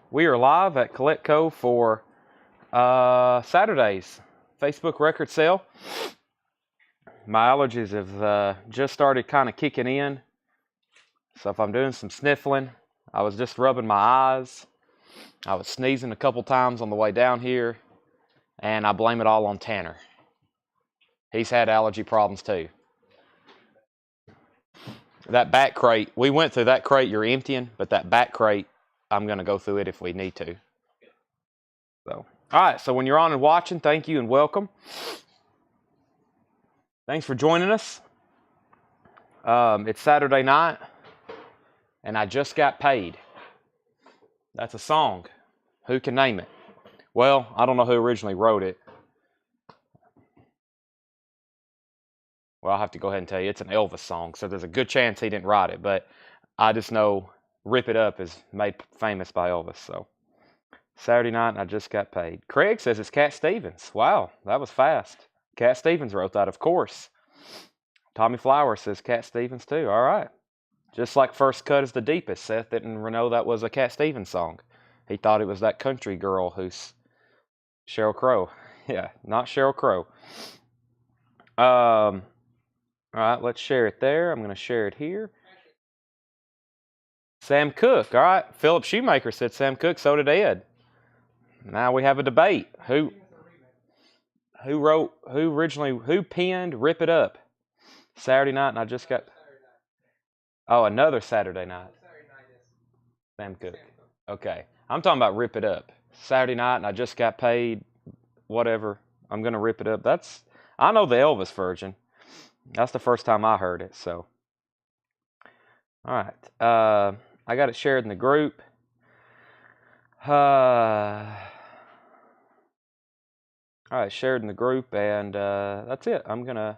We are live at Coletco for Saturday's Facebook record sale. My allergies have just started kind of kicking in. So if I'm doing some sniffling, I was just rubbing my eyes. I was sneezing a couple times on the way down here. And I blame it all on Tanner. He's had allergy problems too. That back crate, we went through that crate you're emptying, but that back crate, I'm going to go through it if we need to. So, all right, so when you're on and watching, thank you and welcome. Thanks for joining us. It's Saturday night, and I just got paid. That's a song. Who can name it? Well, I don't know who originally wrote it. Well, I'll have to go ahead and tell you, it's an Elvis song, so there's a good chance he didn't write it, but I just know Rip It Up is made famous by Elvis, so. Saturday night, and I just got paid. Craig says it's Cat Stevens. Wow, that was fast. Cat Stevens wrote that, of course. Tommy Flower says Cat Stevens too. All right. Just like First Cut is the Deepest. Seth didn't know that was a Cat Stevens song. He thought it was that country girl who's Sheryl Crow. Yeah, not Sheryl Crow. All right, let's share it there. I'm going to share it here. Sam Cooke. All right. Philip Shoemaker said Sam Cooke. So did Ed. Now we have a debate. Who penned Rip It Up? Saturday night, and I just got... Oh, another Saturday night. Sam Cooke. Okay. I'm talking about Rip It Up. Saturday night, and I just got paid, whatever. I'm going to rip it up. I know the Elvis version. That's the first time I heard it, so. All right. I got it shared in the group. All right, shared in the group, and that's it. I'm going to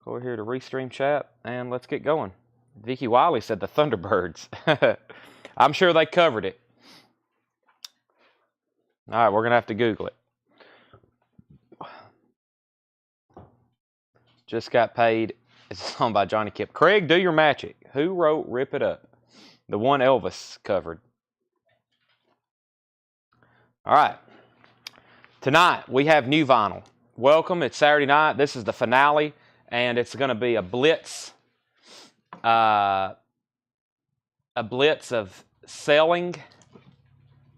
go over here to Restream chat, and let's get going. Vicky Wiley said the Thunderbirds. I'm sure they covered it. All right, we're going to have to Google it. Just got paid. It's a song by Johnny Kipp. Craig, do your magic. Who wrote Rip It Up? The one Elvis covered. All right. Tonight, we have new vinyl. Welcome. It's Saturday night. This is the finale, and it's going to be a blitz. A blitz of selling.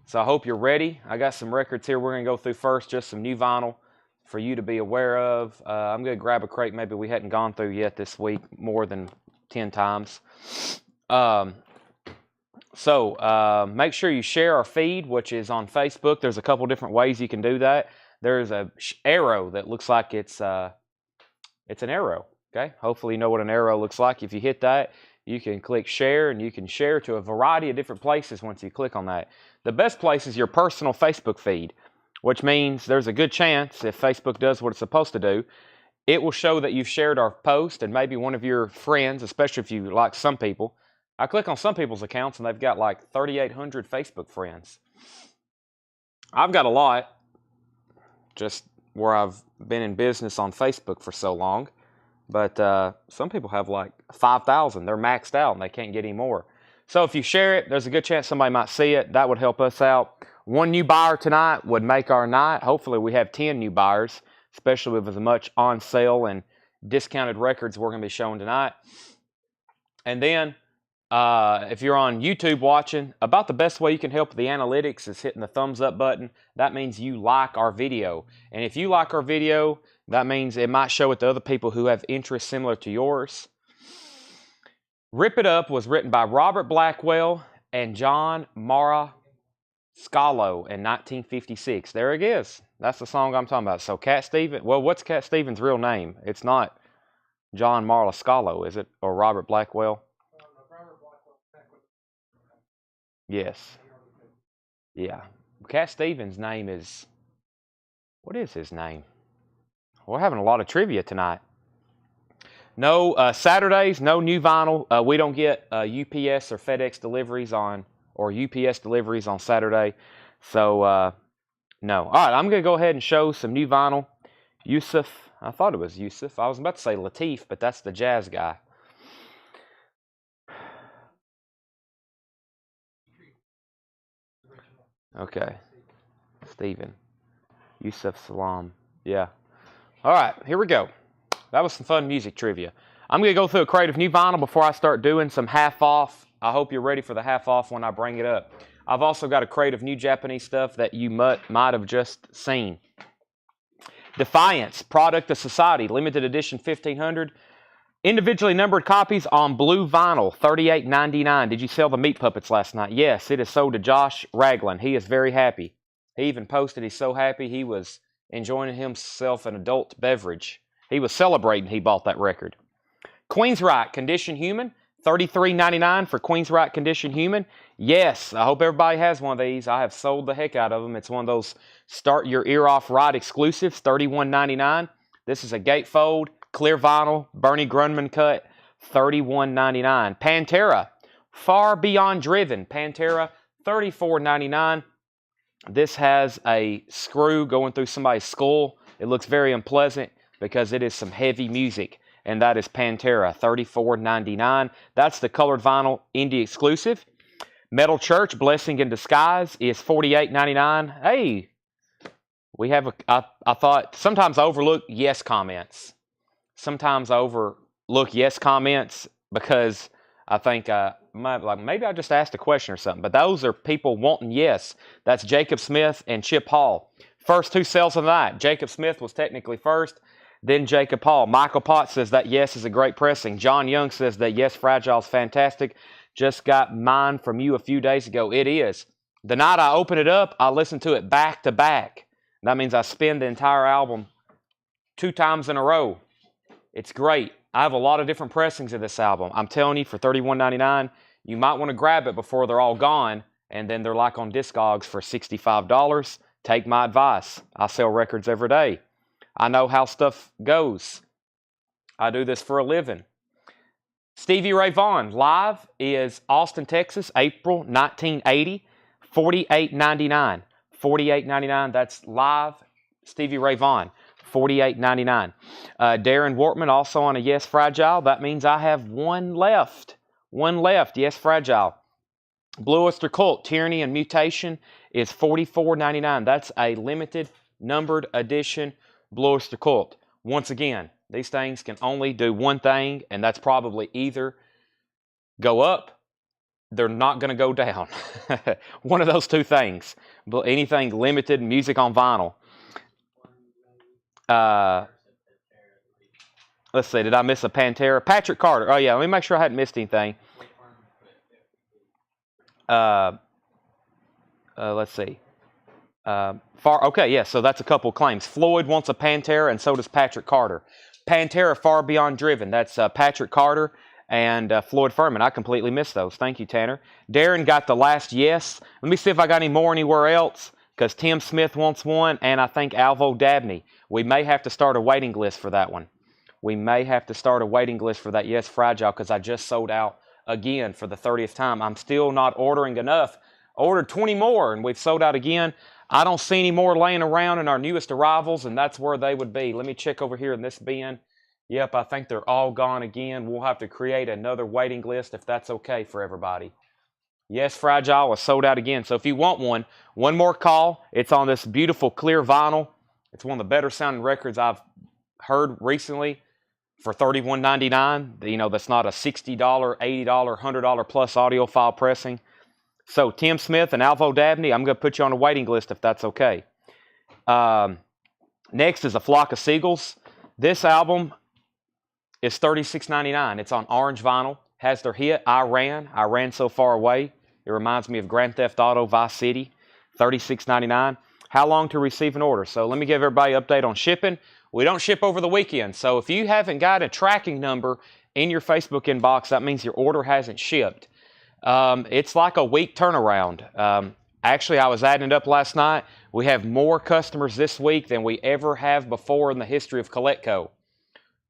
So I hope you're ready. I got some records here we're going to go through first, just some new vinyl for you to be aware of. I'm going to grab a crate maybe we hadn't gone through yet this week more than 10 times. So make sure you share our feed, which is on Facebook. There's a couple different ways you can do that. There's a arrow that looks like it's an arrow. Okay, hopefully you know what an arrow looks like. If you hit that, you can click share, and you can share to a variety of different places once you click on that. The best place is your personal Facebook feed, which means there's a good chance if Facebook does what it's supposed to do, it will show that you've shared our post, and maybe one of your friends, especially if you like some people. I click on some people's accounts, and they've got like 3,800 Facebook friends. I've got a lot, just where I've been in business on Facebook for so long. But some people have like 5,000. They're maxed out, and they can't get any more. So if you share it, there's a good chance somebody might see it. That would help us out. One new buyer tonight would make our night. Hopefully we have 10 new buyers, especially with as much on sale and discounted records we're going to be showing tonight. And then if you're on YouTube watching, about the best way you can help with the analytics is hitting the thumbs up button. That means you like our video. And if you like our video, that means it might show it to other people who have interests similar to yours. Rip It Up was written by Robert Blackwell and John Mara Scalo in 1956. There it is. That's the song I'm talking about. So Cat Stevens, well, what's Cat Stevens' real name? It's not John Mara Scalo, is it? Or Robert Blackwell? Yes. Yeah. Cat Stevens' name is, what is his name? We're having a lot of trivia tonight. No, Saturdays, no new vinyl. We don't get UPS or FedEx deliveries on, or UPS deliveries on Saturday. So, no. All right, I'm going to go ahead and show some new vinyl. Yusuf, I thought it was Yusuf. I was about to say Latif, but that's the jazz guy. Okay. Stephen. Yusuf Salam. Yeah. All right, here we go. That was some fun music trivia. I'm going to go through a crate of new vinyl before I start doing some half off. I hope you're ready for the half off when I bring it up. I've also got a crate of new Japanese stuff that you might have just seen. Defiance, Product of Society, limited edition 1500. Individually numbered copies on blue vinyl, $38.99. Did you sell the meat puppets last night? Yes, it is sold to Josh Ragland. He is very happy. He even posted he's so happy he was enjoying himself an adult beverage. He was celebrating he bought that record. Queensryche Condition Human, $33.99 for Queensryche Condition Human. Yes, I hope everybody has one of these. I have sold the heck out of them. It's one of those Start Your Ear Off Right exclusives, $31.99. This is a gatefold, clear vinyl, Bernie Grundman cut, $31.99. Pantera, Far Beyond Driven. Pantera, $34.99. This has a screw going through somebody's skull. It looks very unpleasant because it is some heavy music. And that is Pantera, $34.99. That's the colored vinyl indie exclusive. Metal Church, Blessing in Disguise, is $48.99. Hey, we have I thought sometimes I overlook yes comments. Sometimes I overlook yes comments because I think maybe I just asked a question or something. But those are people wanting yes. That's Jacob Smith and Chip Hall. First two sales of the night. Jacob Smith was technically first, then Jacob Hall. Michael Potts says that yes is a great pressing. John Young says that yes, Fragile is fantastic. Just got mine from you a few days ago. It is. The night I open it up, I listen to it back to back. That means I spin the entire album 2 times in a row. It's great. I have a lot of different pressings of this album. I'm telling you, for $31.99, you might want to grab it before they're all gone, and then they're like on Discogs for $65. Take my advice. I sell records every day. I know how stuff goes. I do this for a living. Stevie Ray Vaughan, live is Austin, Texas, April 1980, $48.99. $48.99, that's live Stevie Ray Vaughan. $48.99. Darren Wortman also on a Yes Fragile. That means I have one left. One left. Yes Fragile. Blue Oyster Cult, Tyranny and Mutation is $44.99. That's a limited numbered edition Blue Oyster Cult. Once again, these things can only do one thing, and that's probably either go up, they're not going to go down. One of those two things. But anything limited music on vinyl. Let's see, did I miss a Pantera? Patrick Carter. Oh, yeah, let me make sure I hadn't missed anything. Let's see. Okay, yeah, so that's a couple claims. Floyd wants a Pantera, and so does Patrick Carter. Pantera, Far Beyond Driven. That's Patrick Carter and Floyd Furman. I completely missed those. Thank you, Tanner. Darren got the last yes. Let me see if I got any more anywhere else, because Tim Smith wants one, and I think Alvo Dabney. We may have to start a waiting list for that one. We may have to start a waiting list for that Yes Fragile, because I just sold out again for the 30th time. I'm still not ordering enough. I ordered 20 more, and we've sold out again. I don't see any more laying around in our newest arrivals, and that's where they would be. Let me check over here in this bin. Yep, I think they're all gone again. We'll have to create another waiting list if that's okay for everybody. Yes Fragile was sold out again. So if you want one more call. It's on this beautiful clear vinyl. It's one of the better sounding records I've heard recently for $31.99. You know, that's not a $60, $80, $100 plus audiophile pressing. So Tim Smith and Alvo Dabney, I'm going to put you on a waiting list if that's okay. Next is A Flock of Seagulls. This album is $36.99. It's on orange vinyl. Has their hit, I Ran So Far Away. It reminds me of Grand Theft Auto Vice City. $36.99. How long to receive an order? So let me give everybody an update on shipping. We don't ship over the weekend. So if you haven't got a tracking number in your Facebook inbox, that means your order hasn't shipped. It's like a week turnaround. Actually, I was adding it up last night. We have more customers this week than we ever have before in the history of Collectco.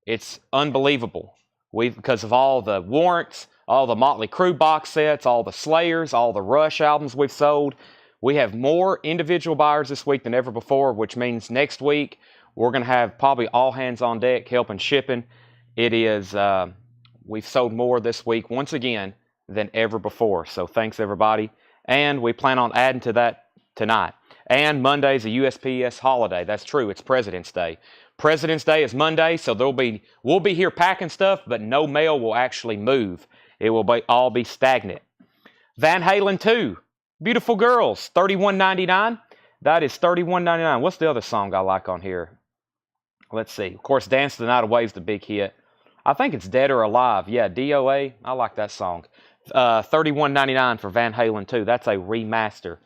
It's unbelievable. Because of all the warrants, all the Motley Crue box sets, all the Slayers, all the Rush albums we've sold. We have more individual buyers this week than ever before, which means next week we're going to have probably all hands on deck helping shipping. It is, we've sold more this week once again than ever before. So thanks everybody. And we plan on adding to tonight. And Monday's a USPS holiday. That's true. It's President's Day. President's Day is Monday, so we'll be here packing stuff, but no mail will actually move. It will all be stagnant. Van Halen 2, Beautiful Girls, $31.99. That is $31.99. What's the other song I like on here? Let's see. Of course, Dance the Night Away is the big hit. I think it's Dead or Alive. Yeah, DOA. I like that song. $31.99 for Van Halen 2. That's a remaster.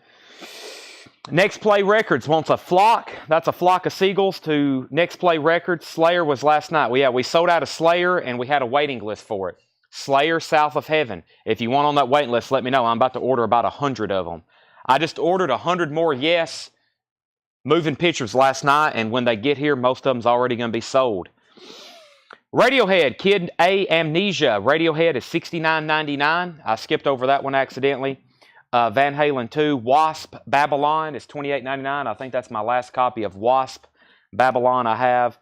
Next Play Records wants a flock. That's a flock of seagulls to Next Play Records. Slayer was last night. We sold out of Slayer, and we had a waiting list for it. Slayer, South of Heaven. If you want on that waiting list, let me know. I'm about to order about 100 of them. I just ordered 100 more Yes moving pictures last night, and when they get here, most of them's already going to be sold. Radiohead, Kid A Amnesia. Radiohead is $69.99. I skipped over that one accidentally. Van Halen 2, Wasp, Babylon is $28.99. I think that's my last copy of Wasp, Babylon I have.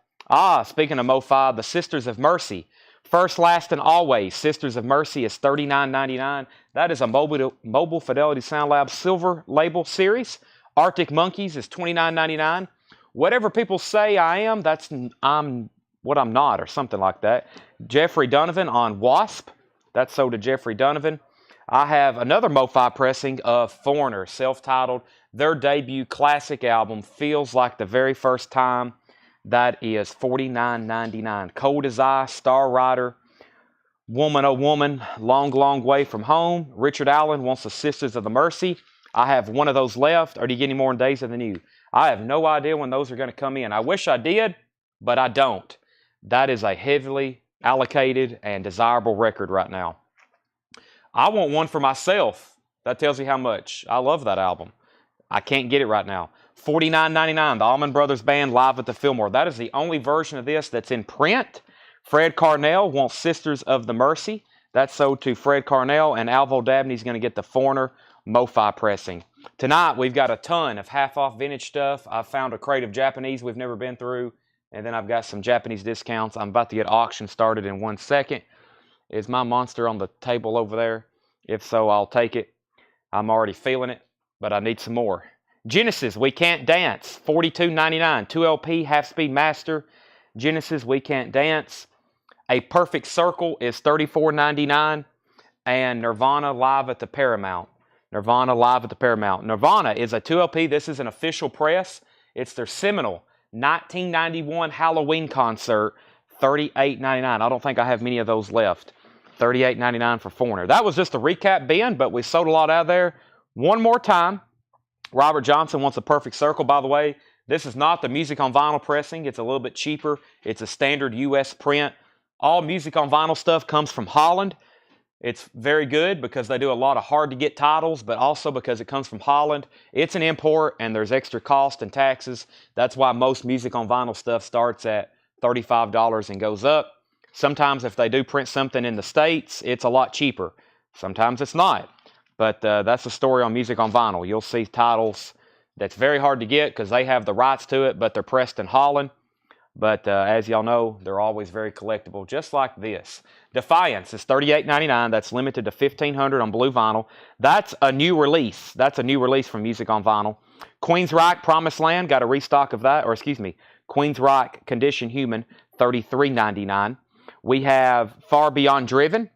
Speaking of MoFi, the Sisters of Mercy. First, Last, and Always. Sisters of Mercy is $39.99. That is a Mobile Fidelity Sound Lab Silver Label series. Arctic Monkeys is $29.99. Whatever people say I am, I'm what I'm not, or something like that. Jeffrey Donovan on Wasp. That's sold to Jeffrey Donovan. I have another MoFi pressing of Foreigner, self-titled. Their debut classic album, Feels Like the Very First Time. That is $49.99. Cold as Ice, Star Rider, Woman Oh Woman, Long Long Way From Home. Richard Allen wants the Sisters of the Mercy. I have one of those left. Or do you get any more in days than you? I have no idea when those are going to come in. I wish I did, but I don't. That is a heavily allocated and desirable record right now. I want one for myself. That tells you how much. I love that album. I can't get it right now. $49.99, the Allman Brothers Band live at the Fillmore. That is the only version of this that's in print. Fred Carnell wants Sisters of the Mercy. That's sold to Fred Carnell, and Alvo Dabney's going to get the Foreigner MoFi pressing. Tonight, we've got a ton of half-off vintage stuff. I've found a crate of Japanese we've never been through, and then I've got some Japanese discounts. I'm about to get auction started in 1 second. Is my monster on the table over there? If so, I'll take it. I'm already feeling it, but I need some more. Genesis, We Can't Dance, $42.99. 2LP, half-speed master. Genesis, We Can't Dance. A Perfect Circle is $34.99. And Nirvana live at the Paramount. Nirvana live at the Paramount. Nirvana is a 2LP. This is an official press. It's their seminal 1991 Halloween concert, $38.99. I don't think I have many of those left. $38.99 for Foreigner. That was just a recap, Ben, but we sold a lot out of there. One more time. Robert Johnson wants a Perfect Circle. By the way, this is not the Music on Vinyl pressing. It's a little bit cheaper. It's a standard U.S. print. All Music on Vinyl stuff comes from Holland. It's very good because they do a lot of hard-to-get titles, but also because it comes from Holland. It's an import, and there's extra cost and taxes. That's why most Music on Vinyl stuff starts at $35 and goes up. Sometimes if they do print something in the States, it's a lot cheaper. Sometimes it's not. But that's the story on Music on Vinyl. You'll see titles that's very hard to get because they have the rights to it, but they're pressed in Holland. But as y'all know, they're always very collectible, just like this. Defiance is $38.99. That's limited to $1,500 on blue vinyl. That's a new release. That's a new release from Music on Vinyl. Queensryche, Promised Land, got a restock of that. Or excuse me, Queensryche, Condition Human, $33.99. We have Far Beyond Driven.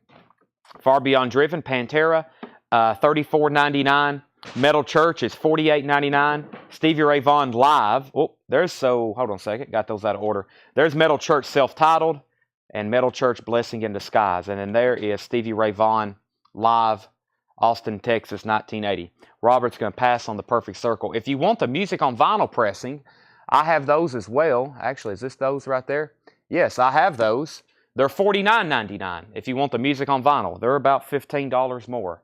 Far Beyond Driven, Pantera, $34.99. Metal Church is $48.99. Stevie Ray Vaughan Live. Oh, hold on a second. Got those out of order. There's Metal Church Self-Titled and Metal Church Blessing in Disguise. And then there is Stevie Ray Vaughan Live, Austin, Texas, 1980. Robert's going to pass on the Perfect Circle. If you want the Music on Vinyl pressing, I have those as well. Actually, is this those right there? Yes, I have those. They're $49.99 if you want the Music on Vinyl. They're about $15 more.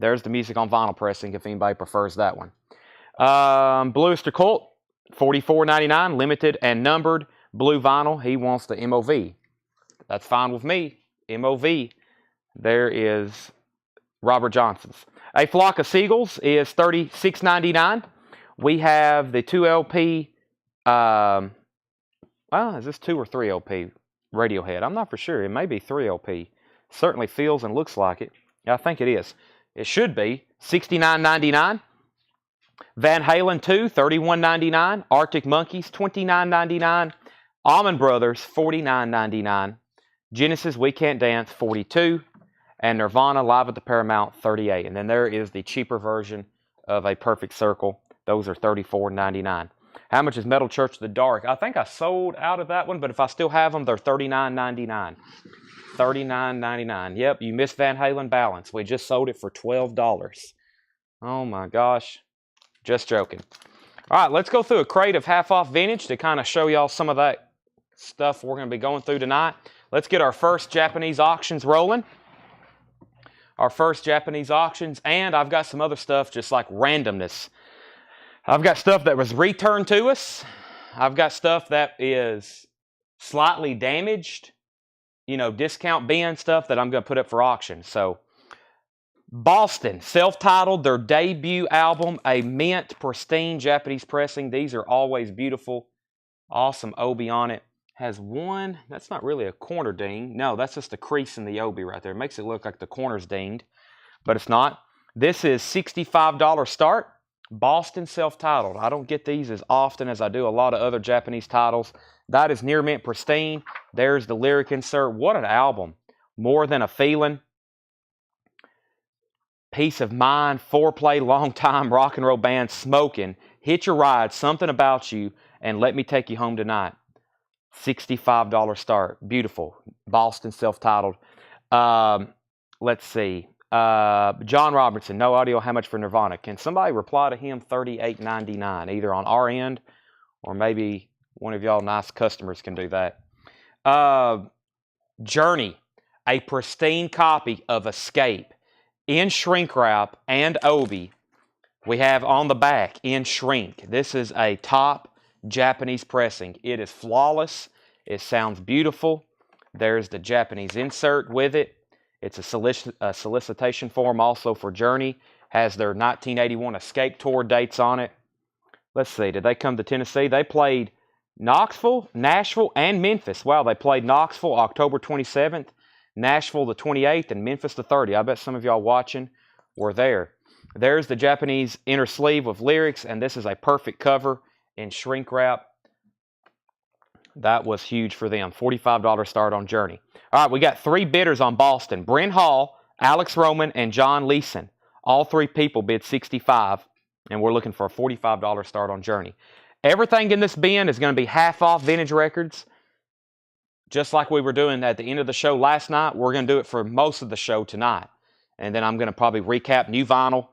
There's the Music on Vinyl pressing if anybody prefers that one. Blue Oyster Cult, $44.99, limited and numbered. Blue vinyl, he wants the MOV. That's fine with me. MOV. There is Robert Johnson's. A Flock of Seagulls is $36.99. We have the 2LP, is this 2 or 3 LP Radiohead? I'm not for sure. It may be 3 LP. Certainly feels and looks like it. I think it is. It should be $69.99. Van Halen 2, $31.99. Arctic Monkeys, $29.99. Allman Brothers, $49.99. Genesis, We Can't Dance, $42. And Nirvana, Live at the Paramount, $38. And then there is the cheaper version of A Perfect Circle. Those are $34.99. How much is Metal Church of the Dark? I think I sold out of that one, but if I still have them, they're $39.99. $39.99. Yep, you missed Van Halen Balance. We just sold it for $12. Oh my gosh. Just joking. All right, let's go through a crate of half-off vintage to kind of show y'all some of that stuff we're going to be going through tonight. Let's get our first Japanese auctions rolling. Our first Japanese auctions, and I've got some other stuff just like randomness. I've got stuff that was returned to us. I've got stuff that is slightly damaged, you know, discount bin stuff that I'm going to put up for auction. So, Boston, self-titled, their debut album, a mint, pristine Japanese pressing. These are always beautiful. Awesome obi on it. Has one, that's not really a corner ding. No, that's just a crease in the obi right there. It makes it look like the corner's dinged, but it's not. This is $65 start. Boston self-titled. I don't get these as often as I do a lot of other Japanese titles. That is near mint pristine. There's the lyric insert. What an album. More Than a Feeling. Peace of Mind. Foreplay. Long Time. Rock and Roll Band. Smoking. Hitch a Ride. Something About You. And Let Me Take You Home Tonight. $65 start. Beautiful. Boston self-titled. Let's see. John Robertson, no audio, how much for Nirvana? Can somebody reply to him? $38.99, either on our end or maybe one of y'all nice customers can do that. Journey, a pristine copy of Escape in shrink wrap and obi. We have on the back in shrink. This is a top Japanese pressing. It is flawless. It sounds beautiful. There's the Japanese insert with it. It's a solicitation form also for Journey. Has their 1981 Escape Tour dates on it. Let's see, did they come to Tennessee? They played Knoxville, Nashville, and Memphis. Wow, they played Knoxville October 27th, Nashville the 28th, and Memphis the 30th. I bet some of y'all watching were there. There's the Japanese inner sleeve with lyrics, and this is a perfect cover in shrink wrap. That was huge for them. $45 start on Journey. All right, we got 3 bidders on Boston. Brent Hall, Alex Roman, and John Leeson. All 3 people bid $65, and we're looking for a $45 start on Journey. Everything in this bin is going to be half off vintage records. Just like we were doing at the end of the show last night, we're going to do it for most of the show tonight. And then I'm going to probably recap new vinyl,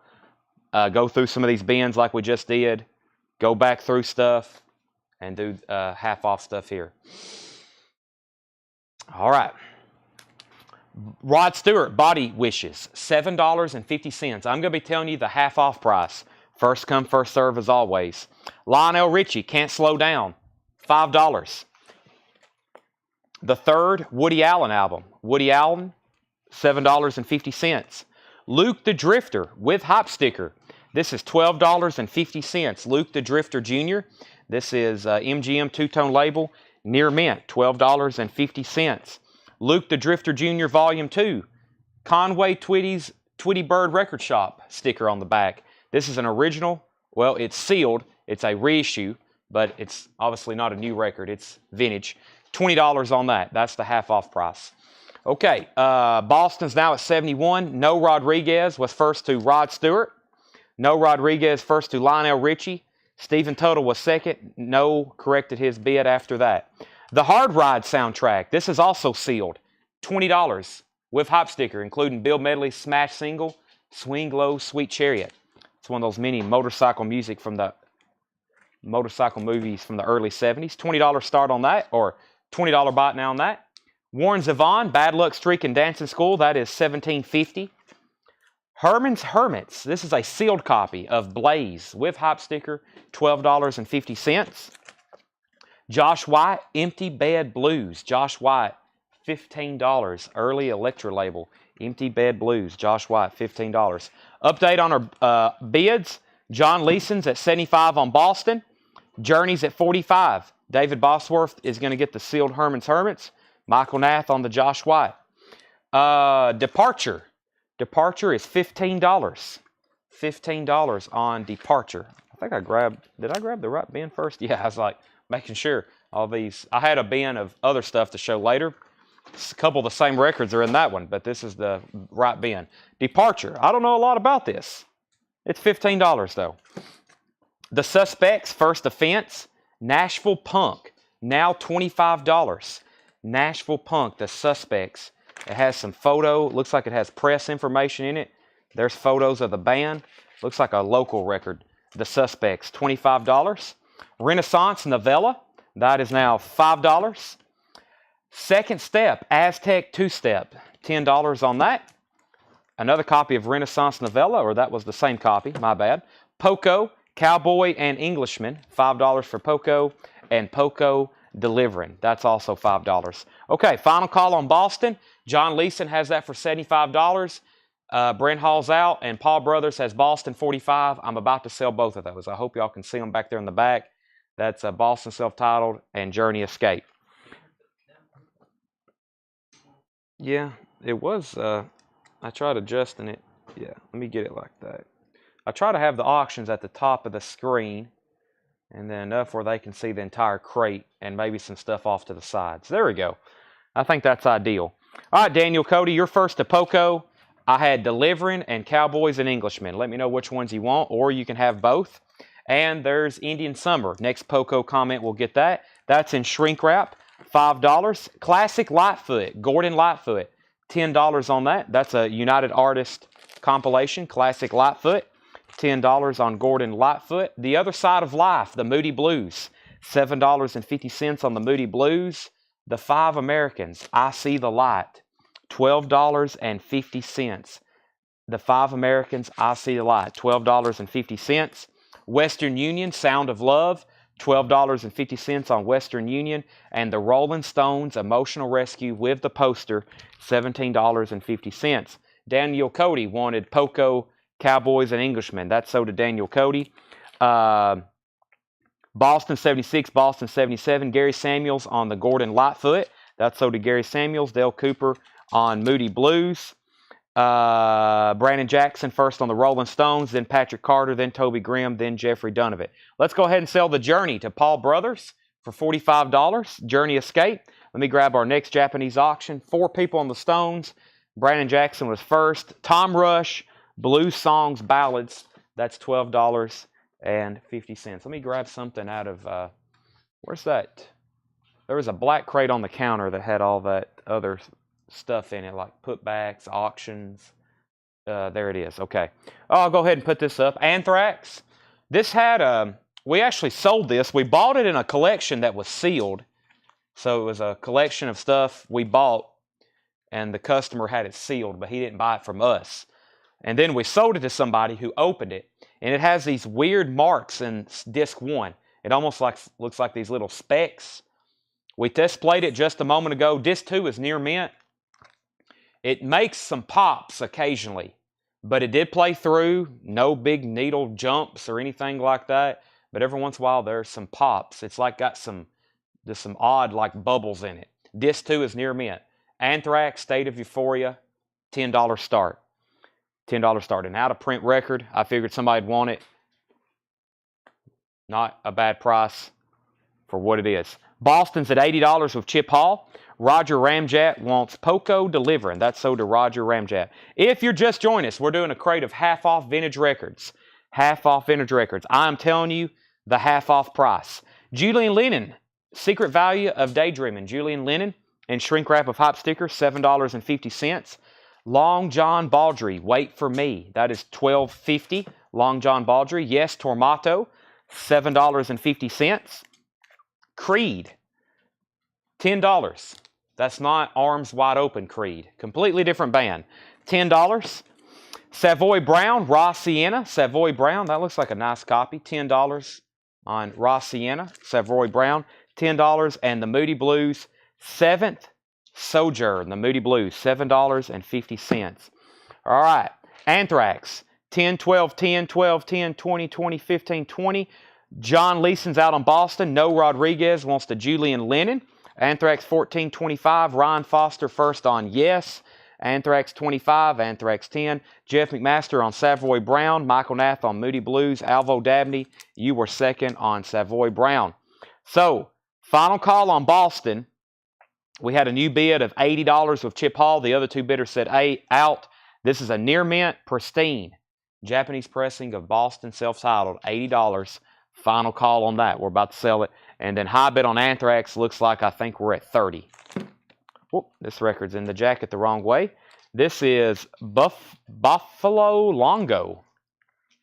go through some of these bins like we just did, go back through stuff, and do half off stuff here. All right. Rod Stewart, Body Wishes, $7.50. I'm going to be telling you the half off price. First come, first serve as always. Lionel Richie, Can't Slow Down, $5. The third Woody Allen album, Woody Allen, $7.50. Luke the Drifter with Hop Sticker. This is $12.50. Luke the Drifter Jr. This is MGM two-tone label, near mint, $12.50. Luke the Drifter Jr. Volume 2. Conway Twitty's Twitty Bird Record Shop sticker on the back. This is an original. Well, it's sealed. It's a reissue, but it's obviously not a new record. It's vintage. $20 on that. That's the half off price. Okay, Boston's now at 71. No Rodriguez was first to Rod Stewart. No Rodriguez first to Lionel Richie. Stephen Tuttle was second. No corrected his bid after that. The Hard Ride soundtrack. This is also sealed. $20 with hop sticker, including Bill Medley's smash single, Swing Low, Sweet Chariot. It's one of those mini motorcycle music from the motorcycle movies from the early 70s. $20 start on that, or $20 bot now on that. Warren Zevon, Bad Luck Streak and Dancing School. That is $17.50. Herman's Hermits. This is a sealed copy of Blaze with hop sticker, $12.50. Josh White, Empty Bed Blues. Josh White, $15. Early Electra label. Empty Bed Blues. Josh White, $15. Update on our bids. John Leeson's at $75 on Boston. Journey's at $45. David Bosworth is going to get the sealed Herman's Hermits. Michael Nath on the Josh White. Departure. Departure is $15. $15 on Departure. I think did I grab the right bin first? Yeah, I was like making sure all these. I had a bin of other stuff to show later. A couple of the same records are in that one, but this is the right bin. Departure. I don't know a lot about this. It's $15 though. The Suspects, First Offense, Nashville Punk, now $25. Nashville Punk, The Suspects. It has some photo. Looks like it has press information in it. There's photos of the band. Looks like a local record. The Suspects, $25. Renaissance Novella, that is now $5. Second Step, Aztec Two-Step, $10 on that. Another copy of Renaissance Novella, or that was the same copy, my bad. Poco, Cowboy and Englishman, $5 for Poco, and Poco Delivering. That's also $5. Okay, final call on Boston. John Leeson has that for $75. Brent Hall's out, and Paul Brothers has Boston $45. I'm about to sell both of those. I hope y'all can see them back there in the back. That's Boston Self-Titled and Journey Escape. Yeah, it was. I tried adjusting it. Yeah, let me get it like that. I try to have the auctions at the top of the screen, and then enough where they can see the entire crate and maybe some stuff off to the sides. There we go. I think that's ideal. All right, Daniel Cody, you're first to Poco. I had Delivering and Cowboys and Englishmen. Let me know which ones you want, or you can have both. And there's Indian Summer. Next Poco comment will get that. That's in shrink wrap, $5. Classic Lightfoot, Gordon Lightfoot, $10 on that. That's a United Artist compilation, Classic Lightfoot. $10 on Gordon Lightfoot. The Other Side of Life, the Moody Blues, $7.50 on the Moody Blues. The Five Americans, I See the Light, $12.50. The Five Americans, I See the Light, $12.50. Western Union, Sound of Love, $12.50 on Western Union. And the Rolling Stones, Emotional Rescue with the poster, $17.50. Daniel Cody wanted Poco, Cowboys, and Englishmen. That's so to Daniel Cody. Boston 76, Boston 77. Gary Samuels on the Gordon Lightfoot. That's so to Gary Samuels. Dale Cooper on Moody Blues. Brandon Jackson first on the Rolling Stones, then Patrick Carter, then Toby Grimm, then Jeffrey Donovan. Let's go ahead and sell the Journey to Paul Brothers for $45. Journey Escape. Let me grab our next Japanese auction. 4 people on the Stones. Brandon Jackson was first. Tom Rush, Blues Songs, Ballads. That's $12.50. Let me grab something out of, where's that? There was a black crate on the counter that had all that other stuff in it, like putbacks, auctions. There it is. Okay. Oh, I'll go ahead and put this up. Anthrax. This had, we actually sold this. We bought it in a collection that was sealed. So it was a collection of stuff we bought, and the customer had it sealed, but he didn't buy it from us. And then we sold it to somebody who opened it, and it has these weird marks in disc 1. It almost looks like these little specks. We test played it just a moment ago. Disc 2 is near mint. It makes some pops occasionally, but it did play through. No big needle jumps or anything like that, but every once in a while there's some pops. It's like got there's some odd like bubbles in it. Disc 2 is near mint. Anthrax, State of Euphoria, $10 start. $10 start. An out-of-print record. I figured somebody'd want it. Not a bad price for what it is. Boston's at $80 with Chip Hall. Roger Ramjet wants Poco Delivering. That's so to Roger Ramjet. If you're just joining us, we're doing a crate of half-off vintage records. Half-off vintage records. I'm telling you the half-off price. Julian Lennon, Secret Value of Daydreaming. Julian Lennon and shrink wrap of Hop stickers, $7.50. Long John Baldry, Wait for Me. That is $12.50. Long John Baldry. Yes, Tormato, $7.50. Creed, $10. That's not Arms Wide Open Creed. Completely different band. $10. Savoy Brown, Raw Sienna. Savoy Brown, that looks like a nice copy. $10 on Raw Sienna. Savoy Brown, $10. And the Moody Blues, 7th Sojourn, the Moody Blues, $7.50. All right. Anthrax, 10, 12, 10, 12, 10, 20, 20, 15, 20. John Leeson's out on Boston. No Rodriguez wants to Julian Lennon. Anthrax 14.25. Ryan Foster first on Yes. Anthrax 25, Anthrax 10. Jeff McMaster on Savoy Brown. Michael Nath on Moody Blues. Alvo Dabney, you were second on Savoy Brown. So, final call on Boston. We had a new bid of $80 with Chip Hall. The other two bidders said out. This is a near mint, pristine Japanese pressing of Boston, self-titled, $80. Final call on that. We're about to sell it. And then high bid on Anthrax looks like I think we're at 30. Whoop, this record's in the jacket the wrong way. This is Buffalo Longo.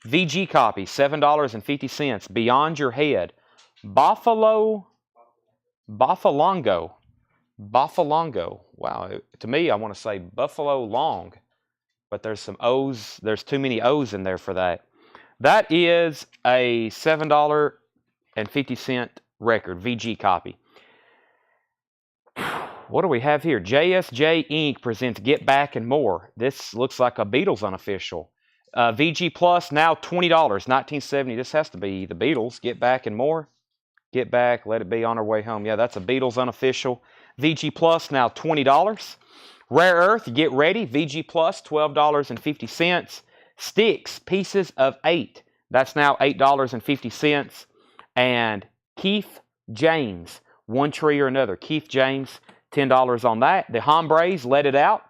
VG copy, $7.50. Beyond Your Head. Buffalongo. Wow. To me, I want to say Buffalo Long. But there's some O's. There's too many O's in there for that. That is a $7.50 record, VG copy. What do we have here? JSJ Inc. presents Get Back and More. This looks like a Beatles unofficial. VG Plus, now $20. 1970. This has to be the Beatles. Get Back and More. Get Back, Let It Be, On Our Way Home. Yeah, that's a Beatles unofficial. VG Plus, now $20. Rare Earth, Get Ready. VG Plus, $12.50. Sticks, Pieces of 8. That's now $8.50. And Keith James, One Tree or Another. Keith James, $10 on that. The Hombres, Let It Out,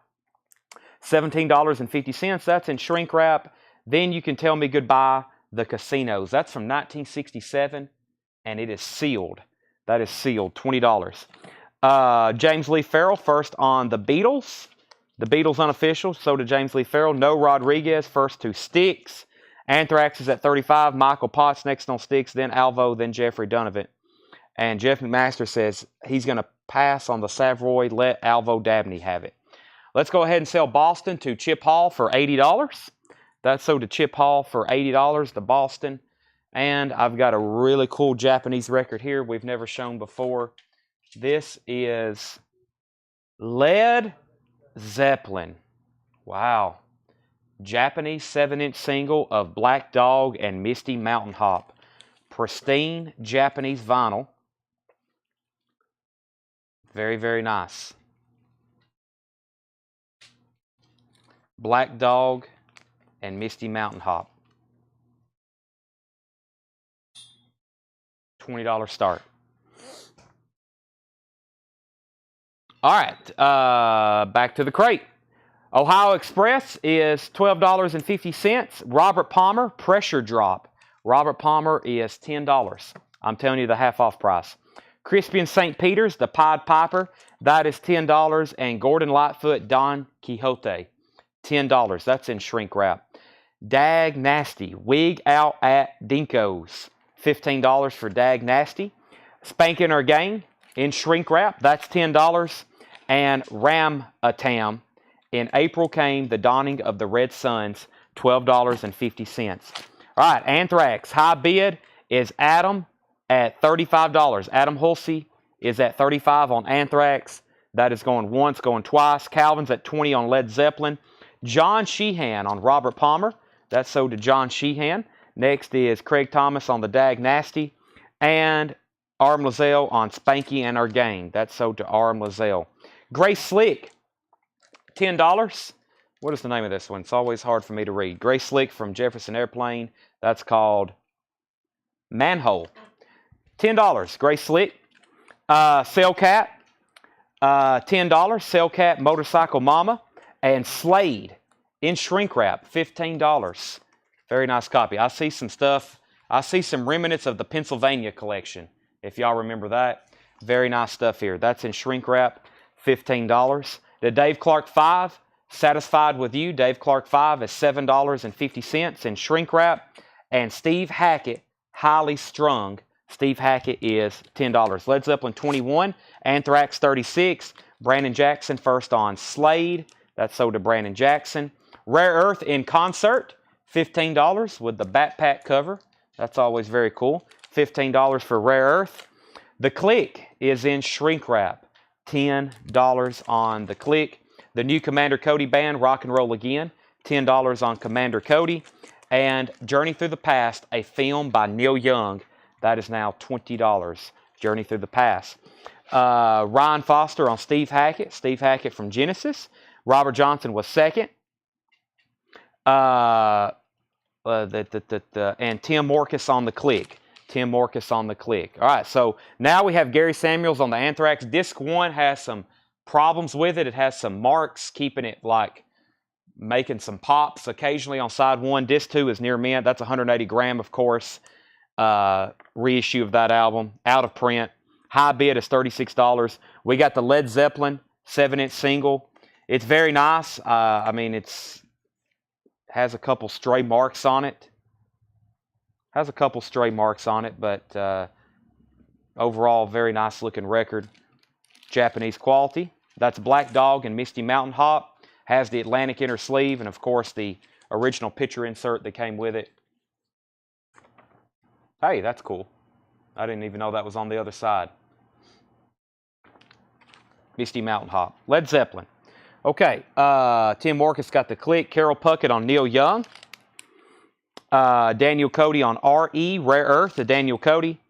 $17.50. That's in shrink wrap. Then You Can Tell Me Goodbye, The Casinos. That's from 1967, and it is sealed. That is sealed, $20. James Lee Farrell, first on the Beatles. The Beatles unofficial, so did James Lee Farrell. No Rodriguez, first to Sticks. Anthrax is at 35. Michael Potts next on Sticks, then Alvo, then Jeffrey Donovan. And Jeff McMaster says he's going to pass on the Savoy, let Alvo Dabney have it. Let's go ahead and sell Boston to Chip Hall for $80. That's sold to Chip Hall for $80, the Boston. And I've got a really cool Japanese record here we've never shown before. This is Led Zeppelin. Wow. Japanese 7-inch single of Black Dog and Misty Mountain Hop. Pristine Japanese vinyl. Very, very nice. Black Dog and Misty Mountain Hop. $20 start. All right, back to the crate. Ohio Express is $12.50. Robert Palmer, Pressure Drop. Robert Palmer is $10. I'm telling you the half-off price. Crispy and St. Peter's, the Pied Piper, that is $10. And Gordon Lightfoot, Don Quixote, $10. That's in shrink wrap. Dag Nasty, Wig Out at Dinko's, $15 for Dag Nasty. Spankin' Or Gang, in shrink wrap, that's $10. And Ram-a-Tam, in April Came the Dawning of the Red Suns, $12.50. All right, Anthrax, high bid is Adam at $35. Adam Hulsey is at $35 on Anthrax. That is going once, going twice. Calvin's at $20 on Led Zeppelin. John Sheehan on Robert Palmer. That's sold to John Sheehan. Next is Craig Thomas on the Dag Nasty. And Arm Lazelle on Spanky and Our Gang. That's sold to Arm Lazelle. Grace Slick, $10. What is the name of this one? It's always hard for me to read. Grace Slick from Jefferson Airplane. That's called Manhole. $10. Grace Slick. Cellcat, $10. Cellcat Motorcycle Mama. And Slade in shrink wrap, $15. Very nice copy. I see some stuff. I see some remnants of the Pennsylvania collection, if y'all remember that. Very nice stuff here. That's in shrink wrap, $15. The Dave Clark 5, Satisfied With You. Dave Clark 5 is $7.50 in shrink wrap. And Steve Hackett, Highly Strung. Steve Hackett is $10. Led Zeppelin 21, Anthrax 36, Brandon Jackson first on Slade. That's sold to Brandon Jackson. Rare Earth in Concert, $15 with the backpack cover. That's always very cool. $15 for Rare Earth. The Click is in shrink wrap. $10 on The Click. The new Commander Cody Band, Rock and Roll Again. $10 on Commander Cody. And Journey Through the Past, a film by Neil Young. That is now $20. Journey Through the Past. Ryan Foster on Steve Hackett. Steve Hackett from Genesis. Robert Johnson was second. And Tim Morcus on the click. Tim Morcus on the click. All right, so now we have Gary Samuels on the Anthrax. Disc 1 has some problems with it. It has some marks, keeping it like making some pops occasionally on side 1. Disc 2 is near mint. That's 180 gram, of course. Reissue of that album. Out of print. High bid is $36. We got the Led Zeppelin 7-inch single. It's very nice. I mean, it's has a couple stray marks on it. But overall, very nice looking record. Japanese quality. That's Black Dog and Misty Mountain Hop. Has the Atlantic inner sleeve and, of course, the original picture insert that came with it. Hey, that's cool. I didn't even know that was on the other side. Misty Mountain Hop. Led Zeppelin. Okay, Tim Morcus got the click. Carol Puckett on Neil Young. Daniel Cody on RE, Rare Earth, the Daniel Cody.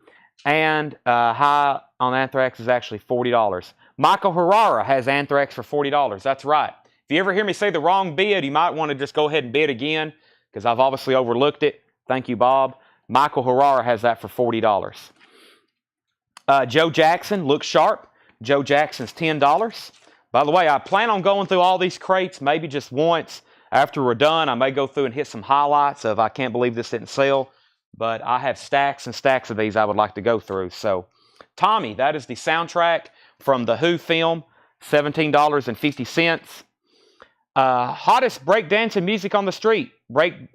And high on Anthrax is actually $40. Michael Herrera has Anthrax for $40. That's right. If you ever hear me say the wrong bid, you might want to just go ahead and bid again because I've obviously overlooked it. Thank you, Bob. Michael Herrera has that for $40. Joe Jackson, looks sharp. Joe Jackson's $10. By the way, I plan on going through all these crates maybe just once. After we're done, I may go through and hit some highlights of I can't believe this didn't sell. But I have stacks and stacks of these I would like to go through. So, Tommy, that is the soundtrack from the Who film, $17.50. Hottest breakdancing music on the street,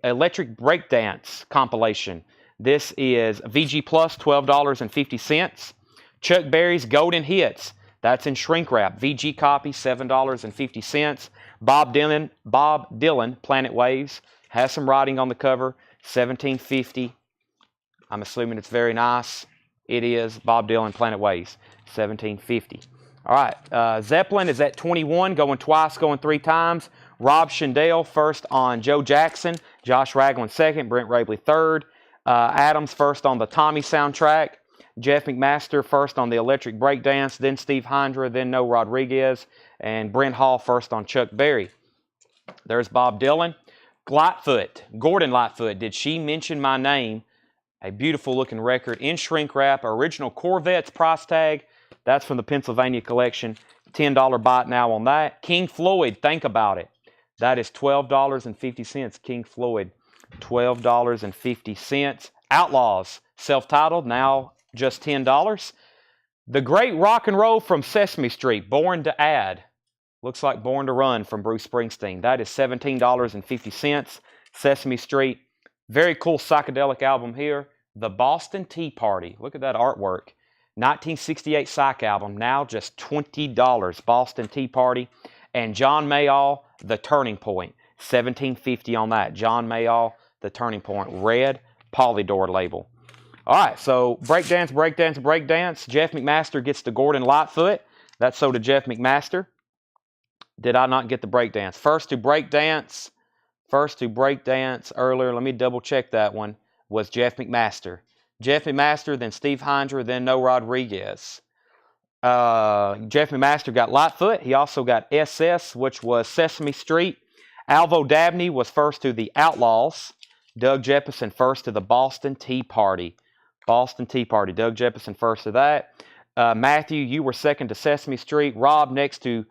electric breakdance compilation. This is VG Plus, $12.50. Chuck Berry's Golden Hits. That's in shrink wrap. VG copy, $7.50. Bob Dylan, Planet Waves. Has some writing on the cover, $17.50. I'm assuming it's very nice. It is. Bob Dylan, Planet Waves, $17.50. All right. Zeppelin is at 21, going twice, going 3 times. Rob Schendel first on Joe Jackson. Josh Ragland second. Brent Rabley third. Adams first on the Tommy soundtrack. Jeff McMaster first on the Electric Breakdance. Then Steve Hindra. Then No Rodriguez. And Brent Hall first on Chuck Berry. There's Bob Dylan. Lightfoot. Gordon Lightfoot. Did She Mention My Name? A beautiful looking record in shrink wrap. Original Corvette's price tag. That's from the Pennsylvania collection. $10 bite now on that. King Floyd, Think About It. That is $12.50. King Floyd, $12.50. Outlaws, self-titled, now just $10. The Great Rock and Roll from Sesame Street, Born to Add. Looks like Born to Run from Bruce Springsteen. That is $17.50. Sesame Street. Very cool psychedelic album here. The Boston Tea Party. Look at that artwork. 1968 psych album, now just $20. Boston Tea Party. And John Mayall, The Turning Point. $17.50 on that. John Mayall, The Turning Point. Red Polydor label. All right, so breakdance, breakdance, breakdance. Jeff McMaster gets the Gordon Lightfoot. That's so to Jeff McMaster. Did I not get the breakdance? First to breakdance earlier, let me double check that one, was Jeff McMaster. Jeff McMaster, then Steve Hindra, then No Rodriguez. Jeff McMaster got Lightfoot. He also got SS, which was Sesame Street. Alvo Dabney was first to the Outlaws. Doug Jeppesen first to the Boston Tea Party. Boston Tea Party. Doug Jeppesen first to that. Matthew, you were second to Sesame Street. Rob next to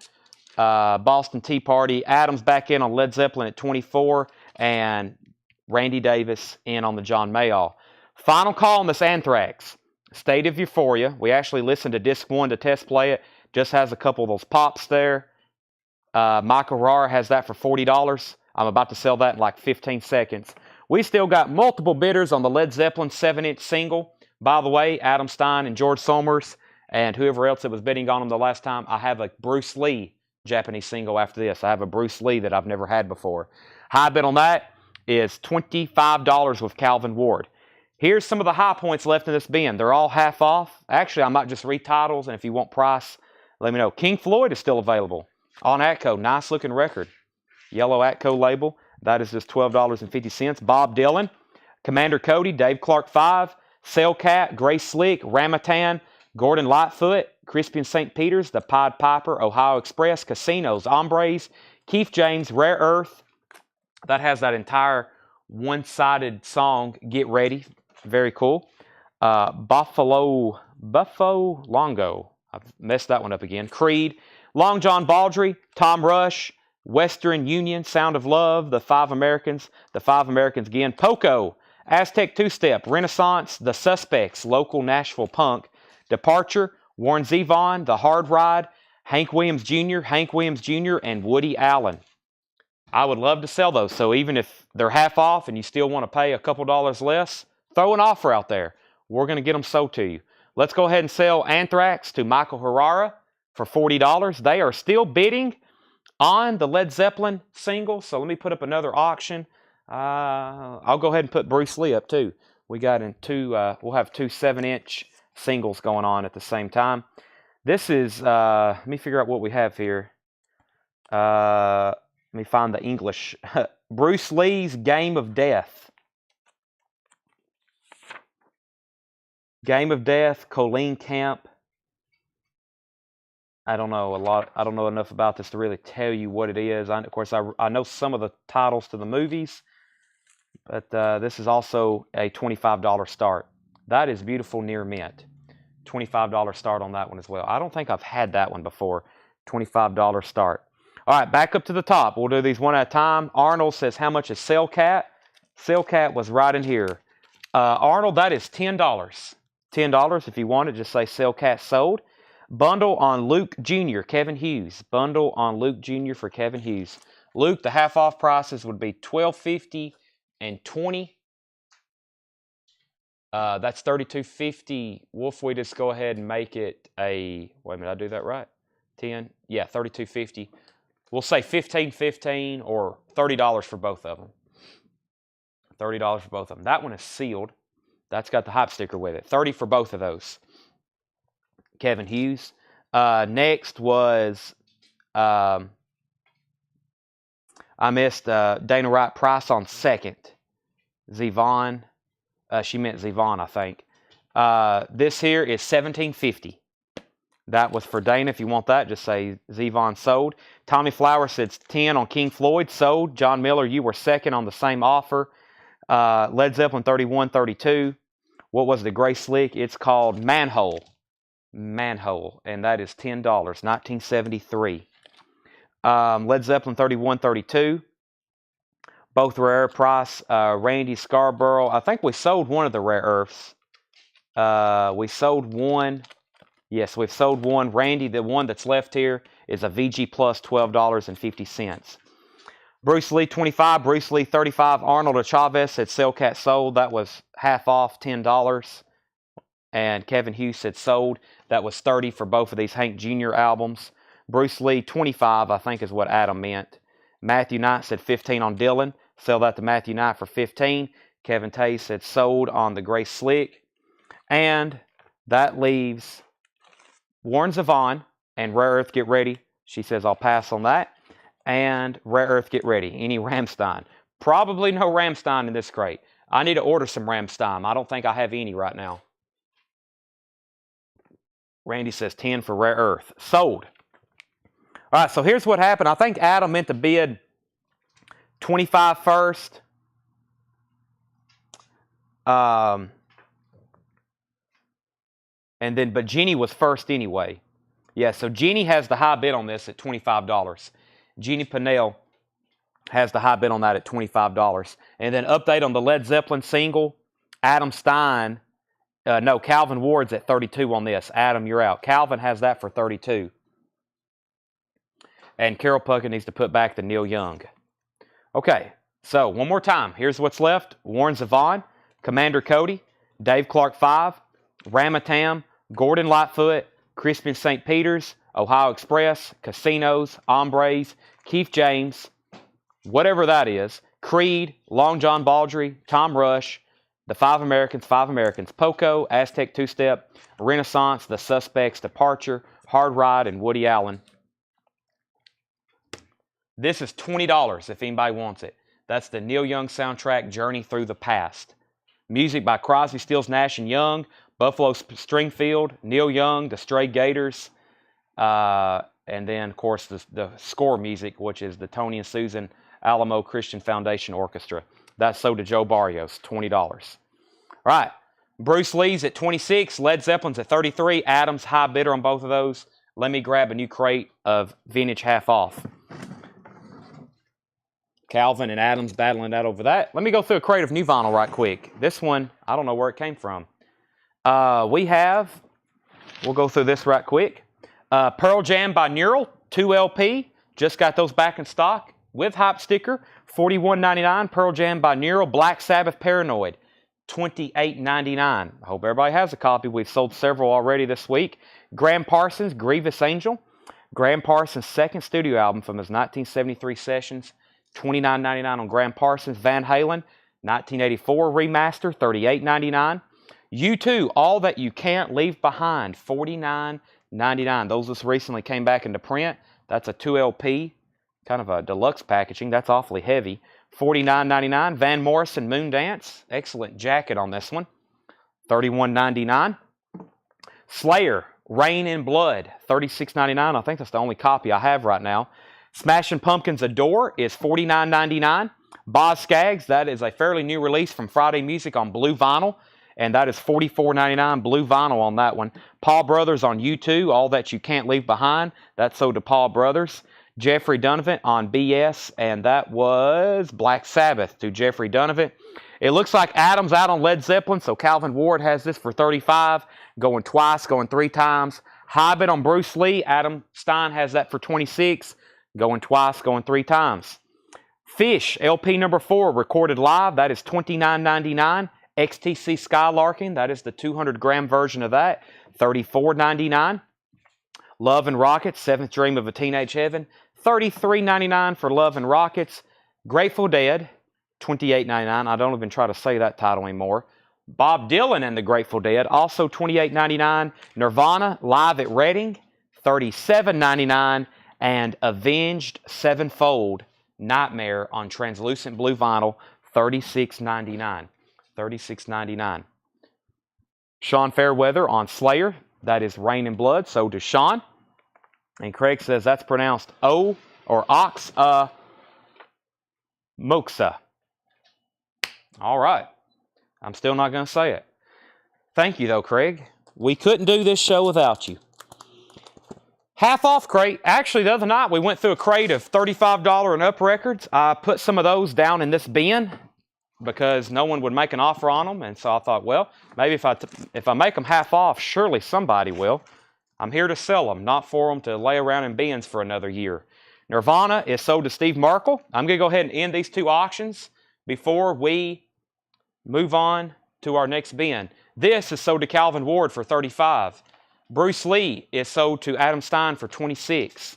Boston Tea Party. Adams back in on Led Zeppelin at 24. And Randy Davis in on the John Mayall. Final call on this Anthrax. State of Euphoria. We actually listened to disc 1 to test play it. Just has a couple of those pops there. Michael Herrera has that for $40. I'm about to sell that in like 15 seconds. We still got multiple bidders on the Led Zeppelin 7-inch single. By the way, Adam Stein and George Somers and whoever else that was bidding on them the last time. I have a Bruce Lee Japanese single after this. I have a Bruce Lee that I've never had before. High bid on that is $25 with Calvin Ward. Here's some of the high points left in this bin. They're all half off. Actually, I might just read titles, and if you want price, let me know. King Floyd is still available on Atco. Nice looking record. Yellow Atco label. That is just $12.50. Bob Dylan, Commander Cody, Dave Clark 5, Cellcat, Grace Slick, Ramatan, Gordon Lightfoot, Crispian St. Peter's, The Pied Piper, Ohio Express, Casinos, Hombres, Keith James, Rare Earth. That has that entire one-sided song, Get Ready. Very cool. Buffalo Longo. I've messed that one up again. Creed. Long John Baldry, Tom Rush, Western Union, Sound of Love, The Five Americans again. Poco, Aztec Two-Step, Renaissance, The Suspects, Local Nashville Punk, Departure, Warren Zevon, The Hard Ride, Hank Williams Jr., and Woody Allen. I would love to sell those. So even if they're half off and you still want to pay a couple dollars less, throw an offer out there. We're going to get them sold to you. Let's go ahead and sell Anthrax to Michael Herrera for $40. They are still bidding on the Led Zeppelin single. So let me put up another auction. I'll go ahead and put Bruce Lee up too. We got in we'll have two 7-inch singles going on at the same time. This is, let me figure out what we have here. Let me find the English. Bruce Lee's Game of Death. Game of Death, Colleen Camp. I don't know enough about this to really tell you what it is. Of course, I know some of the titles to the movies, but this is also a $25 start. That is beautiful near mint. $25 start on that one as well. I don't think I've had that one before. $25 start. All right, back up to the top. We'll do these one at a time. Arnold says, how much is Cellcat? Cellcat was right in here. Arnold, that is $10. $10 if you want it. Just say Cellcat sold. Bundle on Luke Jr., Kevin Hughes. Bundle on Luke Jr. for Kevin Hughes. Luke, the half-off prices would be $12.50 and $20. That's $32.50. Wolf, we just go ahead and make it a, wait a minute, did I do that right? 10? Yeah, $32.50. We'll say $15.15 or $30 for both of them. $30 for both of them. That one is sealed. That's got the hype sticker with it. $30 for both of those. Kevin Hughes. Next was, I missed Dana Wright Price on second. Zevon. She meant Zevon, I think. This here is $17.50. That was for Dana. If you want that, just say Zevon sold. Tommy Flower says 10 on King Floyd, sold. John Miller, you were second on the same offer. Led Zeppelin 3132. What was the Gray Slick? It's called Manhole. Manhole. And that is $10. 1973. Led Zeppelin 3132. Both rare price. Randy Scarborough. I think we sold one of the Rare Earths. We sold one. Yes, we've sold one. Randy, the one that's left here, is a VG Plus, $12.50. Bruce Lee, 25. Bruce Lee, 35. Arnold Chavez said Cellcat sold. That was half off, $10. And Kevin Hughes said sold. That was $30 for both of these Hank Jr. albums. Bruce Lee, 25, I think is what Adam meant. Matthew Knight said 15 on Dylan. Sell that to Matthew Knight for 15. Kevin Tay said sold on the Gray Slick. And that leaves Warren Zevon and Rare Earth Get Ready. She says I'll pass on that. And Rare Earth Get Ready. Any Ramstein? Probably no Ramstein in this crate. I need to order some Ramstein. I don't think I have any right now. Randy says 10 for Rare Earth. Sold. All right, so here's what happened. I think Adam meant to bid 25 first. But Jenny was first anyway. Yeah, so Jenny has the high bid on this at $25. Jenny Pinnell has the high bid on that at $25. And then update on the Led Zeppelin single. Adam Stein, Calvin Ward's at 32 on this. Adam, you're out. Calvin has that for 32. And Carol Puckett needs to put back the Neil Young. Okay, so one more time. Here's what's left. Warren Zevon, Commander Cody, Dave Clark 5, Ramatam, Gordon Lightfoot, Crispin St. Peter's, Ohio Express, Casinos, Hombres, Keith James, whatever that is, Creed, Long John Baldry, Tom Rush, the Five Americans, Poco, Aztec Two-Step, Renaissance, The Suspects, Departure, Hard Ride, and Woody Allen. This is $20 if anybody wants it. That's the Neil Young soundtrack, Journey Through the Past. Music by Crosby, Stills, Nash & Young, Buffalo Stringfield, Neil Young, The Stray Gators, And then, of course, the score music, which is the Tony and Susan Alamo Christian Foundation Orchestra. That's sold to Joe Barrios, $20. All right. Bruce Lee's at 26, Led Zeppelin's at 33, Adams high bidder on both of those. Let me grab a new crate of vintage half off. Calvin and Adams battling that over that. Let me go through a crate of new vinyl right quick. This one, I don't know where it came from. We'll go through this right quick. Pearl Jam by Neural, 2 LP. Just got those back in stock with hype sticker, $41.99. Pearl Jam by Neural, Black Sabbath Paranoid, $28.99. I hope everybody has a copy. We've sold several already this week. Graham Parsons, Grievous Angel. Graham Parsons' second studio album from his 1973 sessions, $29.99 on Graham Parsons. Van Halen, 1984 remaster, $38.99. U2, All That You Can't Leave Behind, $49.99. Those just recently came back into print. That's a 2 LP, kind of a deluxe packaging. That's awfully heavy. $49.99. Van Morrison, Moondance. Excellent jacket on this one. $31.99. Slayer, Rain in Blood, $36.99. I think that's the only copy I have right now. Smashing Pumpkins' Adore is $49.99. Boz Scaggs, that is a fairly new release from Friday Music on blue vinyl, and that is $44.99 blue vinyl on that one. Paul Brothers on U2, All That You Can't Leave Behind. That's sold to Paul Brothers. Jeffrey Donovan on BS, and that was Black Sabbath to Jeffrey Donovan. It looks like Adam's out on Led Zeppelin, so Calvin Ward has this for $35, going twice, going 3 times. Hobbit on Bruce Lee, Adam Stein has that for $26, going twice, going 3 times. Fish, LP number 4, recorded live, that is $29.99. XTC Skylarking, that is the 200-gram version of that, $34.99. Love and Rockets, Seventh Dream of a Teenage Heaven, $33.99 for Love and Rockets. Grateful Dead, $28.99. I don't even try to say that title anymore. Bob Dylan and the Grateful Dead, also $28.99. Nirvana, Live at Reading, $37.99. And Avenged Sevenfold, Nightmare on translucent blue vinyl, $36.99. $36.99. Sean Fairweather on Slayer, that is Rain and Blood, sold to Sean. And Craig says that's pronounced O or Ox Moxa. All right. I'm still not going to say it. Thank you, though, Craig. We couldn't do this show without you. Half off crate. Actually, the other night we went through a crate of $35 and up records. I put some of those down in this bin because no one would make an offer on them. And so I thought, well, maybe if I make them half off, surely somebody will. I'm here to sell them, not for them to lay around in bins for another year. Nirvana is sold to Steve Merkel. I'm going to go ahead and end these 2 auctions before we move on to our next bin. This is sold to Calvin Ward for $35. Bruce Lee is sold to Adam Stein for $26.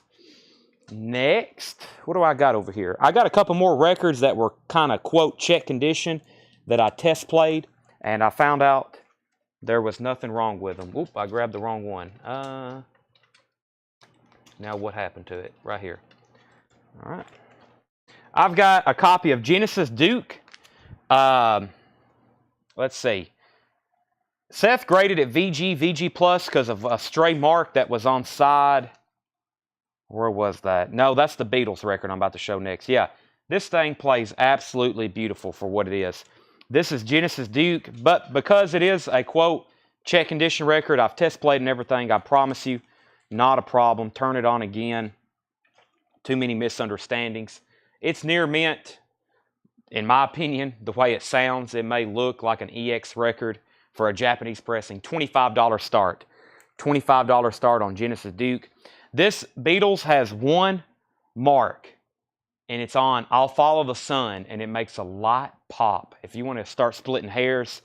Next, what do I got over here? I got a couple more records that were kind of, quote, check condition that I test played, and I found out there was nothing wrong with them. Oop, I grabbed the wrong one. Now what happened to it? Right here. All right. I've got a copy of Genesis Duke. Let's see. Seth graded it VG Plus because of a stray mark that was on side. Where was that? No, that's the Beatles record I'm about to show next. Yeah, this thing plays absolutely beautiful for what it is. This is Genesis Duke, but because it is a, quote, check condition record, I've test played and everything, I promise you, not a problem. Turn it on again. Too many misunderstandings. It's near mint, in my opinion, the way it sounds. It may look like an EX record for a Japanese pressing. $25 start. $25 start on Genesis Duke. This Beatles has one mark, and it's on I'll Follow the Sun, and it makes a light pop. If you want to start splitting hairs,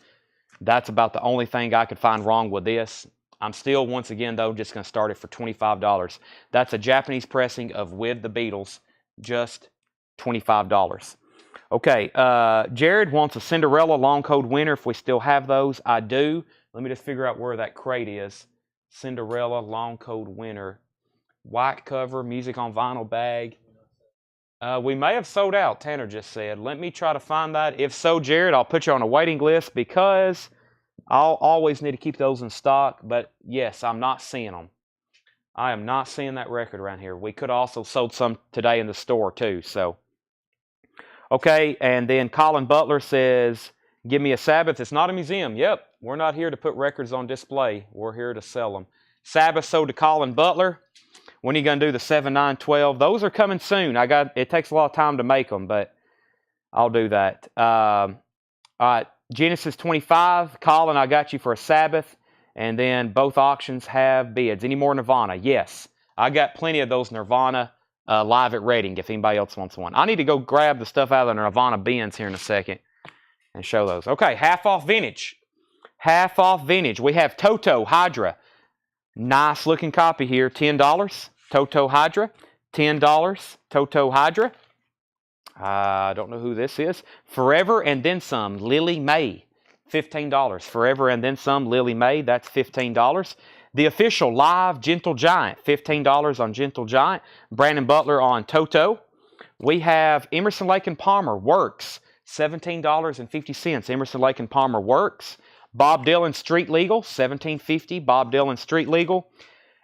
that's about the only thing I could find wrong with this. I'm still, once again, though, just going to start it for $25. That's a Japanese pressing of With the Beatles, just $25. Okay, Jared wants a Cinderella long code winner if we still have those. I do. Let me just figure out where that crate is. Cinderella long code winner. White cover, music on vinyl bag. We may have sold out, Tanner just said. Let me try to find that. If so, Jared, I'll put you on a waiting list because I'll always need to keep those in stock. But yes, I'm not seeing them. I am not seeing that record around here. We could have also sold some today in the store too. So, okay, and then Colin Butler says, give me a Sabbath. It's not a museum. Yep, we're not here to put records on display. We're here to sell them. Sabbath sold to Colin Butler. When are you going to do the 7, 9, 12? Those are coming soon. It takes a lot of time to make them, but I'll do that. All right, Genesis 25. Colin, I got you for a Sabbath. And then both auctions have bids. Any more Nirvana? Yes. I got plenty of those Nirvana live at Reading if anybody else wants one. I need to go grab the stuff out of the Nirvana bins here in a second and show those. Okay, half off vintage. Half off vintage. We have Toto Hydra. Nice looking copy here. $10. Toto Hydra. $10. Toto Hydra. I don't know who this is. Forever and Then Some. Lily May. $15. Forever and Then Some, Lily May, that's $15. The official live Gentle Giant, $15 on Gentle Giant. Brandon Butler on Toto. We have Emerson, Lake and Palmer, Works, $17.50. Emerson, Lake and Palmer, Works. Bob Dylan, Street Legal, $17.50. Bob Dylan, Street Legal.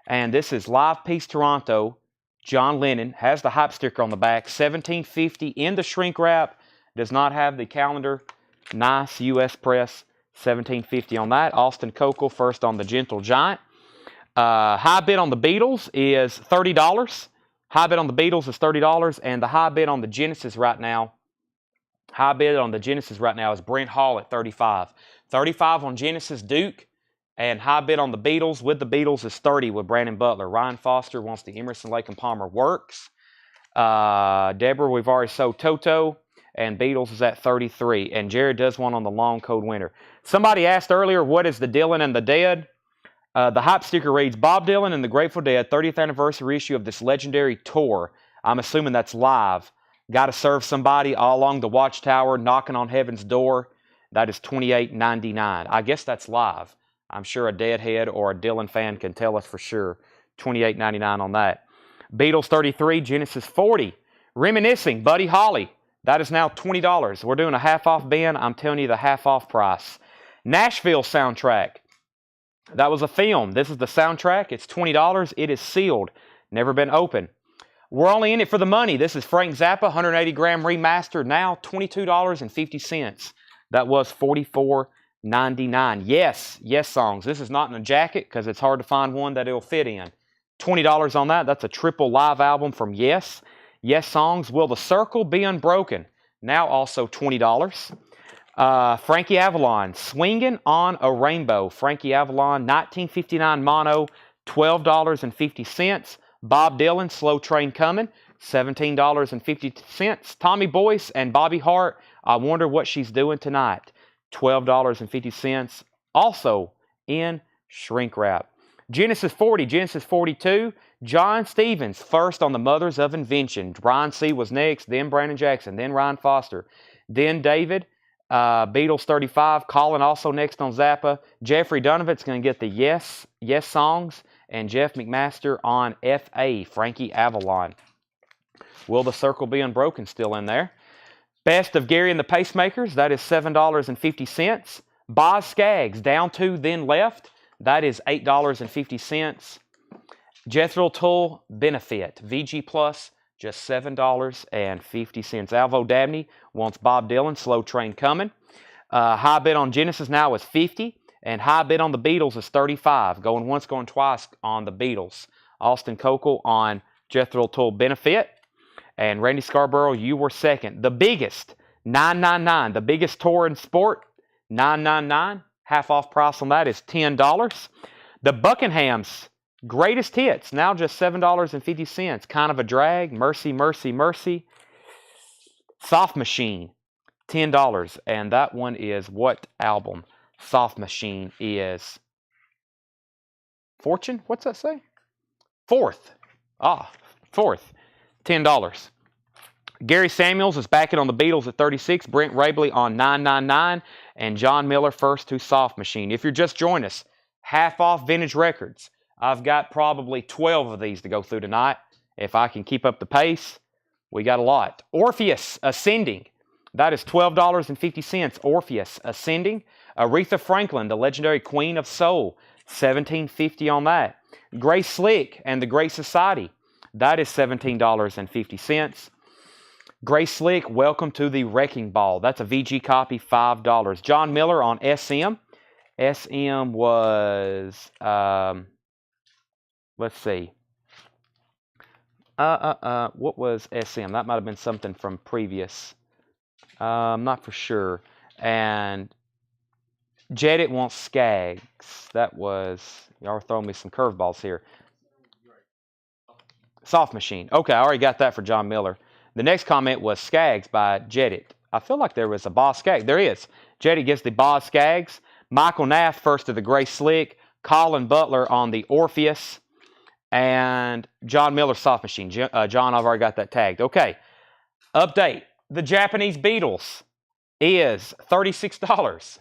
And this is Live Piece Toronto. John Lennon has the hype sticker on the back, $17.50 in the shrink wrap. Does not have the calendar. Nice U.S. press, $17.50 on that. Austin Cokel first on the Gentle Giant. High bid on the Beatles is $30. High bid on the Beatles is $30, and the high bid on the Genesis right now. High bid on the Genesis right now is Brent Hall at $35. $35 on Genesis Duke, and high bid on the Beatles with the Beatles is $30 with Brandon Butler. Ryan Foster wants the Emerson, Lake and Palmer Works. Deborah, we've already sold Toto. And Beatles is at 33. And Jared does one on the long code winner. Somebody asked earlier, what is the Dylan and the Dead? The hype sticker reads, Bob Dylan and the Grateful Dead 30th anniversary issue of this legendary tour. I'm assuming that's live. Got to serve somebody all along the Watchtower, knocking on heaven's door. That is $28.99. I guess that's live. I'm sure a Deadhead or a Dylan fan can tell us for sure. $28.99 on that. Beatles 33, Genesis 40. Reminiscing, Buddy Holly. That is now $20. We're doing a half off bin. I'm telling you the half off price. Nashville soundtrack. That was a film. This is the soundtrack. It's $20. It is sealed. Never been opened. We're only in it for the money. This is Frank Zappa, 180 gram remastered. Now $22.50. That was $44.99. Yes songs. This is not in a jacket because it's hard to find one that it'll fit in. $20 on that. That's a triple live album from Yes. Yes songs. Will the Circle Be Unbroken? Now also $20. Frankie Avalon, Swinging on a Rainbow. Frankie Avalon, 1959 mono, $12.50. Bob Dylan, Slow Train Coming, $17.50. Tommy Boyce and Bobby Hart, I Wonder What She's Doing Tonight, $12.50. Also in shrink wrap. Genesis 40, Genesis 42, John Stevens, first on the Mothers of Invention. Brian C. was next, then Brandon Jackson, then Ryan Foster, then David. Beatles 35, Colin also next on Zappa. Jeffrey Donovan's going to get the Yes songs, and Jeff McMaster on FA, Frankie Avalon. Will the Circle Be Unbroken still in there? Best of Gary and the Pacemakers, that is $7.50. Boz Scaggs, Down to Then Left, that is $8.50. Jethro Tull Benefit, VG Plus, just $7.50. Alvo Dabney wants Bob Dylan, Slow Train Coming. High bid on Genesis now is $50, and high bid on the Beatles is $35. Going once, going twice on the Beatles. Austin Cokel on Jethro Tull Benefit. And Randy Scarborough, you were second. The biggest, $9.99. The biggest tour in sport, $9.99. Half off price on that is $10. The Buckingham's Greatest Hits, now just $7.50. Kind of a Drag, Mercy, Mercy, Mercy. Soft Machine, $10. And that one is what album? Soft Machine is Fortune? What's that say? Fourth. Fourth. $10. Gary Samuels is backing on the Beatles at $36. Brent Rabley on $9.99. And John Miller first to Soft Machine. If you're just joining us, half off vintage records. I've got probably 12 of these to go through tonight. If I can keep up the pace, we got a lot. Orpheus Ascending. That is $12.50. Orpheus Ascending. Aretha Franklin, the legendary Queen of Soul, $17.50 on that. Gray Slick and the Great Society, that is $17.50. Gray Slick, Welcome to the Wrecking Ball. That's a VG copy, $5. John Miller on SM. SM was, let's see. What was SM? That might have been something from previous. I'm not for sure. And Jedit wants Skags. That was, y'all are throwing me some curveballs here. Soft Machine. Okay, I already got that for John Miller. The next comment was Skags by Jedit. I feel like there was a Boss Skaggs. There is. Jedit gets the Boss Skaggs. Michael Nath first to the Gray Slick. Colin Butler on the Orpheus. And John Miller Soft Machine. John, I've already got that tagged. Okay. Update. The Japanese Beatles is $36.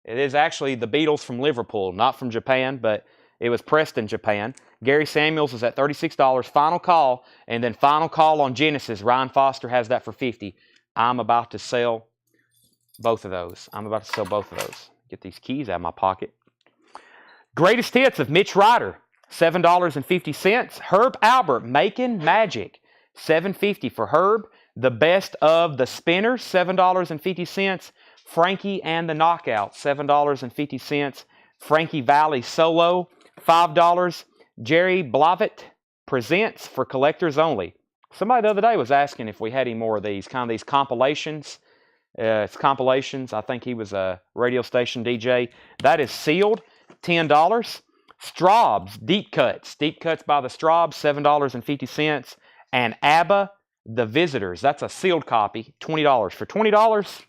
It is actually the Beatles from Liverpool, not from Japan, but it was pressed in Japan. Gary Samuels is at $36. Final call, and then final call on Genesis. Ryan Foster has that for $50. I'm about to sell both of those. Get these keys out of my pocket. Greatest hits of Mitch Ryder, $7.50. Herb Albert, Making Magic, $7.50 for Herb. The Best of the Spinners, $7.50. Frankie and the Knockout, $7.50. Frankie Valli Solo, $5. Jerry Blavitt Presents for collectors only. Somebody the other day was asking if we had any more of these, kind of these compilations. It's compilations. I think he was a radio station DJ. That is sealed, $10. Straub's Deep Cuts by the Straubs, $7.50. And ABBA, The Visitors. That's a sealed copy, $20. For $20,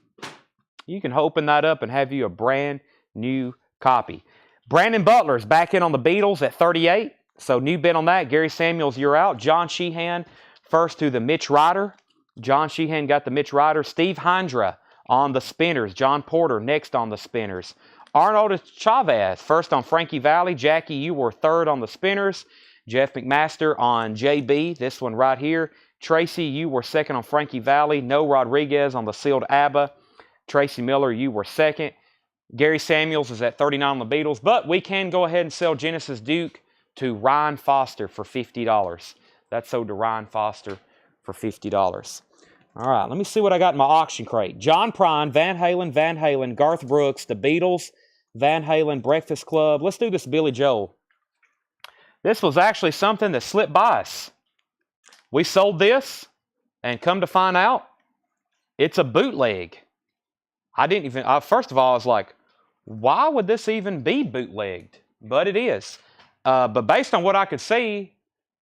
you can open that up and have you a brand new copy. Brandon Butler's back in on the Beatles at $38. So new bid on that. Gary Samuels, you're out. John Sheehan first to the Mitch Ryder. John Sheehan got the Mitch Ryder. Steve Hindra on the Spinners. John Porter next on the Spinners. Arnold Chavez first on Frankie Valli. Jackie, you were third on the Spinners. Jeff McMaster on JB. This one right here. Tracy, you were second on Frankie Valli. No Rodriguez on the sealed ABBA. Tracy Miller, you were second. Gary Samuels is at $39 on the Beatles. But we can go ahead and sell Genesis Duke to Ryan Foster for $50. That's sold to Ryan Foster for $50. All right, let me see what I got in my auction crate. John Prine, Van Halen, Garth Brooks, The Beatles, Van Halen, Breakfast Club. Let's do this Billy Joel. This was actually something that slipped by us. We sold this, and come to find out, it's a bootleg. I didn't even, first of all, I was like, why would this even be bootlegged? But it is. But based on what I could see,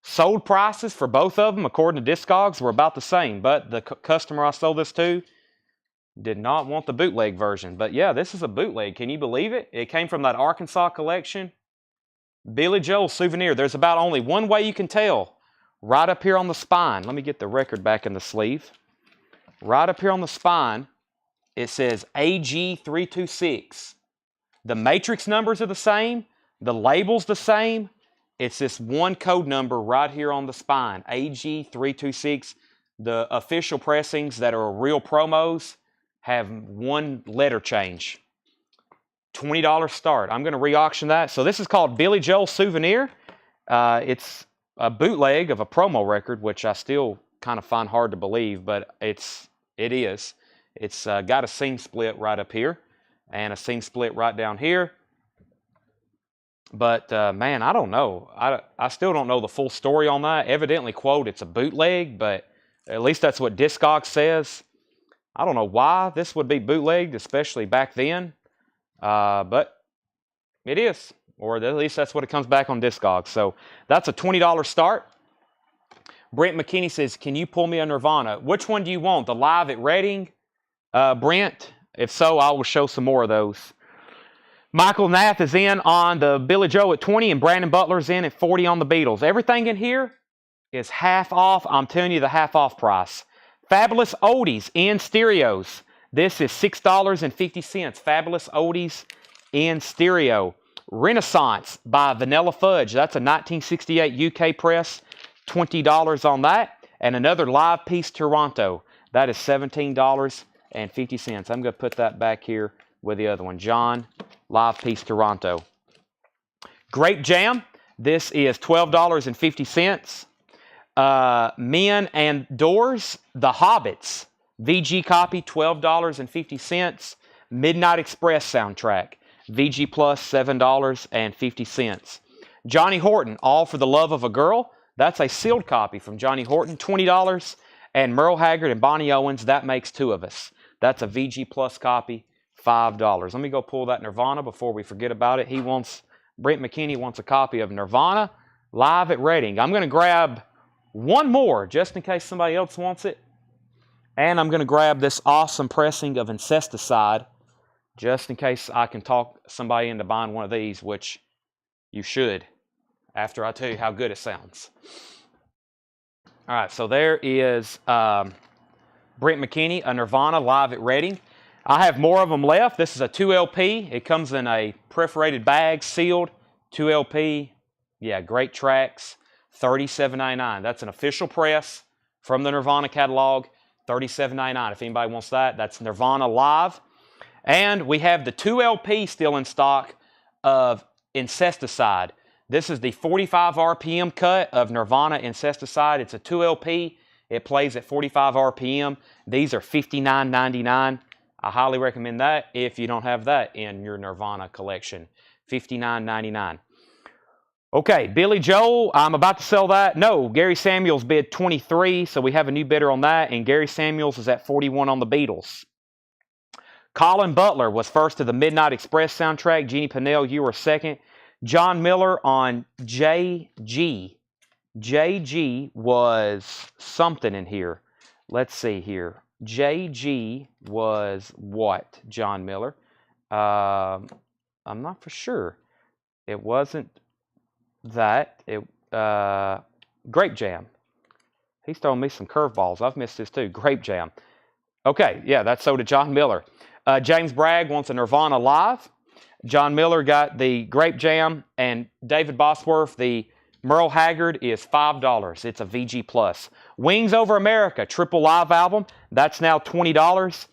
sold prices for both of them, according to Discogs, were about the same. But the customer I sold this to did not want the bootleg version. But yeah, this is a bootleg. Can you believe it? It came from that Arkansas collection. Billy Joel souvenir. There's about only one way you can tell. Right up here on the spine. Let me get the record back in the sleeve. Right up here on the spine, it says AG326. The matrix numbers are the same. The label's the same. It's this one code number right here on the spine, AG326. The official pressings that are real promos have one letter change. $20 start. I'm going to re-auction that. So this is called Billy Joel Souvenir. It's a bootleg of a promo record, which I still kind of find hard to believe, but it is. It's got a seam split right up here and a seam split right down here. But, man, I don't know. I still don't know the full story on that. Evidently, quote, it's a bootleg, but at least that's what Discogs says. I don't know why this would be bootlegged, especially back then. But it is. Or at least that's what it comes back on Discogs. So that's a $20 start. Brent McKinney says, can you pull me a Nirvana? Which one do you want? The live at Reading, Brent? If so, I will show some more of those. Michael Nath is in on the Billy Joel at 20 and Brandon Butler's in at 40 on the Beatles. Everything in here is half off. I'm telling you the half off price. Fabulous Oldies in stereos. This is $6.50. Fabulous Oldies in stereo. Renaissance by Vanilla Fudge. That's a 1968 UK press. $20 on that. And another Live Piece Toronto. That is $17.50. I'm going to put that back here with the other one. John, Live Piece Toronto. Grape Jam. This is $12.50. Men and Doors, The Hobbits. VG copy, $12.50. Midnight Express soundtrack. VG Plus, $7.50. Johnny Horton, All for the Love of a Girl. That's a sealed copy from Johnny Horton, $20. And Merle Haggard and Bonnie Owens, That Makes Two of Us. That's a VG Plus copy, $5. Let me go pull that Nirvana before we forget about it. Brent McKinney wants a copy of Nirvana live at Reading. I'm going to grab one more just in case somebody else wants it. And I'm going to grab this awesome pressing of Incesticide just in case I can talk somebody into buying one of these, which you should after I tell you how good it sounds. All right, so there is Brent McKinney, a Nirvana live at Reading. I have more of them left. This is a 2LP. It comes in a perforated bag, sealed, 2LP. Yeah, great tracks, $37.99. That's an official press from the Nirvana catalog, $37.99. If anybody wants that, that's Nirvana Live. And we have the 2LP still in stock of Incesticide. This is the 45 RPM cut of Nirvana Incesticide. It's a 2LP. It plays at 45 RPM. These are $59.99. I highly recommend that if you don't have that in your Nirvana collection. $59.99. Okay, Billy Joel, I'm about to sell that. No, Gary Samuels bid $23, so we have a new bidder on that, and Gary Samuels is at $41 on the Beatles. Colin Butler was first to the Midnight Express soundtrack. Jeannie Pinnell, you were second. John Miller on JG. JG was something in here. Let's see here. JG was what, John Miller? I'm not for sure. It wasn't that. Grape Jam. He's throwing me some curveballs. I've missed this too. Grape Jam. Okay, yeah, that's so to John Miller. James Bragg wants a Nirvana Live. John Miller got the Grape Jam, and David Bosworth, the Merle Haggard, is $5. It's a VG Plus. Wings Over America, triple live album. That's now $20.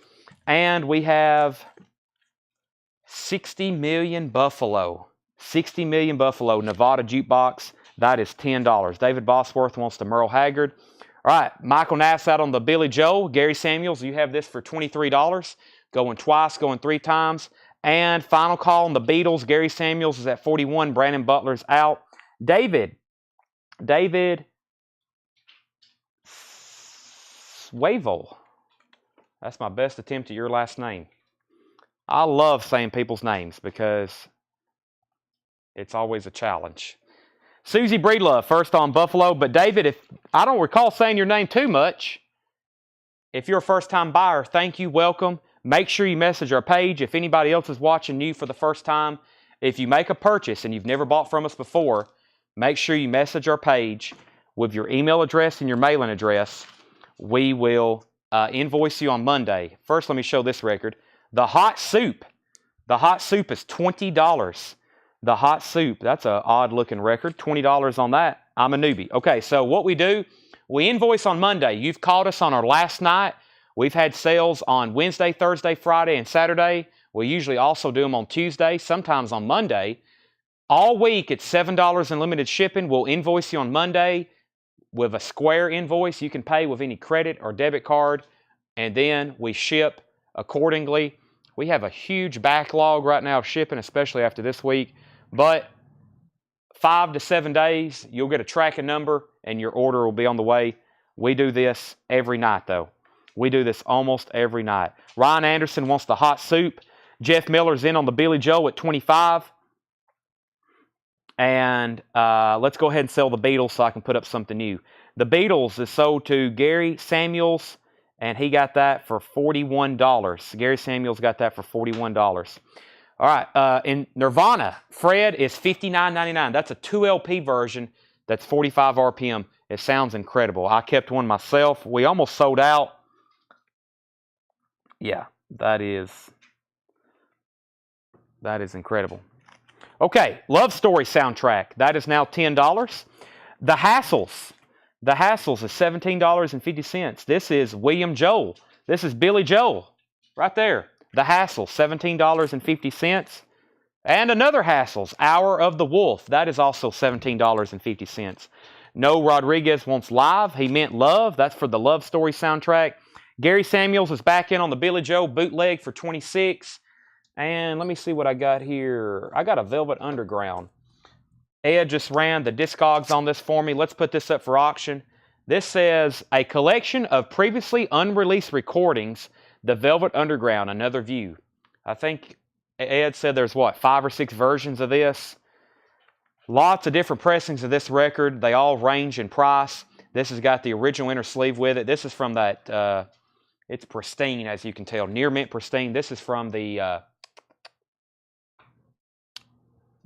And we have 60 Million Buffalo. 60 Million Buffalo, Nevada Jukebox. That is $10. David Bosworth wants the Merle Haggard. All right, Michael Nass out on the Billy Joel. Gary Samuels, you have this for $23. Going twice, going three times. And final call on the Beatles. Gary Samuels is at $41. Brandon Butler's out. David Swavel. That's my best attempt at your last name. I love saying people's names because it's always a challenge. Susie Breedlove, first on Buffalo. But David, if I don't recall saying your name too much, if you're a first-time buyer, thank you, welcome. Make sure you message our page. If anybody else is watching you for the first time, if you make a purchase and you've never bought from us before, make sure you message our page with your email address and your mailing address. We will invoice you on Monday. First, let me show this record. The Hot Soup. The Hot Soup is $20. The Hot Soup, that's an odd-looking record. $20 on that. I'm a newbie. Okay, so what we do, we invoice on Monday. You've caught us on our last night. We've had sales on Wednesday, Thursday, Friday, and Saturday. We usually also do them on Tuesday, sometimes on Monday. All week, it's $7 in limited shipping. We'll invoice you on Monday with a Square invoice. You can pay with any credit or debit card, and then we ship accordingly. We have a huge backlog right now of shipping, especially after this week. But 5 to 7 days, you'll get a tracking number, and your order will be on the way. We do this every night, though. We do this almost every night. Ryan Anderson wants the Hot Soup. Jeff Miller's in on the Billy Joel at $25. And let's go ahead and sell the Beatles so I can put up something new. The Beatles is sold to Gary Samuels, and he got that for $41. Gary Samuels got that for $41. All right, in Nirvana, Fred is $59.99. That's a 2LP version. That's 45 RPM. It sounds incredible. I kept one myself. We almost sold out. Yeah, that is incredible. Okay, Love Story soundtrack. That is now $10. The Hassles. The Hassles is $17.50. This is William Joel. This is Billy Joel. Right there. The Hassles, $17.50. And another Hassels, Hour of the Wolf. That is also $17.50. No Rodriguez wants Live. He meant Love. That's for the Love Story soundtrack. Gary Samuels is back in on the Billy Joe bootleg for $26. And let me see what I got here. I got a Velvet Underground. Ed just ran the Discogs on this for me. Let's put this up for auction. This says, a collection of previously unreleased recordings, the Velvet Underground, Another View. I think Ed said there's, what, 5 or 6 versions of this. Lots of different pressings of this record. They all range in price. This has got the original inner sleeve with it. This is from that, it's pristine, as you can tell. Near mint pristine. This is from the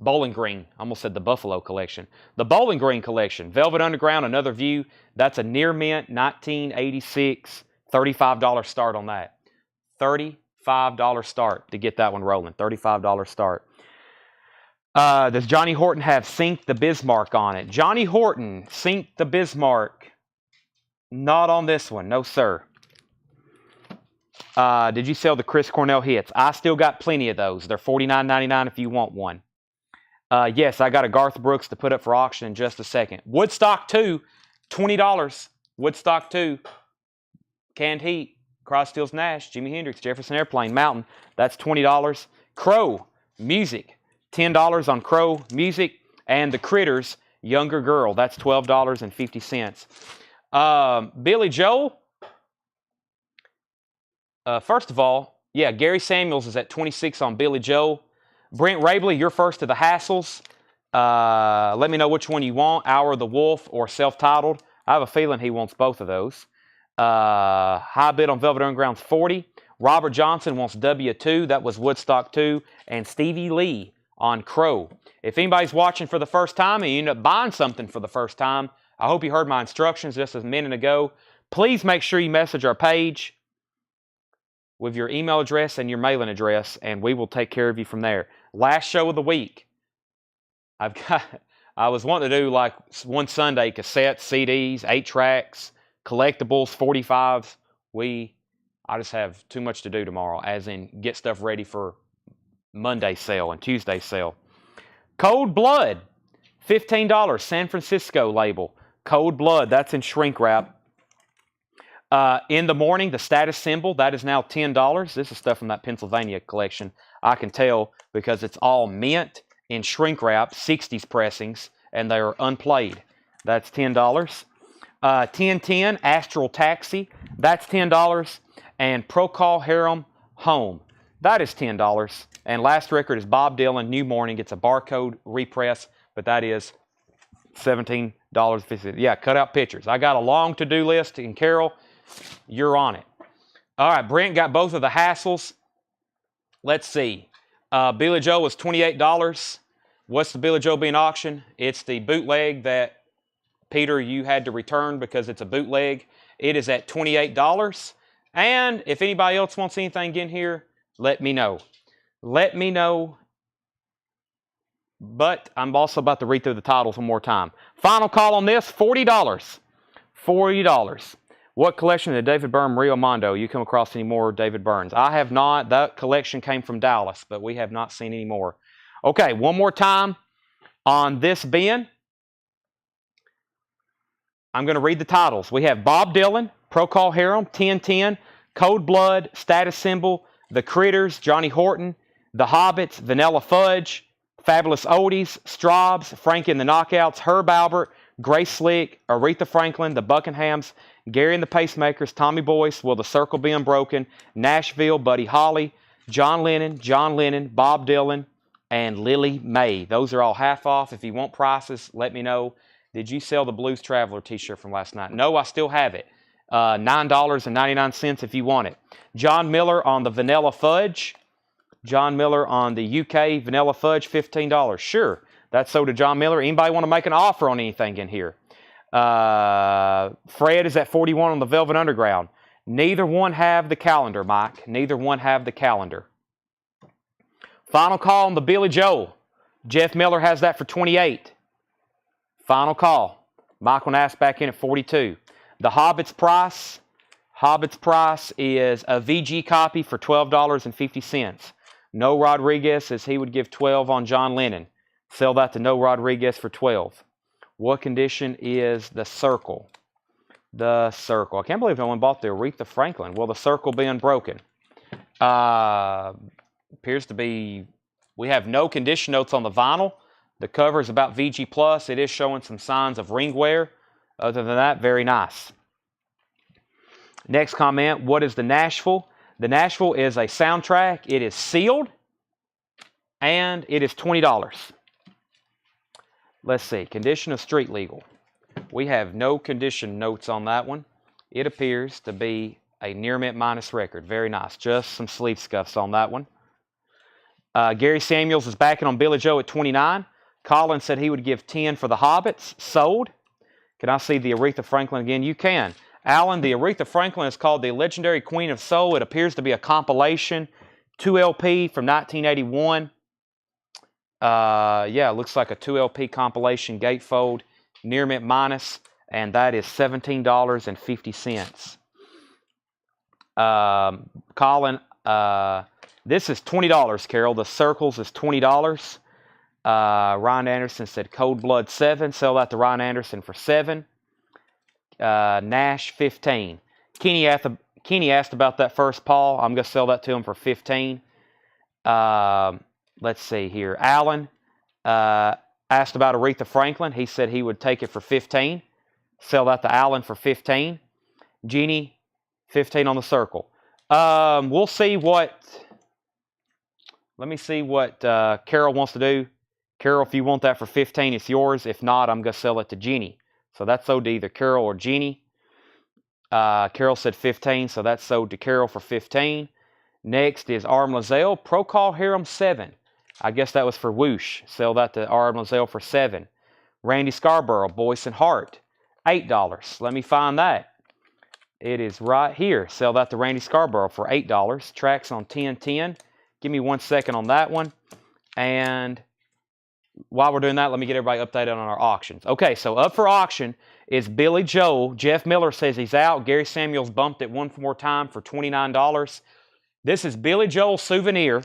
Bowling Green. I almost said the Buffalo collection. The Bowling Green collection. Velvet Underground, Another View. That's a near mint 1986. $35 start on that. $35 start to get that one rolling. $35 start. Does Johnny Horton have Sink the Bismarck on it? Johnny Horton, Sink the Bismarck. Not on this one. No, sir. Did you sell the Chris Cornell hits? I still got plenty of those. They're $49.99 if you want one. Yes, I got a Garth Brooks to put up for auction in just a second. Woodstock 2, $20. Woodstock 2, Canned Heat, Crosby, Stills, Nash, Jimi Hendrix, Jefferson Airplane, Mountain. That's $20. Crow, Music, $10 on Crow, Music. And the Critters, Younger Girl. That's $12.50. Billy Joel. First of all, yeah, Gary Samuels is at $26 on Billy Joel. Brent Rabley, you're first to the Hassels. Let me know which one you want, Hour of the Wolf or self-titled. I have a feeling he wants both of those. High bid on Velvet Underground's $40. Robert Johnson wants W2. That was Woodstock 2. And Stevie Lee on Crow. If anybody's watching for the first time and you end up buying something for the first time, I hope you heard my instructions just a minute ago. Please make sure you message our page with your email address and your mailing address, and we will take care of you from there. Last show of the week. I was wanting to do like one Sunday cassettes, CDs, 8-tracks, collectibles, 45s. I just have too much to do tomorrow, as in get stuff ready for Monday's sale and Tuesday's sale. Cold Blood, $15, San Francisco label. Cold Blood, that's in shrink wrap. In the Morning, the Status Symbol, that is now $10. This is stuff from that Pennsylvania collection. I can tell because it's all mint in shrink wrap, 60s pressings, and they are unplayed. That's $10. 1010, Astral Taxi, that's $10. And Procol Harum, Home, that is $10. And last record is Bob Dylan, New Morning. It's a barcode repress, but that is $17.50. Yeah, cut out pictures. I got a long to-do list, and Carol, you're on it. All right, Brent got both of the Hassels. Let's see. Billy Joe was $28. What's the Billy Joe being auction? It's the bootleg that, Peter, you had to return because it's a bootleg. It is at $28. And if anybody else wants anything in here, let me know. Let me know. But I'm also about to read through the titles one more time. Final call on this, $40. $40. What collection of David Byrne Rio Mondo you come across any more David Byrnes? I have not. That collection came from Dallas, but we have not seen any more. Okay, one more time on this bin. I'm going to read the titles. We have Bob Dylan, Procol Harum, 1010, Cold Blood, Status Symbol, The Critters, Johnny Horton, The Hobbits, Vanilla Fudge, Fabulous Oldies, Straubs, Frankie and the Knockouts, Herb Albert, Grace Slick, Aretha Franklin, The Buckinghams, Gary and the Pacemakers, Tommy Boyce, Will the Circle Be Unbroken, Nashville, Buddy Holly, John Lennon, Bob Dylan, and Lily Mae. Those are all half off. If you want prices, let me know. Did you sell the Blues Traveler t-shirt from last night? No, I still have it. $9.99 if you want it. John Miller on the Vanilla Fudge. John Miller on the UK Vanilla Fudge, $15. Sure, that's sold to John Miller. Anybody want to make an offer on anything in here? Fred is at 41 on the Velvet Underground. Neither one have the calendar, Mike. Neither one have the calendar. Final call on the Billy Joel. Jeff Miller has that for 28. Final call. Michael Nass back in at 42. The Hobbit's price. Hobbit's price is a VG copy for $12.50. No Rodriguez says he would give 12 on John Lennon. Sell that to No Rodriguez for 12. What condition is the Circle? The Circle. I can't believe no one bought the Aretha Franklin. Well, the Circle being broken. Appears to be, we have no condition notes on the vinyl. The cover is about VG+. It is showing some signs of ring wear. Other than that, very nice. Next comment, what is the Nashville? The Nashville is a soundtrack. It is sealed, and it is $20. Let's see, condition of street legal. We have no condition notes on that one. It appears to be a near mint minus record. Very nice. Just some sleeve scuffs on that one. Gary Samuels is backing on Billy Joe at 29. Colin said he would give 10 for the Hobbits. Sold. Can I see the Aretha Franklin again? You can. Alan, the Aretha Franklin is called the Legendary Queen of Soul. It appears to be a compilation. 2 LP from 1981. Yeah, it looks like a 2 LP compilation gatefold. Near mint minus. And that is $17.50. Colin, this is $20, Carol. The Circles is $20. Ryan Anderson said Cold Blood 7. Sell that to Ryan Anderson for 7. Nash 15. Kenny asked about that first, Paul. I'm going to sell that to him for 15. Let's see here. Alan asked about Aretha Franklin. He said he would take it for 15. Sell that to Alan for 15. Jeannie, 15 on the Circle. We'll see what... Let me see what Carol wants to do. Carol, if you want that for 15, it's yours. If not, I'm going to sell it to Jeannie. So that's sold to either Carol or Jeannie. Carol said 15, so that's sold to Carol for 15. Next is Arm Lazelle, Procol Harum 7. I guess that was for Whoosh. Sell that to Arm Lazelle for 7. Randy Scarborough, Boyce and Hart, $8. Let me find that. It is right here. Sell that to Randy Scarborough for $8. Tracks on 1010. Give me 1 second on that one. And while we're doing that, let me get everybody updated on our auctions. Okay, so up for auction is Billy Joel. Jeff Miller says he's out. Gary Samuels bumped it one more time for $29. This is Billy Joel Souvenir.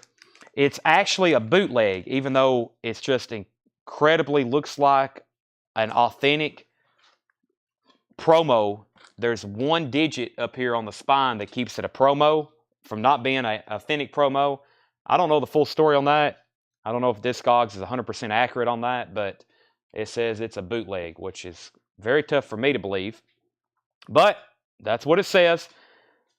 It's actually a bootleg, even though it's just incredibly looks like an authentic promo. There's one digit up here on the spine that keeps it a promo from not being an authentic promo. I don't know the full story on that. I don't know if Discogs is 100% accurate on that, but it says it's a bootleg, which is very tough for me to believe. But that's what it says.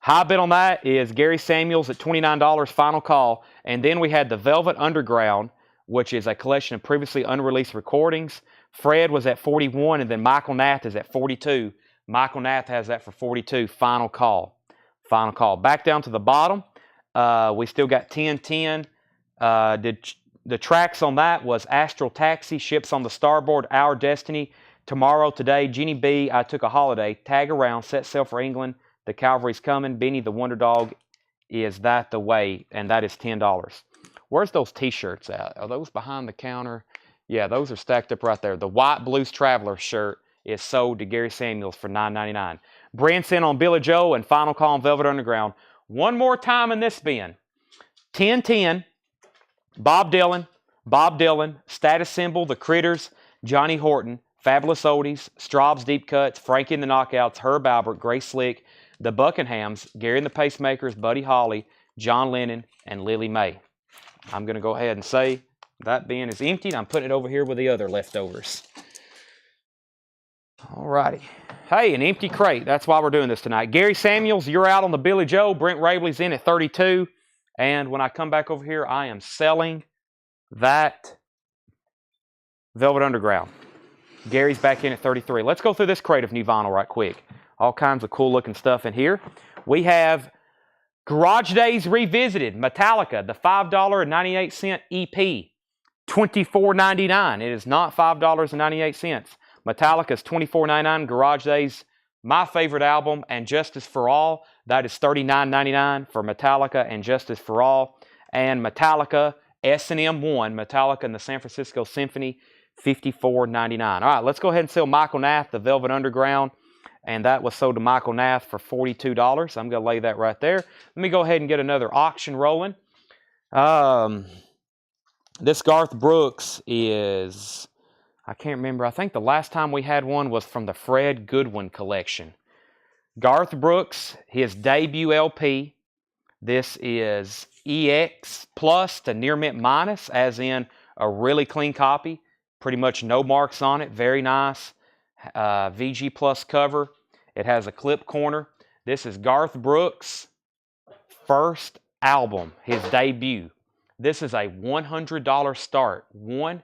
High bid on that is Gary Samuels at $29, final call. And then we had the Velvet Underground, which is a collection of previously unreleased recordings. Fred was at 41, and then Michael Nath is at 42. Michael Nath has that for 42, final call. Final call. Back down to the bottom. We still got 1010. The tracks on that was Astral Taxi, Ships on the Starboard, Our Destiny, Tomorrow, Today, Jeannie B, I Took a Holiday, Tag Around, Set Sail for England, The Cavalry's Coming, Beanie the Wonder Dog, Is That the Way, and that is $10. Where's those t-shirts at? Are those behind the counter? Yeah, those are stacked up right there. The White Blues Traveler shirt is sold to Gary Samuels for $9.99. Branson on Billy Joe and final call on Velvet Underground. One more time in this bin. 1010. Bob Dylan, Status Symbol, The Critters, Johnny Horton, Fabulous Oldies, Straub's Deep Cuts, Frankie and the Knockouts, Herb Albert, Grace Slick, The Buckinghams, Gary and the Pacemakers, Buddy Holly, John Lennon, and Lily Mae. I'm going to go ahead and say that bin is emptied. I'm putting it over here with the other leftovers. All righty. Hey, an empty crate. That's why we're doing this tonight. Gary Samuels, you're out on the Billy Joe. Brent Rabley's in at 32. And when I come back over here, I am selling that Velvet Underground. Gary's back in at 33. Let's go through this crate of new vinyl right quick. All kinds of cool looking stuff in here. We have Garage Days Revisited, Metallica, the $5.98 EP, $24.99. It is not $5.98. Metallica's $24.99. Garage Days, my favorite album, and Justice for All. That is $39.99 for Metallica and Justice for All. And Metallica S&M 1, Metallica and the San Francisco Symphony, $54.99. All right, let's go ahead and sell Michael Nath, the Velvet Underground. And that was sold to Michael Nath for $42. I'm going to lay that right there. Let me go ahead and get another auction rolling. This Garth Brooks is, I can't remember. I think the last time we had one was from the Fred Goodwin collection. Garth Brooks, his debut LP. This is EX plus to near mint minus, as in a really clean copy. Pretty much no marks on it. Very nice. VG plus cover. It has a clip corner. This is Garth Brooks' first album, his debut. This is a $100 start. $100.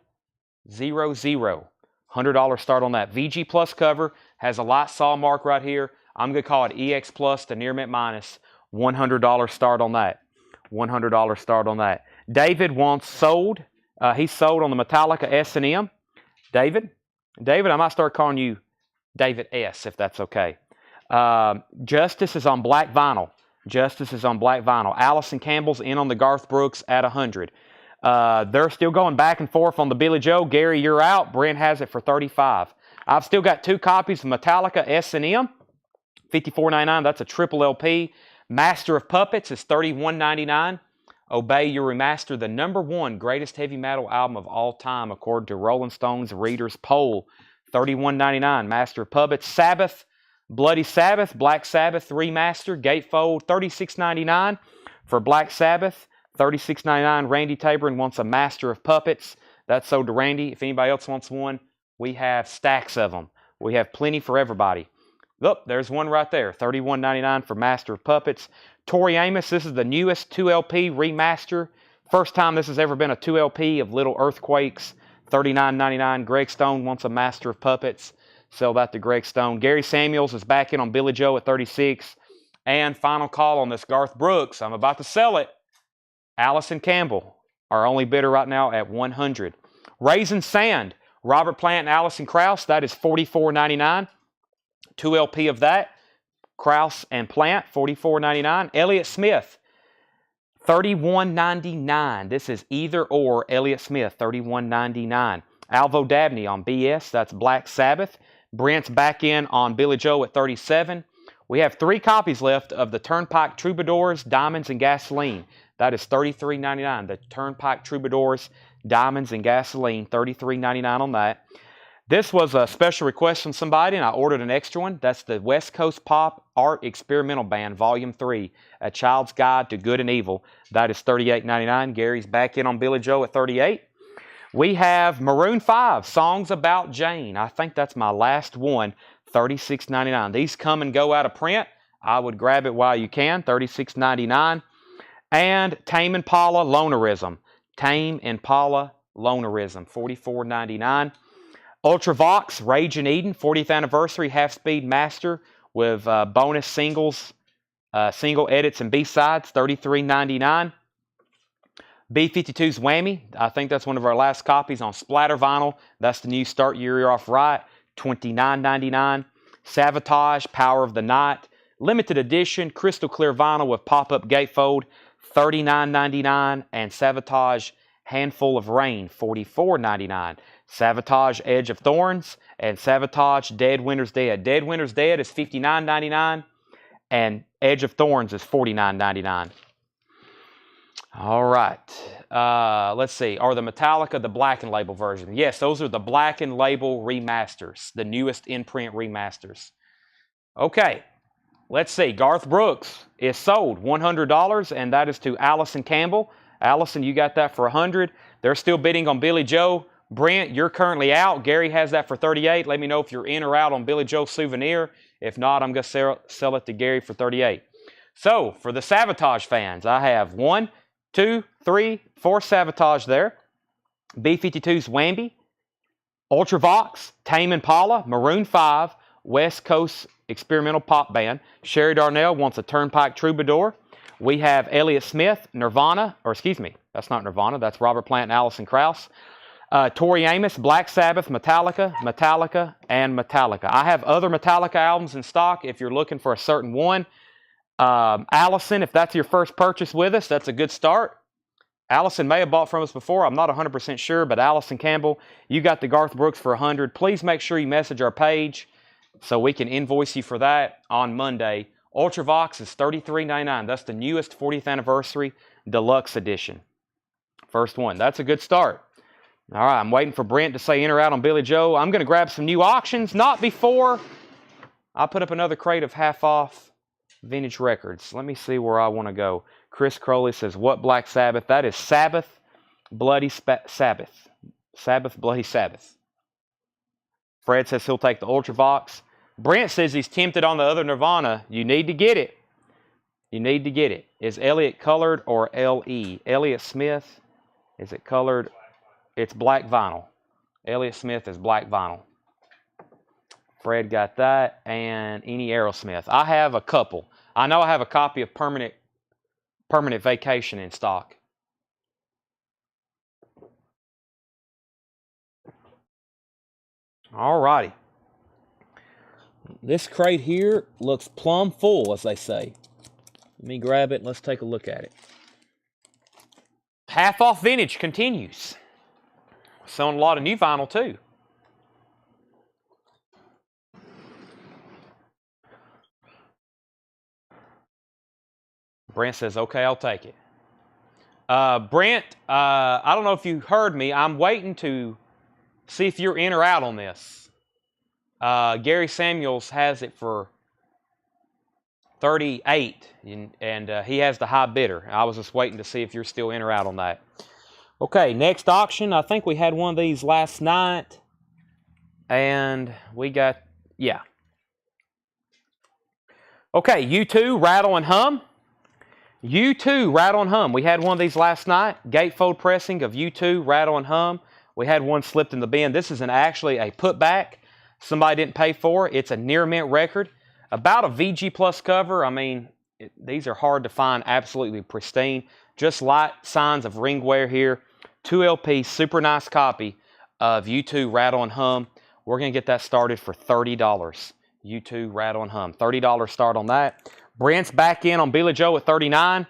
$100 start on that. VG plus cover. Has a light saw mark right here. I'm going to call it EX plus to near mint minus. $100 start on that. $100 start on that. David wants sold. He's sold on the Metallica S&M. David, I might start calling you David S, if that's okay. Justice is on black vinyl. Justice is on black vinyl. Allison Campbell's in on the Garth Brooks at 100. They're still going back and forth on the Billy Joe. Gary, you're out. Brent has it for 35. I've still got 2 copies of Metallica S&M. $54.99. That's a triple LP. Master of Puppets is $31.99. Obey Your Remaster, the #1 greatest heavy metal album of all time, according to Rolling Stone's Readers Poll. $31.99. Master of Puppets. Sabbath, Bloody Sabbath, Black Sabbath Remaster, Gatefold, $36.99 for Black Sabbath. $36.99. Randy Tabron wants a Master of Puppets. That's sold to Randy. If anybody else wants one, we have stacks of them. We have plenty for everybody. Look, there's one right there. $31.99 for Master of Puppets. Tori Amos, this is the newest 2LP remaster. First time this has ever been a 2LP of Little Earthquakes. $39.99. Greg Stone wants a Master of Puppets. Sell that to Greg Stone. Gary Samuels is back in on Billy Joe at 36. And final call on this Garth Brooks. I'm about to sell it. Allison Campbell, our only bidder right now at 100. Raisin Sand, Robert Plant and Allison Krauss. That is $44.99. 2LP of that. Krauss and Plant, $44.99. Elliott Smith, $31.99. This is either or. Elliott Smith, $31.99. Alvo Dabney on BS. That's Black Sabbath. Brent's back in on Billy Joe at 37. We have 3 copies left of the Turnpike Troubadours, Diamonds and Gasoline. That is $33.99. The Turnpike Troubadours, Diamonds and Gasoline, $33.99 on that. This was a special request from somebody, and I ordered an extra one. That's the West Coast Pop Art Experimental Band, Volume 3, A Child's Guide to Good and Evil. That is $38.99. Gary's back in on Billy Joe at 38. We have Maroon 5, Songs About Jane. I think that's my last one, $36.99. These come and go out of print. I would grab it while you can, $36.99. And Tame Impala, Lonerism. Tame Impala, Lonerism, $44.99. Ultravox, Rage in Eden, 40th Anniversary, Half-Speed Master with bonus singles, single edits and B-sides, $33.99. B-52's Whammy, I think that's one of our last copies on splatter vinyl. That's the new Start Your Year Off Right, $29.99. Savatage, Power of the Night, limited edition, crystal clear vinyl with pop-up gatefold, $39.99. And Savatage, Handful of Rain, $44.99. Savatage, Edge of Thorns, and Savatage, Dead Winter's Dead. Dead Winter's Dead is $59.99, and Edge of Thorns is $49.99. All right. Let's see. Are the Metallica the Black and Label version? Yes, those are the Black and Label remasters, the newest in-print remasters. Okay. Let's see. Garth Brooks is sold $100, and that is to Allison Campbell. Allison, you got that for $100. They're still bidding on Billy Joe. Brent, you're currently out. Gary has that for $38. Let me know if you're in or out on Billy Joe Souvenir. If not, I'm going to sell it to Gary for $38. So, for the Savatage fans, I have 1, 2, 3, 4 Savatage there. B-52's Whammy, Ultravox, Tame Impala, Maroon 5, West Coast Experimental Pop Band. Sherry Darnell wants a Turnpike Troubadour. We have Elliott Smith, Nirvana, or excuse me, that's not Nirvana, that's Robert Plant and Allison Krauss. Tori Amos, Black Sabbath, Metallica, and Metallica. I have other Metallica albums in stock if you're looking for a certain one. Allison, if that's your first purchase with us, that's a good start. Allison may have bought from us before. I'm not 100% sure, but Allison Campbell, you got the Garth Brooks for $100. Please make sure you message our page so we can invoice you for that on Monday. Ultravox is $33.99. That's the newest 40th Anniversary Deluxe Edition. First one. That's a good start. All right, I'm waiting for Brent to say in or out on Billy Joe. I'm going to grab some new auctions, not before I put up another crate of half-off vintage records. Let me see where I want to go. Chris Crowley says, what Black Sabbath? That is Sabbath, Bloody Sabbath. Sabbath, Bloody Sabbath. Fred says he'll take the Ultravox. Brent says he's tempted on the other Nirvana. You need to get it. You need to get it. Is Elliott colored or LE? Elliott Smith, is it colored? It's black vinyl. Elliott Smith is black vinyl. Fred got that. And any Aerosmith. I have a couple. I know I have a copy of Permanent Vacation in stock. All righty. This crate here looks plumb full, as they say. Let me grab it and let's take a look at it. Half off vintage continues. Selling a lot of new vinyl too. Brent says, okay, I'll take it. Brent, I don't know if you heard me. I'm waiting to see if you're in or out on this. Gary Samuels has it for 38, and he has the high bidder. I was just waiting to see if you're still in or out on that. Okay, next auction. I think we had one of these last night, and we got, yeah. Okay, U2, Rattle and Hum. U2, Rattle and Hum. We had one of these last night. Gatefold pressing of U2, Rattle and Hum. We had one slipped in the bin. This is actually a putback. Somebody didn't pay for it. It's a near mint record. About a VG Plus cover. I mean, these are hard to find absolutely pristine. Just light signs of ring wear here. 2 LP, super nice copy of U2 Rattle and Hum. We're going to get that started for $30. U2 Rattle and Hum. $30 start on that. Brent's back in on Billy Joe at 39.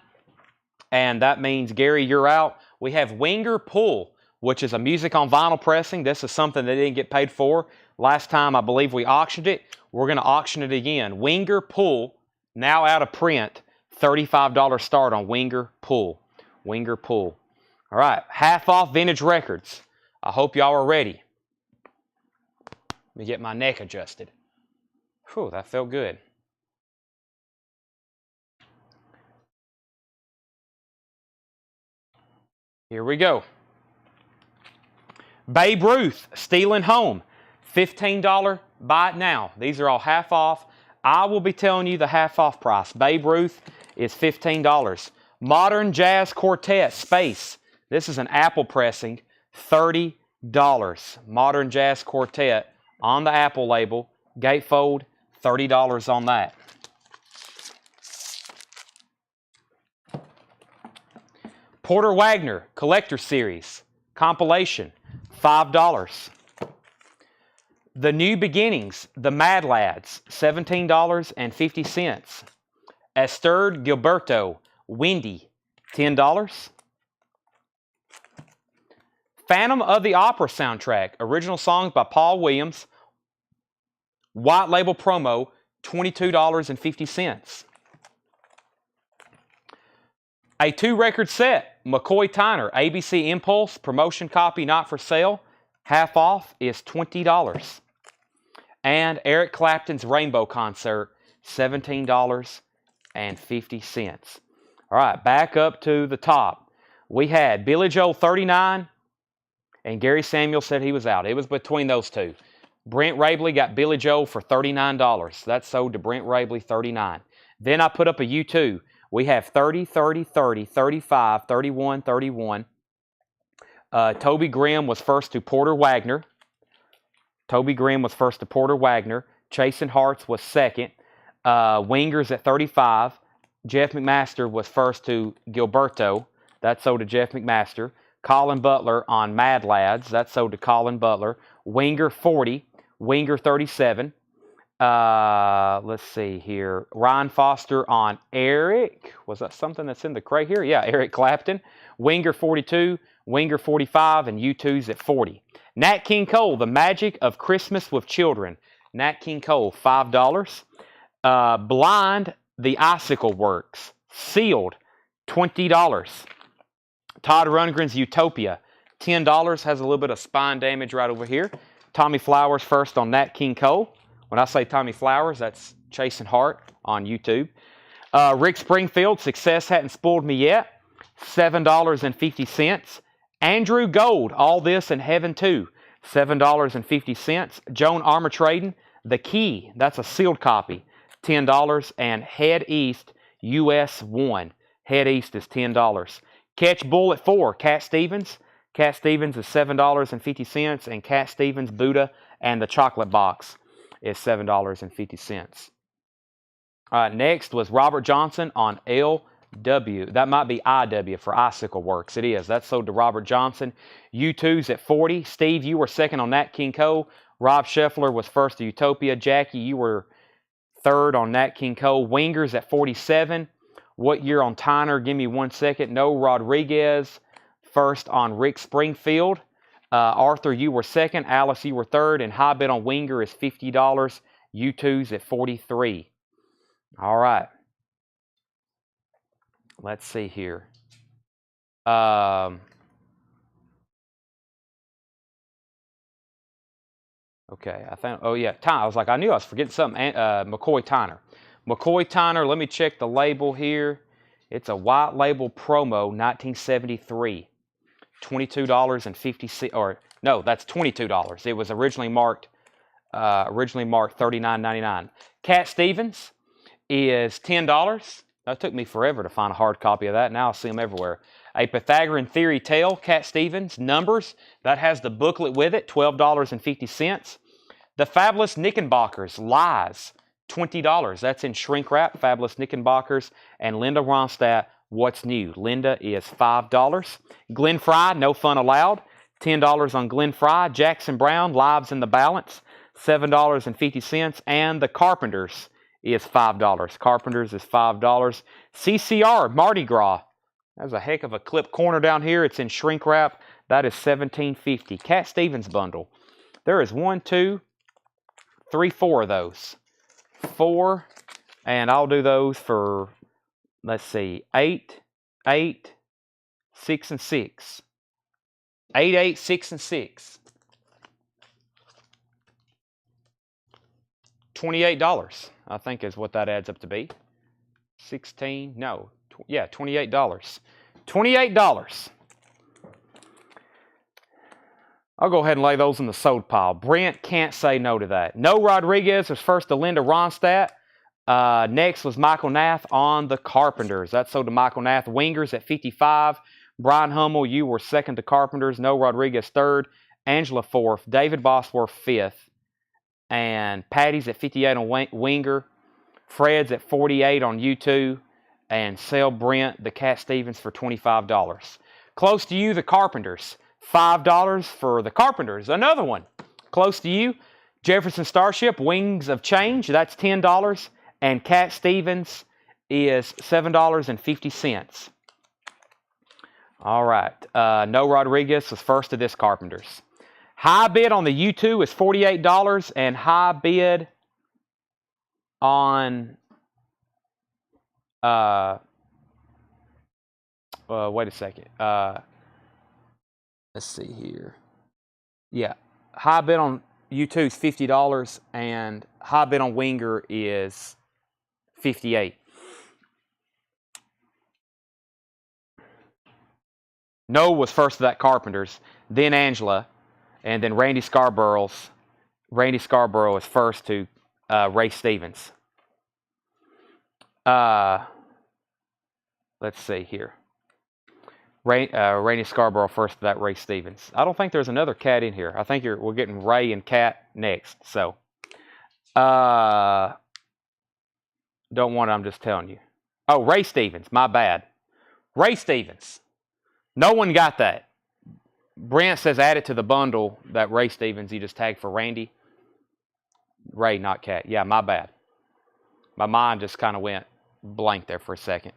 And that means, Gary, you're out. We have Winger Pull, which is a music on vinyl pressing. This is something they didn't get paid for. Last time, I believe we auctioned it. We're going to auction it again. Winger Pull, now out of print. $35 start on Winger Pull. Winger Pull. All right, half off vintage records. I hope y'all are ready. Let me get my neck adjusted. Whew, that felt good. Here we go. Babe Ruth, Stealing Home. $15, buy it now. These are all half off. I will be telling you the half off price. Babe Ruth is $15. Modern Jazz Quartet, Space. This is an Apple pressing, $30. Modern Jazz Quartet on the Apple label. Gatefold, $30 on that. Porter Wagner, Collector Series, compilation, $5. The New Beginnings, The Mad Lads, $17.50. Esther Gilberto, Windy, $10. Phantom of the Opera soundtrack, original songs by Paul Williams, white label promo, $22.50. A 2-record set, McCoy Tyner, ABC Impulse, promotion copy not for sale, half off is $20. And Eric Clapton's Rainbow Concert, $17.50. All right, back up to the top. We had Billy Joel, 39, and Gary Samuel said he was out. It was between those two. Brent Rabley got Billy Joel for $39. That sold to Brent Rabley, $39. Then I put up a U2. We have 30, 30, 30, 35, 31, 31. Toby Grimm was first to Porter Wagner. Toby Grimm was first to Porter Wagner. Chasing Hearts was second. Wingers at 35. Jeff McMaster was first to Gilberto. That sold to Jeff McMaster. Colin Butler on Mad Lads. That sold to Colin Butler. Winger 40. Winger 37. Let's see here. Ryan Foster on Eric. Was that something that's in the crate here? Yeah, Eric Clapton. Winger 42. Winger 45. And U2's at 40. Nat King Cole, The Magic of Christmas with Children. Nat King Cole, $5. Blind, The Icicle Works. Sealed, $20. Todd Rundgren's Utopia, $10. Has a little bit of spine damage right over here. Tommy Flowers first on Nat King Cole. When I say Tommy Flowers, that's Chasing Hart on YouTube. Rick Springfield, Success Hadn't Spoiled Me Yet, $7.50. Andrew Gold, All This in Heaven Too, $7.50. Joan Armatrading, The Key, that's a sealed copy, $10. And Head East, US 1. Head East is $10. Catch Bull at 4, Cat Stevens. Cat Stevens is $7.50. And Cat Stevens, Buddha, and the Chocolate Box is $7.50. All right, next was Robert Johnson on LW. That might be IW for Icicle Works. It is. That's sold to Robert Johnson. U2's at 40. Steve, you were second on Nat King Cole. Rob Scheffler was first to Utopia. Jackie, you were third on Nat King Cole. Wingers at 47. What year on Tyner? Give me 1 second. No Rodriguez, first on Rick Springfield. Arthur, you were second. Alice, you were third. And high bid on Winger is $50. U2's at 43. All right. Let's see here. Okay, I think, oh yeah, I was like, I knew I was forgetting something. McCoy Tyner. McCoy Tyner, let me check the label here. It's a white label promo, 1973. $22.50, or no, that's $22. It was originally marked $39.99. Cat Stevens is $10. That took me forever to find a hard copy of that. Now I see them everywhere. A Pythagorean Theory Tale, Cat Stevens, Numbers. That has the booklet with it, $12.50. The Fabulous Knickerbockers, Lies, $20. That's in shrink wrap, Fabulous Knickerbockers. And Linda Ronstadt, What's New? Linda is $5. Glenn Fry, No Fun Allowed, $10 on Glenn Fry. Jackson Brown, Lives in the Balance, $7.50. And The Carpenters is $5. Carpenters is $5. CCR, Mardi Gras. That's a heck of a clip corner down here. It's in shrink wrap. That is $17.50. Cat Stevens bundle. There is 1, 2, 3, 4 of those. 4, and I'll do those for, let's see, 8, 8, 6, and 6. 8, 8, 6, and 6. $28, I think is what that adds up to be. 16, no, yeah, $28. $28. I'll go ahead and lay those in the sold pile. Brent can't say no to that. No Rodriguez was first to Linda Ronstadt. Next was Michael Nath on the Carpenters. That sold to Michael Nath. Wingers at 55. Brian Hummel, you were second to Carpenters. No Rodriguez third. Angela fourth. David Bosworth fifth. And Patty's at 58 on Winger. Fred's at 48 on U2. And sell Brent the Cat Stevens for $25. Close to you, the Carpenters. $5 for the Carpenters. Another one. Close to you, Jefferson Starship, Wings of Change. That's $10. And Cat Stevens is $7.50. All right. No Rodriguez was first to this Carpenters. High bid on the U2 is $48. And high bid on... wait a second. Let's see here. Yeah. High bid on U2 is $50. And high bid on Winger is $58. No was first to that Carpenters, then Angela, and then Randy Scarborough's. Randy Scarborough is first to Ray Stevens. Let's see here. Randy Scarborough first to that Ray Stevens. I don't think there's another Cat in here. I think we're getting Ray and Cat next. So, don't want it, I'm just telling you. Oh, Ray Stevens, my bad. Ray Stevens. No one got that. Brent says add it to the bundle, that Ray Stevens you just tagged for Randy. Ray, not Cat. Yeah, my bad. My mind just kind of went blank there for a second.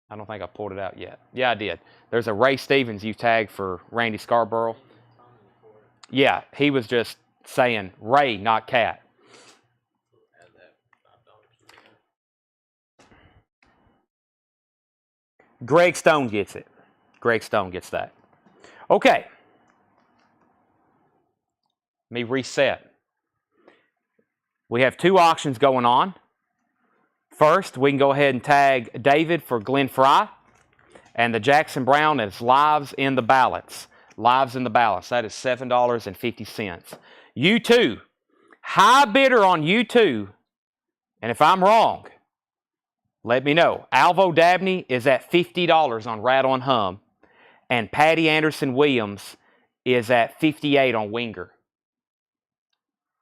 I don't think I pulled it out yet. Yeah, I did. There's a Ray Stevens you tagged for Randy Scarborough. Yeah, he was just saying Ray, not Cat. Greg Stone gets it. Greg Stone gets that. Okay. Let me reset. We have 2 auctions going on. First, we can go ahead and tag David for Glenn Fry. And the Jackson Brown is lives in the balance. Lives in the balance. That is $7.50. U2. High bidder on U2. And if I'm wrong, let me know. Alvo Dabney is at $50 on Rattle and Hum. And Patty Anderson Williams is at $58 on Winger.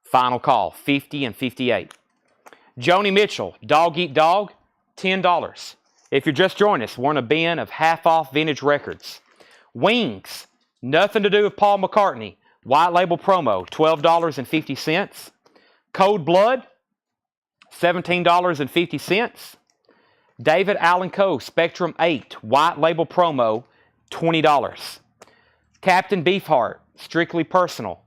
Final call, 50 and 58. Joni Mitchell, Dog Eat Dog, $10. If you're just joining us, we're in a bin of half-off vintage records. Wings, nothing to do with Paul McCartney. White label promo, $12.50. Cold Blood, $17.50. David Allen Co. Spectrum 8, white label promo, $20. Captain Beefheart, strictly personal,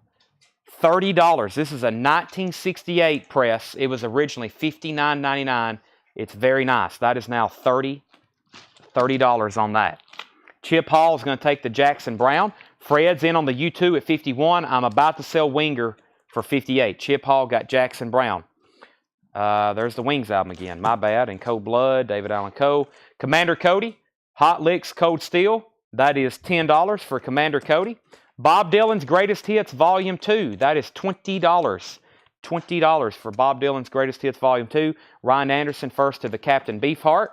$30. This is a 1968 press. It was originally $59.99. It's very nice. That is now $30 on that. Chip Hall is going to take the Jackson Brown. Fred's in on the U2 at 51. I'm about to sell Winger for 58. Chip Hall got Jackson Brown. There's the Wings album again. My bad. And Cold Blood, David Allen Co. Commander Cody, Hot Licks Cold Steel. That is $10 for Commander Cody. Bob Dylan's Greatest Hits Volume 2. That is $20. $20 for Bob Dylan's Greatest Hits Volume 2. Ryan Anderson first to the Captain Beefheart.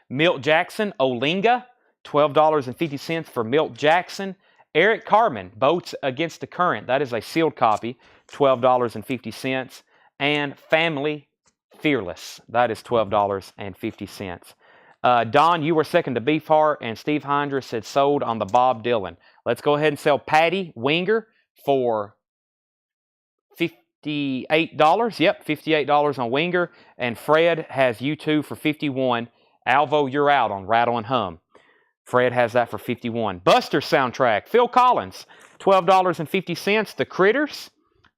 Milt Jackson, Olinga, $12.50 for Milt Jackson. Eric Carmen, Boats Against the Current. That is a sealed copy, $12.50. And Family Fearless. That is $12.50. Don, you were second to Beefheart, and Steve Hindra said sold on the Bob Dylan. Let's go ahead and sell Patty Winger for $58. Yep, $58 on Winger. And Fred has U2 for $51. Alvo, you're out on Rattle and Hum. Fred has that for $51. Buster soundtrack, Phil Collins, $12.50. The Critters,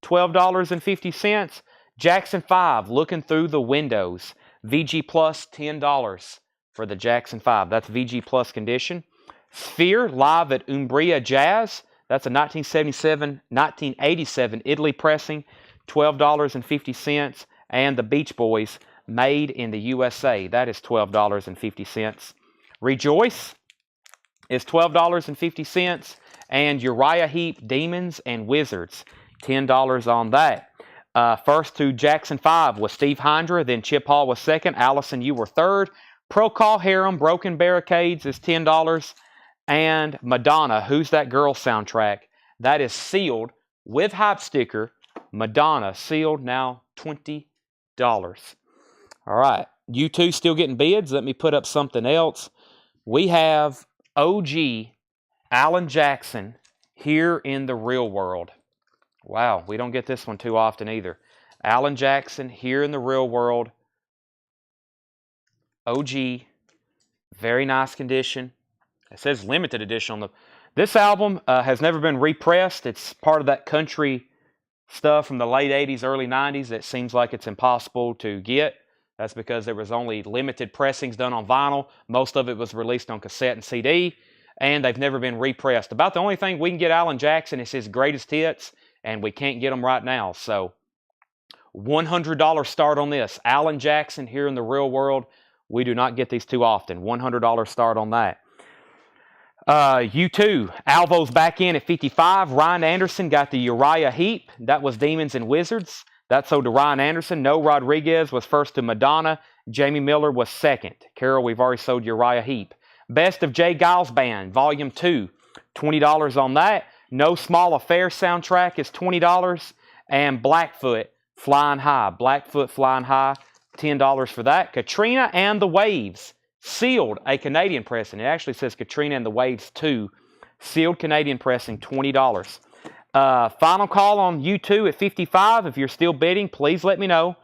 $12.50. Jackson 5, Looking Through the Windows. VG Plus, $10 for the Jackson 5. That's VG Plus condition. Sphere, live at Umbria Jazz. That's a 1987 Italy pressing, $12.50. And the Beach Boys, Made in the USA. That is $12.50. Rejoice is $12.50. And Uriah Heep, Demons and Wizards, $10 on that. First to Jackson 5 was Steve Hindra, then Chip Hall was second. Allison, you were third. Procol Harum, Broken Barricades is $10. And Madonna, Who's That Girl soundtrack, that is sealed with hype sticker. Madonna, sealed, now $20. All right, U2 still getting bids. Let me put up something else. We have OG Alan Jackson, Here in the Real World. Wow, we don't get this one too often either. Alan Jackson, Here in the Real World. OG, very nice condition. It says limited edition on the... This album has never been repressed. It's part of that country stuff from the late 80s, early 90s that seems like it's impossible to get. That's because there was only limited pressings done on vinyl. Most of it was released on cassette and CD, and they've never been repressed. About the only thing we can get Alan Jackson is his greatest hits, and we can't get them right now. So $100 start on this. Alan Jackson, Here in the Real World. We do not get these too often. $100 start on that. U2, Alvo's back in at 55. Ryan Anderson got the Uriah Heep. That was Demons and Wizards. That sold to Ryan Anderson. No Rodriguez was first to Madonna. Jamie Miller was second. Carol, we've already sold Uriah Heep. Best of Jay Giles Band, Volume 2, $20 on that. No Small Affair soundtrack is $20. And Blackfoot, Flying High. Blackfoot, Flying High, $10 for that. Katrina and the Waves, sealed, a Canadian pressing. It actually says Katrina and the Waves 2. Sealed Canadian pressing, $20. Final call on U2 at 55. If you're still bidding, please let me know.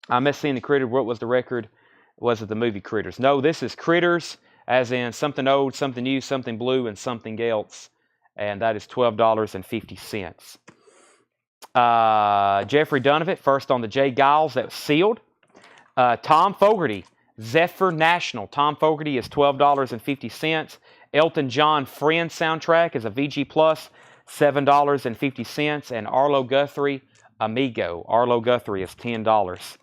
I missed seeing the Critter. What was the record? Was it the movie Critters? No, this is Critters, as in something old, something new, something blue, and something else. And that is $12.50. Jeffrey Donovan, first on the Jay Giles, that was sealed. Tom Fogerty, Zephyr National, Tom Fogerty is $12.50. Elton John Friend soundtrack is a VG Plus, $7.50. And Arlo Guthrie Amigo. Arlo Guthrie is $10.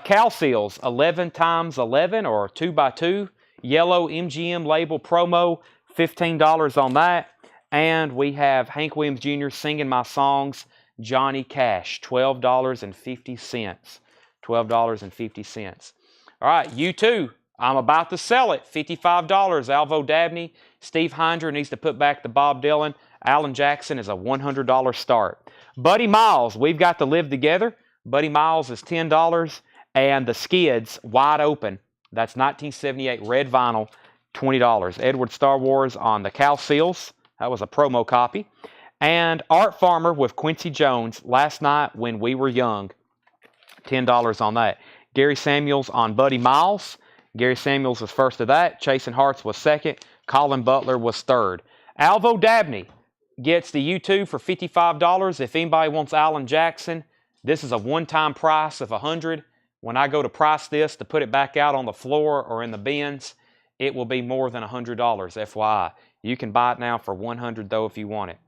Cal Seals, 11 times 11 or 2x2. Yellow MGM label promo, $15 on that. And we have Hank Williams Jr. Singing My Songs, Johnny Cash, $12.50. $12.50. All right, U2, I'm about to sell it, $55. Alvo Dabney, Steve Hindra needs to put back the Bob Dylan. Alan Jackson is a $100 start. Buddy Miles, we've got to live together. Buddy Miles is $10. And the Skids, Wide Open, that's 1978 red vinyl, $20. Edward Star Wars on the Cal Seals. That was a promo copy. And Art Farmer with Quincy Jones, Last Night When We Were Young, $10 on that. Gary Samuels on Buddy Miles. Gary Samuels was first of that. Chasen Hearts was second. Colin Butler was third. Alvo Dabney gets the U2 for $55. If anybody wants Alan Jackson, this is a one-time price of $100. When I go to price this to put it back out on the floor or in the bins, it will be more than $100, FYI. You can buy it now for $100 though if you want it.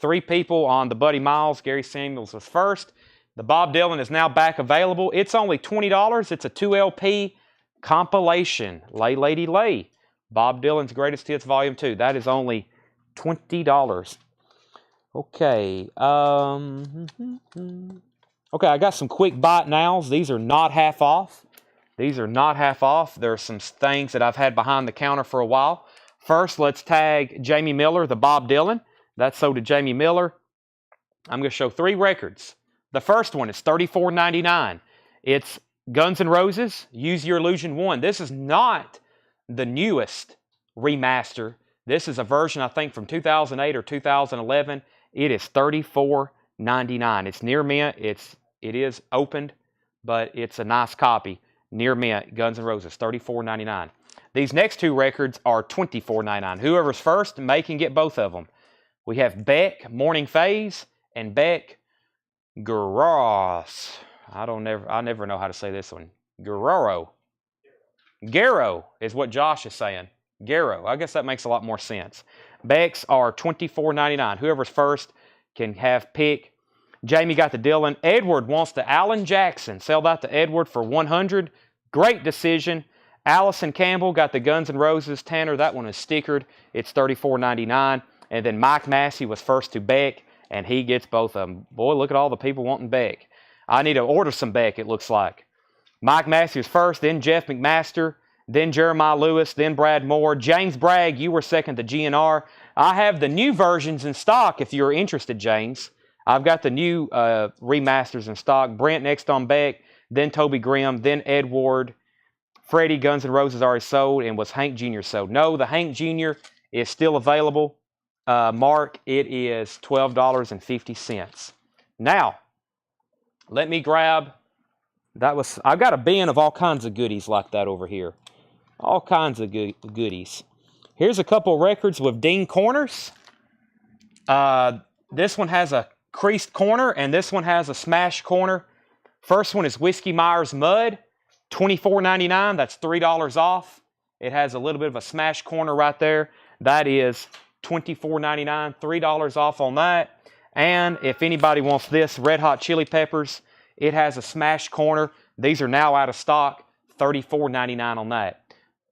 3 people on the Buddy Miles. Gary Samuels was first. The Bob Dylan is now back available. It's only $20. It's a 2 LP compilation. Lay Lady Lay. Bob Dylan's Greatest Hits Volume 2. That is only $20. Okay. Okay, I got some quick bite nows. These are not half off. These are not half off. There are some things that I've had behind the counter for a while. First, let's tag Jamie Miller, the Bob Dylan. That's sold to Jamie Miller. I'm going to show 3 records. The first one is $34.99. It's Guns N' Roses, Use Your Illusion 1. This is not the newest remaster. This is a version, I think, from 2008 or 2011. It is $34.99. It's near mint. It is opened, but it's a nice copy. Near mint, Guns N' Roses, $34.99. These next 2 records are $24.99. Whoever's first can get both of them. We have Beck, Morning Phase, and Beck, Garros. I never know how to say this one. Garro is what Josh is saying. Garro. I guess that makes a lot more sense. Becks are $24.99. Whoever's first can have pick. Jamie got the Dylan. Edward wants the Alan Jackson. Sell that to Edward for $100. Great decision. Allison Campbell got the Guns N' Roses. Tanner, that one is stickered. It's $34.99. And then Mike Massey was first to Beck, and he gets both of them. Boy, look at all the people wanting Beck. I need to order some Beck, it looks like. Mike Massey was first, then Jeff McMaster, then Jeremiah Lewis, then Brad Moore. James Bragg, you were second to GNR. I have the new versions in stock if you're interested, James. I've got the new remasters in stock. Brent next on Beck, then Toby Grimm, then Edward. Freddie, Guns N' Roses already sold, and was Hank Jr. sold? No, the Hank Jr. is still available. Mark, it is $12.50. Now, let me grab, I've got a bin of all kinds of goodies like that over here. All kinds of goodies. Here's a couple records with ding corners. This one has a creased corner, and this one has a smashed corner. First one is Whiskey Myers Mud, $24.99. That's $3 off. It has a little bit of a smashed corner right there. That is $24.99, $3 off on that. And if anybody wants this, Red Hot Chili Peppers, it has a smashed corner. These are now out of stock, $34.99 on that.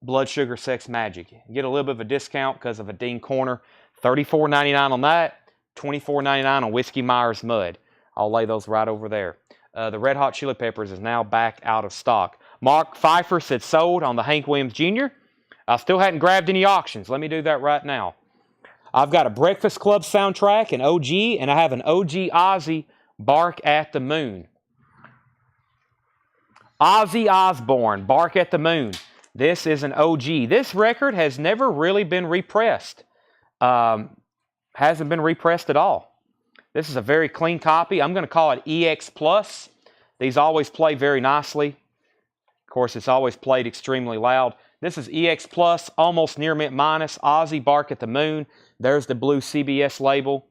Blood Sugar Sex Magic. You get a little bit of a discount because of a ding corner. $34.99 on that, $24.99 on Whiskey Myers Mud. I'll lay those right over there. The Red Hot Chili Peppers is now back out of stock. Mark Pfeiffer said sold on the Hank Williams Jr. I still hadn't grabbed any auctions. Let me do that right now. I've got a Breakfast Club soundtrack, an OG, and I have an OG Ozzy, Bark at the Moon. Ozzy Osbourne, Bark at the Moon. This is an OG. This record has never really been repressed. Hasn't been repressed at all. This is a very clean copy. I'm going to call it EX Plus. These always play very nicely. Of course, it's always played extremely loud. This is EX Plus, almost near mint minus. Ozzy, Bark at the Moon. There's the blue CBS label.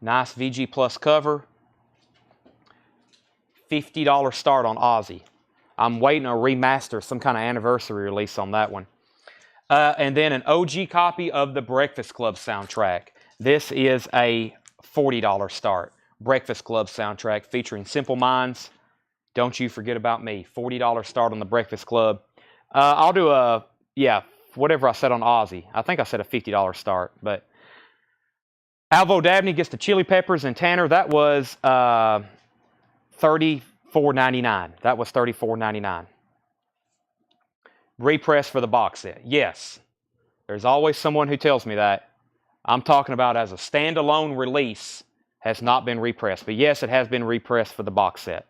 Nice VG Plus cover. $50 start on Ozzy. I'm waiting on a remaster, some kind of anniversary release on that one. And then an OG copy of the Breakfast Club soundtrack. This is a $40 start. Breakfast Club soundtrack featuring Simple Minds. Don't You Forget About Me. $40 start on the Breakfast Club. I'll do whatever I said on Ozzy. I think I said a $50 start. But Alvo Dabney gets the Chili Peppers and Tanner. That was $34.99. That was $34.99. Repress for the box set. Yes. There's always someone who tells me that. I'm talking about as a standalone release, has not been repressed. But yes, it has been repressed for the box set.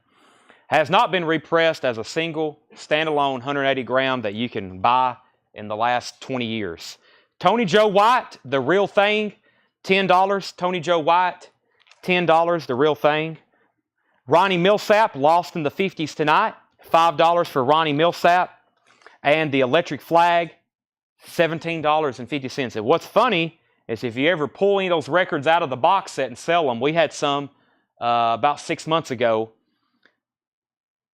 Has not been repressed as a single standalone 180 gram that you can buy in the last 20 years. Tony Joe White, The Real Thing, $10. Tony Joe White, $10, The Real Thing. Ronnie Millsap, Lost in the 50s Tonight, $5 for Ronnie Millsap. And the Electric Flag, $17.50. And what's funny is if you ever pull any of those records out of the box set and sell them, we had some about 6 months ago.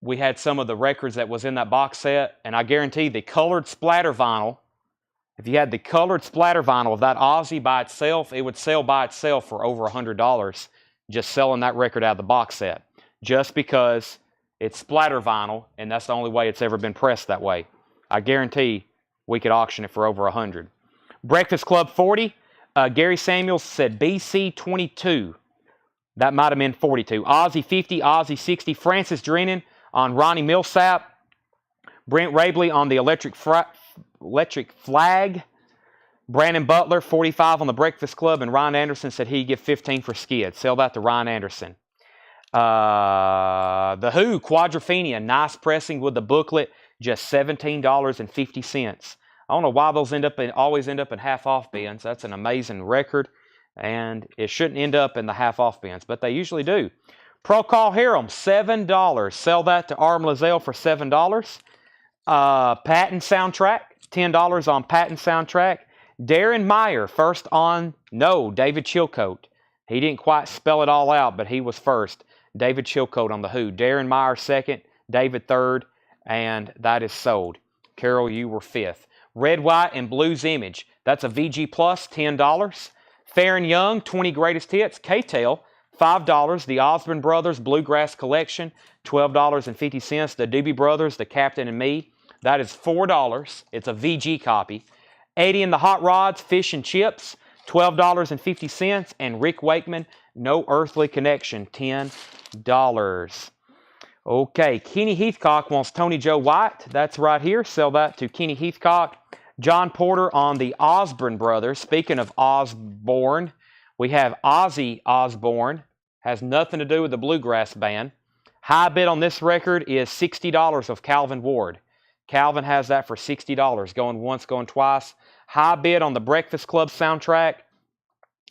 We had some of the records that was in that box set, and I guarantee the colored splatter vinyl, if you had the colored splatter vinyl of that Ozzy by itself, it would sell by itself for over $100 just selling that record out of the box set. Just because it's splatter vinyl, and that's the only way it's ever been pressed that way. I guarantee we could auction it for over $100. Breakfast Club 40. Gary Samuels said BC 22. That might have been 42. Ozzy 50, Ozzy 60. Francis Drennan on Ronnie Millsap. Brent Rabley on the Electric Flag. Brandon Butler, 45 on the Breakfast Club. And Ryan Anderson said he'd give 15 for Skid. Sell that to Ryan Anderson. The Who, Quadrophenia. Nice pressing with the booklet. Just $17.50. I don't know why those always end up in half-off bins. That's an amazing record, and it shouldn't end up in the half-off bins, but they usually do. Procol Harum, $7. Sell that to Arm Lazelle for $7. Patton Soundtrack, $10 on Patton Soundtrack. Darren Meyer, first on, David Chilcote. He didn't quite spell it all out, but he was first. David Chilcote on The Who. Darren Meyer, second. David, third. And that is sold. Carol, you were fifth. Red, White, and Blues Image. That's a VG Plus, $10. Farron Young, 20 Greatest Hits. K-Tail, $5. The Osborne Brothers Bluegrass Collection, $12.50. The Doobie Brothers, The Captain and Me. That is $4. It's a VG copy. 80 and the Hot Rods, Fish and Chips, $12.50. And Rick Wakeman, No Earthly Connection, $10. Okay, Kenny Heathcock wants Tony Joe White. That's right here. Sell that to Kenny Heathcock. John Porter on the Osborne Brothers. Speaking of Osborne, we have Ozzy Osbourne. Has nothing to do with the Bluegrass Band. High bid on this record is $60 of Calvin Ward. Calvin has that for $60. Going once, going twice. High bid on the Breakfast Club soundtrack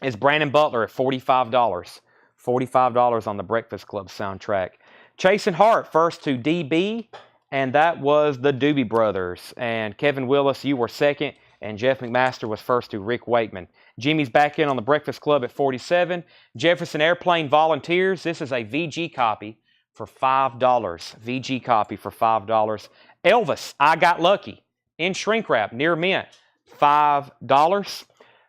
is Brandon Butler at $45. $45 on the Breakfast Club soundtrack. Chase and Hart, first to DB, and that was the Doobie Brothers. And Kevin Willis, you were second, and Jeff McMaster was first to Rick Wakeman. Jimmy's back in on the Breakfast Club at 47. Jefferson Airplane Volunteers, this is a VG copy for $5. VG copy for $5. Elvis, I Got Lucky, in shrink wrap, near mint, $5.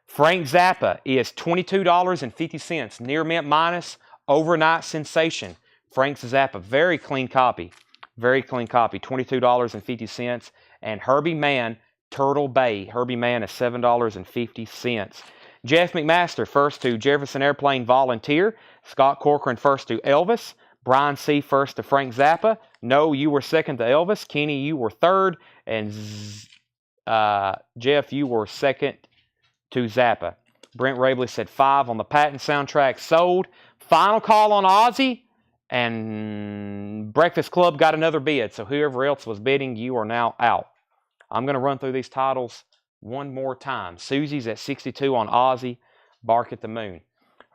Frank Zappa is $22.50, near mint minus, overnight sensation. Frank Zappa, very clean copy. Very clean copy, $22.50. And Herbie Mann, Turtle Bay. Herbie Mann is $7.50. Jeff McMaster, first to Jefferson Airplane Volunteer. Scott Corcoran, first to Elvis. Brian C., first to Frank Zappa. No, you were second to Elvis. Kenny, you were third. And Jeff, you were second to Zappa. Brent Rabley said 5 on the Patton soundtrack. Sold. Final call on Ozzy. And Breakfast Club got another bid. So whoever else was bidding, you are now out. I'm going to run through these titles one more time. Susie's at 62 on Ozzy. Bark at the Moon.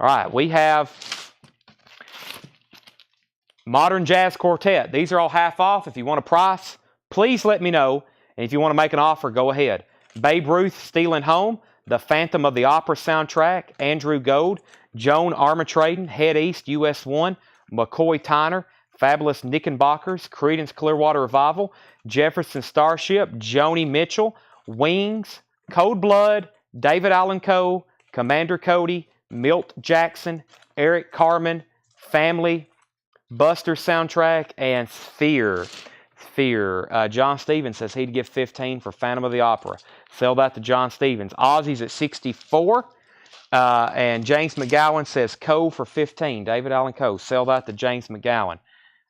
All right, we have Modern Jazz Quartet. These are all half off. If you want a price, please let me know. And if you want to make an offer, go ahead. Babe Ruth, Stealing Home. The Phantom of the Opera soundtrack. Andrew Gold. Joan Armatrading, Head East, US 1. McCoy Tyner, Fabulous Knickerbockers, Creedence Clearwater Revival, Jefferson Starship, Joni Mitchell, Wings, Cold Blood, David Allen Coe, Commander Cody, Milt Jackson, Eric Carmen, Family, Buster Soundtrack, and Sphere. John Stevens says he'd give 15 for Phantom of the Opera. Sell that to John Stevens. Ozzy's at 64. And James McGowan says Coe for 15. David Allen Coe. Sell that to James McGowan.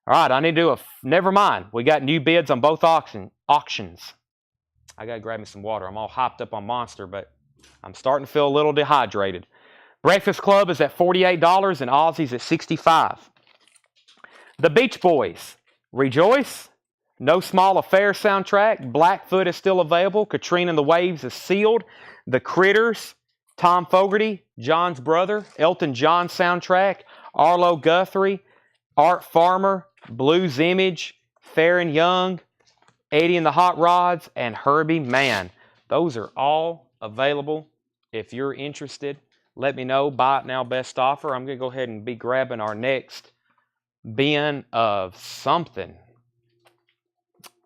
All right, I need to do never mind. We got new bids on both auctions. I got to grab me some water. I'm all hopped up on Monster, but I'm starting to feel a little dehydrated. Breakfast Club is at $48 and Ozzy's at $65. The Beach Boys, Rejoice, No Small Affair soundtrack, Blackfoot is still available, Katrina and the Waves is sealed, The Critters, Tom Fogerty, John's Brother, Elton John soundtrack, Arlo Guthrie, Art Farmer, Blues Image, Farron Young, Eddie and the Hot Rods, and Herbie Mann. Those are all available. If you're interested, let me know. Buy it now, best offer. I'm going to go ahead and be grabbing our next bin of something.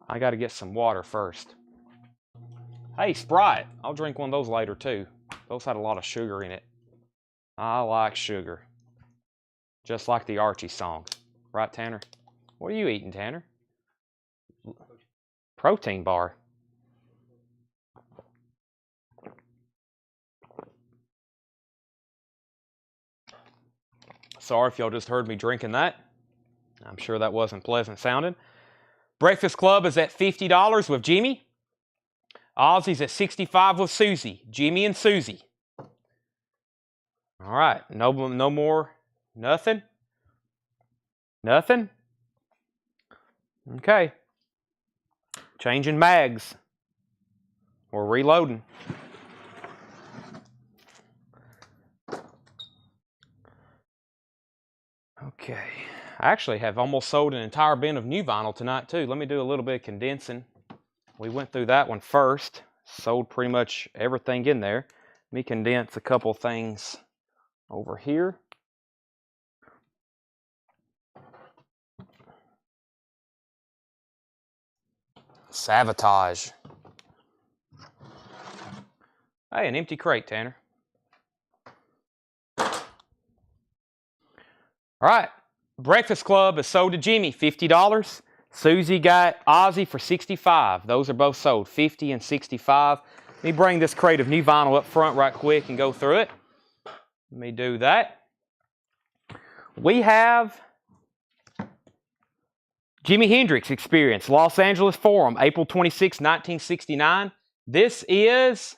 I got to get some water first. Hey, Sprite. I'll drink one of those later too. Those had a lot of sugar in it. I like sugar. Just like the Archie song. Right, Tanner? What are you eating, Tanner? Protein bar. Sorry if y'all just heard me drinking that. I'm sure that wasn't pleasant sounding. Breakfast Club is at $50 with Jimmy. Ozzy's at $65 with Susie. Jimmy and Susie. All right. No more. Nothing? Nothing? Okay. Changing mags. We're reloading. Okay. I actually have almost sold an entire bin of new vinyl tonight too. Let me do a little bit of condensing. We went through that one first. Sold pretty much everything in there. Let me condense a couple things over here. Sabotage. Hey, an empty crate, Tanner. All right. Breakfast Club is sold to Jimmy, $50. Susie got Ozzy for $65. Those are both sold, $50 and $65. Let me bring this crate of new vinyl up front right quick and go through it. Let me do that. We have Jimi Hendrix Experience, Los Angeles Forum, April 26, 1969. This is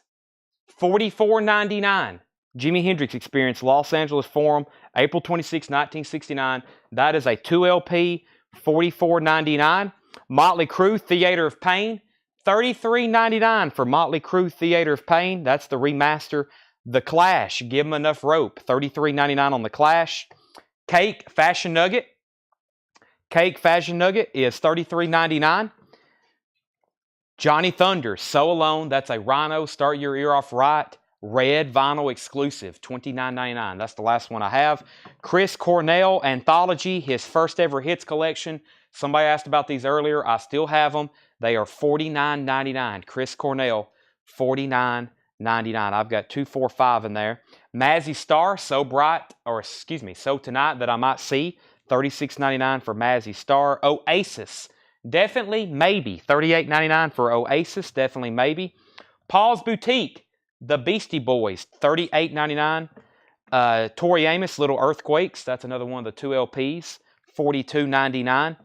$44.99. Jimi Hendrix Experience, Los Angeles Forum, April 26, 1969. That is a 2LP, $44.99. Motley Crue, Theater of Pain, $33.99 for Motley Crue, Theater of Pain. That's the remaster. The Clash, Give 'Em Enough Rope, $33.99 on The Clash. Cake, Fashion Nugget. Cake, Fashion Nugget is $33.99. Johnny Thunder, So Alone. That's a Rhino, Start Your Ear Off Right. Red vinyl exclusive, $29.99. That's the last one I have. Chris Cornell Anthology, his first ever hits collection. Somebody asked about these earlier. I still have them. They are $49.99. Chris Cornell, $49.99. I've got 2, 4, 5 in there. Mazzy Star, So Tonight That I Might See, $36.99 for Mazzy Star. Oasis, Definitely Maybe, $38.99 for Oasis, Definitely Maybe. Paul's Boutique, The Beastie Boys, $38.99. Tori Amos, Little Earthquakes, that's another one of the 2 LPs, $42.99.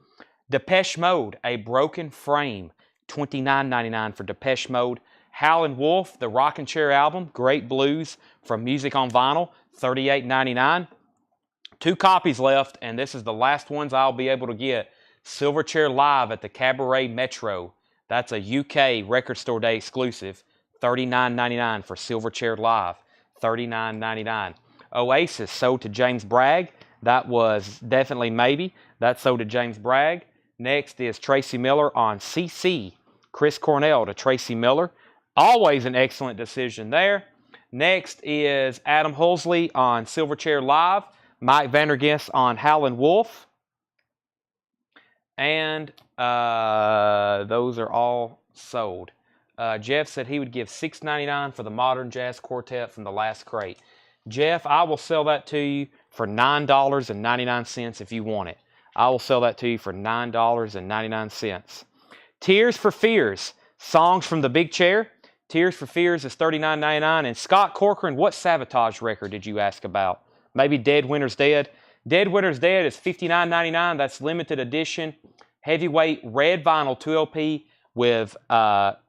Depeche Mode, A Broken Frame, $29.99 for Depeche Mode. Howlin' Wolf, the Rockin' Chair album, Great Blues from Music on Vinyl, $38.99. 2 copies left, and this is the last ones I'll be able to get. Silverchair Live at the Cabaret Metro. That's a UK Record Store Day exclusive. $39.99 for Silverchair Live. $39.99. Oasis, sold to James Bragg. That was Definitely Maybe. That's sold to James Bragg. Next is Tracy Miller on CC. Chris Cornell to Tracy Miller. Always an excellent decision there. Next is Adam Hulsley on Silverchair Live. Mike Vandergist on Howlin' Wolf. And those are all sold. Jeff said he would give $6.99 for the Modern Jazz Quartet from the last crate. Jeff, I will sell that to you for $9.99 if you want it. I will sell that to you for $9.99. Tears for Fears, songs from the big chair. Tears for Fears is $39.99. And Scott Corcoran, what Sabotage record did you ask about? Maybe Dead Winter's Dead. Dead Winter's Dead is $59.99. That's limited edition. Heavyweight red vinyl 2LP with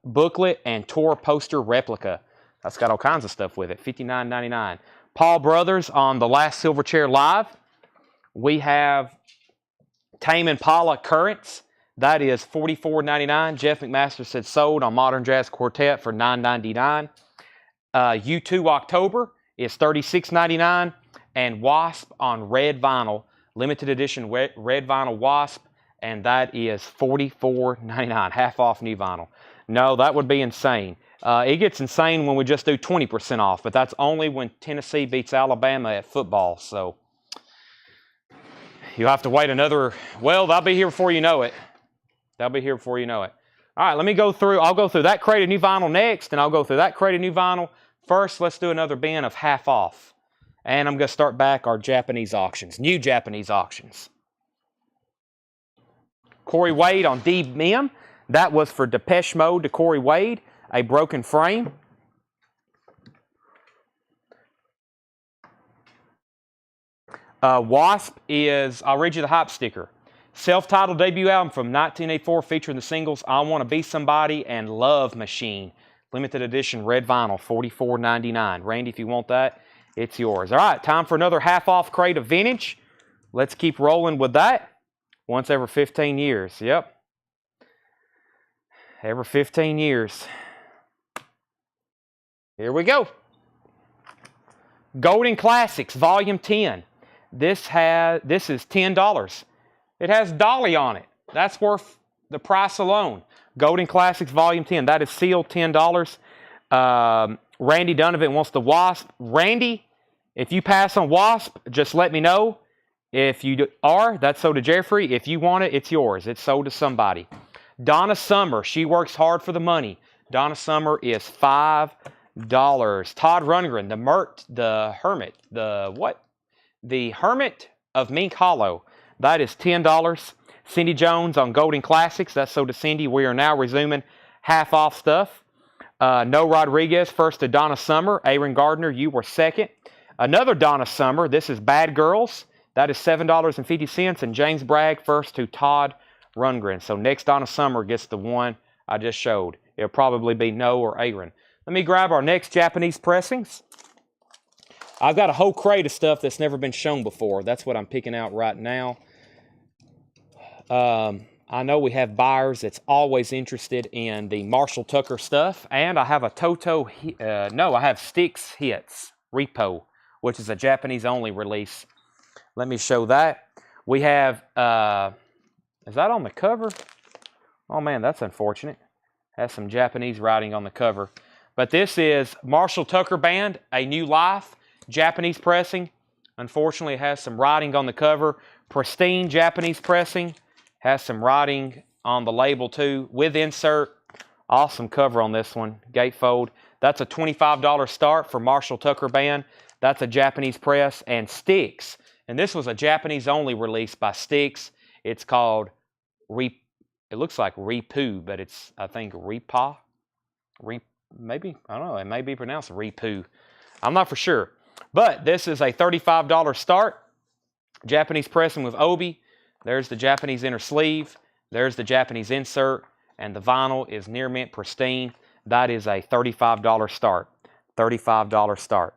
booklet and tour poster replica. That's got all kinds of stuff with it. $59.99. Paul Brothers on the last Silverchair Live. We have Tame Impala Currents. That is $44.99. Jeff McMaster said sold on Modern Jazz Quartet for $9.99. U2 October is $36.99. And Wasp on red vinyl, limited edition red vinyl Wasp, and that is $44.99, half off new vinyl. No, that would be insane. It gets insane when we just do 20% off, but that's only when Tennessee beats Alabama at football. So you'll have to wait another, well, they'll be here before you know it. They'll be here before you know it. All right, let me go through, I'll go through that crate of new vinyl next, and I'll go through that crate of new vinyl. First, let's do another bin of half off. And I'm going to start back our Japanese auctions, new Japanese auctions. Corey Wade on D-Mem. That was for Depeche Mode to Corey Wade, a broken frame. Wasp is, I'll read you the hype sticker. Self-titled debut album from 1984 featuring the singles I Want to Be Somebody and Love Machine. Limited edition red vinyl, $44.99. Randy, if you want that, it's yours. All right, time for another half-off crate of vintage. Let's keep rolling with that. Once every 15 years. Yep. Every 15 years. Here we go. Golden Classics, Volume 10. This is $10. It has Dolly on it. That's worth the price alone. Golden Classics, Volume 10. That is sealed $10. Randy Donovan wants the Wasp. Randy, if you pass on Wasp, just let me know. If you are, that's sold to Jeffrey. If you want it, it's yours. It's sold to somebody. Donna Summer, she works hard for the money. Donna Summer is $5. Todd Rundgren, the Hermit, the Hermit of Mink Hollow. That is $10. Cindy Jones on Golden Classics. That's sold to Cindy. We are now resuming half off stuff. No Rodriguez, first to Donna Summer. Aaron Gardner, you were second. Another Donna Summer. This is Bad Girls. That is $7.50. And James Bragg, first to Todd Rundgren. So next Donna Summer gets the one I just showed. It'll probably be No or Aaron. Let me grab our next Japanese pressings. I've got a whole crate of stuff that's never been shown before. That's what I'm picking out right now. I know we have buyers that's always interested in the Marshall Tucker stuff. And I have a I have Styx Hits Repo, which is a Japanese-only release. Let me show that. We have, is that on the cover? Oh man, that's unfortunate. Has some Japanese writing on the cover. But this is Marshall Tucker Band, A New Life, Japanese pressing. Unfortunately, it has some writing on the cover. Pristine Japanese pressing. Has some writing on the label too, with insert. Awesome cover on this one, gatefold. That's a $25 start for Marshall Tucker Band. That's a Japanese press. And Styx. And this was a Japanese-only release by Styx. It's called it looks like Repu, but it's, I think, Repa. Maybe, I don't know, it may be pronounced Repu. I'm not for sure. But this is a $35 start. Japanese pressing with Obi. There's the Japanese inner sleeve. There's the Japanese insert. And the vinyl is near mint pristine. That is a $35 start. $35 start.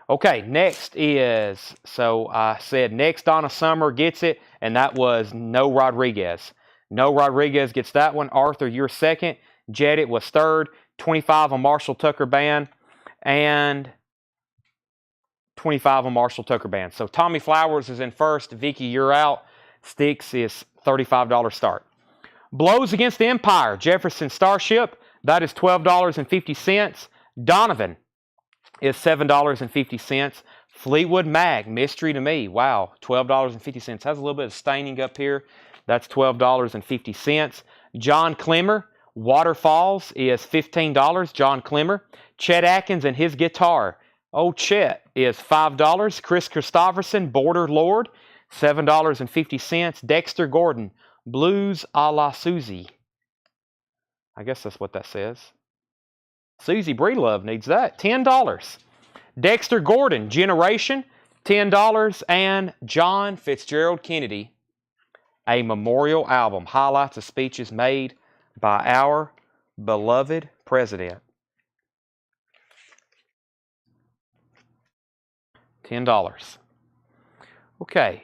Okay, next is, so I said next Donna Summer gets it, and that was No Rodriguez. No Rodriguez gets that one. Arthur, you're second. Jedit was third. 25 on Marshall Tucker Band. And 25 on Marshall Tucker Band. So Tommy Flowers is in first. Vicky, you're out. Styx is $35 start. Blows Against the Empire, Jefferson Starship. That is $12.50. Donovan is $7.50. Fleetwood Mac, Mystery to Me. Wow, $12.50. Has a little bit of staining up here. That's $12.50. John Clemmer, Waterfalls is $15. John Clemmer. Chet Atkins and his guitar. Oh, Chet is $5. Chris Christopherson, Border Lord, $7.50. Dexter Gordon, Blues a la Susie. I guess that's what that says. Susie Breedlove needs that. $10. Dexter Gordon, Generation, $10. And John Fitzgerald Kennedy, a memorial album, highlights of speeches made by our beloved president. $10. Okay.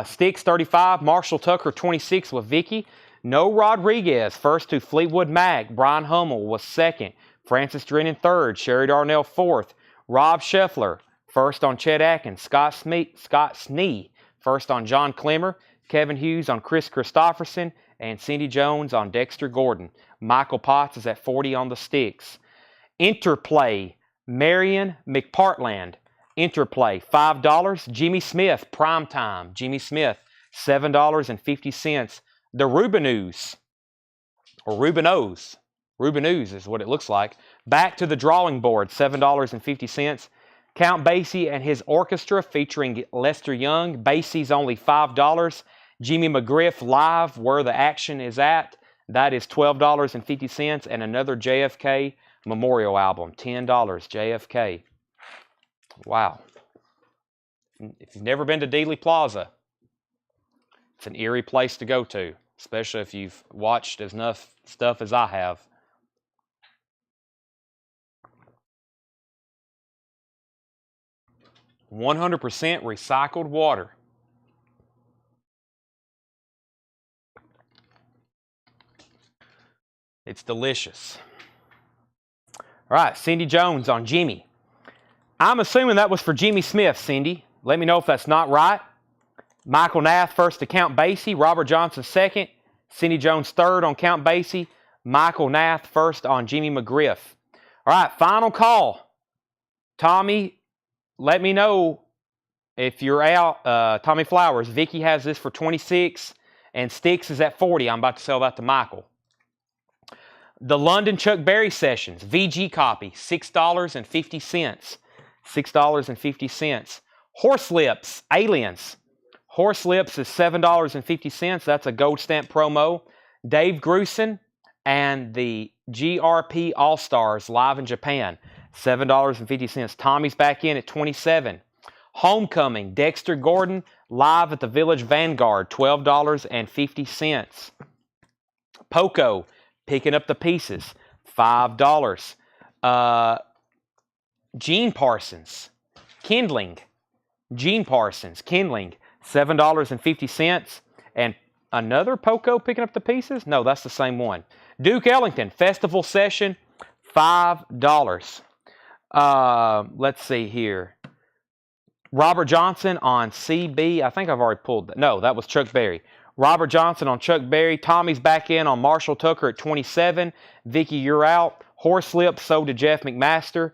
Sticks 35, Marshall Tucker 26 with Vicky. No Rodriguez, first to Fleetwood Mac. Brian Hummel was second. Francis Drennan third. Sherry Darnell fourth. Rob Scheffler, first on Chet Atkins. Scott Snee, first on John Clemmer. Kevin Hughes on Chris Christopherson. And Cindy Jones on Dexter Gordon. Michael Potts is at 40 on the sticks. Interplay, Marion McPartland. Interplay, $5. Jimmy Smith, Primetime. Jimmy Smith, $7.50. The Rubinoos, or Rubinos. Rubinos is what it looks like. Back to the Drawing Board, $7.50. Count Basie and his orchestra featuring Lester Young. Basie's only $5. Jimmy McGriff Live, Where the Action Is At. That is $12.50. And another JFK Memorial Album, $10. JFK. Wow. If you've never been to Dealey Plaza, it's an eerie place to go to, especially if you've watched enough stuff as I have. "100% recycled water." It's delicious. All right, Cindy Jones on Jimmy. I'm assuming that was for Jimmy Smith, Cindy. Let me know if that's not right. Michael Nath first to Count Basie. Robert Johnson second. Cindy Jones third on Count Basie. Michael Nath first on Jimmy McGriff. All right, final call. Tommy, let me know if you're out. Tommy Flowers, Vicky has this for 26 and Sticks is at 40. I'm about to sell that to Michael. The London Chuck Berry Sessions, VG copy, $6.50. $6.50. Horse Lips, Aliens. Horse Lips is $7.50. That's a gold stamp promo. Dave Grusin and the GRP All-Stars live in Japan, $7.50. Tommy's back in at 27. Homecoming, Dexter Gordon live at the Village Vanguard, $12.50. Poco, Picking Up the Pieces, $5. Gene Parsons, Kindling. Gene Parsons, Kindling, $7.50. And another Poco, Picking Up the Pieces? No, that's the same one. Duke Ellington, Festival Session, $5. Let's see here. Robert Johnson on CB. I think I've already pulled that. No, that was Chuck Berry. Robert Johnson on Chuck Berry. Tommy's back in on Marshall Tucker at 27. Vicky, you're out. Horse Lips sold to Jeff McMaster.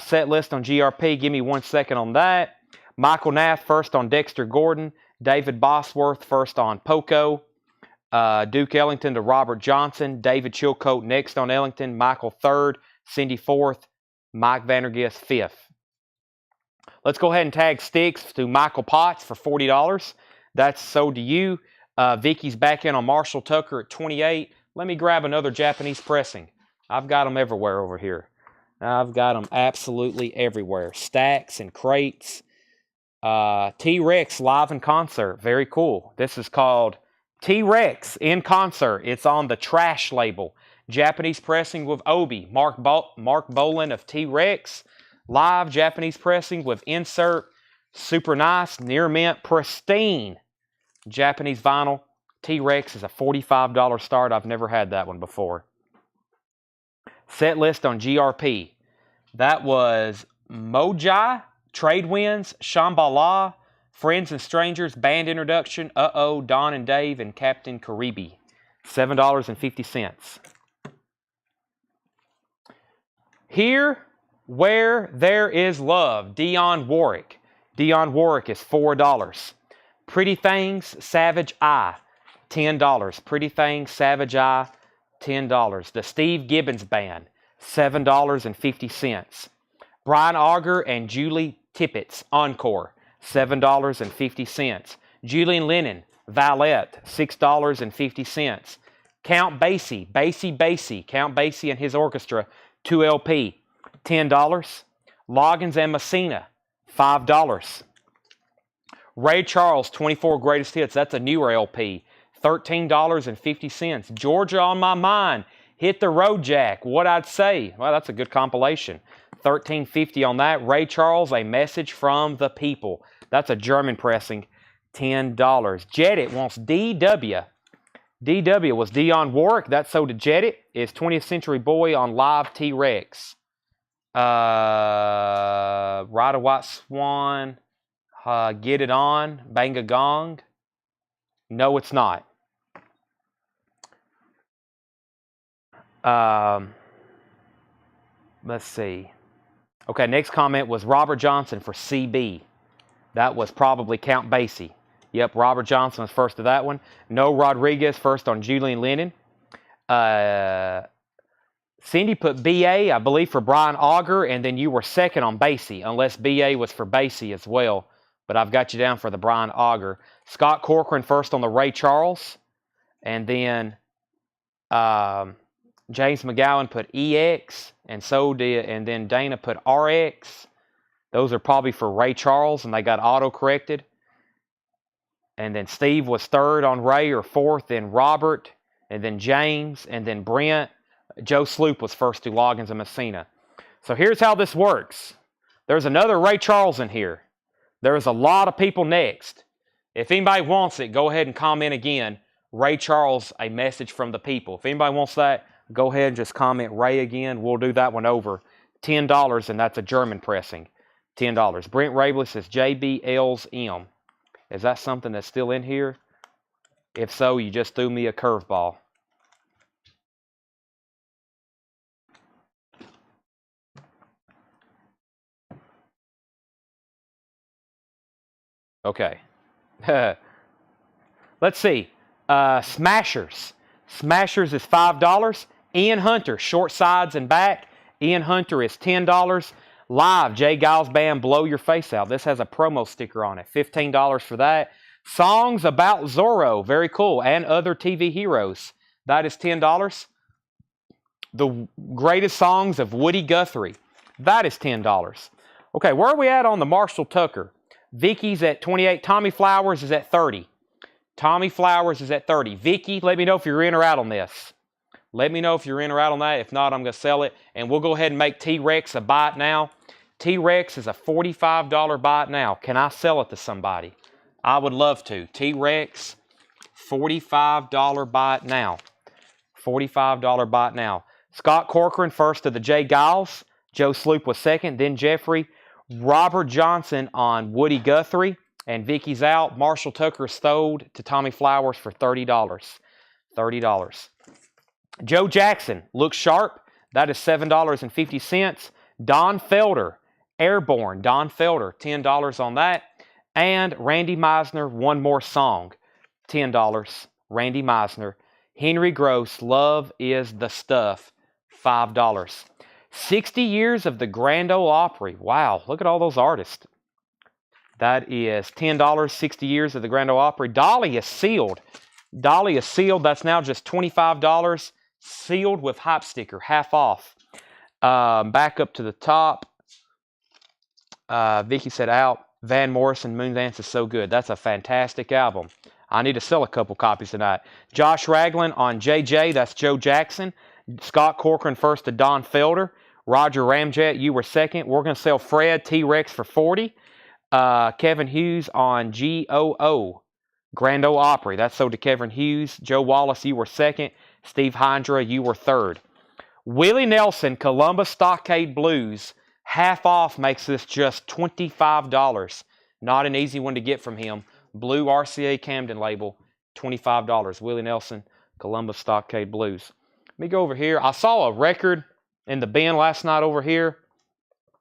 Set list on GRP. Give me 1 second on that. Michael Nath first on Dexter Gordon. David Bosworth first on Poco. Duke Ellington to Robert Johnson. David Chilcote next on Ellington. Michael third. Cindy fourth. Mike Vandergist fifth. Let's go ahead and tag Sticks to Michael Potts for $40. That's sold to you. Vicky's back in on Marshall Tucker at 28. Let me grab another Japanese pressing. I've got them everywhere over here. I've got them absolutely everywhere. Stacks and crates. T-Rex live in concert. Very cool. This is called T-Rex in concert. It's on the Trash label. Japanese pressing with Obi. Mark Boland of T-Rex. Live Japanese pressing with insert. Super nice. Near mint. Pristine. Japanese vinyl. T-Rex is a $45 start. I've never had that one before. Set list on GRP. That was Mojai, Trade Winds, Shambhala, Friends and Strangers, Band Introduction, Uh-Oh, Don and Dave, and Captain Karibi. $7.50. Here, Where There Is Love, Dionne Warwick. Dionne Warwick is $4. Pretty Things, Savage Eye. $10. Pretty Thing, Savage Eye, $10. The Steve Gibbons Band, $7.50. Brian Auger and Julie Tippett's Encore, $7.50. Julian Lennon, Valette, $6.50. Count Basie, Count Basie and his orchestra, 2 LP, $10. Loggins and Messina, $5. Ray Charles, 24 Greatest Hits, that's a newer LP, $13.50. Georgia on My Mind, Hit the Road Jack, What I'd Say. Well, that's a good compilation. $13.50 on that. Ray Charles, A Message from the People. That's a German pressing. $10. Jedit wants DW. DW was Dionne Warwick. That's so did Jedit. Is 20th Century Boy on Live T-Rex. Ride a White Swan. Get It On. Bang a Gong. No, it's not. Let's see. Okay, next comment was Robert Johnson for CB. That was probably Count Basie. Yep, Robert Johnson was first to that one. No Rodriguez first on Julian Lennon. Cindy put BA, I believe, for Brian Auger, and then you were second on Basie, unless BA was for Basie as well. But I've got you down for the Brian Auger. Scott Corcoran first on the Ray Charles, and then James McGowan put EX, and then Dana put RX. Those are probably for Ray Charles, and they got auto-corrected. And then Steve was third on Ray, or fourth, then Robert, and then James, and then Brent. Joe Sloop was first to Loggins and Messina. So here's how this works. There's another Ray Charles in here. There's a lot of people next. If anybody wants it, go ahead and comment again. Ray Charles, A Message from the People. If anybody wants that, go ahead and just comment Ray again. We'll do that one over. $10, and that's a German pressing. $10. Brent Rabley says JBL's M. Is that something that's still in here? If so, you just threw me a curveball. Okay. Let's see. Smashers. Smashers is $5. Ian Hunter, short sides and back. Ian Hunter is $10. Live, Jay Giles Band, Blow Your Face Out. This has a promo sticker on it. $15 for that. Songs About Zorro. Very cool. And Other TV Heroes. That is $10. The Greatest Songs of Woody Guthrie. That is $10. Okay, where are we at on the Marshall Tucker? Vicky's at 28. Tommy Flowers is at 30. Tommy Flowers is at 30. Vicky, let me know if you're in or out on this. Let me know if you're in or out on that. If not, I'm going to sell it. And we'll go ahead and make T-Rex a buy it now. T-Rex is a $45 buy it now. Can I sell it to somebody? I would love to. T-Rex, $45 buy it now. $45 buy it now. Scott Corcoran first to the Jay Giles. Joe Sloop was second. Then Jeffrey. Robert Johnson on Woody Guthrie. And Vicky's out. Marshall Tucker sold to Tommy Flowers for $30. $30. Joe Jackson, Look Sharp. That is $7.50. Don Felder, Airborne. Don Felder, $10 on that. And Randy Meisner, One More Song. $10. Randy Meisner. Henry Gross, Love Is the Stuff. $5. 60 Years of the Grand Ole Opry. Wow, look at all those artists. That is $10, 60 Years of the Grand Ole Opry. Dolly is sealed. Dolly is sealed. That's now just $25. Sealed with hype sticker, half off. Back up to the top. Vicky said out. Van Morrison, Moondance is so good. That's a fantastic album. I need to sell a couple copies tonight. Josh Ragland on JJ. That's Joe Jackson. Scott Corcoran first to Don Felder. Roger Ramjet, you were second. We're going to sell Fred T-Rex for $40. Kevin Hughes on GOO. Grand Ole Opry. That's sold to Kevin Hughes. Joe Wallace, you were second. Steve Hydra, you were third. Willie Nelson, Columbus Stockade Blues. Half off makes this just $25. Not an easy one to get from him. Blue RCA Camden label, $25. Willie Nelson, Columbus Stockade Blues. Let me go over here. I saw a record in the bin last night over here.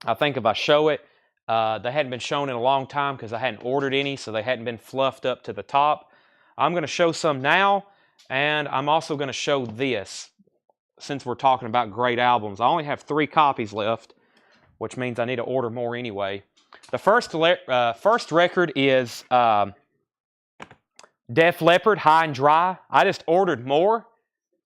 I think if I show it, they hadn't been shown in a long time because I hadn't ordered any, so they hadn't been fluffed up to the top. I'm going to show some now, and I'm also going to show this, since we're talking about great albums. I only have 3 copies left, which means I need to order more anyway. The first record is Def Leppard, High and Dry. I just ordered more.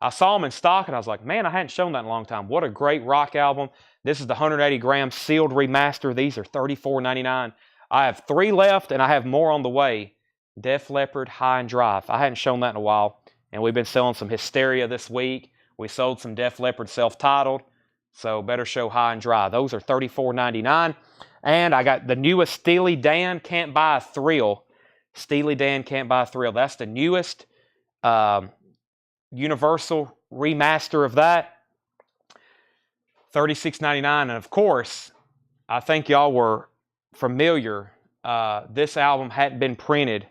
I saw them in stock, and I was like, man, I hadn't shown that in a long time. What a great rock album. This is the 180-gram sealed remaster. These are $34.99. I have 3 left, and I have more on the way. Def Leppard, High and Dry. I hadn't shown that in a while, and we've been selling some Hysteria this week. We sold some Def Leppard self-titled, so better show High and Dry. Those are $34.99. And I got the newest Steely Dan, Can't Buy a Thrill. Steely Dan, Can't Buy a Thrill. That's the newest Universal remaster of that. $36.99. And of course, I think y'all were familiar. This album hadn't been printed,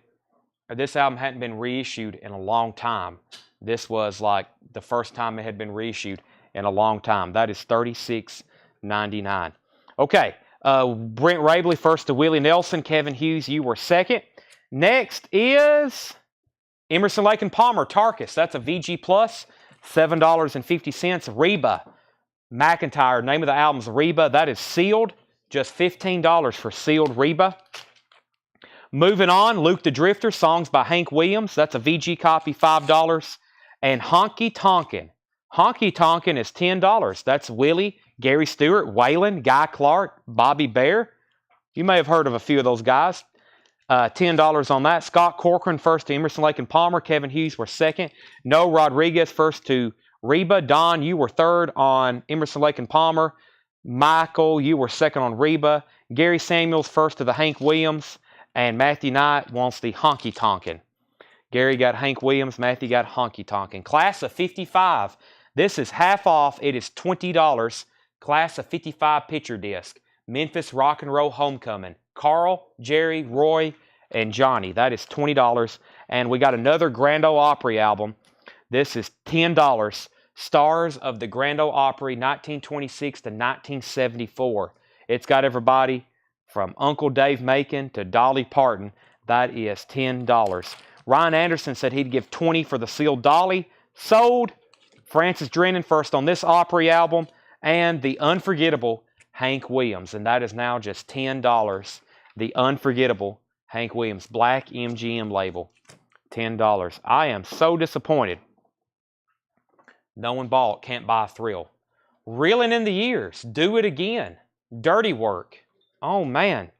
or this album hadn't been reissued in a long time. This was like the first time it had been reissued in a long time. That is $36.99. Okay, Brent Rabley first to Willie Nelson. Kevin Hughes, you were second. Next is Emerson, Lake and Palmer, Tarkus. That's a VG Plus, $7.50. Reba, McIntyre, name of the album's Reba. That is sealed, just $15 for sealed Reba. Moving on, Luke the Drifter, songs by Hank Williams. That's a VG copy, $5. And Honky Tonkin. Honky Tonkin is $10. That's Willie, Gary Stewart, Waylon, Guy Clark, Bobby Bear. You may have heard of a few of those guys. $10 on that. Scott Corcoran first to Emerson, Lake and Palmer. Kevin Hughes were second. Noah Rodriguez first to Reba. Don, you were third on Emerson, Lake and Palmer. Michael, you were second on Reba. Gary Samuels first to the Hank Williams. And Matthew Knight wants the Honky Tonkin. Gary got Hank Williams. Matthew got Honky Tonkin. Class of 55. This is half off. It is $20. Class of 55 picture disc. Memphis Rock and Roll Homecoming. Carl, Jerry, Roy, and Johnny. That is $20. And we got another Grand Ole Opry album. This is $10. Stars of the Grand Ole Opry, 1926 to 1974. It's got everybody from Uncle Dave Macon to Dolly Parton. That is $10. Ryan Anderson said he'd give $20 for the sealed Dolly. Sold. Francis Drennan first on this Opry album. And the unforgettable Hank Williams. And that is now just $10. The unforgettable Hank Williams. Black MGM label. $10. I am so disappointed. No one bought Can't Buy a Thrill. Reeling in the Years. Do It Again. Dirty Work. Oh, man.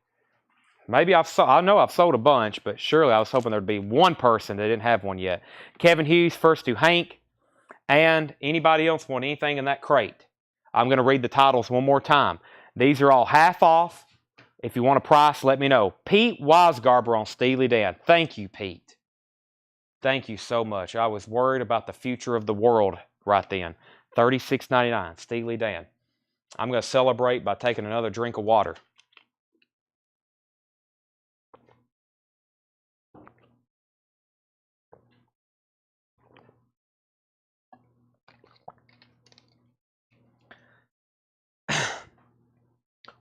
Maybe I know I've sold a bunch, but surely I was hoping there'd be one person that didn't have one yet. Kevin Hughes first to Hank. And anybody else want anything in that crate? I'm going to read the titles one more time. These are all half off. If you want a price, let me know. Pete Weisgarber on Steely Dan. Thank you, Pete. Thank you so much. I was worried about the future of the world right then. $36.99, Steely Dan. I'm going to celebrate by taking another drink of water.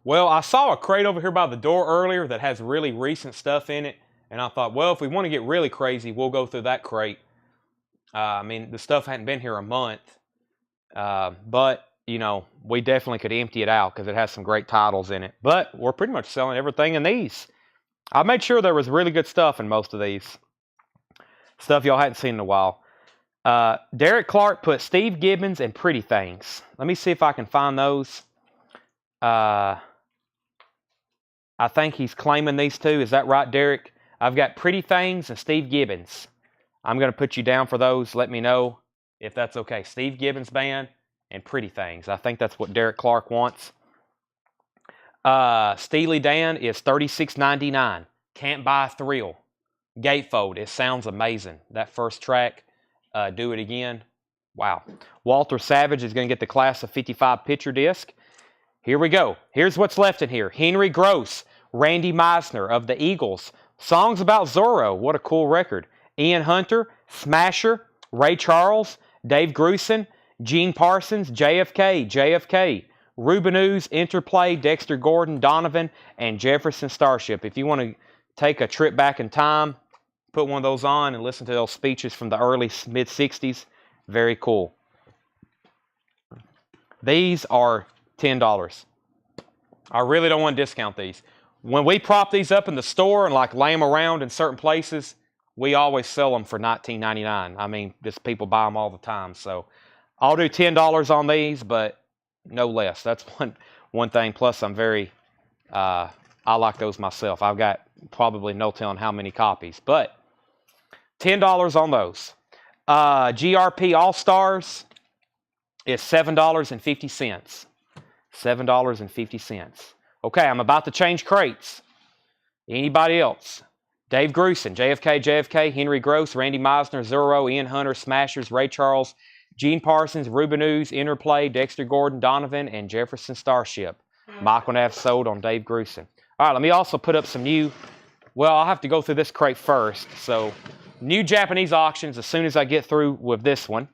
Well, I saw a crate over here by the door earlier that has really recent stuff in it. And I thought, well, if we want to get really crazy, we'll go through that crate. I mean, the stuff hadn't been here a month. But, you know, we definitely could empty it out because it has some great titles in it. But we're pretty much selling everything in these. I made sure there was really good stuff in most of these. Stuff y'all hadn't seen in a while. Derek Clark put Steve Gibbons and Pretty Things. Let me see if I can find those. I think he's claiming these two. Is that right, Derek? I've got Pretty Things and Steve Gibbons. I'm going to put you down for those. Let me know if that's okay. Steve Gibbons Band and Pretty Things. I think that's what Derek Clark wants. Steely Dan is $36.99. Can't Buy a Thrill. Gatefold. It sounds amazing. That first track, Do It Again. Wow. Walter Savage is going to get the Class of 55 picture disc. Here we go. Here's what's left in here. Henry Gross, Randy Meisner of the Eagles. Songs About Zorro. What a cool record. Ian Hunter, Smasher, Ray Charles, Dave Grusin, Gene Parsons, JFK, Ruben Ooze, Interplay, Dexter Gordon, Donovan, and Jefferson Starship. If you want to take a trip back in time, put one of those on and listen to those speeches from the early mid-60s. Very cool. These are $10. I really don't want to discount these. When we prop these up in the store and like lay them around in certain places, we always sell them for $19.99. I mean, just people buy them all the time. So I'll do $10 on these, but no less. That's one thing. Plus, I'm very, I like those myself. I've got probably no telling how many copies, but $10 on those. GRP All-Stars is $7.50. $7.50. Okay, I'm about to change crates. Anybody else? Dave Grusin, JFK, Henry Gross, Randy Meisner, Zorro, Ian Hunter, Smashers, Ray Charles, Gene Parsons, Ruben Ooze, Interplay, Dexter Gordon, Donovan, and Jefferson Starship. Michael Naff sold on Dave Grusin. All right, let me also put up some new, well, I'll have to go through this crate first. So, new Japanese auctions as soon as I get through with this one.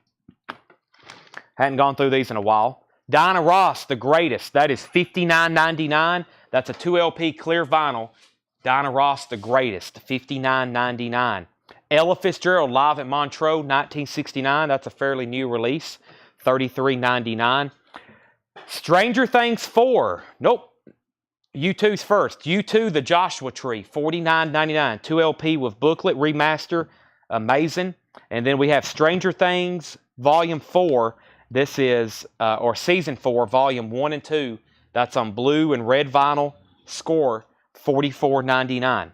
Hadn't gone through these in a while. Dinah Ross, The Greatest. That is $59.99. That's a 2LP clear vinyl. Dinah Ross, The Greatest, $59.99. Ella Fitzgerald, Live at Montreux, 1969. That's a fairly new release, $33.99. Stranger Things 4. Nope. U2's first. U2, The Joshua Tree, $49.99. 2LP with booklet, remaster, amazing. And then we have Stranger Things Volume 4. This is, or Season 4, Volume 1 and 2. That's on blue and red vinyl. Score, $44.99.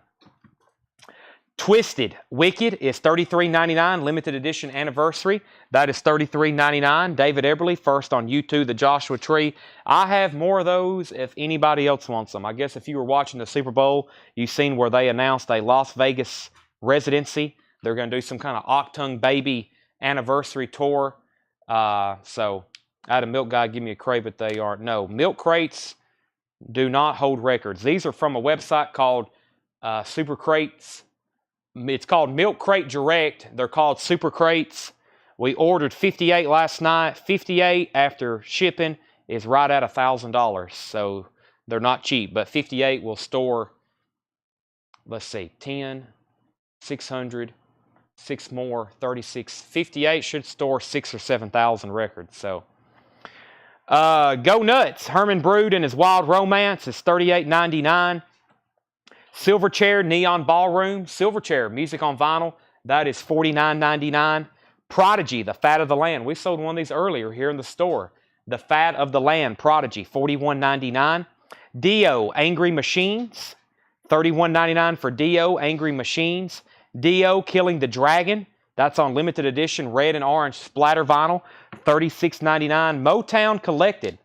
Twisted Wicked is $33.99. Limited edition anniversary. That is $33.99. David Eberly, first on U2, The Joshua Tree. I have more of those if anybody else wants them. I guess if you were watching the Super Bowl, you've seen where they announced a Las Vegas residency. They're going to do some kind of Octung Baby anniversary tour. So I had a milk guy give me a crate, but they aren't. No, milk crates do not hold records. These are from a website called Super Crates. It's called Milk Crate Direct. They're called Super Crates. We ordered 58 last night. 58 after shipping is right at $1,000. So they're not cheap, but 58 will store, let's see, 10, 600, 6 more, 36. 58 should store 6,000 or 7,000 records. So Go Nuts. Herman Brood and His Wild Romance is $38.99. Silverchair Neon Ballroom. Silverchair, music on vinyl. That is $49.99. Prodigy, The Fat of the Land. We sold one of these earlier here in the store. The Fat of the Land, Prodigy, $41.99. Dio, Angry Machines. $31.99 for Dio, Angry Machines. Dio, Killing the Dragon. That's on limited edition red and orange splatter vinyl. $36.99. Motown Collected.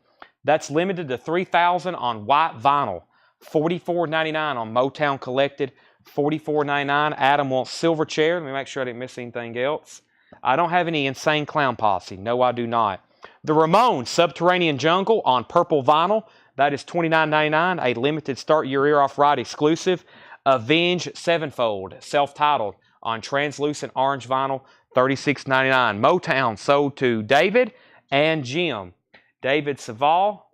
That's limited to 3,000 on white vinyl. $44.99 on Motown Collected. $44.99. Adam wants Silverchair. Let me make sure I didn't miss anything else. I don't have any Insane Clown Posse. No, I do not. The Ramones, Subterranean Jungle on purple vinyl. That is $29.99. A limited Start Your Ear Off Right exclusive. Avenged Sevenfold, self-titled on translucent orange vinyl. $36.99. Motown sold to David and Jim. David Saval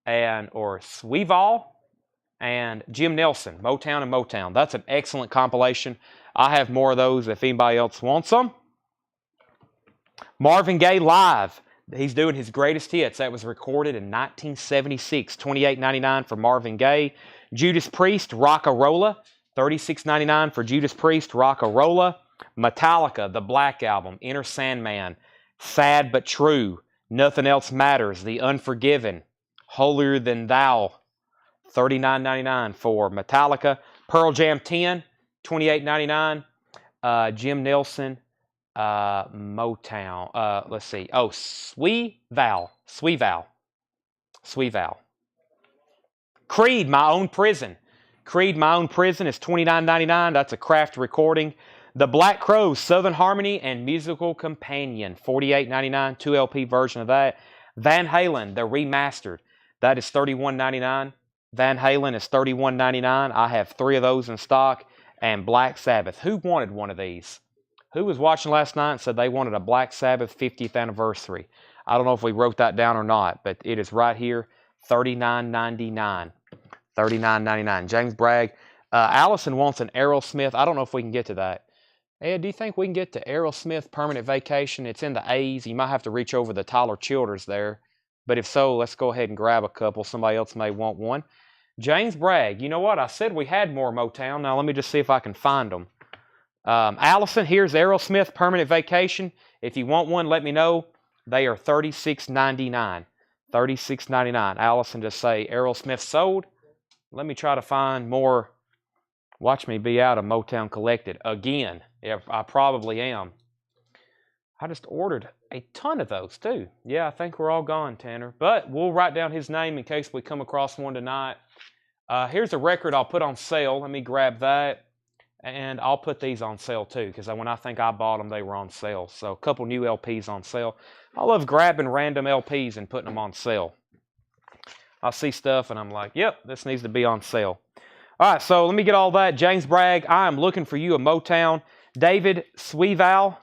or Sweval and Jim Nelson. Motown and Motown. That's an excellent compilation. I have more of those if anybody else wants them. Marvin Gaye Live. He's doing his greatest hits. That was recorded in 1976. $28.99 for Marvin Gaye. Judas Priest, Rock-a-Rolla. $36.99 for Judas Priest, Rock-a-Rolla. Metallica, The Black Album. Enter Sandman. Sad But True. Nothing Else Matters. The Unforgiven. Holier Than Thou. $39.99 for Metallica. Pearl Jam 10. $28.99. Jim Nelson. Motown. Let's see. Oh, Sweval. Creed, My Own Prison. Creed, My Own Prison is $29.99. That's a craft recording. The Black Crowes, Southern Harmony and Musical Companion. $48.99. 2LP version of that. Van Halen, the remastered. That is $31.99. Van Halen is $31.99. I have 3 of those in stock. And Black Sabbath. Who wanted one of these? Who was watching last night and said they wanted a Black Sabbath 50th anniversary? I don't know if we wrote that down or not, but it is right here, $39.99. $39.99. James Bragg. Allison wants an Aerosmith. I don't know if we can get to that. Ed, do you think we can get to Aerosmith Permanent Vacation? It's in the A's. You might have to reach over the Tyler Childers there. But if so, let's go ahead and grab a couple. Somebody else may want one. James Bragg. You know what? I said we had more Motown. Now let me just see if I can find them. Allison, here's Aerosmith Permanent Vacation. If you want one, let me know. They are $36.99. $36.99. Allison, just say Aerosmith sold. Let me try to find more. Watch me be out of Motown Collected again. Yeah, I probably am. I just ordered a ton of those too. Yeah, I think we're all gone, Tanner. But we'll write down his name in case we come across one tonight. Here's a record I'll put on sale. Let me grab that. And I'll put these on sale too, because when I think I bought them, they were on sale. So a couple new LPs on sale. I love grabbing random LPs and putting them on sale. I see stuff and I'm like, yep, this needs to be on sale. All right, so let me get all that. James Bragg, I am looking for you a Motown. David Sweeval,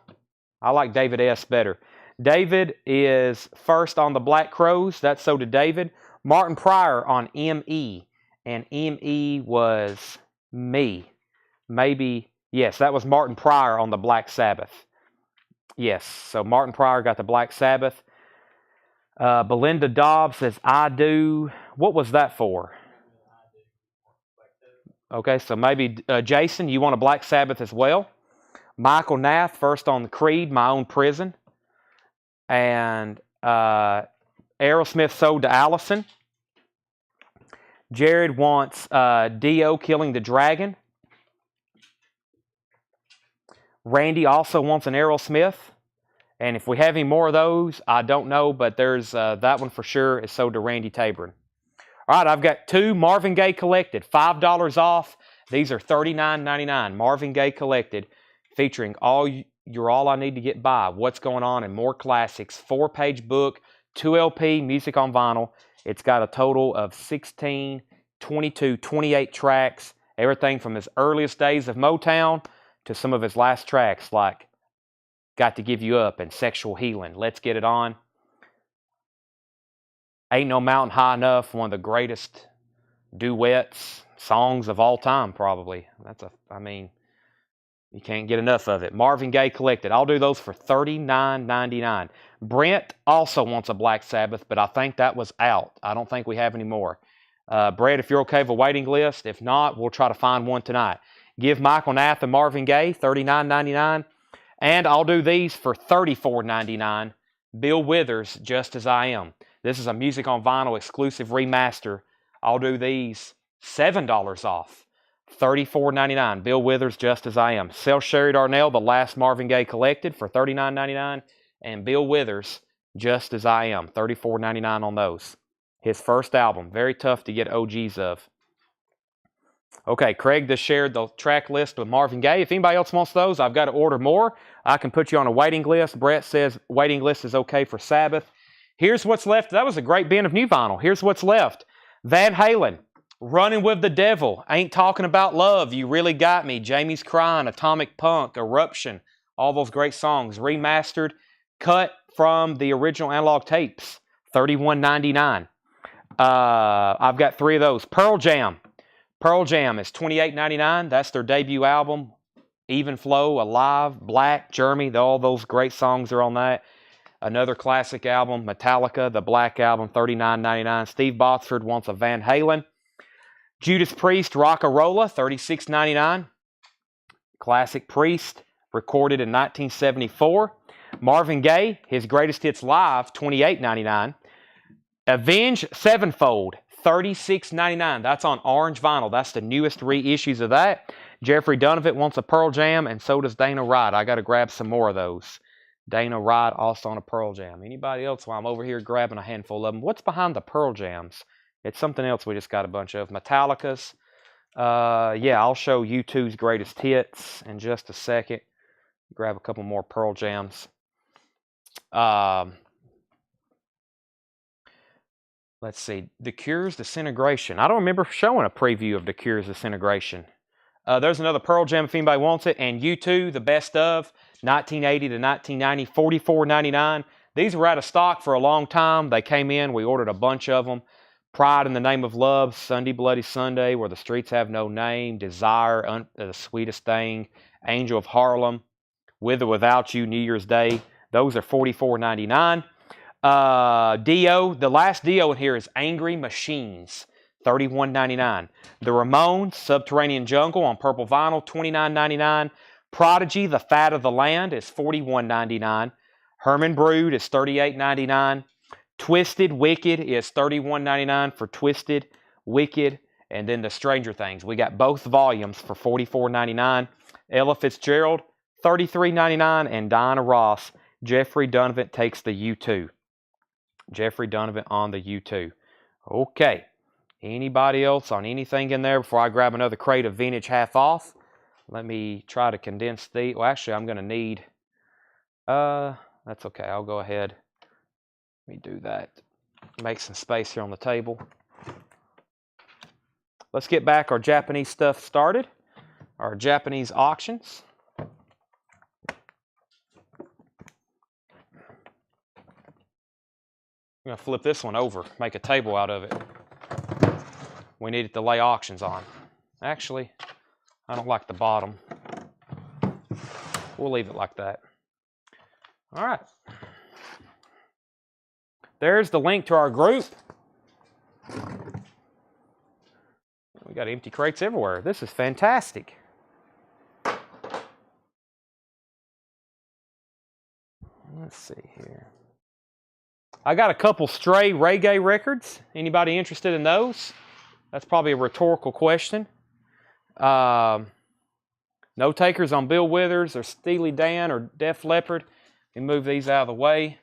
I like David S. better. David is first on the Black Crows. That's so did David. Martin Pryor on M.E. And M.E. was me. Maybe, yes, that was Martin Pryor on the Black Sabbath. Yes, so Martin Pryor got the Black Sabbath. Belinda Dobbs says, I do. What was that for? Okay, so maybe Jason, you want a Black Sabbath as well. Michael Nath, first on the Creed, My Own Prison. And Aerosmith sold to Allison. Jared wants Dio Killing the Dragon. Randy also wants an Aerosmith. And if we have any more of those, I don't know, but there's that one for sure is sold to Randy Tabron. All right, I've got two Marvin Gaye Collected, $5 off. These are $39.99. Marvin Gaye Collected, featuring You're All I Need to Get By, What's Going On, and More Classics. 4-page book, 2 LP, music on vinyl. It's got a total of 16, 22, 28 tracks, everything from his earliest days of Motown to some of his last tracks like Got to Give You Up and Sexual Healing. Let's Get It On. Ain't No Mountain High Enough, one of the greatest duets, songs of all time probably. You can't get enough of it. Marvin Gaye Collected. I'll do those for $39.99. Brent also wants a Black Sabbath, but I think that was out. I don't think we have any more. Brett, if you're okay with a waiting list. If not, we'll try to find one tonight. Give Michael Nath and Marvin Gaye, $39.99. And I'll do these for $34.99. Bill Withers, Just As I Am. This is a music on vinyl exclusive remaster. I'll do these $7 off. $34.99. Bill Withers, Just As I Am. Sell Sherry Darnell, The Last Marvin Gaye Collected for $39.99. And Bill Withers, Just As I Am. $34.99 on those. His first album. Very tough to get OGs of. Okay, Craig just shared the track list with Marvin Gaye. If anybody else wants those, I've got to order more. I can put you on a waiting list. Brett says waiting list is okay for Sabbath. Here's what's left. That was a great bin of new vinyl. Here's what's left. Van Halen, Running with the Devil, Ain't Talking About Love, You Really Got Me, Jamie's Crying, Atomic Punk, Eruption, all those great songs. Remastered, cut from the original analog tapes, $31.99. I've got 3 of those. Pearl Jam. Pearl Jam is $28.99. That's their debut album. Even Flow, Alive, Black, Jeremy, all those great songs are on that. Another classic album, Metallica, the Black Album, $39.99. Steve Botsford wants a Van Halen. Judas Priest, Rock-a-Rolla, $36.99. Classic Priest, recorded in 1974. Marvin Gaye, his greatest hits live, $28.99. Avenged Sevenfold, $36.99. That's on orange vinyl. That's the newest reissues of that. Jeffrey Donovan wants a Pearl Jam, and so does Dana Wright. I got to grab some more of those. Dana Wright also on a Pearl Jam. Anybody else while I'm over here grabbing a handful of them? What's behind the Pearl Jams? It's something else we just got a bunch of. Metallica's. Yeah, I'll show U2's greatest hits in just a second. Grab a couple more Pearl Jams. Let's see. The Cure's Disintegration. I don't remember showing a preview of The Cure's Disintegration. There's another Pearl Jam if anybody wants it. And U2, the best of, 1980 to 1990, $44.99. These were out of stock for a long time. They came in. We ordered a bunch of them. Pride in the Name of Love, Sunday Bloody Sunday, Where the Streets Have No Name, Desire, The Sweetest Thing, Angel of Harlem, With or Without You, New Year's Day. Those are $44.99. Dio, the last Dio in here is Angry Machines, $31.99. The Ramones, Subterranean Jungle on purple vinyl, $29.99. Prodigy, The Fat of the Land is $41.99. Herman Brood is $38.99. Twisted Wicked is $31.99 for Twisted Wicked. And then the Stranger Things. We got both volumes for $44.99. Ella Fitzgerald, $33.99. And Diana Ross, Jeffrey Donovan Takes the U2. Jeffrey Donovan on the U2. Okay. Anybody else on anything in there before I grab another crate of vintage half off? Let me try to condense the... Well, actually, I'm going to need... that's okay. I'll go ahead. Let me do that. Make some space here on the table. Let's get back our Japanese stuff started. Our Japanese auctions. I'm going to flip this one over, make a table out of it. We need it to lay auctions on. Actually, I don't like the bottom. We'll leave it like that. All right. There's the link to our group. We got empty crates everywhere. This is fantastic. Let's see here. I got a couple stray reggae records. Anybody interested in those? That's probably a rhetorical question. No takers on Bill Withers or Steely Dan or Def Leppard. Let me move these out of the way.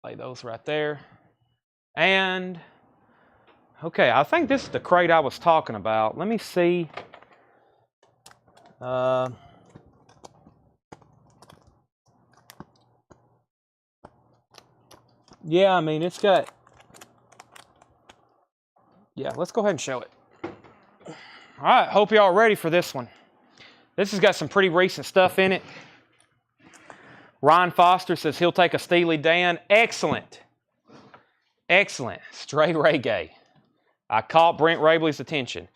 Lay those right there. And, okay, I think this is the crate I was talking about. Let me see. Yeah, I mean, it's got... Yeah, let's go ahead and show it. All right, hope y'all are ready for this one. This has got some pretty recent stuff in it. Ryan Foster says he'll take a Steely Dan. Excellent. Excellent. Straight reggae. I caught Brent Rabley's attention.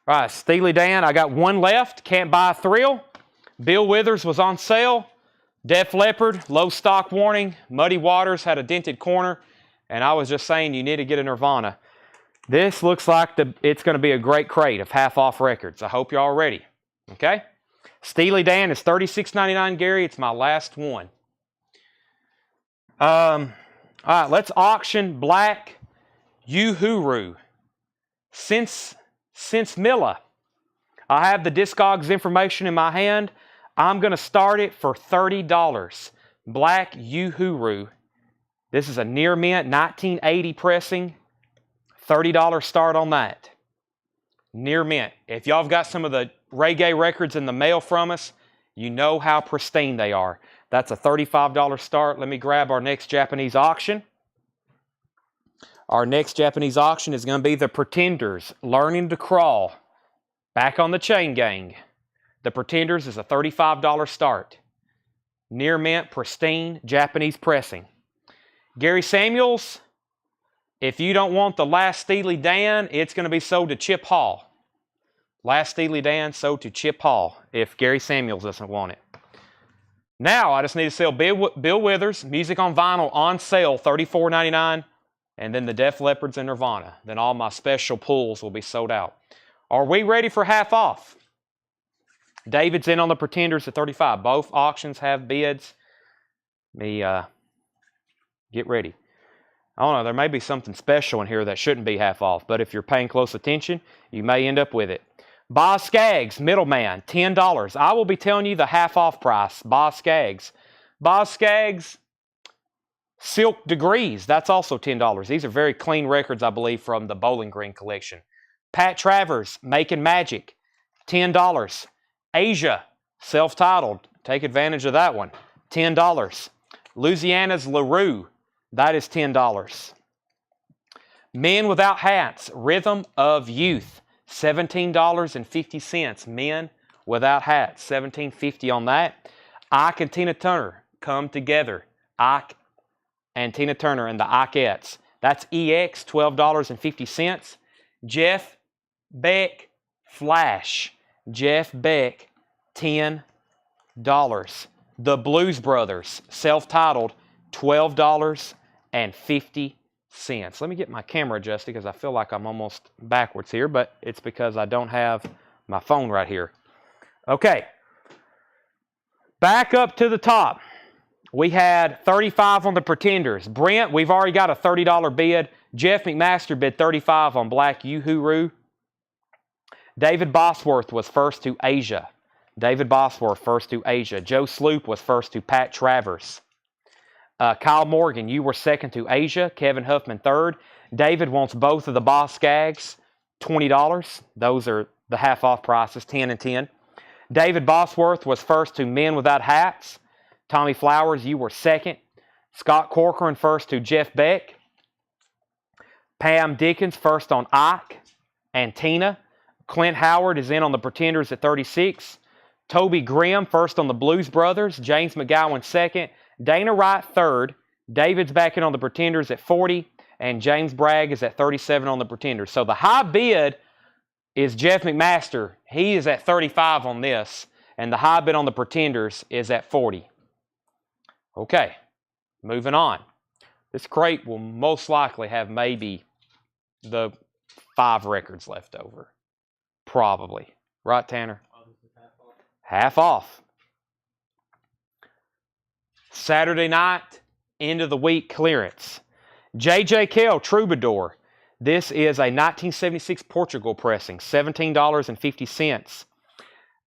All right, Steely Dan, I got one left. Can't Buy a Thrill. Bill Withers was on sale. Def Leppard, low stock warning. Muddy Waters had a dented corner. And I was just saying you need to get a Nirvana. This looks like it's going to be a great crate of half-off records. I hope you're all ready. Okay? Steely Dan is $36.99, Gary. It's my last one. All right, let's auction Black Uhuru. Since Milla. I have the Discogs information in my hand. I'm going to start it for $30. Black Uhuru. This is a near mint 1980 pressing. $30 start on that. Near mint. If y'all have got some of the reggae records in the mail from us, you know how pristine they are. That's a $35 start. Let me grab our next Japanese auction. Our next Japanese auction is going to be The Pretenders, Learning to Crawl. Back on the Chain Gang. The Pretenders is a $35 start. Near mint, pristine, Japanese pressing. Gary Samuels, if you don't want the last Steely Dan, it's going to be sold to Chip Hall. Last Steely Dan sold to Chip Hall if Gary Samuels doesn't want it. Now I just need to sell Bill Withers, music on vinyl on sale, $34.99. And then the Def Leppards and Nirvana. Then all my special pulls will be sold out. Are we ready for half off? David's in on the Pretenders at $35. Both auctions have bids. Let me get ready. I don't know, there may be something special in here that shouldn't be half off, but if you're paying close attention, you may end up with it. Boz Scaggs, middleman, $10. I will be telling you the half off price. Boz Scaggs. Boz Scaggs, Silk Degrees, that's also $10. These are very clean records, I believe, from the Bowling Green collection. Pat Travers, Making Magic, $10. Asia, self-titled, take advantage of that one, $10. Louisiana's LaRue, that is $10. Men Without Hats, Rhythm of Youth, $17.50. Men Without Hats, $17.50 on that. Ike and Tina Turner, Come Together. Ike and Tina Turner and the Ikeettes, That's EX, $12.50. Jeff Beck Flash. Jeff Beck, $10. The Blues Brothers, self-titled, $12.50. Let me get my camera adjusted because I feel like I'm almost backwards here, but it's because I don't have my phone right here. Okay. Back up to the top. We had 35 on the Pretenders. Brent, we've already got a $30 bid. Jeff McMaster bid 35 on Black Uhuru. David Bosworth was first to Asia. David Bosworth first to Asia. Joe Sloop was first to Pat Travers. Kyle Morgan, you were second to Asia. Kevin Huffman third. David wants both of the Boss Gags, $20. Those are the half-off prices, 10 and 10. David Bosworth was first to Men Without Hats. Tommy Flowers, you were second. Scott Corcoran first to Jeff Beck. Pam Dickens first on Ike and Tina. Clint Howard is in on the Pretenders at 36. Toby Grimm first on the Blues Brothers. James McGowan second. Dana Wright third. David's back in on the Pretenders at 40. And James Bragg is at 37 on the Pretenders. So the high bid is Jeff McMaster. He is at 35 on this. And the high bid on the Pretenders is at 40. Okay, moving on. This crate will most likely have maybe the 5 records left over. Probably. Right, Tanner? Half off. Saturday night, end of the week clearance. J.J. Kell Troubadour. This is a 1976 Portugal pressing, $17.50.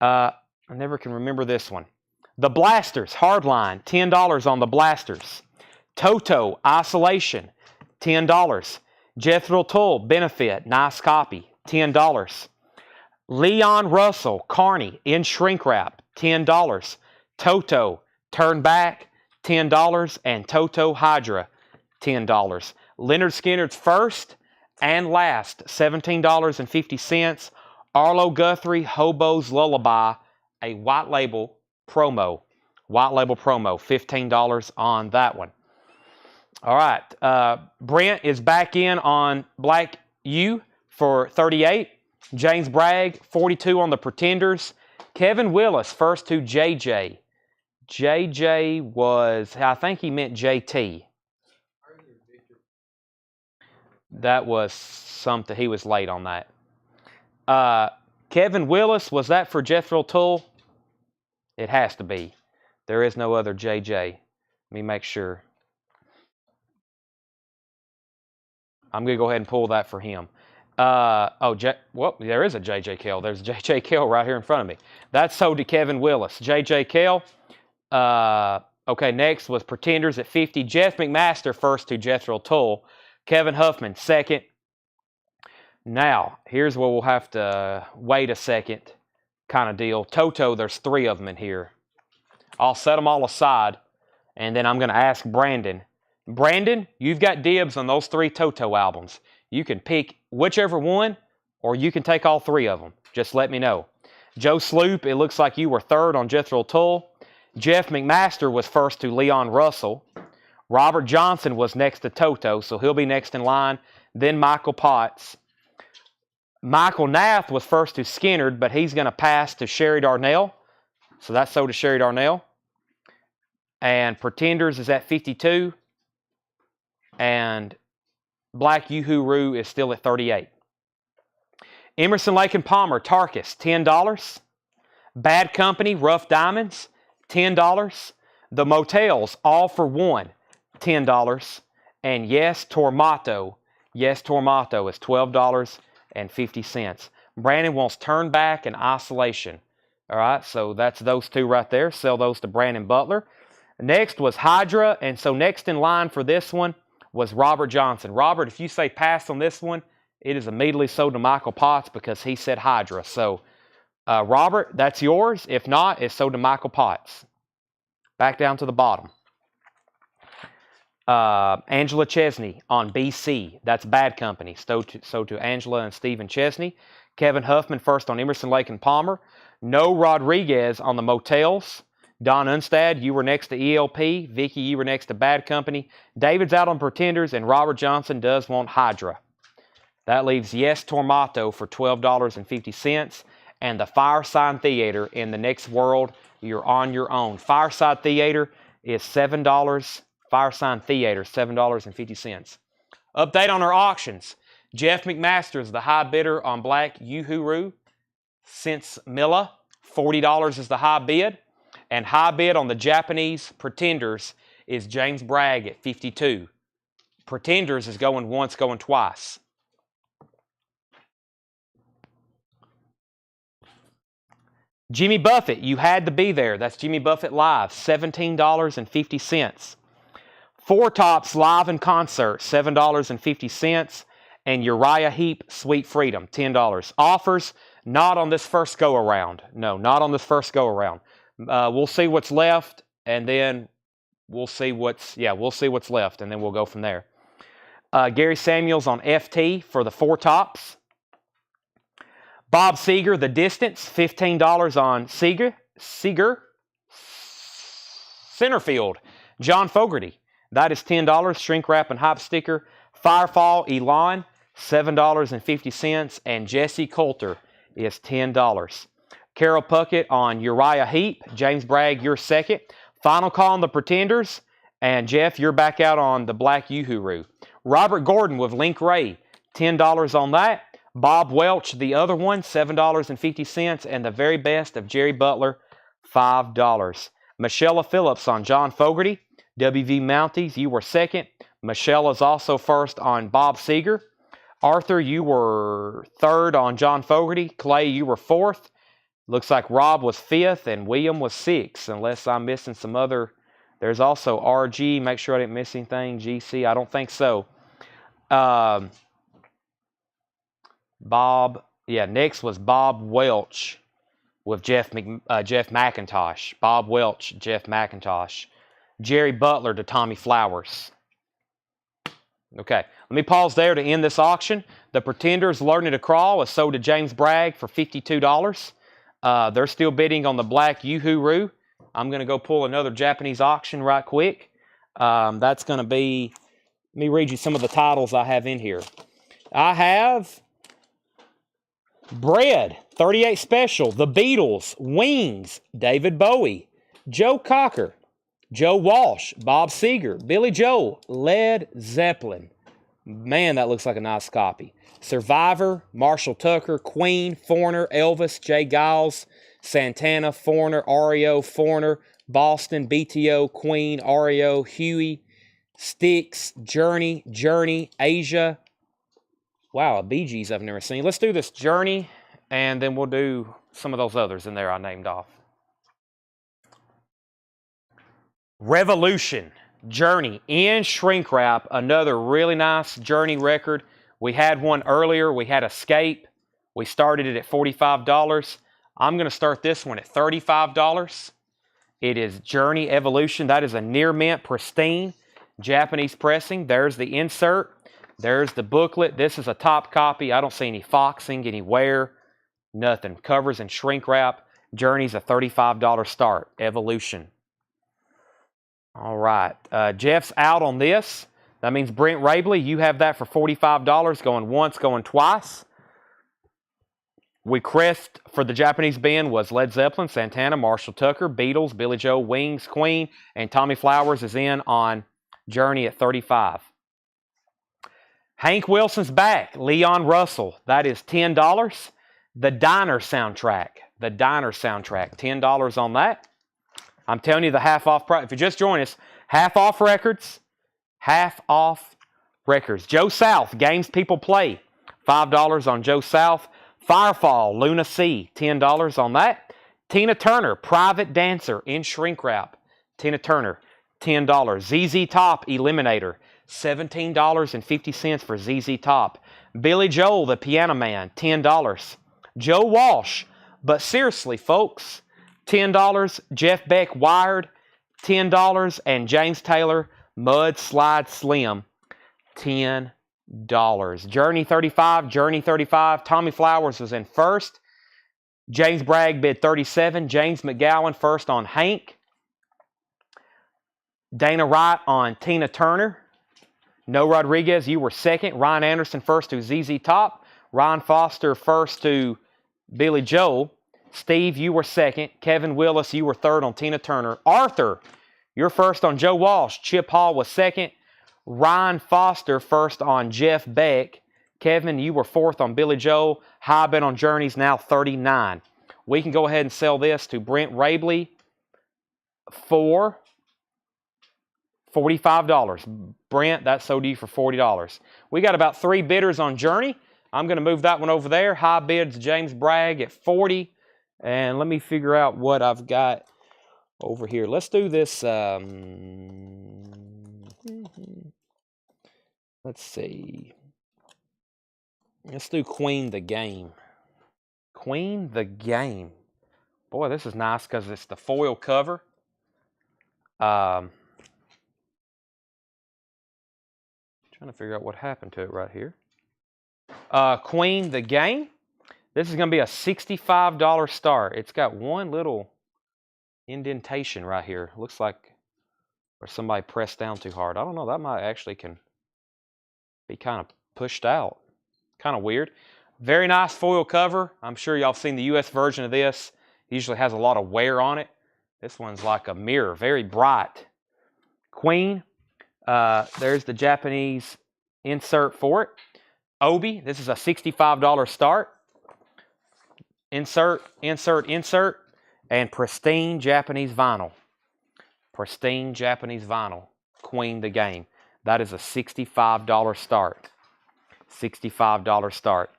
I never can remember this one. The Blasters, Hardline, $10 on the Blasters. Toto, Isolation, $10. Jethro Tull, Benefit, nice copy, $10. Leon Russell, Carney, in shrink wrap, $10. Toto, Turn Back, $10. And Toto Hydra, $10. Leonard Skinner's first and last, $17.50. Arlo Guthrie, Hobo's Lullaby, a white label promo. White label promo, $15 on that one. All right. Brent is back in on Black U for 38. James Bragg, 42 on the Pretenders. Kevin Willis, first to JJ. JJ was, I think he meant JT. That was something, he was late on that. Kevin Willis, was that for Jethro Tull? It has to be. There is no other JJ. Let me make sure. I'm going to go ahead and pull that for him. Well, there is a J.J. Kell. There's J.J. Kell right here in front of me. That's sold to Kevin Willis. J.J. Kell. Okay, next was Pretenders at 50. Jeff McMaster first to Jethro Tull. Kevin Huffman second. Now, here's where we'll have to wait a second kind of deal. Toto, there's 3 of them in here. I'll set them all aside, and then I'm going to ask Brandon. Brandon, you've got dibs on those 3 Toto albums. You can pick whichever one, or you can take all 3 of them. Just let me know. Joe Sloop, it looks like you were third on Jethro Tull. Jeff McMaster was first to Leon Russell. Robert Johnson was next to Toto, so he'll be next in line. Then Michael Potts. Michael Nath was first to Skinnerd, but he's going to pass to Sherry Darnell. So that's sold to Sherry Darnell. And Pretenders is at 52. And Black Uhuru is still at 38. Emerson, Lake and Palmer, Tarkus, $10. Bad Company, Rough Diamonds, $10. The Motels, All for One, $10. And Yes Tormato is $12.50. Brandon wants Turn Back and Isolation. All right, so that's those 2 right there. Sell those to Brandon Butler. Next was Hydra, and so next in line for this one was Robert Johnson. Robert, if you say pass on this one, it is immediately sold to Michael Potts because he said Hydra. So, Robert, that's yours. If not, it's sold to Michael Potts. Back down to the bottom. Angela Chesney on BC. That's Bad Company. Sold to Angela and Stephen Chesney. Kevin Huffman first on Emerson, Lake and Palmer. No Rodriguez on the Motels. Don Unstad, you were next to ELP. Vicky, you were next to Bad Company. David's out on Pretenders, and Robert Johnson does want Hydra. That leaves Yes Tormato for $12.50. And the Fireside Theater in the next world, you're on your own. Fireside Theater is $7. Fireside Theater, $7.50. Update on our auctions. Jeff McMaster's the high bidder on Black Uhuru. Since Milla, $40 is the high bid. And high bid on the Japanese Pretenders is James Bragg at $52. Pretenders is going once, going twice. Jimmy Buffett, you had to be there. That's Jimmy Buffett Live, $17.50. Four Tops Live in Concert, $7.50. And Uriah Heep, Sweet Freedom, $10. Offers, not on this first go-around. No, not on this first go-around. We'll see what's left, and then we'll see what's left, and then we'll go from there. Gary Samuels on FT for the Four Tops. Bob Seeger, The Distance, $15 on Seeger. Centerfield, John Fogerty, that is $10. Shrink Wrap and Hype Sticker. Firefall, Elon, $7.50. And Jesse Coulter is $10. Carol Puckett on Uriah Heep. James Bragg, you're second. Final Call on the Pretenders. And Jeff, you're back out on the Black Uhuru. Robert Gordon with Link Ray, $10 on that. Bob Welch, the other one, $7.50. And the very best of Jerry Butler, $5. Michelle Phillips on John Fogerty. WV Mounties, you were second. Michelle is also first on Bob Seeger. Arthur, you were third on John Fogerty. Clay, you were fourth. Looks like Rob was fifth and William was sixth, unless I'm missing some other. There's also RG. Make sure I didn't miss anything. GC, I don't think so. Next was Bob Welch with Jeff McIntosh. Bob Welch, Jeff McIntosh. Jerry Butler to Tommy Flowers. Okay, let me pause there to end this auction. The Pretenders Learning to Crawl is sold to James Bragg for $52. They're still bidding on the Black Uhuru. I'm going to go pull another Japanese auction right quick. That's going to be, let me read you some of the titles I have in here. I have Bread, 38 Special, The Beatles, Wings, David Bowie, Joe Cocker, Joe Walsh, Bob Seeger, Billy Joel, Led Zeppelin. Man, that looks like a nice copy. Survivor, Marshall Tucker, Queen, Foreigner, Elvis, Jay Giles, Santana, Foreigner, REO, Foreigner, Boston, BTO, Queen, REO, Huey, Styx, Journey, Asia. Wow, a Bee Gees I've never seen. Let's do this Journey, and then we'll do some of those others in there I named off. Revolution, Journey, in shrink wrap. Another really nice Journey record. We had one earlier. We had Escape. We started it at $45. I'm going to start this one at $35. It is Journey Evolution. That is a near mint, pristine Japanese pressing. There's the insert. There's the booklet. This is a top copy. I don't see any foxing, any wear, nothing. Covers and shrink wrap. Journey's a $35 start. Evolution. All right. Jeff's out on this. That means Brent Rabley, you have that for $45, going once, going twice. We crest for the Japanese band was Led Zeppelin, Santana, Marshall Tucker, Beatles, Billy Joel, Wings, Queen, and Tommy Flowers is in on Journey at $35. Hank Wilson's back, Leon Russell, that is $10. The Diner soundtrack, $10 on that. I'm telling you the half off price. If you just join us, half off records. Joe South, Games People Play, $5 on Joe South. Firefall, Luna C, $10 on that. Tina Turner, Private Dancer in shrink wrap. Tina Turner, $10. ZZ Top, Eliminator, $17.50 for ZZ Top. Billy Joel, The Piano Man, $10. Joe Walsh, but seriously, folks, $10. Jeff Beck, Wired, $10. And James Taylor, Mud Slide Slim, $10. Journey 35. Tommy Flowers was in first. James Bragg bid $37. James McGowan first on Hank. Dana Wright on Tina Turner. No Rodriguez, you were second. Ryan Anderson first to ZZ Top. Ryan Foster first to Billy Joel. Steve, you were second. Kevin Willis, you were third on Tina Turner. Arthur, you're first on Joe Walsh. Chip Hall was second. Ryan Foster first on Jeff Beck. Kevin, you were fourth on Billy Joel. High bet on Journey's now 39. We can go ahead and sell this to Brent Rabley for $45. Brent, that sold to you for $40. We got about 3 bidders on Journey. I'm going to move that one over there. High bids James Bragg at 40. And let me figure out what I've got over here. Let's do this. Let's see. Let's do Queen the Game. Queen the Game. Boy, this is nice because it's the foil cover. Trying to figure out what happened to it right here. Queen the Game. This is going to be a $65 start. It's got one little indentation right here. Looks like where somebody pressed down too hard. I don't know. That might actually can be kind of pushed out. Kind of weird. Very nice foil cover. I'm sure y'all have seen the US version of this. It usually has a lot of wear on it. This one's like a mirror. Very bright. Queen. There's the Japanese insert for it. Obi. This is a $65 start. Insert, insert, insert. And pristine Japanese vinyl. Pristine Japanese vinyl. Queen the Game. That is a $65 start. $65 start.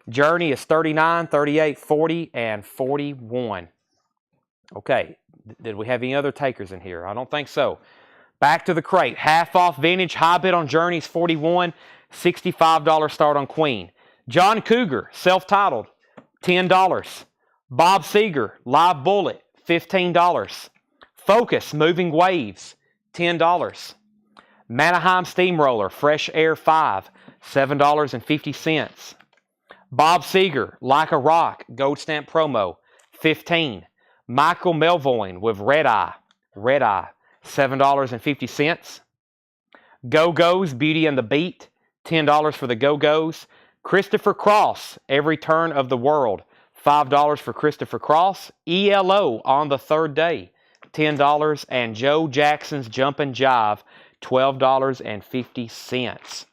Journey is 39, 38, 40, and 41. Okay. Did we have any other takers in here? I don't think so. Back to the crate. Half off vintage. High bid on Journey's 41. $65 start on Queen. John Cougar, self-titled, $10. Bob Seger, Live Bullet, $15. Focus, Moving Waves, $10. Manaheim Steamroller, Fresh Air 5, $7.50. Bob Seger, Like a Rock, Gold Stamp Promo, $15. Michael Melvoin with Red Eye, $7.50. Go-Go's, Beauty and the Beat, $10 for the Go-Go's. Christopher Cross, Every Turn of the World, $5 for Christopher Cross. ELO, On the Third Day, $10. And Joe Jackson's Jumpin' Jive, $12.50.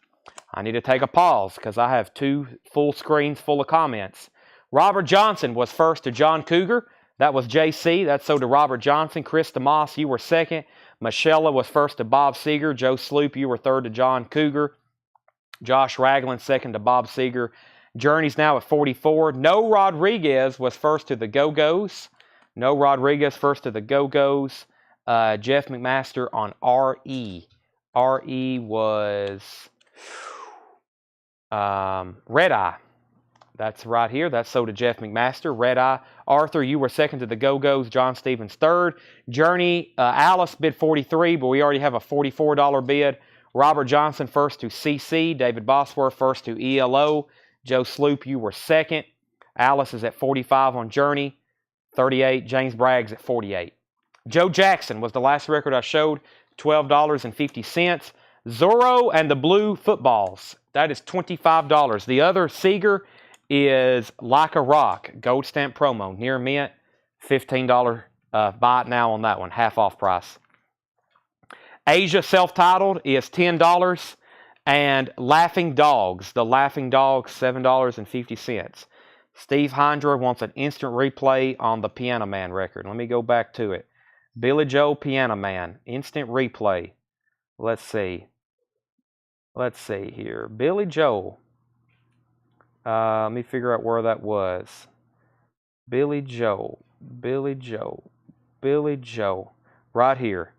I need to take a pause because I have 2 full screens full of comments. Robert Johnson was first to John Cougar. That was JC. That's so to Robert Johnson. Chris DeMoss, you were second. Michelle was first to Bob Seger. Joe Sloop, you were third to John Cougar. Josh Ragland, second to Bob Seger. Journey's now at 44. No Rodriguez was first to the Go-Go's. No Rodriguez first to the Go-Go's. Jeff McMaster on RE. RE was Red Eye. That's right here. That's so to Jeff McMaster. Red Eye. Arthur, you were second to the Go-Go's. John Stevens third. Journey, Alice bid 43, but we already have a $44 bid. Robert Johnson first to CC. David Bosworth first to ELO. Joe Sloop, you were second. Alice is at 45 on Journey. 38. James Bragg's at 48. Joe Jackson was the last record I showed. $12.50. Zorro and the Blue Footballs. That is $25. The other Seeger is Like a Rock. Gold Stamp Promo. Near mint. $15 buy it now on that one. Half off price. Asia self-titled is $10. And Laughing Dogs. The Laughing Dogs, $7.50. Steve Hindra wants an instant replay on the Piano Man record. Let me go back to it. Billy Joel, Piano Man. Instant replay. Let's see. Let's see here. Billy Joel. Let me figure out where that was. Billy Joel. Billy Joel. Billy Joel. Right here.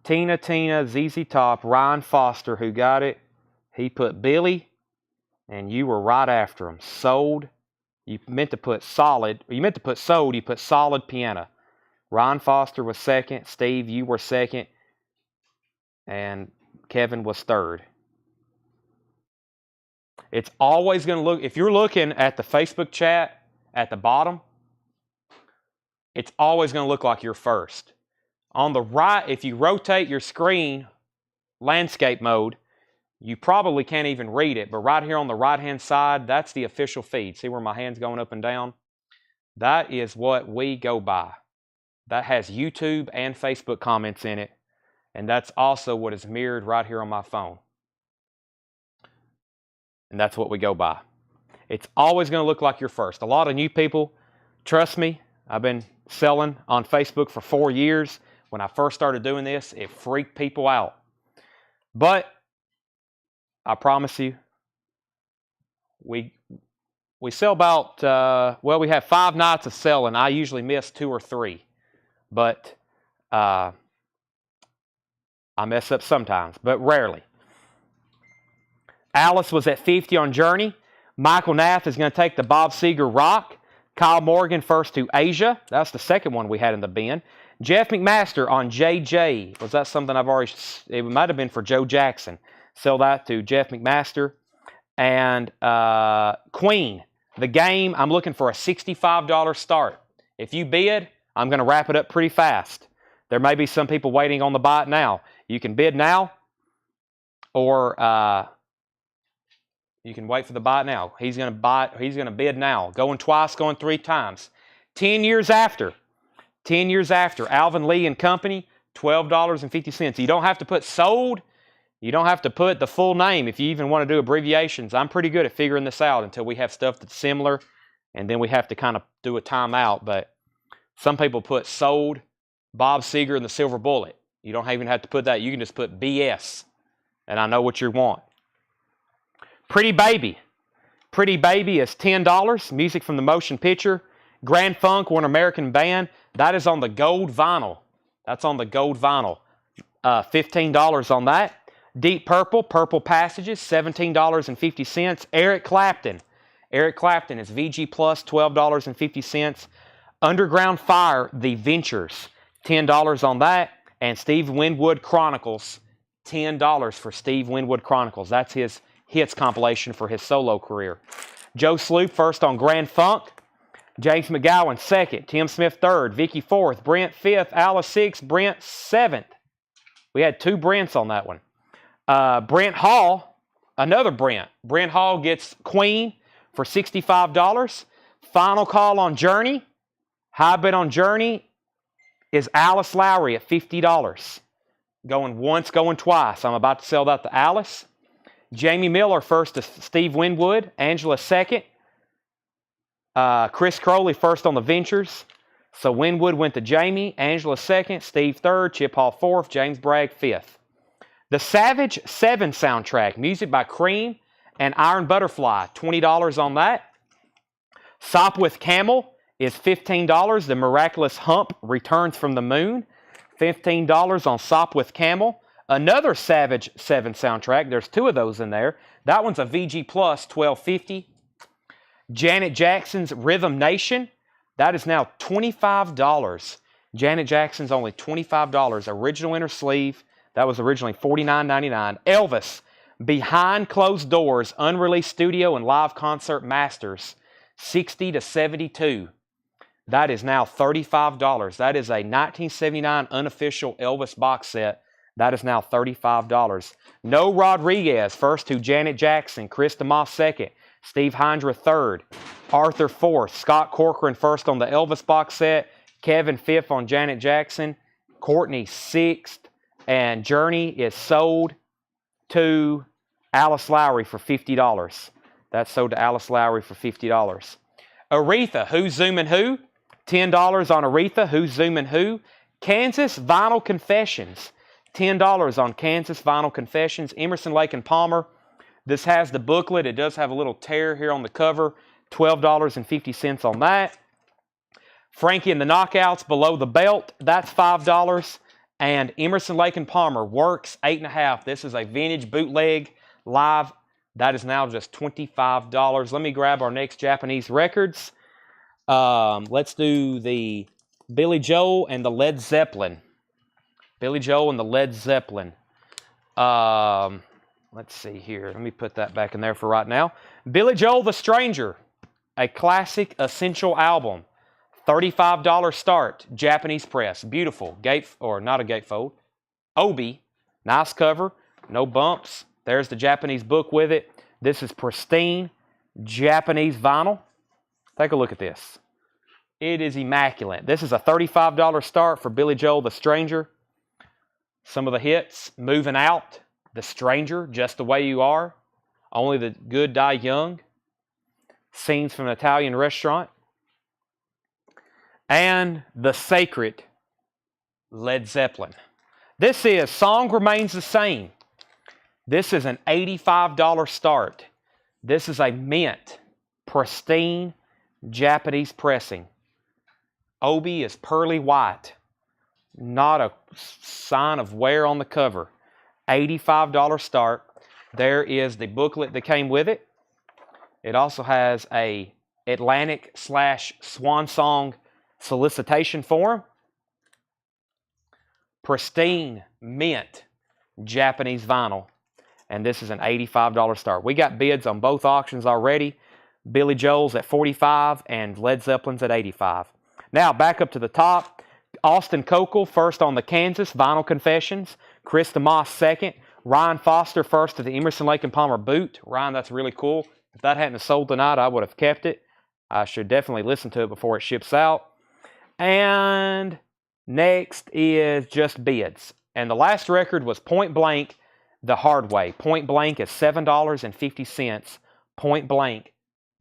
Tina, ZZ Top, Ryan Foster, who got it. He put Billy, and you were right after him. Sold. You meant to put solid. You meant to put sold. You put solid piano. Ryan Foster was second. Steve, you were second. And Kevin was third. It's always going to look, if you're looking at the Facebook chat at the bottom, it's always going to look like you're first. On the right, if you rotate your screen landscape mode, you probably can't even read it, but right here on the right-hand side, that's the official feed. See where my hand's going up and down? That is what we go by. That has YouTube and Facebook comments in it, and that's also what is mirrored right here on my phone. And that's what we go by. It's always going to look like you're first. A lot of new people, trust me, I've been selling on Facebook for 4 years. When I first started doing this, it freaked people out. But I promise you, we sell about, well, we have 5 nights of selling. I usually miss 2 or 3. But I mess up sometimes, but rarely. Alice was at 50 on Journey. Michael Nath is going to take the Bob Seger Rock. Kyle Morgan first to Asia. That's the second one we had in the bin. Jeff McMaster on JJ. Was that something I've already... It might have been for Joe Jackson. Sell that to Jeff McMaster. And Queen. The game, I'm looking for a $65 start. If you bid, I'm going to wrap it up pretty fast. There may be some people waiting on the buy it now. You can bid now, or you can wait for the buy it now. He's going to bid now. Going twice, going 3 times. 10 years after, Alvin Lee and Company, $12.50. You don't have to put sold. You don't have to put the full name if you even want to do abbreviations. I'm pretty good at figuring this out until we have stuff that's similar, and then we have to kind of do a timeout. But some people put sold, Bob Seger, and the Silver Bullet. You don't even have to put that. You can just put BS, and I know what you want. Pretty Baby. Pretty Baby is $10. Music from the motion picture. Grand Funk, one American band. That is on the gold vinyl. That's on the gold vinyl. $15 on that. Deep Purple, Purple Passages, $17.50. Eric Clapton. Eric Clapton is VG Plus, $12.50. Underground Fire, The Ventures, $10 on that. And Steve Winwood Chronicles, $10 for Steve Winwood Chronicles. That's his hits compilation for his solo career. Joe Sloop first on Grand Funk. James McGowan second. Tim Smith third. Vicky fourth. Brent fifth. Alice sixth. Brent seventh. We had 2 Brents on that one. Brent Hall, another Brent. Brent Hall gets Queen for $65. Final call on Journey. High bid on Journey is Alice Lowry at $50. Going once, going twice. I'm about to sell that to Alice. Jamie Miller first to Steve Winwood. Angela second. Chris Crowley first on the Ventures. So Winwood went to Jamie. Angela second. Steve third. Chip Hall fourth. James Bragg fifth. The Savage 7 soundtrack. Music by Cream and Iron Butterfly. $20 on that. Sop with Camel is $15. The Miraculous Hump returns from the moon. $15 on Sop with Camel. Another Savage 7 soundtrack. There's 2 of those in there. That one's a VG Plus, $12.50. Janet Jackson's Rhythm Nation. That is now $25. Janet Jackson's only $25. Original inner sleeve. That was originally $49.99. Elvis, Behind Closed Doors, Unreleased Studio and Live Concert Masters, $60 to $72. That is now $35. That is a 1979 unofficial Elvis box set. That is now $35. No Rodriguez, first to Janet Jackson. Chris DeMoss second. Steve Hindra third. Arthur fourth. Scott Corcoran first on the Elvis box set. Kevin fifth on Janet Jackson. Courtney sixth. And Journey is sold to Alice Lowry for $50. That's sold to Alice Lowry for $50. Aretha, Who's Zooming Who? $10 on Aretha, Who's Zooming Who? Kansas Vinyl Confessions. $10 on Kansas Vinyl Confessions. Emerson, Lake and Palmer. This has the booklet. It does have a little tear here on the cover. $12.50 on that. Frankie and the Knockouts, Below the Belt. That's $5. And Emerson, Lake and Palmer, Works, 8.5. This is a vintage bootleg live. That is now just $25. Let me grab our next Japanese records. Let's do the Billy Joel and the Led Zeppelin. Billy Joel and the Led Zeppelin. Let's see here. Let me put that back in there for right now. Billy Joel, The Stranger, a classic essential album. $35 start, Japanese press. Beautiful. Gate, or not a gatefold. Obi. Nice cover. No bumps. There's the Japanese book with it. This is pristine Japanese vinyl. Take a look at this. It is immaculate. This is a $35 start for Billy Joel, The Stranger. Some of the hits. Moving Out. The Stranger, Just the Way You Are. Only the Good Die Young. Scenes from an Italian Restaurant. And The Sacred, Led Zeppelin. This is Song Remains the Same. This is an $85 start. This is a mint, pristine Japanese pressing. Obi is pearly white. Not a sign of wear on the cover. $85 start. There is the booklet that came with it. It also has a Atlantic/Swan Song solicitation form. Pristine mint Japanese vinyl. And this is an $85 start. We got bids on both auctions already. Billy Joel's at $45 and Led Zeppelin's at $85. Now back up to the top. Austin Cokel first on the Kansas Vinyl Confessions. Chris DeMoss second. Ryan Foster first to the Emerson, Lake and Palmer boot. Ryan, that's really cool. If that hadn't sold tonight, I would have kept it. I should definitely listen to it before it ships out. And next is just bids. And the last record was Point Blank, The Hard Way. Point Blank is $7.50. Point Blank,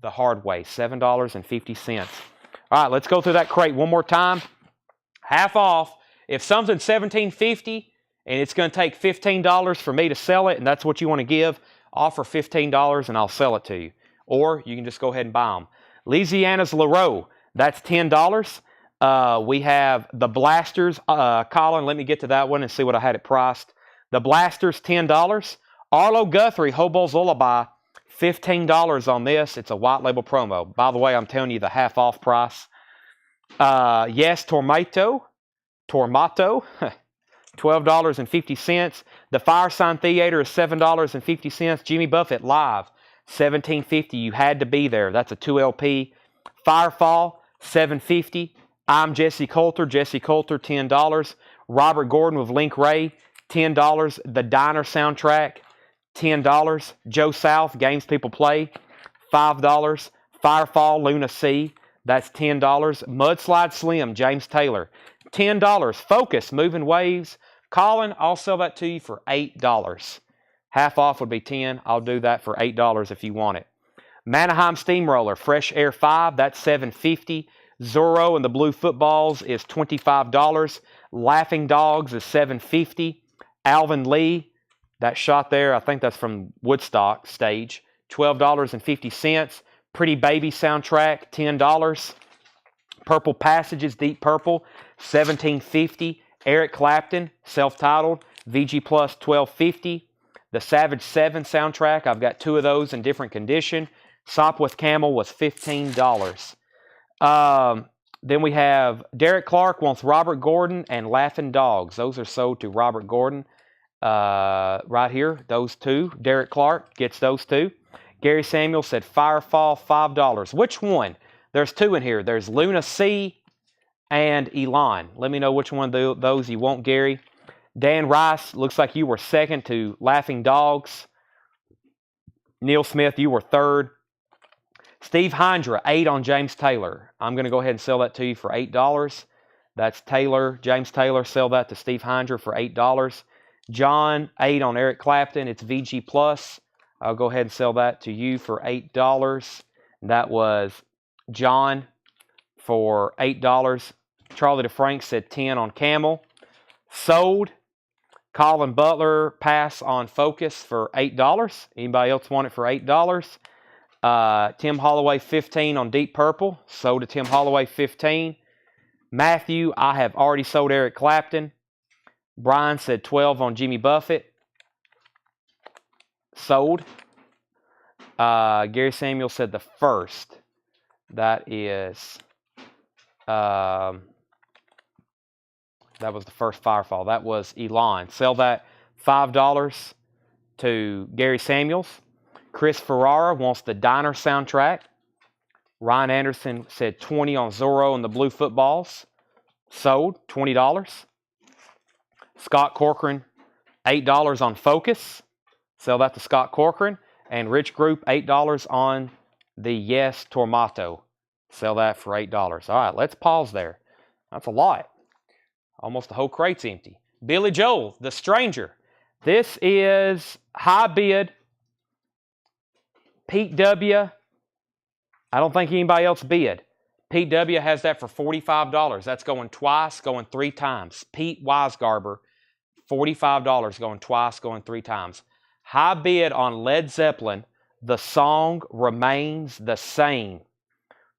The Hard Way, $7.50. All right, let's go through that crate one more time. Half off. If something's $17.50 and it's going to take $15 for me to sell it, and that's what you want to give, offer $15 and I'll sell it to you. Or you can just go ahead and buy them. Louisiana's Leroux, that's $10. We have the Blasters. Colin, let me get to that one and see what I had it priced. The Blasters, $10. Arlo Guthrie, Hobo's Lullaby, $15 on this. It's a white label promo. By the way, I'm telling you the half off price. Yes, Tormato, $12.50. The Firesign Theater is $7.50. Jimmy Buffett Live, $17.50. You had to be there. That's a 2LP. Firefall, $7.50. I'm Jesse Coulter, $10. Robert Gordon with Link Ray, $10. The Diner soundtrack, $10. Joe South, Games People Play, $5. Firefall, Luna C, that's $10. Mudslide Slim, James Taylor, $10. Focus, Moving Waves. Colin, I'll sell that to you for $8. Half off would be $10. I'll do that for $8 if you want it. Manaheim Steamroller, Fresh Air 5, that's $7.50. Zorro and the Blue Footballs is $25. Laughing Dogs is $7.50. Alvin Lee, that shot there, I think that's from Woodstock stage, $12.50. Pretty Baby soundtrack, $10. Purple Passages, Deep Purple, $17.50. Eric Clapton, self-titled, VG Plus, $12.50. The Savage 7 soundtrack, I've got two of those in different condition. Sopwith Camel was $15. Then we have Derek Clark wants Robert Gordon and Laughing Dogs. Those are sold to Robert Gordon. Right here, those two. Derek Clark gets those two. Gary Samuel said Firefall, $5. Which one? There's two in here. There's Luna C and Elon. Let me know which one of those you want, Gary. Dan Rice, looks like you were second to Laughing Dogs. Neil Smith, you were third. Steve Hindra, 8 on James Taylor. I'm going to go ahead and sell that to you for $8. That's Taylor, James Taylor. Sell that to Steve Hindra for $8. John, 8 on Eric Clapton. It's VG Plus. I'll go ahead and sell that to you for $8. That was John for $8. Charlie DeFrank said 10 on Camel. Sold. Colin Butler, pass on Focus for $8. Anybody else want it for $8? Tim Holloway, 15 on Deep Purple. Sold to Tim Holloway, 15. Matthew, I have already sold Eric Clapton. Brian said 12 on Jimmy Buffett. Sold. Gary Samuel said the first. That is, that was the first Firefall. That was Elon. Sell that $5 to Gary Samuels. Chris Ferrara wants the Diner soundtrack. Ryan Anderson said 20 on Zorro and the Blue Footballs. Sold, $20. Scott Corcoran, $8 on Focus. Sell that to Scott Corcoran. And Rich Group, $8 on the Yes Tormato. Sell that for $8. All right, let's pause there. That's a lot. Almost the whole crate's empty. Billy Joel, The Stranger. This is high bid. Pete W. I don't think anybody else bid. Pete W. has that for $45. That's going twice, going 3 times. Pete Weisgarber, $45 going twice, going 3 times. High bid on Led Zeppelin. The Song Remains the Same.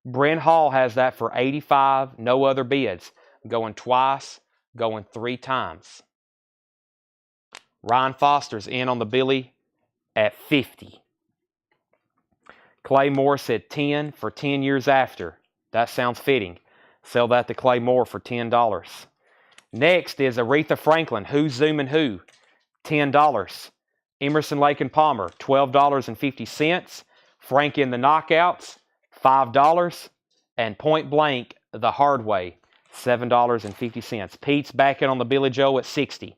Brent Hall has that for $85. No other bids. Going twice, going 3 times. Ryan Foster's in on the Billy at $50. Clay Moore said 10 for 10 years after. That sounds fitting. Sell that to Clay Moore for $10. Next is Aretha Franklin, Who's Zooming Who? $10. Emerson, Lake and Palmer, $12.50. Frankie and the Knockouts, $5. And Point Blank, The Hard Way, $7.50. Pete's back in on the Billy Joel at $60.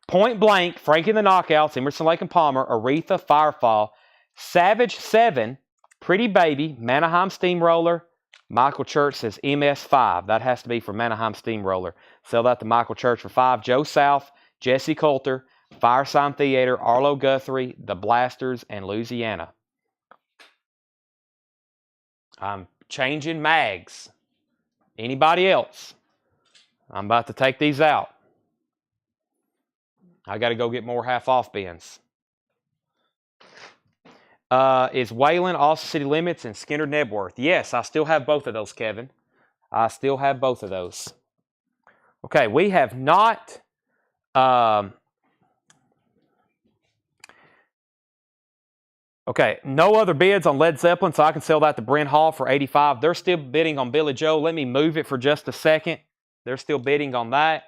Point Blank, Frankie and the Knockouts, Emerson, Lake and Palmer, Aretha, Firefall, Savage 7, Pretty Baby, Manaheim Steamroller. Michael Church says MS5. That has to be for Manaheim Steamroller. Sell that to Michael Church for $5. Joe South, Jesse Coulter, Firesign Theater, Arlo Guthrie, The Blasters, and Louisiana. I'm changing mags. Anybody else? I'm about to take these out. I got to go get more half-off bins. Is Wayland, Austin City Limits, and Skinner Nebworth? Yes, I still have both of those, Kevin. I still have both of those. Okay, we have not... okay, no other bids on Led Zeppelin, so I can sell that to Brent Hall for $85. They're still bidding on Billy Joel. Let me move it for just a second. They're still bidding on that.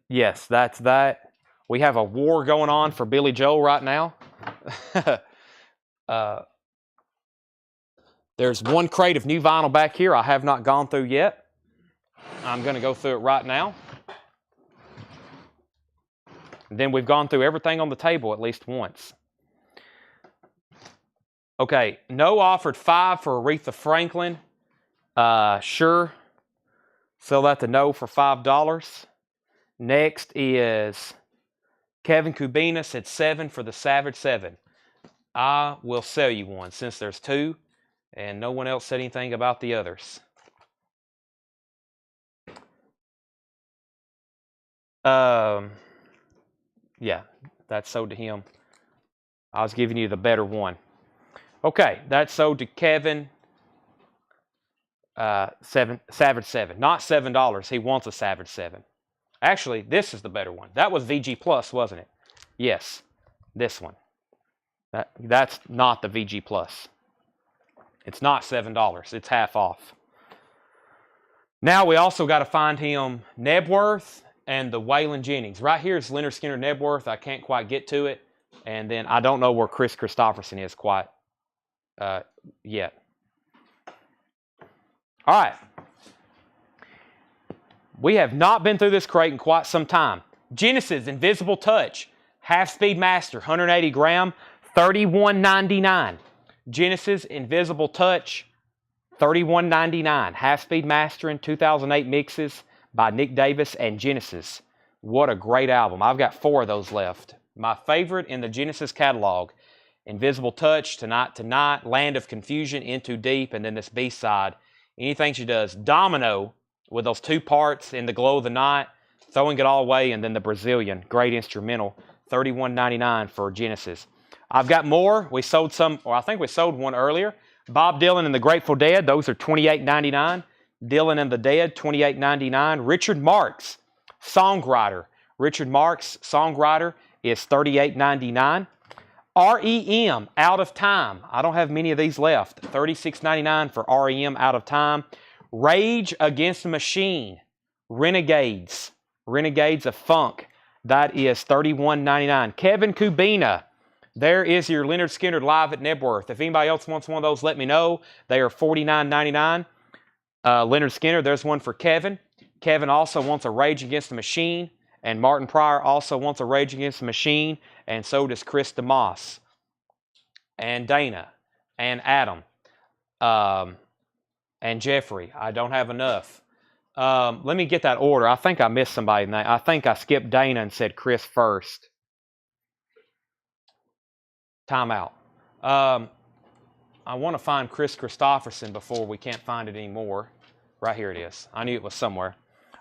Yes, that's that. We have a war going on for Billy Joel right now. There's one crate of new vinyl back here I have not gone through yet. I'm going to go through it right now. And then we've gone through everything on the table at least once. Okay, No offered 5 for Aretha Franklin. Sure. Sell that to No for $5. Next is Kevin Kubina said 7 for the Savage 7. I will sell you one since there's 2 and no one else said anything about the others. Yeah, that's sold to him. I was giving you the better one. Okay, that's sold to Kevin. Savage 7. Not $7. He wants a Savage 7. Actually, this is the better one. That was VG Plus, wasn't it? Yes, this one. That's not the VG Plus. It's not $7. It's half off. Now we also got to find him Nebworth and the Waylon Jennings. Right here is Leonard Skinner Nebworth. I can't quite get to it. And then I don't know where Chris Christopherson is quite yet. All right. We have not been through this crate in quite some time. Genesis Invisible Touch, Half-Speed Master, 180 gram, $31.99. Genesis Invisible Touch, $31.99. Half-Speed Master in 2008 mixes by Nick Davis and Genesis. What a great album. I've got 4 of those left. My favorite in the Genesis catalog, Invisible Touch, Tonight Tonight, Land of Confusion, Into Deep, and then this B-side. Anything she does. Domino, with those 2 parts in the Glow of the Night, Throwing It All Away, and then the Brazilian, great instrumental, $31.99 for Genesis. I've got more. We sold some, or I think we sold one earlier. Bob Dylan and the Grateful Dead, those are $28.99. Dylan and the Dead, $28.99. Richard Marx, songwriter. Richard Marx, songwriter, is $38.99. REM, Out of Time. I don't have many of these left. $36.99 for REM, Out of Time. Rage Against the Machine, Renegades. Renegades of Funk. That is $31.99. Kevin Kubina, There is your Leonard Skinner live at Nebworth. If anybody else wants one of those, let me know. They are $49.99. Leonard Skinner, there's one for Kevin. Kevin also wants a Rage Against the Machine, and Martin Pryor also wants a Rage Against the Machine, and so does Chris DeMoss, and Dana, and Adam, and Jeffrey. I don't have enough. Let me get that order. I think I missed somebody. I think I skipped Dana and said Chris first. Timeout. I want to find Chris Christopherson before we can't find it anymore. Right here it is. I knew it was somewhere.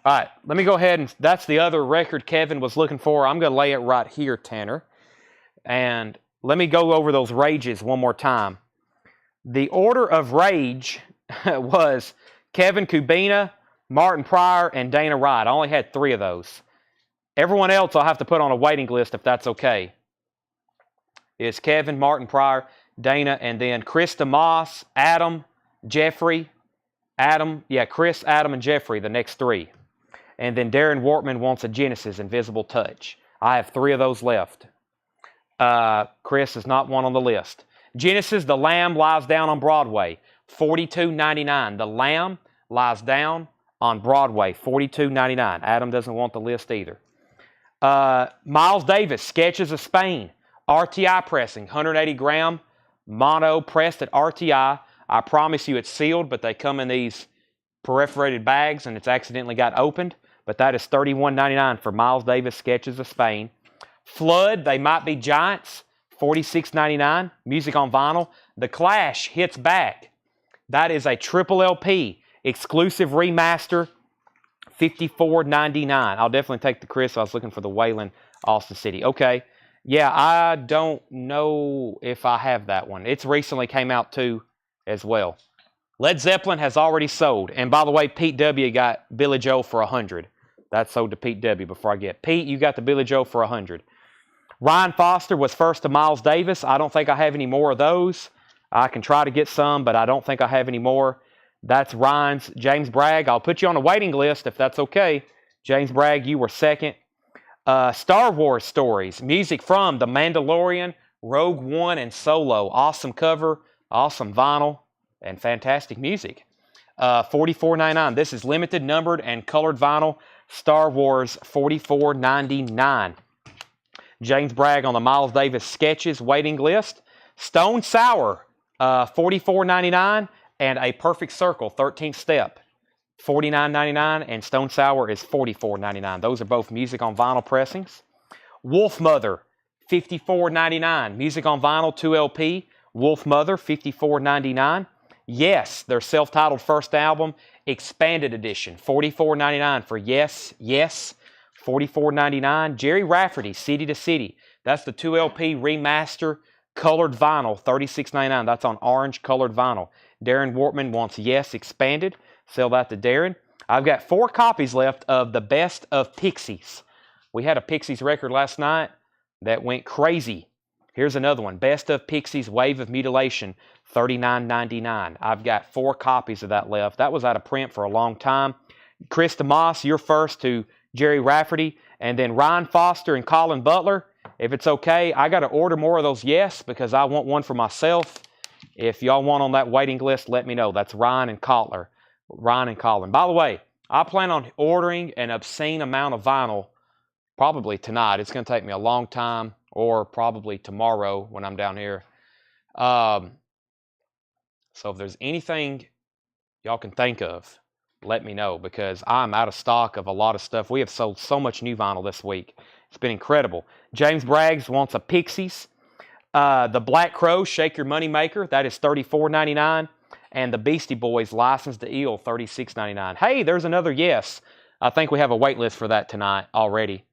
All right, let me go ahead and that's the other record Kevin was looking for. I'm going to lay it right here, Tanner. And let me go over those rages one more time. The order of rage was Kevin Kubina, Martin Pryor, and Dana Wright. I only had 3 of those. Everyone else I'll have to put on a waiting list if that's okay. It's Kevin, Martin Pryor, Dana, and then Chris DeMoss, Adam, Jeffrey, Chris, Adam, and Jeffrey, the next 3. And then Darren Wortman wants a Genesis Invisible Touch. I have 3 of those left. Chris is not one on the list. Genesis, The Lamb Lies Down on Broadway, $42.99. The Lamb Lies Down on Broadway, $42.99. Adam doesn't want the list either. Miles Davis, Sketches of Spain, RTI pressing, 180 gram, mono pressed at RTI. I promise you it's sealed, but they come in these perforated bags and it's accidentally got opened. But that is $31.99 for Miles Davis Sketches of Spain. Flood, They Might Be Giants, $46.99. Music on vinyl. The Clash Hits Back. That is a triple LP. Exclusive remaster, $54.99. I'll definitely take the Chris. I was looking for the Waylon Austin City. Okay. Yeah, I don't know if I have that one. It's recently came out too as well. Led Zeppelin has already sold. And by the way, Pete W. got Billy Joel for $100. That's sold to Pete W. before I get. Pete, you got the Billy Joel for $100. Ryan Foster was first to Miles Davis. I don't think I have any more of those. I can try to get some, but I don't think I have any more. That's Ryan's. James Bragg, I'll put you on a waiting list if that's okay. James Bragg, you were second. Star Wars stories. Music from The Mandalorian, Rogue One, and Solo. Awesome cover, awesome vinyl, and fantastic music. $44.99. This is limited, numbered, and colored vinyl. Star Wars, $44.99. James Bragg on the Miles Davis Sketches waiting list. Stone Sour, $44.99. And A Perfect Circle, 13th Step, $49.99. And Stone Sour is $44.99. Those are both music on vinyl pressings. Wolf Mother, $54.99. Music on vinyl, 2 LP. Wolf Mother, $54.99. Yes, their self-titled first album, expanded edition, $44.99 for Yes, Yes, $44.99. Jerry Rafferty, City to City. That's the 2 LP remaster, colored vinyl, $36.99. That's on orange colored vinyl. Darren Wortman wants Yes expanded. Sell that to Darren. I've got 4 copies left of the Best of Pixies. We had a Pixies record last night that went crazy. Here's another one. Best of Pixies Wave of Mutilation, $39.99. I've got 4 copies of that left. That was out of print for a long time. Chris DeMoss, you're first to Jerry Rafferty. And then Ryan Foster and Colin Butler. If it's okay, I got to order more of those Yes because I want one for myself. If y'all want on that waiting list, let me know. That's Ryan and Colin. By the way, I plan on ordering an obscene amount of vinyl probably tonight. It's going to take me a long time, or probably tomorrow when I'm down here. So if there's anything y'all can think of, let me know, because I'm out of stock of a lot of stuff. We have sold so much new vinyl this week. It's been incredible. James Braggs wants a Pixies. The Black Crow, Shake Your Money Maker, that is $34.99. And the Beastie Boys, License to Ill, $36.99. Hey, there's another Yes. I think we have a wait list for that tonight already.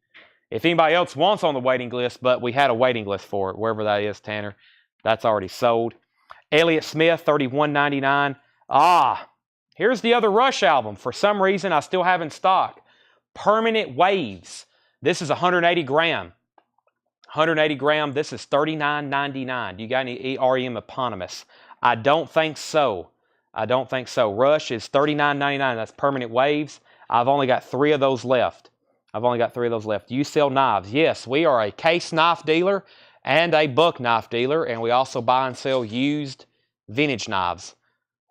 If anybody else wants on the waiting list, but we had a waiting list for it, wherever that is, Tanner, that's already sold. Elliott Smith, $31.99. Here's the other Rush album. For some reason, I still have in stock. Permanent Waves. This is 180 gram. 180 gram. This is $39.99. Do you got any REM eponymous? I don't think so. Rush is $39.99. That's Permanent Waves. I've only got 3 of those left. You sell knives. Yes, we are a case knife dealer, and a buck knife dealer, and we also buy and sell used vintage knives.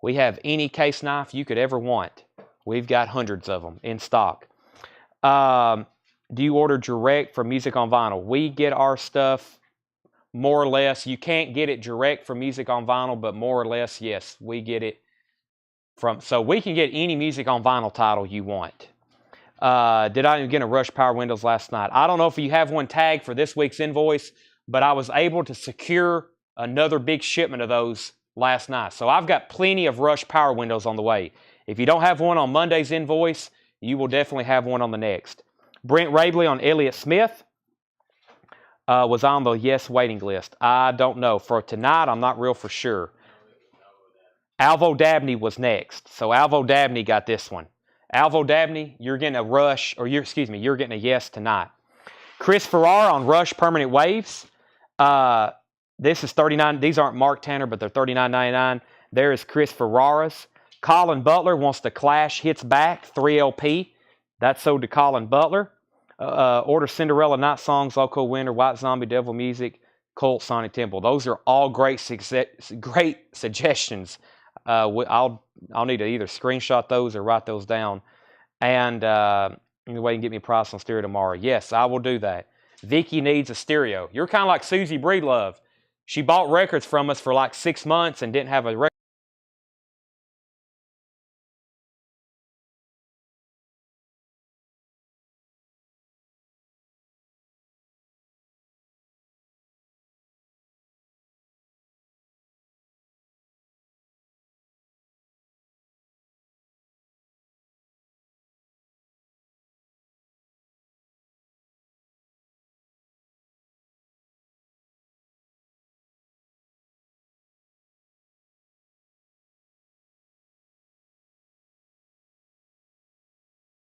We have any case knife you could ever want. We've got hundreds of them in stock. Do you order direct from Music on Vinyl? We get our stuff more or less. You can't get it direct from Music on Vinyl, but more or less, yes, we get it from. So we can get any Music on Vinyl title you want. Did I even get a Rush Power Windows last night? I don't know if you have one tagged for this week's invoice, but I was able to secure another big shipment of those last night. So I've got plenty of Rush Power Windows on the way. If you don't have one on Monday's invoice, you will definitely have one on the next. Brent Rabley on Elliott Smith was on the yes waiting list. I don't know. For tonight, I'm not real for sure. Alvo Dabney was next. So Alvo Dabney got this one. Alvo Dabney, you're getting a Rush, or you're getting a yes tonight. Chris Farrar on Rush Permanent Waves. This is $39. These aren't Mark Tanner, but they're $39.99. There is Chris Farrar's. Colin Butler wants the Clash Hits Back 3LP. That's sold to Colin Butler. Order Cinderella Night Songs, Loco Winter, White Zombie, Devil Music, Cult, Sonic Temple. Those are all great suggestions. I'll need to either screenshot those or write those down. And anyway, you can get me a price on stereo tomorrow. Yes, I will do that. Vicky needs a stereo. You're kind of like Susie Breedlove. She bought records from us for like 6 months and didn't have a record.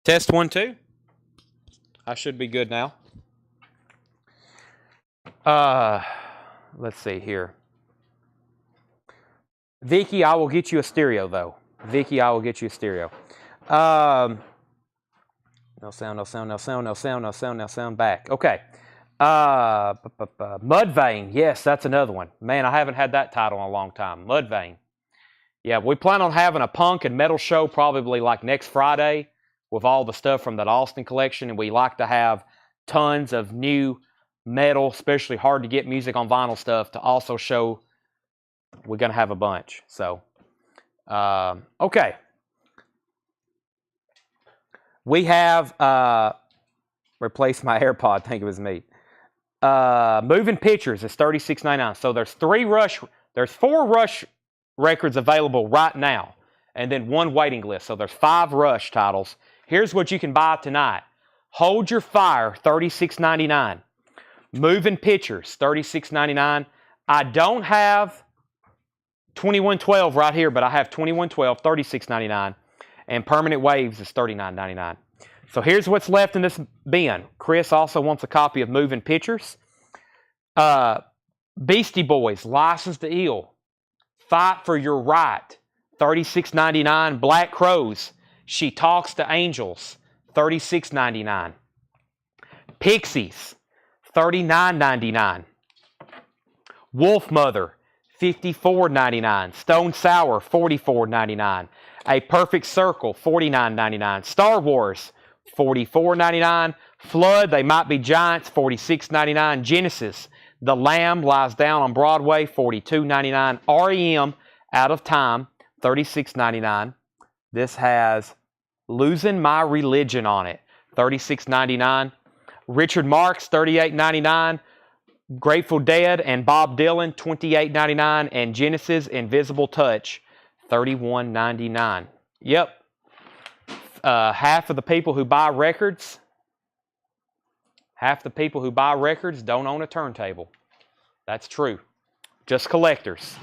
Test 1, 2. I should be good now. Let's see here. Vicky, I will get you a stereo, though. Vicky, I will get you a stereo. No sound, no sound, no sound, no sound, no sound, no sound. Back. Okay. Mudvayne. Yes, that's another one. Man, I haven't had that title in a long time. Mudvayne. Yeah, we plan on having a punk and metal show probably like next Friday with all the stuff from that Austin collection, and we like to have tons of new metal, especially hard to get music on vinyl stuff to also show. We're going to have a bunch. So, okay. We have replaced my AirPod. I think it was me. Moving Pictures is $36.99. So there's 4 Rush records available right now, and then 1 waiting list. So there's 5 Rush titles. Here's what you can buy tonight. Hold Your Fire, $36.99. Moving Pictures, $36.99. I don't have 2112 right here, but I have 2112, $36.99. And Permanent Waves is $39.99. So here's what's left in this bin. Chris also wants a copy of Moving Pictures. Beastie Boys, License to Ill. Fight for Your Right, $36.99. Black Crowes, She Talks to Angels, $36.99. Pixies, $39.99. Wolfmother, $54.99. Stone Sour, $44.99. A Perfect Circle, $49.99. Star Wars, $44.99. Flood, They Might Be Giants, $46.99. Genesis, The Lamb Lies Down on Broadway, $42.99. REM, Out of Time, $36.99. This has Losing My Religion on it, $36.99. Richard Marx, $38.99. Grateful Dead and Bob Dylan, $28.99. And Genesis, Invisible Touch, $31.99. Yep. Half of the people who buy records don't own a turntable. That's true. Just collectors.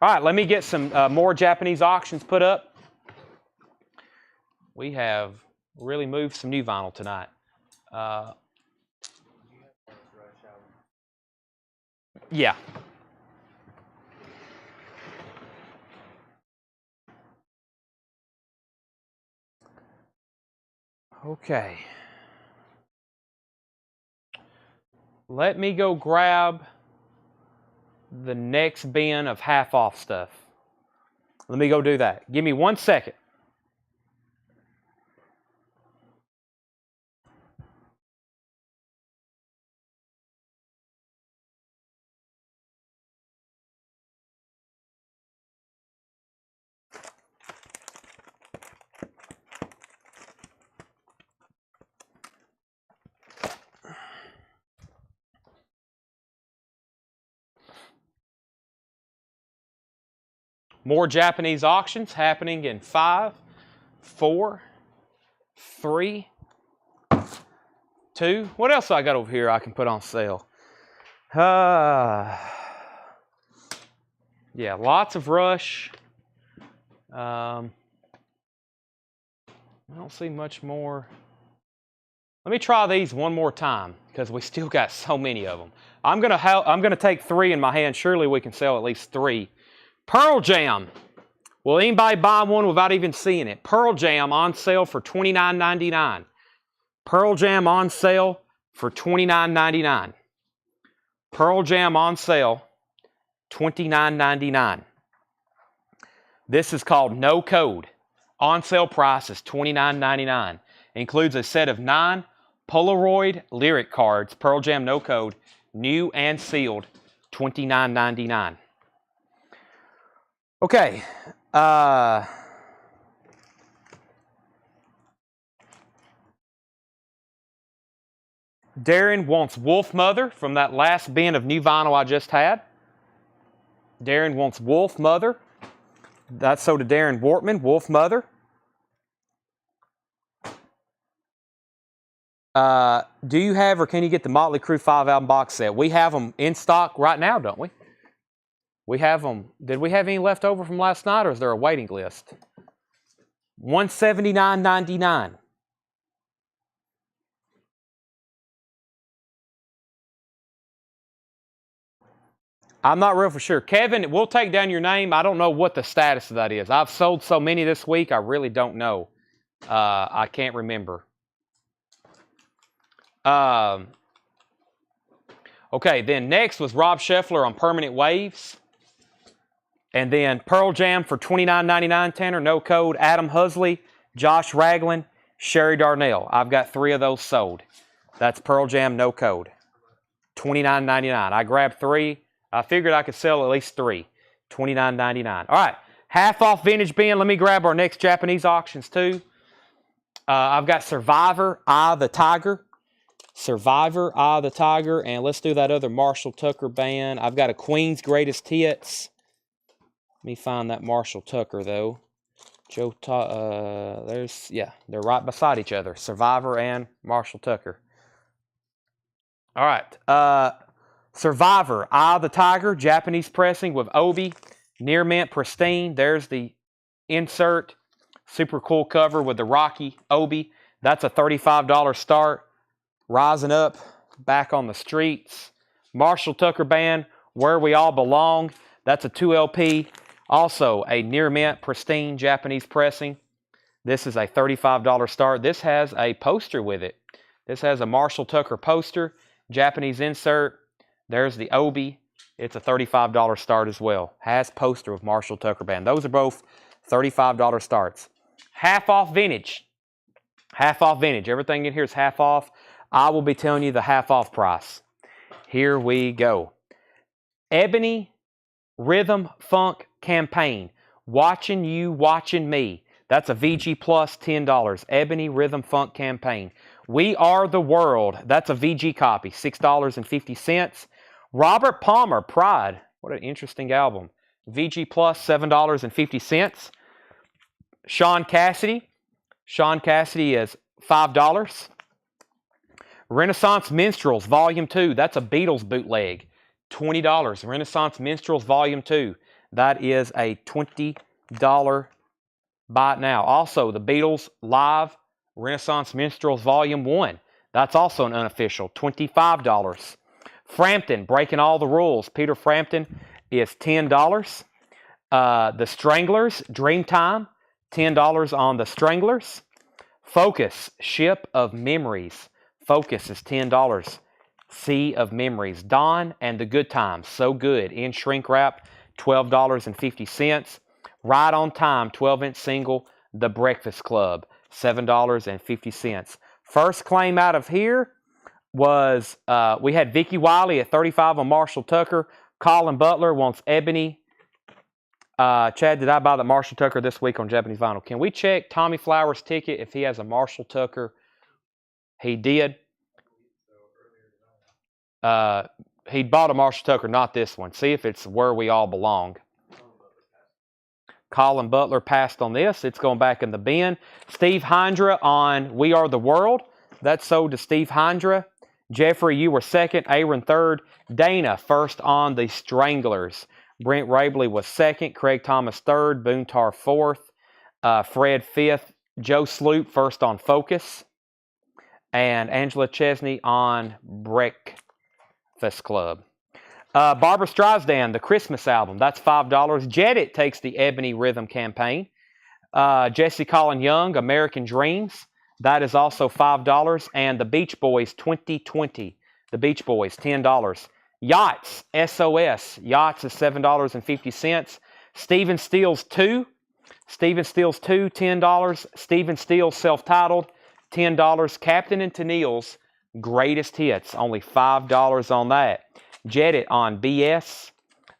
All right, let me get some more Japanese auctions put up. We have really moved some new vinyl tonight. Yeah. Okay. let me go grab the next bin of half off stuff. Let me go do that. Give me 1 second. More Japanese auctions happening in 5, 4, 3, 2. What else I got over here I can put on sale? Yeah, lots of rush. I don't see much more. Let me try these one more time because we still got so many of them. I'm gonna take 3 in my hand. Surely we can sell at least 3. Pearl Jam. Will anybody buy one without even seeing it? Pearl Jam on sale for $29.99. Pearl Jam on sale for $29.99. Pearl Jam on sale, $29.99. This is called No Code. On sale price is $29.99. Includes a set of 9 Polaroid lyric cards. Pearl Jam No Code, new and sealed, $29.99. Okay. Darren wants Wolf Mother from that last bin of new vinyl I just had. Darren wants Wolf Mother. That's so to Darren Wortman, Wolf Mother. Do you have or can you get the Motley Crue 5-album box set? We have them in stock right now, don't we? We have them. Did we have any left over from last night, or is there a waiting list? $179.99. I'm not real for sure. Kevin, we'll take down your name. I don't know what the status of that is. I've sold so many this week, I really don't know. I can't remember. Okay, then next was Rob Scheffler on Permanent Waves. And then Pearl Jam for $29.99, Tanner, no code. Adam Husley, Josh Ragland, Sherry Darnell. I've got 3 of those sold. That's Pearl Jam, no code. $29.99. I grabbed 3. I figured I could sell at least 3. $29.99. All right, half off vintage bin. Let me grab our next Japanese auctions too. I've got Survivor, Eye of the Tiger. Survivor, Eye of the Tiger. And let's do that other Marshall Tucker band. I've got a Queen's Greatest Hits. Let me find that Marshall Tucker, though. They're right beside each other. Survivor and Marshall Tucker. All right. Survivor, Eye of the Tiger, Japanese pressing with Obi. Near mint, pristine. There's the insert. Super cool cover with the Rocky Obi. That's a $35 start. Rising up, back on the streets. Marshall Tucker band, Where We All Belong. That's a 2 LP. Also, a near mint, pristine Japanese pressing. This is a $35 start. This has a poster with it. This has a Marshall Tucker poster, Japanese insert. There's the Obi. It's a $35 start as well. Has poster with Marshall Tucker band. Those are both $35 starts. Half off vintage. Half off vintage. Everything in here is half off. I will be telling you the half off price. Here we go. Ebony Rhythm Funk Campaign. Watching You, Watching Me. That's a VG plus $10. Ebony Rhythm Funk Campaign. We Are the World. That's a VG copy. $6.50. Robert Palmer, Pride. What an interesting album. VG plus $7.50. Sean Cassidy. Sean Cassidy is $5. Renaissance Minstrels, Volume 2. That's a Beatles bootleg. $20. Renaissance Minstrels, Volume 2. That is a $20 buy it now. Also, the Beatles Live Renaissance Minstrels, Volume 1. That's also an unofficial. $25. Frampton, Breaking All the Rules. Peter Frampton is $10. The Stranglers, Dreamtime. $10 on the Stranglers. Focus, Ship of Memories. Focus is $10. Sea of Memories. Dawn and the Good Times. So good. In shrink wrap, $12.50. Right on Time, 12-inch single, The Breakfast Club, $7.50. First claim out of here was, we had Vicky Wiley at 35 on Marshall Tucker. Colin Butler wants Ebony. Chad, did I buy the Marshall Tucker this week on Japanese vinyl? Can we check Tommy Flowers' ticket if he has a Marshall Tucker? He did. He bought a Marshall Tucker, not this one. See if it's Where We All Belong. Colin Butler passed on this. It's going back in the bin. Steve Hindra on We Are the World. That's sold to Steve Hindra. Jeffrey, you were second. Aaron third. Dana first on the Stranglers. Brent Rabley was second. Craig Thomas third. Boone Tar fourth. Fred fifth. Joe Sloop first on Focus. And Angela Chesney on Breakfast Club. Barbara Streisand, the Christmas album. That's $5. Jedit takes the Ebony Rhythm Campaign. Jesse Colin Young, American Dreams. That is also $5. And the Beach Boys 2020. The Beach Boys, $10. Yachts, SOS. Yachts is $7.50. Stephen Steele's 2. Stephen Steele's 2, $10. Stephen Steele self-titled, $10. Captain and Tennille's Greatest Hits, only $5 on that. Jedit on BS.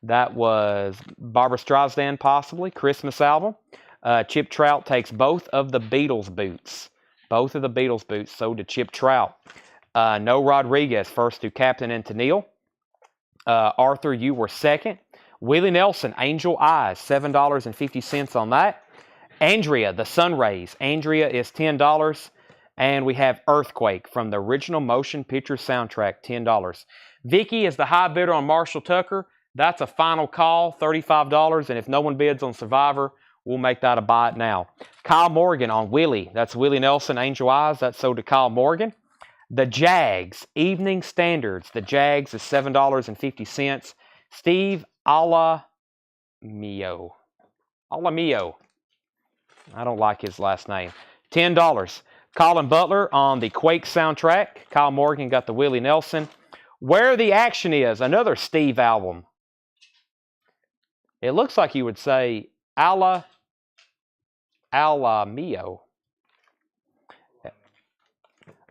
That was Barbara Streisand, possibly. Christmas album. Chip Trout takes both of the Beatles boots. Both of the Beatles boots sold to Chip Trout. No Rodriguez first to Captain and Tennille. Arthur, you were second. Willie Nelson, Angel Eyes, $7.50 on that. Andrea, The Sun Rays. Andrea is $10. And we have Earthquake from the original motion picture soundtrack, $10. Vicky is the high bidder on Marshall Tucker. That's a final call, $35. And if no one bids on Survivor, we'll make that a buy it now. Kyle Morgan on Willie. That's Willie Nelson, Angel Eyes. That's sold to Kyle Morgan. The Jags, Evening Standards. The Jags is $7.50. Steve Alamio. I don't like his last name. $10. Colin Butler on the Quake soundtrack. Kyle Morgan got the Willie Nelson. Where the Action Is, another Steve album. It looks like you would say Alamio.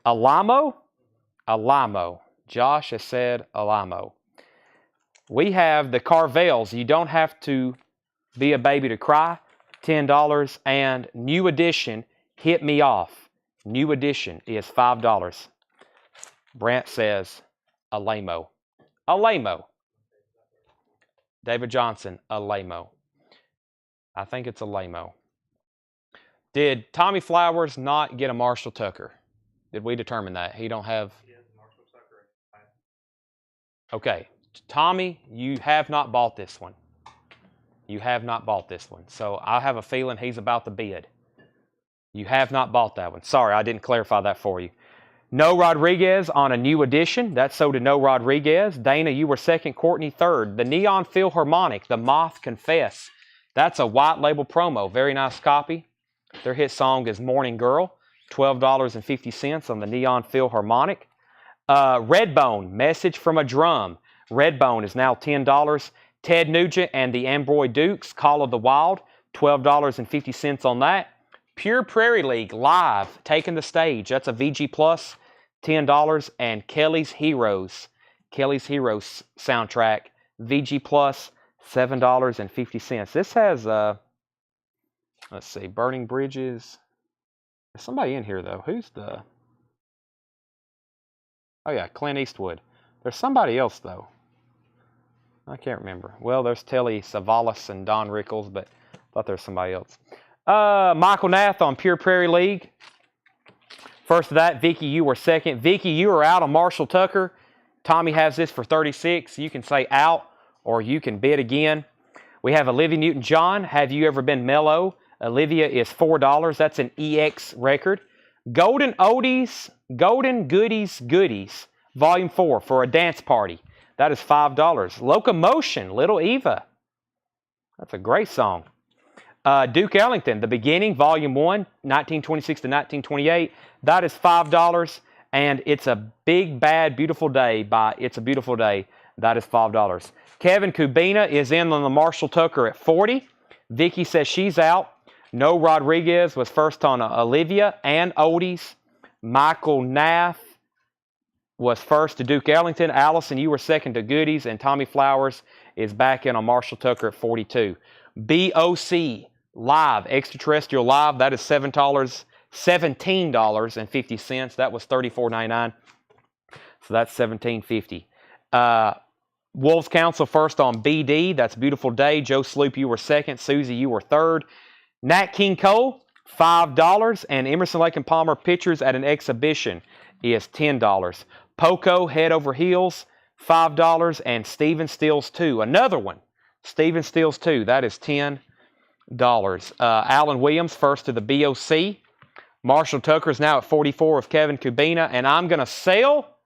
Alamo. Josh has said Alamo. We have the Carvels. You don't have to be a baby to cry. $10. And New Edition, Hit Me Off. New Edition is $5. Brant says Alamo. David Johnson, Alamo. I think it's Alamo. Did Tommy Flowers not get a Marshall Tucker? Did we determine that? He don't have... He has a Marshall Tucker. Okay. Tommy, you have not bought this one. You have not bought this one. So I have a feeling he's about to bid. You have not bought that one. Sorry, I didn't clarify that for you. No Rodriguez on a New Edition. That's sold to No Rodriguez. Dana, you were second. Courtney third. The Neon Philharmonic, The Moth Confess. That's a white label promo. Very nice copy. Their hit song is Morning Girl. $12.50 on the Neon Philharmonic. Redbone, Message from a Drum. Redbone is now $10. Ted Nugent and the Amboy Dukes, Call of the Wild. $12.50 on that. Pure Prairie League live, taking the stage. That's a VG Plus, $10. And Kelly's Heroes soundtrack, VG Plus, $7.50. This has, let's see, Burning Bridges. There's somebody in here, though. Who's the... Oh, yeah, Clint Eastwood. There's somebody else, though. I can't remember. Well, there's Telly Savalas and Don Rickles, but I thought there was somebody else. Michael Nath on Pure Prairie League. First of that, Vicky, you were second. Vicky, you are out on Marshall Tucker. Tommy has this for $36. You can say out, or you can bid again. We have Olivia Newton-John. Have You Ever Been Mellow? Olivia is $4. That's an EX record. Golden Goodies, Volume 4 for a dance party. That is $5. Locomotion, Little Eva. That's a great song. Duke Ellington, The Beginning, Volume 1, 1926 to 1928. That is $5. And It's a Big Bad Beautiful Day by It's a Beautiful Day. That is $5. Kevin Kubina is in on the Marshall Tucker at 40. Vicky says she's out. No Rodriguez was first on Olivia and Oldies. Michael Nath was first to Duke Ellington. Allison, you were second to Goodies. And Tommy Flowers is back in on Marshall Tucker at 42. BOC Live, Extraterrestrial Live, that is $17.50. That was $34.99. So that's $17.50. Wolves Council first on BD. That's Beautiful Day. Joe Sloop, you were second. Susie, you were third. Nat King Cole, $5. And Emerson, Lake and Palmer Pictures at an Exhibition is $10. Poco, Head Over Heels, $5. And Steven Steals 2. Another one. Steven Steals 2. That is $10. Alan Williams, first to the BOC. Marshall Tucker is now at 44 of Kevin Kubina. And I'm going to sell,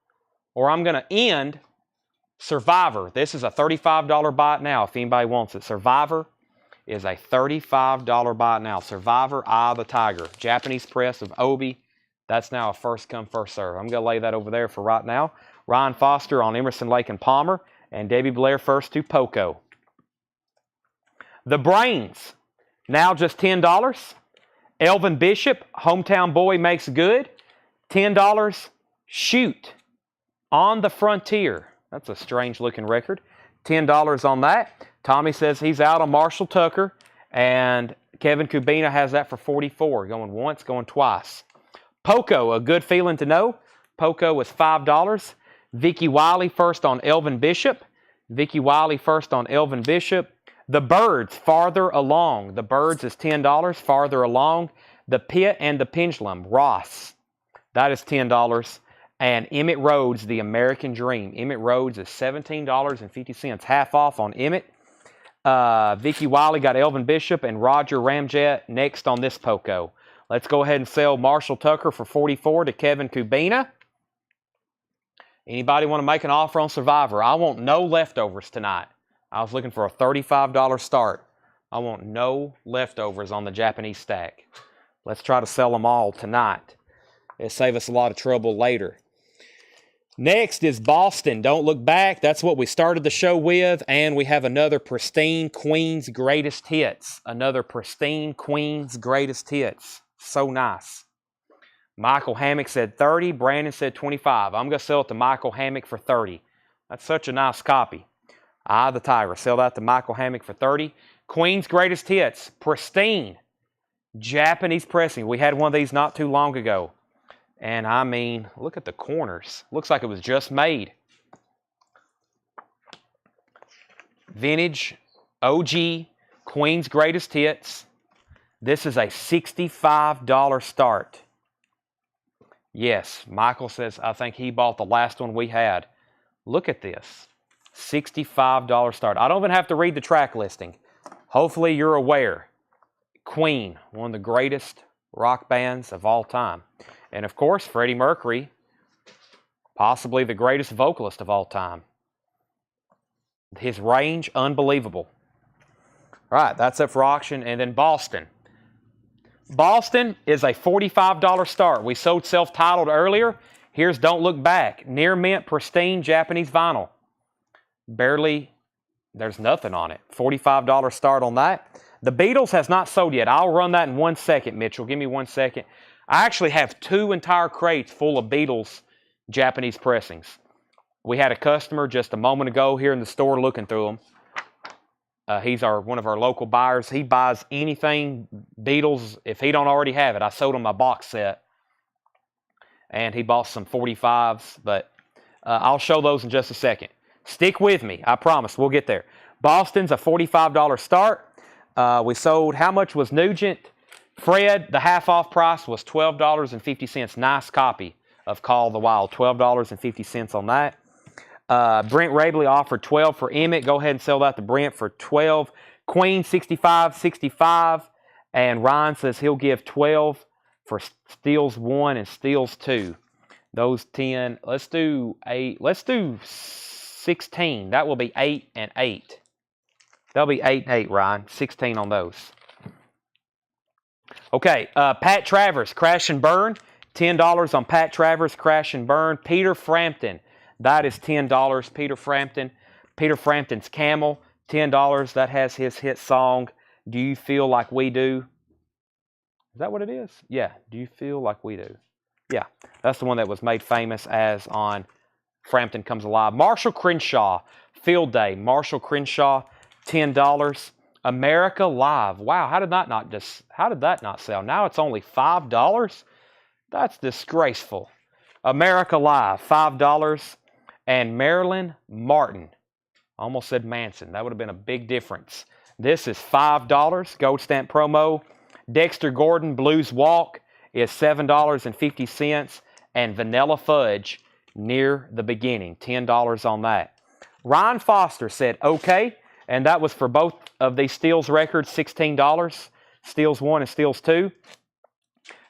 or I'm going to end, Survivor. This is a $35 buy it now if anybody wants it. Survivor is a $35 buy it now. Survivor, Eye of the Tiger. Japanese press of Obi. That's now a first come, first serve. I'm going to lay that over there for right now. Ryan Foster on Emerson, Lake and Palmer. And Debbie Blair first to Poco. The Brains, now just $10. Elvin Bishop, Hometown Boy Makes Good, $10. Shoot, On the Frontier. That's a strange looking record. $10 on that. Tommy says he's out on Marshall Tucker. And Kevin Kubina has that for $44. Going once, going twice. Poco, A Good Feeling to Know. Poco is $5. Vicky Wiley first on Elvin Bishop. Vicky Wiley first on Elvin Bishop. The Birds, Farther Along. The Birds is $10. Farther Along. The Pit and the Pendulum, Ross. That is $10. And Emmett Rhodes, The American Dream. Emmett Rhodes is $17.50. Half off on Emmett. Vicky Wiley got Elvin Bishop and Roger Ramjet next on this Poco. Let's go ahead and sell Marshall Tucker for $44 to Kevin Kubina. Anybody want to make an offer on Survivor? I want no leftovers tonight. I was looking for a $35 start. I want no leftovers on the Japanese stack. Let's try to sell them all tonight. It'll save us a lot of trouble later. Next is Boston. Don't Look Back. That's what we started the show with. And we have another pristine Queen's Greatest Hits. Another pristine Queen's Greatest Hits. So nice. Michael Hammock said 30. Brandon said 25. I'm going to sell it to Michael Hammock for 30. That's such a nice copy. Eye of the Tiger. Sell that to Michael Hammock for 30. Queen's Greatest Hits. Pristine. Japanese pressing. We had one of these not too long ago. And I mean, look at the corners. Looks like it was just made. Vintage. OG. Queen's Greatest Hits. This is a $65 start. Yes, Michael says, I think he bought the last one we had. Look at this. $65 start. I don't even have to read the track listing. Hopefully you're aware. Queen, one of the greatest rock bands of all time. And of course, Freddie Mercury, possibly the greatest vocalist of all time. His range, unbelievable. All right, that's up for auction. And then Boston. Boston is a $45 start. We sold self-titled earlier. Here's Don't Look Back. Near mint, pristine Japanese vinyl. Barely, there's nothing on it. $45 start on that. The Beatles has not sold yet. I'll run that in 1 second, Mitchell. Give me 1 second. I actually have 2 entire crates full of Beatles Japanese pressings. We had a customer just a moment ago here in the store looking through them. He's one of our local buyers. He buys anything Beatles if he don't already have it. I sold him a box set. And he bought some 45s, but I'll show those in just a second. Stick with me. I promise. We'll get there. Boston's a $45 start. We sold, how much was Nugent? Fred, the half off price was $12.50. Nice copy of Call of the Wild. $12.50 on that. Brent Rabley offered 12 for Emmett. Go ahead and sell that to Brent for 12. Queen, 65. And Ryan says he'll give 12 for Steals 1 and Steals 2. Those 10. Let's do 8. Let's do 16. That will be 8 and 8. That'll be 8 and 8, Ryan. 16 on those. Okay, Pat Travers, Crash and Burn, $10 on Pat Travers, Crash and Burn. Peter Frampton, that is $10. Peter Frampton. Peter Frampton's Camel, $10. That has his hit song, Do You Feel Like We Do? Is that what it is? Yeah, Do You Feel Like We Do? Yeah, that's the one that was made famous as on Frampton Comes Alive. Marshall Crenshaw, Field Day. Marshall Crenshaw, $10. America Live. Wow, how did that not sell? Now it's only $5? That's disgraceful. America Live, $5. And Marilyn Martin. I almost said Manson. That would have been a big difference. This is $5. Gold stamp promo. Dexter Gordon, Blues Walk, is $7.50. And Vanilla Fudge, Near the Beginning, $10 on that. Ryan Foster said, okay. And that was for both of these Steals records, $16. Steals 1 and Steals 2.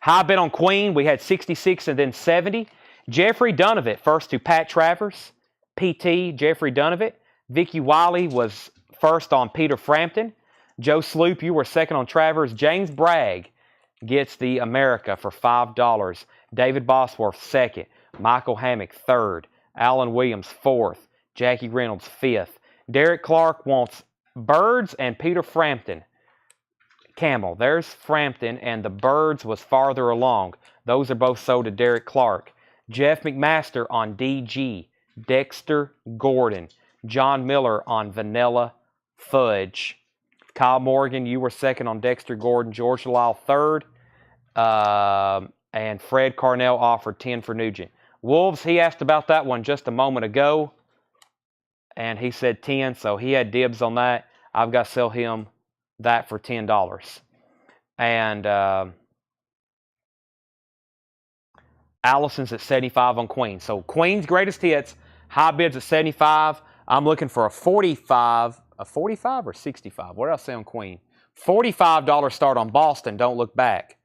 High bet on Queen, we had 66 and then 70. Jeffrey Dunovitt, first to Pat Travers. PT, Jeffrey Dunovitt. Vicky Wiley was first on Peter Frampton. Joe Sloop, you were second on Travers. James Bragg gets the America for $5. David Bosworth, second. Michael Hammock, third. Alan Williams, fourth. Jackie Reynolds, fifth. Derek Clark wants Birds and Peter Frampton. Camel. There's Frampton, and the Birds was farther along. Those are both sold to Derek Clark. Jeff McMaster on DG. Dexter Gordon. John Miller on Vanilla Fudge. Kyle Morgan, you were second on Dexter Gordon. George Lyle, third. And Fred Carnell offered 10 for Nugent. Wolves, he asked about that one just a moment ago. And he said 10, so he had dibs on that. I've got to sell him that for $10. And Allison's at 75 on Queen. So Queen's greatest hits, high bids at 75. I'm looking for a 45, a 45 or 65? What did I say on Queen? $45 start on Boston, Don't Look Back.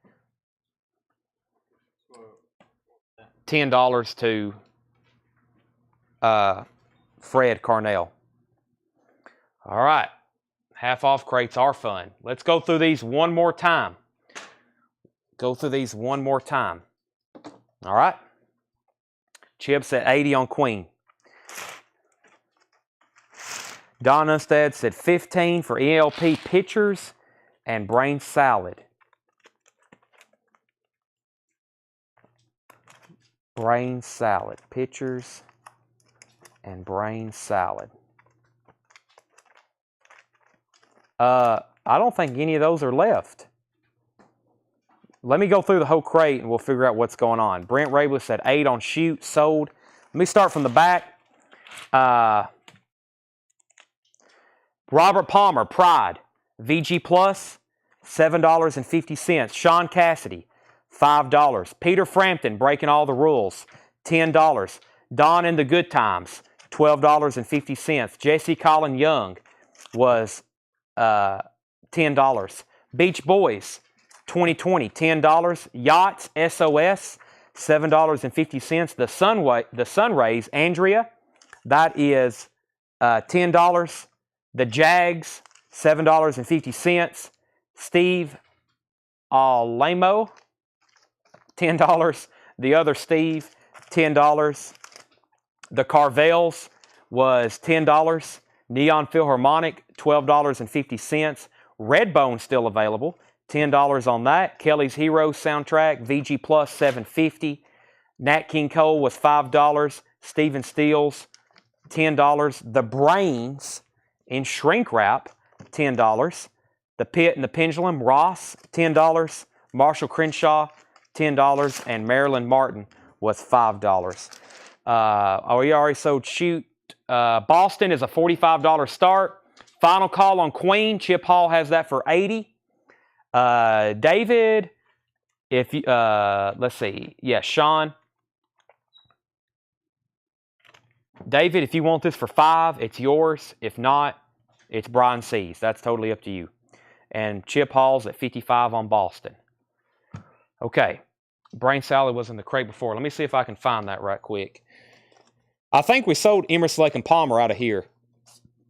$10 to Fred Carnell. All right. Half off crates are fun. Let's go through these one more time. All right. Chip said 80 on Queen. Don Unstead said 15 for ELP pitchers and brain salad. Brain salad. Pitchers and brain salad. I don't think any of those are left. Let me go through the whole crate and we'll figure out what's going on. Brent Rabel said 8 on Shoot, sold. Let me start from the back. Robert Palmer, Pride, VG Plus, $7.50. Sean Cassidy, $5. Peter Frampton, Breaking All the Rules, $10. Don and the Good Times, $12.50. Jesse Colin Young was $10. Beach Boys, 2020, $10. Yachts, SOS, $7.50. The Sun Rays, Andrea, that is $10. The Jags, $7.50. Steve Alamo, $10. The other Steve, $10. The Carvels was $10. Neon Philharmonic, $12.50. Redbone still available, $10 on that. Kelly's Heroes soundtrack, VG Plus, $7.50. Nat King Cole was $5. Stephen Stills, $10. The Brains in shrink wrap, $10. The Pit and the Pendulum, Ross, $10. Marshall Crenshaw, $10. And Marilyn Martin was $5. We already sold Shoot. Boston is a $45 start. Final call on Queen. Chip Hall has that for $80. David, if you, let's see. Yeah, Sean. David, if you want this for $5, it's yours. If not, it's Brian C's. That's totally up to you. And Chip Hall's at 55 on Boston. Okay. Brain salad was in the crate before. Let me see if I can find that right quick. I think we sold Emerson, Lake and Palmer out of here.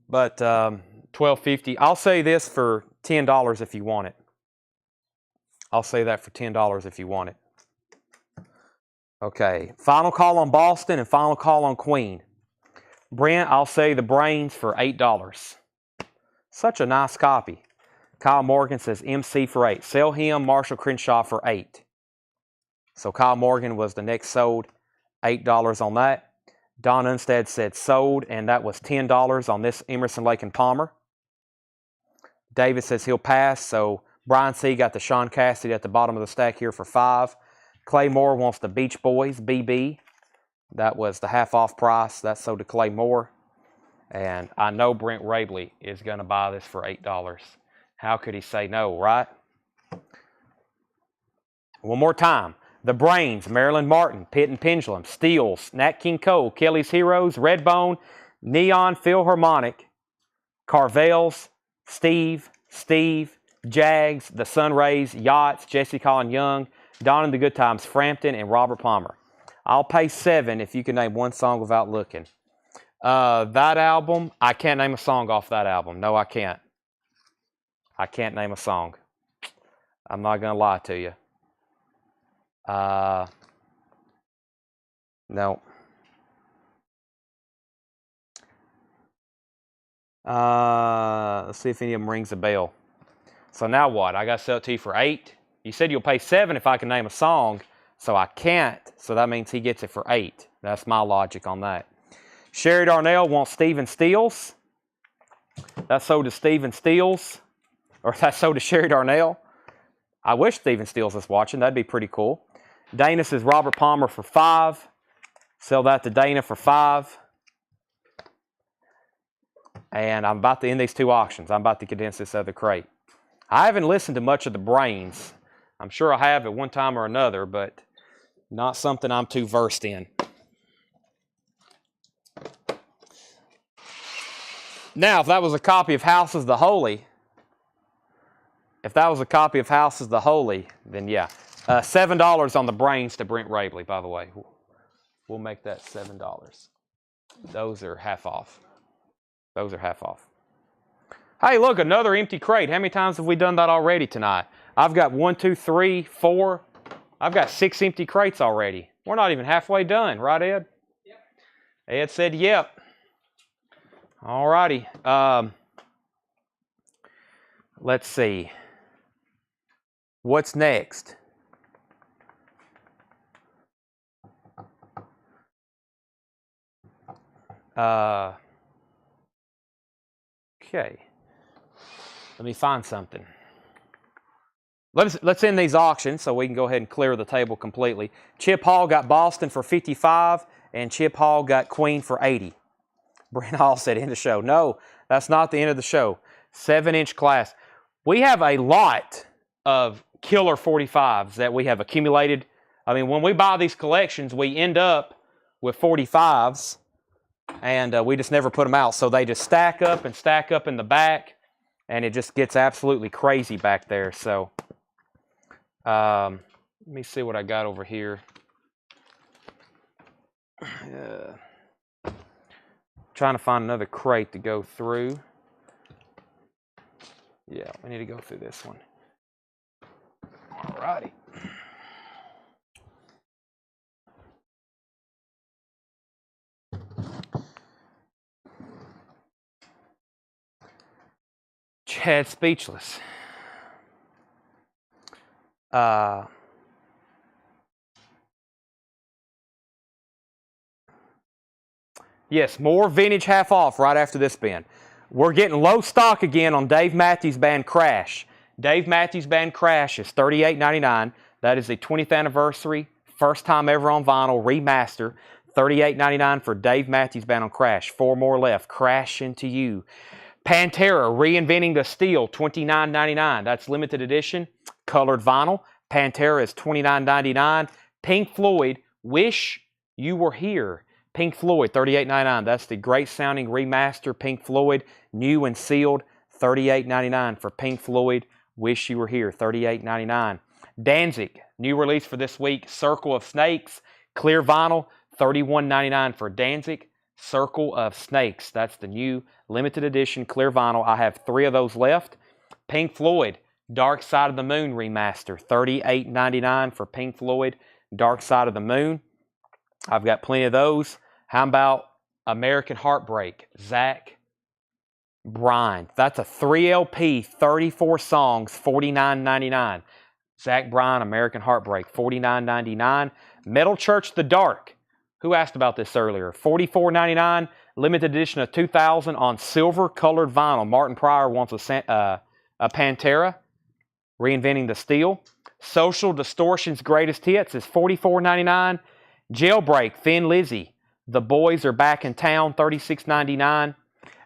But $12.50. I'll say this for $10 if you want it. I'll say that for $10 if you want it. Okay, final call on Boston and final call on Queen. Brent, I'll say the brains for $8. Such a nice copy. Kyle Morgan says MC for 8. Sell him, Marshall Crenshaw for 8. So Kyle Morgan was the next sold, $8 on that. Don Unstead said sold, and that was $10 on this Emerson, Lake, and Palmer. David says he'll pass, so Brian C. got the Sean Cassidy at the bottom of the stack here for 5. Clay Moore wants the Beach Boys, BB. That was the half-off price. That's sold to Clay Moore. And I know Brent Rabley is going to buy this for $8. How could he say no, right? One more time. The Brains, Marilyn Martin, Pitt and Pendulum, Steels, Nat King Cole, Kelly's Heroes, Redbone, Neon Philharmonic, Carvels, Steve, Jags, The Sunrays, Yachts, Jesse Colin Young, Don and the Good Times, Frampton, and Robert Palmer. I'll pay $7 if you can name one song without looking. That album, I can't name a song off that album. No, I can't. I can't name a song. I'm not going to lie to you. No. Let's see if any of them rings a bell. So now what? I got to sell it to you for $8. You said you'll pay $7 if I can name a song, so I can't. So that means he gets it for $8. That's my logic on that. Sherry Darnell wants Stephen Steels. That's sold to Stephen Steels. Or that's sold to Sherry Darnell. I wish Stephen Steels was watching. That'd be pretty cool. Dana says Robert Palmer for $5. Sell that to Dana for $5. And I'm about to end these 2 auctions. I'm about to condense this other crate. I haven't listened to much of the Brains. I'm sure I have at one time or another, but not something I'm too versed in. Now, if that was a copy of Houses the Holy, then yeah. $7 on the Brains to Brent Rabley, by the way. We'll make that $7. Those are half off. Hey, look, another empty crate. How many times have we done that already tonight? I've got 1, 2, 3, 4. I've got 6 empty crates already. We're not even halfway done, right, Ed? Yep. Ed said yep. All righty. Let's see. What's next? Okay. Let me find something. Let's end these auctions so we can go ahead and clear the table completely. Chip Hall got Boston for $55, and Chip Hall got Queen for $80. Brent Hall said end of show. No, that's not the end of the show. 7-inch class. We have a lot of killer 45s that we have accumulated. I mean, when we buy these collections, we end up with 45s, and we just never put them out. So they just stack up in the back, and it just gets absolutely crazy back there. So let me see what I got over here. Trying to find another crate to go through. Yeah, we need to go through this one. All righty. Chad speechless. Yes, more vintage half off right after this bin. We're getting low stock again on Dave Matthews Band Crash. Dave Matthews Band Crash is $38.99. That is the 20th anniversary, first time ever on vinyl, remaster. $38.99 for Dave Matthews Band on Crash. 4 more left. Crash into you. Pantera, Reinventing the Steel, $29.99. That's limited edition, colored vinyl. Pantera is $29.99. Pink Floyd, Wish You Were Here. Pink Floyd, $38.99. That's the great sounding remaster Pink Floyd, new and sealed, $38.99 for Pink Floyd, Wish You Were Here, $38.99. Danzig, new release for this week, Circle of Snakes, clear vinyl, $31.99 for Danzig, Circle of Snakes. That's the new limited edition clear vinyl. I have 3 of those left. Pink Floyd, Dark Side of the Moon remaster, $38.99 for Pink Floyd, Dark Side of the Moon. I've got plenty of those. How about American Heartbreak? Zach Bryan. That's a 3 LP, 34 songs, $49.99. Zach Bryan, American Heartbreak, $49.99. Metal Church The Dark. Who asked about this earlier? $44.99. Limited edition of 2000 on silver colored vinyl. Martin Pryor wants a Pantera. Reinventing the Steel. Social Distortion's Greatest Hits is $44.99. Jailbreak, Thin Lizzy. The Boys Are Back in Town, $36.99.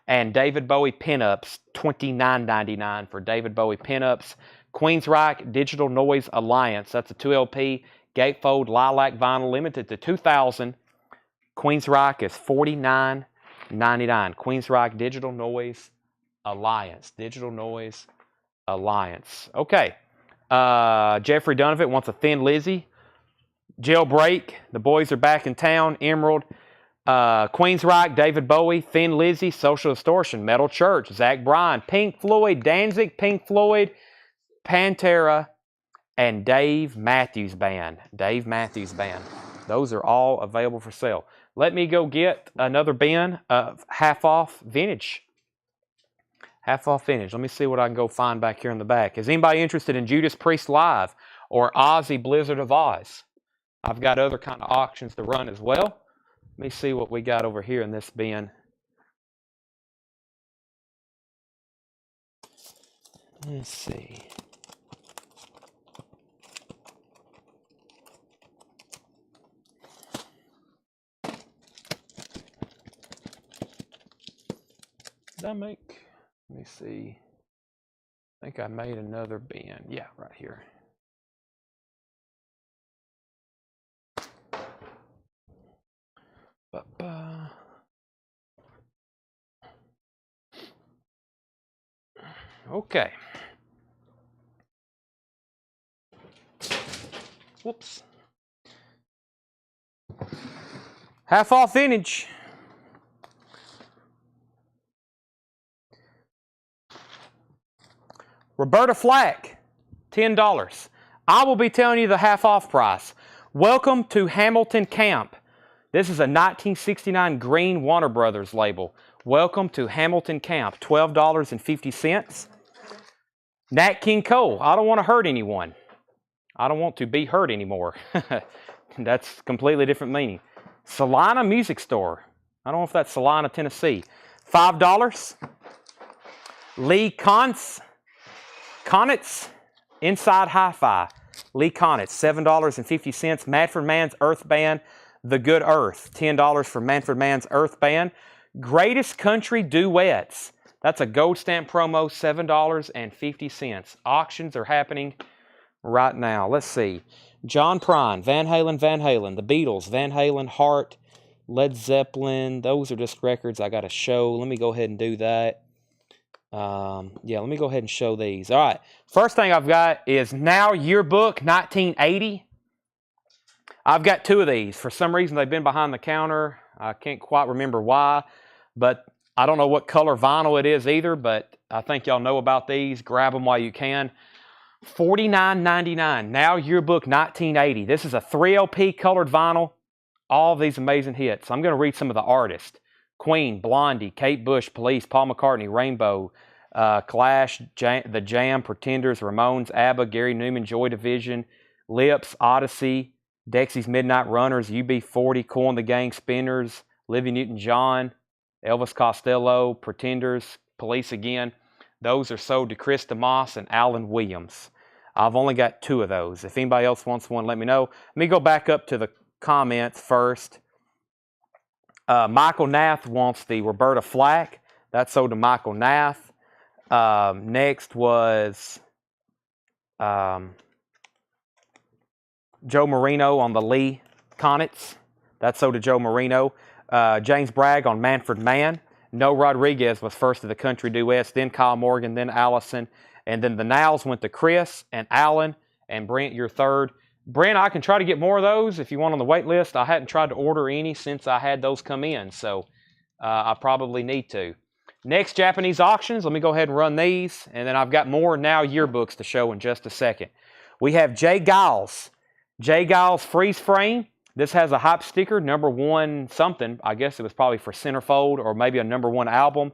And David Bowie Pinups, $29.99 for David Bowie Pinups. Queensryche Digital Noise Alliance. That's a 2 LP gatefold lilac vinyl limited to 2000. Queensryche is $49.99. Queensryche Digital Noise Alliance. Digital Noise Alliance. Okay. Jeffrey Donovan wants a Thin Lizzy. Jailbreak. The Boys Are Back in Town. Emerald. Queensryche, David Bowie, Thin Lizzy, Social Distortion, Metal Church, Zach Bryan, Pink Floyd, Danzig, Pink Floyd, Pantera, and Dave Matthews Band. Dave Matthews Band. Those are all available for sale. Let me go get another bin of half-off vintage. Half-off vintage. Let me see what I can go find back here in the back. Is anybody interested in Judas Priest Live or Ozzy Blizzard of Oz? I've got other kind of auctions to run as well. Let me see what we got over here in this bin. Let's see. Did I make? Let me see. I think I made another bin. Yeah, right here. Okay. Whoops. Half off vintage. Roberta Flack, $10. I will be telling you the half off price. Welcome to Hamilton Camp. This is a 1969 green Warner Brothers label. Welcome to Hamilton Camp, $12.50. Nat King Cole, I don't want to hurt anyone. I don't want to be hurt anymore. That's completely different meaning. Salina Music Store. I don't know if that's Salina, Tennessee. $5. Lee Konitz, Inside Hi-Fi. Lee Konitz, $7.50. Manfred Mann's Earth Band, The Good Earth. $10 for Manfred Mann's Earth Band. Greatest Country Duets. That's a gold stamp promo, $7.50. Auctions are happening right now. Let's see. John Prine, Van Halen, The Beatles, Van Halen, Heart, Led Zeppelin. Those are just records I got to show. Let me go ahead and do that. Yeah, let me go ahead and show these. All right. First thing I've got is Now Yearbook 1980. I've got two of these. For some reason, they've been behind the counter. I can't quite remember why, but I don't know what color vinyl it is either, but I think y'all know about these. Grab them while you can. $49.99. Now Yearbook 1980. This is a 3LP colored vinyl. All of these amazing hits. I'm going to read some of the artists. Queen, Blondie, Kate Bush, Police, Paul McCartney, Rainbow, Clash, The Jam, Pretenders, Ramones, ABBA, Gary Newman, Joy Division, Lips, Odyssey, Dexy's Midnight Runners, UB40, Cool and the Gang, Spinners, Olivia Newton-John, Elvis Costello, Pretenders, Police again. Those are sold to Chris DeMoss and Alan Williams. I've only got two of those. If anybody else wants one, let me know. Let me go back up to the comments first. Michael Nath wants the Roberta Flack. That's sold to Michael Nath. Next was Joe Marino on the Lee Konitz. That's sold to Joe Marino. James Bragg on Manfred Mann. No Rodriguez was first of the country duets, then Kyle Morgan, then Allison. And then the Nows went to Chris and Alan and Brent, your third. Brent, I can try to get more of those if you want on the wait list. I hadn't tried to order any since I had those come in, so I probably need to. Next, Japanese auctions. Let me go ahead and run these, and then I've got more Now yearbooks to show in just a second. We have Jay Giles, J. Giles freeze frame. This has a hype sticker, #1 something. I guess it was probably for Centerfold or maybe a #1 album.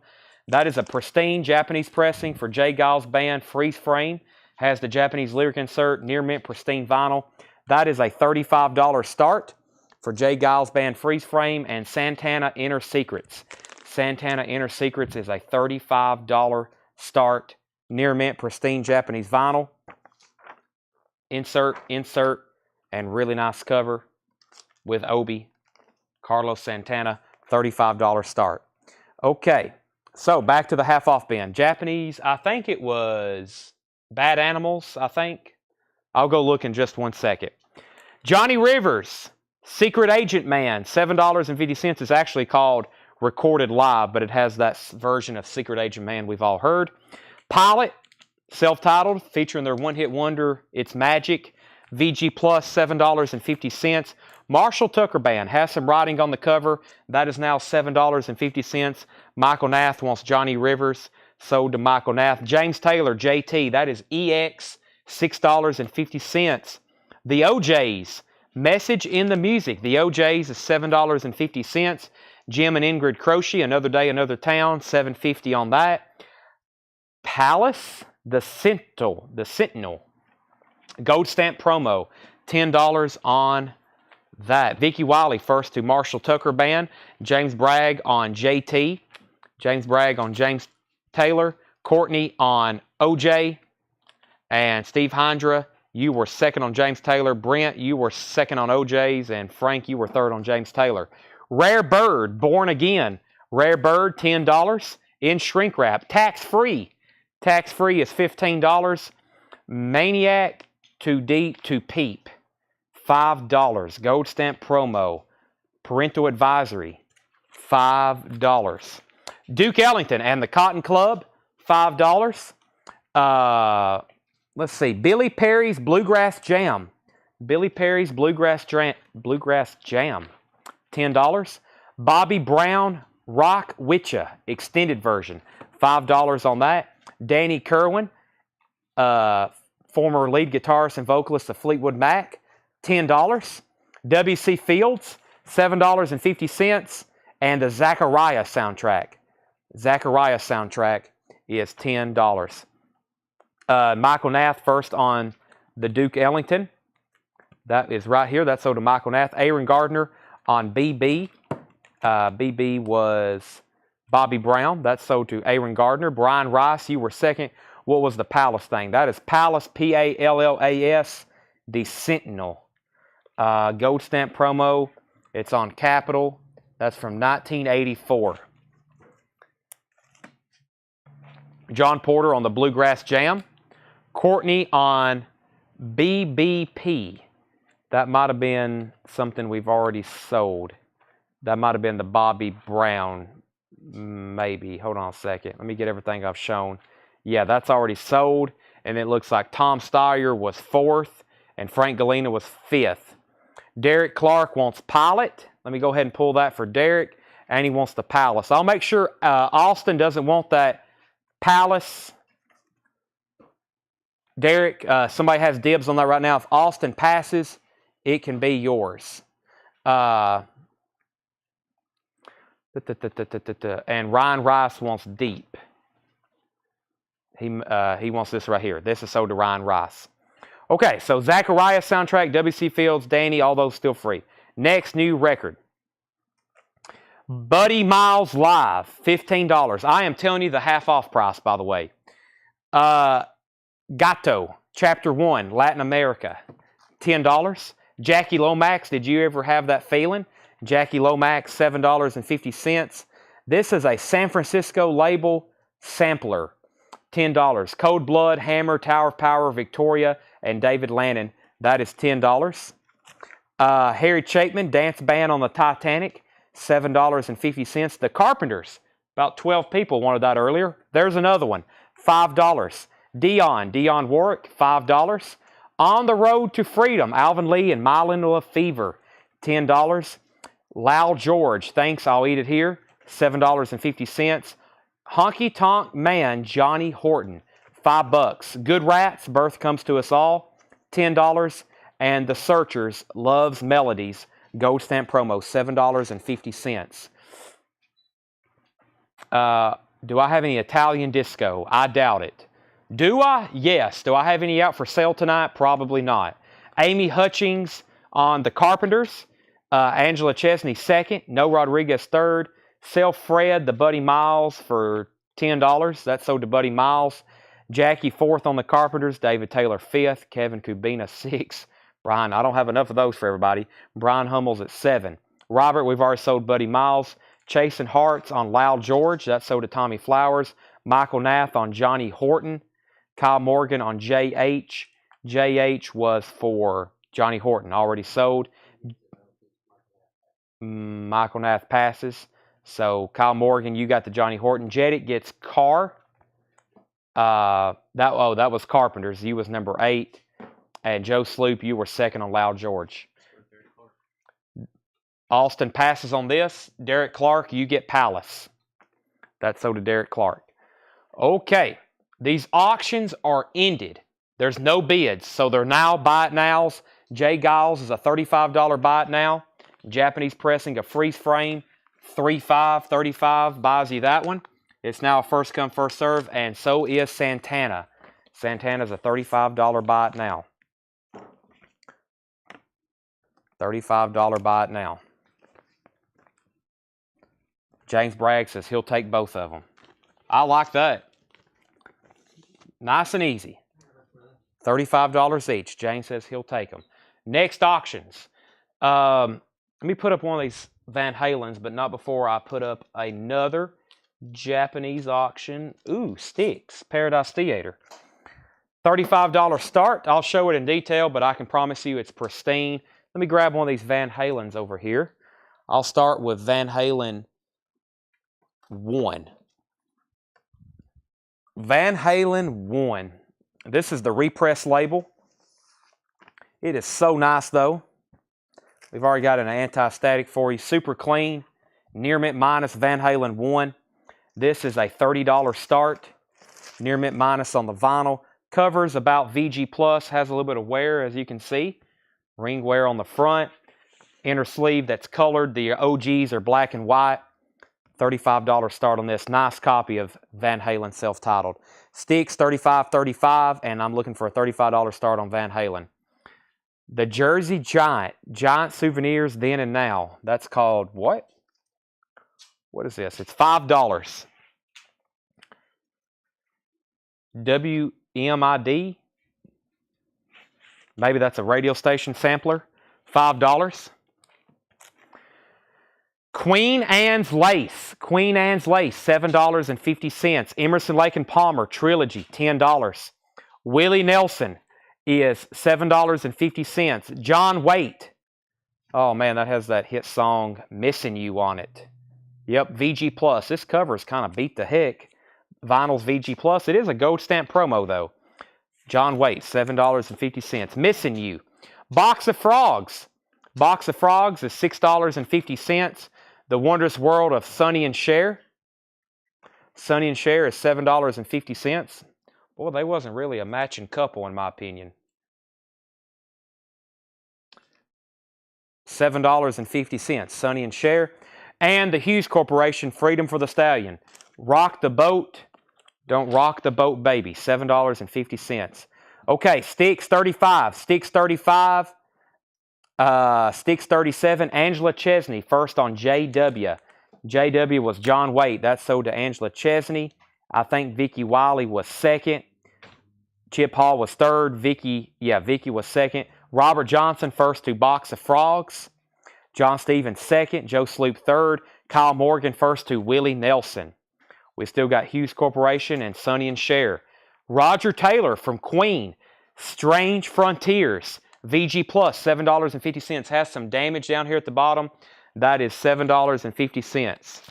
That is a pristine Japanese pressing for J. Giles Band freeze frame. Has the Japanese lyric insert, near mint pristine vinyl. That is a $35 start for J. Giles Band freeze frame. And Santana Inner Secrets. Santana Inner Secrets is a $35 start, near mint pristine Japanese vinyl. Insert, and really nice cover with Obi, Carlos Santana, $35 start. Okay, so back to the half off bin. Japanese, I think it was Bad Animals, I think. I'll go look in just one second. Johnny Rivers, Secret Agent Man, $7.50. It's actually called Recorded Live, but it has that version of Secret Agent Man we've all heard. Pilot, self-titled, featuring their one-hit wonder, It's Magic. VG Plus, $7.50. Marshall Tucker Band has some writing on the cover. That is now $7.50. Michael Nath wants Johnny Rivers, sold to Michael Nath. James Taylor, JT, that is EX, $6.50. The OJs, Message in the Music. The OJs is $7.50. Jim and Ingrid Croce, Another Day, Another Town, $7.50 on that. Palace, The Sentinel. Gold stamp promo, $10 on that. Vicky Wiley, first to Marshall Tucker Band. James Bragg on JT. James Bragg on James Taylor. Courtney on OJ. And Steve Hindra, you were second on James Taylor. Brent, you were second on OJ's. And Frank, you were third on James Taylor. Rare Bird, Born Again. Rare Bird, $10 in shrink wrap. Tax-free. Tax-free is $15. Maniac, Too Deep to Peep, $5. Gold stamp promo. Parental advisory, $5. Duke Ellington and the Cotton Club, $5. Let's see. Billy Perry's Bluegrass Jam. Billy Perry's Bluegrass Jam, $10. Bobby Brown, Rock Witcha, extended version, $5 on that. Danny Kerwin, former lead guitarist and vocalist of Fleetwood Mac, $10. W.C. Fields, $7.50. And the Zachariah soundtrack. Zachariah soundtrack is $10. Michael Nath first on the Duke Ellington. That is right here. That's sold to Michael Nath. Aaron Gardner on BB. BB was Bobby Brown. That's sold to Aaron Gardner. Brian Rice, you were second. What was the Palace thing? That is Palace, Pallas, the Sentinel. Gold stamp promo. It's on Capitol. That's from 1984. John Porter on the Bluegrass Jam. Courtney on BBP. That might have been something we've already sold. That might have been the Bobby Brown, maybe. Hold on a second. Let me get everything I've shown. Yeah, that's already sold. And it looks like Tom Steyer was 4th and Frank Galena was 5th. Derek Clark wants Pilot. Let me go ahead and pull that for Derek. And he wants the Palace. I'll make sure Austin doesn't want that Palace. Derek, somebody has dibs on that right now. If Austin passes, it can be yours. And Ryan Rice wants Deep. He wants this right here. This is sold to Ryan Rice. Okay, so Zachariah soundtrack, W.C. Fields, Danny, all those still free. Next new record. Buddy Miles Live, $15. I am telling you the half off price, by the way. Gato, Chapter 1, Latin America, $10. Jackie Lomax, did you ever have that feeling? Jackie Lomax, $7.50. This is a San Francisco label sampler, $10. Cold Blood, Hammer, Tower of Power, Victoria, and David Lannon, that is $10. Harry Chapman, Dance Band on the Titanic, $7.50. The Carpenters, about 12 people wanted that earlier. There's another one, $5. Dionne Warwick, $5. On the Road to Freedom, Alvin Lee and Mylin Fever, $10. Lal George, Thanks, I'll Eat It Here, $7.50. Honky Tonk Man, Johnny Horton, $5. Good Rats, Birth Comes to Us All, $10. And The Searchers, Love's Melodies, gold stamp promo, $7.50. Do I have any Italian disco? I doubt it. Do I? Yes. Do I have any out for sale tonight? Probably not. Amy Hutchings on The Carpenters. Angela Chesney second. No Rodriguez third. Sell Fred the Buddy Miles for $10. That's sold to Buddy Miles. Jackie fourth on The Carpenters. David Taylor fifth. Kevin Kubina sixth. Brian, I don't have enough of those for everybody. Brian Hummel's at 7. Robert, we've already sold Buddy Miles. Chasing Hearts on Loud George. That's sold to Tommy Flowers. Michael Nath on Johnny Horton. Kyle Morgan on JH. JH was for Johnny Horton. Already sold. Michael Nath passes. So Kyle Morgan, you got the Johnny Horton. Jeddick gets Carr. That was Carpenters. You was number 8. And Joe Sloop, you were second on Loud George. Austin passes on this. Derek Clark, you get Palace. That's so to Derek Clark. Okay. These auctions are ended. There's no bids, so they're now buy it nows. Jay Giles is a $35 buy it now. Japanese pressing, a freeze frame, $35.35 buys you that one. It's now a first come, first serve, and so is Santana. Santana's a $35 buy it now. $35 buy it now. James Bragg says he'll take both of them. I like that. Nice and easy. $35 each. James says he'll take them. Next auctions. Let me put up one of these Van Halens, but not before I put up another Japanese auction. Ooh, Sticks. Paradise Theater. $35 start. I'll show it in detail, but I can promise you it's pristine. Let me grab one of these Van Halens over here. I'll start with Van Halen 1. Van Halen 1. This is the repress label. It is so nice, though. We've already got an anti-static for you. Super clean. Near mint minus Van Halen 1. This is a $30 start. Near mint minus on the vinyl. Covers about VG Plus. Has a little bit of wear, as you can see. Ring wear on the front. Inner sleeve that's colored. The OGs are black and white. $35 start on this. Nice copy of Van Halen self-titled. Sticks, $35.35, and I'm looking for a $35 start on Van Halen. The Jersey Giant. Giant Souvenirs Then and Now. That's called what? What is this? It's $5. WMID. Maybe that's a radio station sampler. $5. Queen Anne's Lace. Queen Anne's Lace, $7.50. Emerson, Lake and Palmer Trilogy, $10. Willie Nelson is $7.50. John Waite. Oh, man, that has that hit song Missing You on it. Yep, VG Plus. This cover is kind of beat the heck. Vinyl's VG Plus. It is a gold stamp promo, though. John Waite, $7.50. Missing You. Box of Frogs. Box of Frogs is $6.50. The Wondrous World of Sonny and Cher. Sonny and Cher is $7.50. Boy, they wasn't really a matching couple, in my opinion. $7.50. Sonny and Cher. And the Hughes Corporation, Freedom for the Stallion. Rock the Boat. Don't rock the boat, baby. $7.50. Okay, Sticks 35. Sticks 35. Sticks 37. Angela Chesney, first on JW. JW was John Waite. That's sold to Angela Chesney. I think Vicky Wiley was second. Chip Hall was third. Vicky was second. Robert Johnson, first to Box of Frogs. John Stevens, second. Joe Sloop, third. Kyle Morgan, first to Willie Nelson. We still got Hughes Corporation and Sonny and Cher. Roger Taylor from Queen. Strange Frontiers. VG Plus, $7.50. Has some damage down here at the bottom. That is $7.50.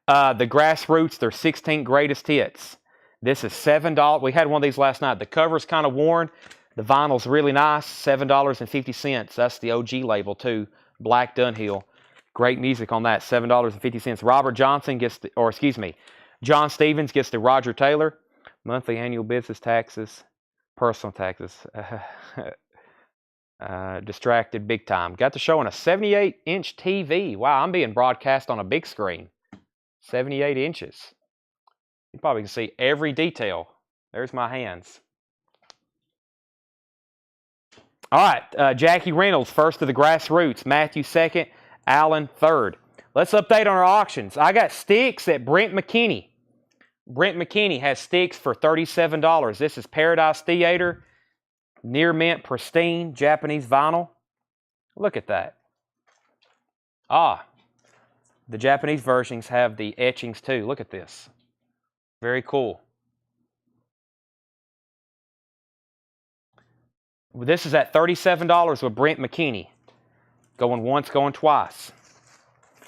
The Grassroots, their 16 greatest hits. This is $7. We had one of these last night. The cover's kind of worn. The vinyl's really nice. $7.50. That's the OG label too. Black Dunhill. Great music on that. $7.50. Robert Johnson gets John Stevens gets the Roger Taylor. Monthly annual business taxes. Personal taxes. Distracted big time. Got the show on a 78-inch TV. Wow, I'm being broadcast on a big screen. 78 inches. You probably can see every detail. There's my hands. All right, Jackie Reynolds, first of the grassroots. Matthew, second. Allen, third. Let's update on our auctions. I got sticks at Brent McKinney. Brent McKinney has sticks for $37. This is Paradise Theater, near mint, pristine, Japanese vinyl. Look at that. Ah, the Japanese versions have the etchings too. Look at this. Very cool. This is at $37 with Brent McKinney. Going once, going twice.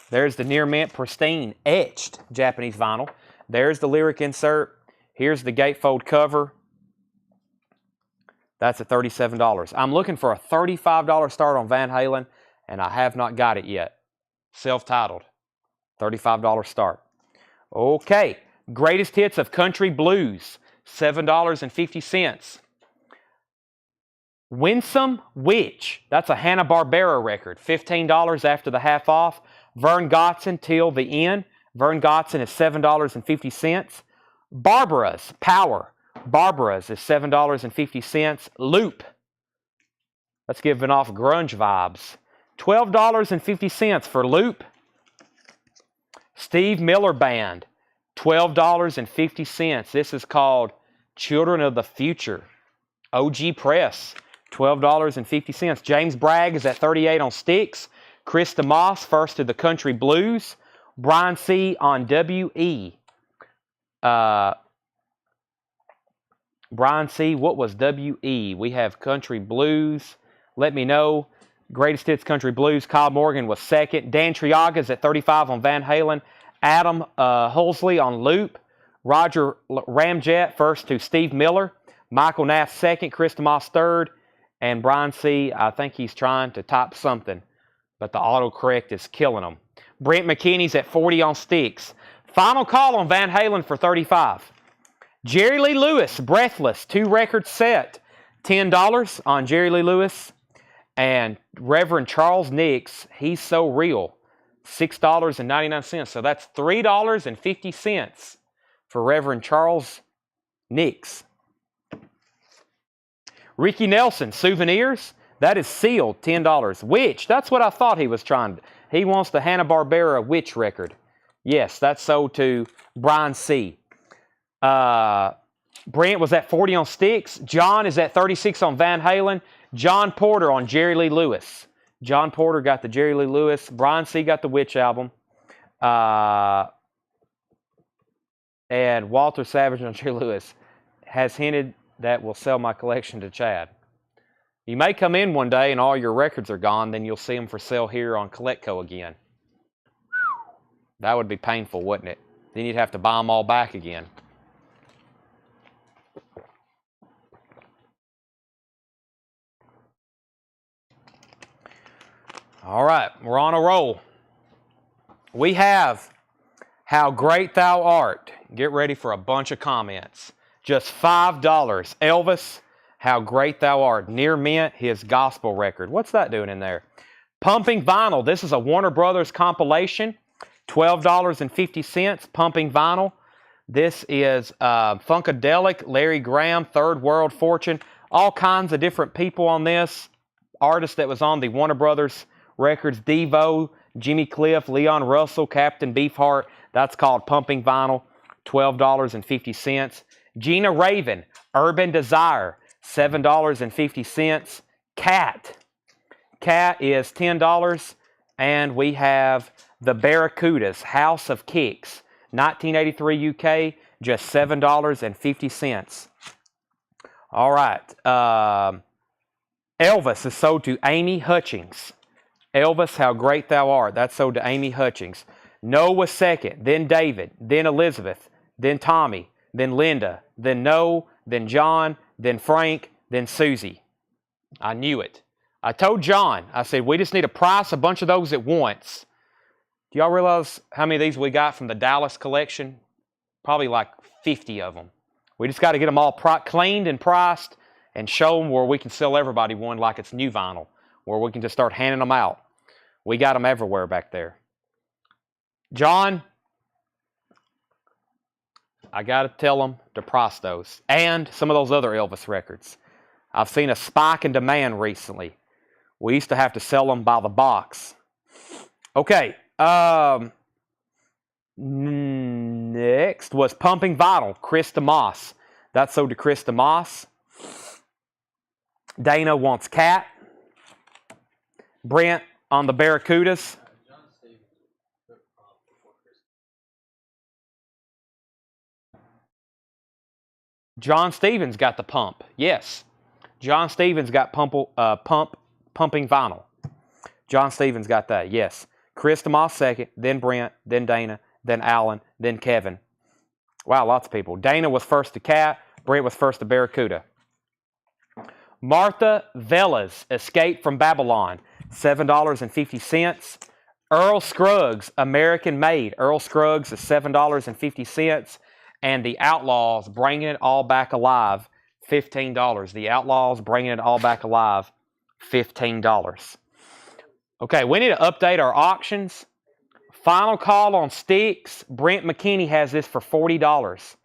There's the near mint, pristine, etched Japanese vinyl. There's the lyric insert. Here's the gatefold cover. That's at $37. I'm looking for a $35 start on Van Halen, and I have not got it yet. Self-titled. $35 start. Okay. Greatest hits of country blues. $7.50. Winsome Witch. That's a Hanna-Barbera record. $15 after the half off. Vern Gotson, Till the End. Vern Gotson is $7.50. Barbara's Power. Barbara's is $7.50. Loop. Let's give it off grunge vibes. $12.50 for Loop. Steve Miller Band. $12.50. This is called Children of the Future. OG Press. $12.50. James Bragg is at $38 on sticks. Chris DeMoss, first of the country blues. Brian C. on WE. Brian C., what was WE? We have country blues. Let me know. Greatest hits country blues. Kyle Morgan was second. Dan Triaga's at 35 on Van Halen. Adam Hulsley on Loop. Roger Ramjet first to Steve Miller. Michael Nath second. Chris DeMoss third. And Brian C., I think he's trying to type something, but the autocorrect is killing him. Brent McKinney's at 40 on sticks. Final call on Van Halen for 35. Jerry Lee Lewis, Breathless, 2-record set. $10 on Jerry Lee Lewis. And Reverend Charles Nix, He's So Real, $6.99. So that's $3.50 for Reverend Charles Nix. Ricky Nelson, Souvenirs, that is sealed, $10. Witch, that's what I thought he was trying to. He wants the Hanna-Barbera Witch record. Yes, that's sold to Brian C. Brent was at 40 on sticks. John is at 36 on Van Halen. John Porter on Jerry Lee Lewis. John Porter got the Jerry Lee Lewis. Brian C. got the Witch album. And Walter Savage on Jerry Lewis has hinted that will sell my collection to Chad. You may come in one day and all your records are gone, then you'll see them for sale here on CollectCo again. That would be painful, wouldn't it? Then you'd have to buy them all back again. All right, we're on a roll. We have How Great Thou Art. Get ready for a bunch of comments. Just $5. Elvis, How Great Thou Art. Near mint, his gospel record. What's that doing in there? Pumping Vinyl. This is a Warner Brothers compilation. $12.50. Pumping Vinyl. This is Funkadelic, Larry Graham, Third World Fortune. All kinds of different people on this. Artists that was on the Warner Brothers records. Devo, Jimmy Cliff, Leon Russell, Captain Beefheart. That's called Pumping Vinyl. $12.50. Gina Raven, Urban Desire, $7.50. Cat is $10. And we have the Barracudas, House of Kicks, 1983 UK, just $7.50. All right. Elvis is sold to Amy Hutchings. Elvis, How Great Thou Art. That's sold to Amy Hutchings. Noah was second, then David, then Elizabeth, then Tommy, then Linda, then Noah, then John, then Frank, then Susie. I knew it. I told John, I said, we just need to price a bunch of those at once. Do y'all realize how many of these we got from the Dallas collection? Probably like 50 of them. We just got to get them all cleaned and priced and show them where we can sell everybody one like it's new vinyl, where we can just start handing them out. We got them everywhere back there. John, I got to tell them to price those. And some of those other Elvis records. I've seen a spike in demand recently. We used to have to sell them by the box. Okay. Next was Pumping Vinyl, Chris DeMoss. That's sold to Chris DeMoss. Dana wants Cat. Brent on the Barracudas. John Stevens got the pump. Yes. John Stevens got pumping vinyl. John Stevens got that. Yes. Chris DeMoss second, then Brent, then Dana, then Alan, then Kevin. Wow, lots of people. Dana was first to Cat. Brent was first to Barracuda. Martha Velas, Escape from Babylon, $7.50. Earl Scruggs, American Made. Earl Scruggs is $7.50. And The Outlaws, Bringing It All Back Alive, $15. The Outlaws, Bringing It All Back Alive, $15. Okay, we need to update our auctions. Final call on sticks. Brent McKinney has this for $40.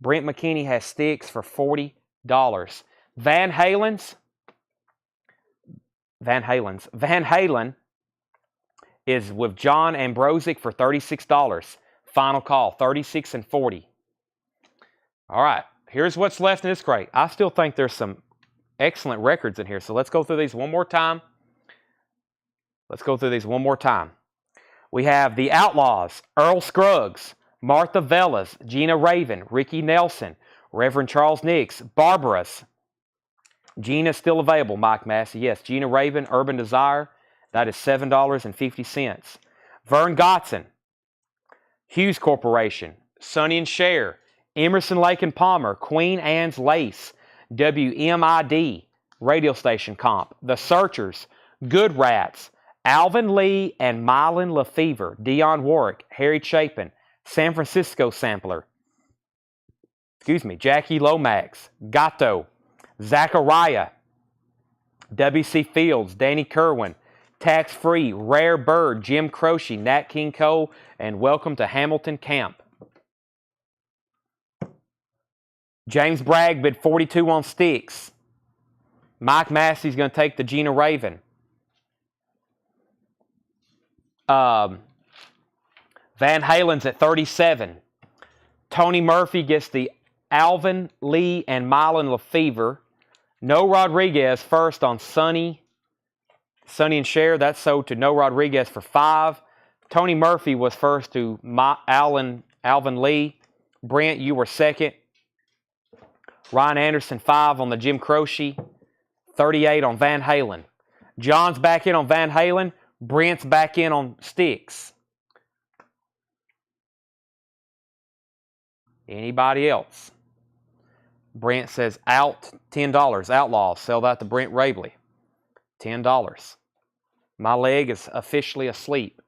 Brent McKinney has sticks for $40. Van Halen is with John Ambrosic for $36. Final call, $36 and $40. All right, here's what's left in this crate. I still think there's some excellent records in here, so let's go through these one more time. We have The Outlaws, Earl Scruggs, Martha Velas, Gina Raven, Ricky Nelson, Reverend Charles Nix, Barbaras. Gina's still available, Mike Massey. Yes, Gina Raven, Urban Desire. That is $7.50. Vern Gotson, Hughes Corporation, Sonny and Cher, Emerson, Lake and Palmer, Queen Anne's Lace, WMID, radio station comp, The Searchers, Good Rats, Alvin Lee and Mylon LaFever, Dionne Warwick, Harry Chapin, San Francisco Sampler, Jackie Lomax, Gato, Zachariah, W.C. Fields, Danny Kerwin, Tax Free, Rare Bird, Jim Croce, Nat King Cole, and Welcome to Hamilton Camp. James Bragg bid $42 on sticks. Mike Massey's going to take the Gina Raven. Van Halen's at $37. Tony Murphy gets the Alvin Lee and Mylon LaFever. No Rodriguez first on Sonny and Cher. That's sold to No Rodriguez for $5. Tony Murphy was first to Alvin Lee. Brent, you were second. Ryan Anderson, 5 on the Jim Croce. 38 on Van Halen. John's back in on Van Halen. Brent's back in on sticks. Anybody else? Brent says out $10. Outlaws. Sell that to Brent Rabley. $10. My leg is officially asleep.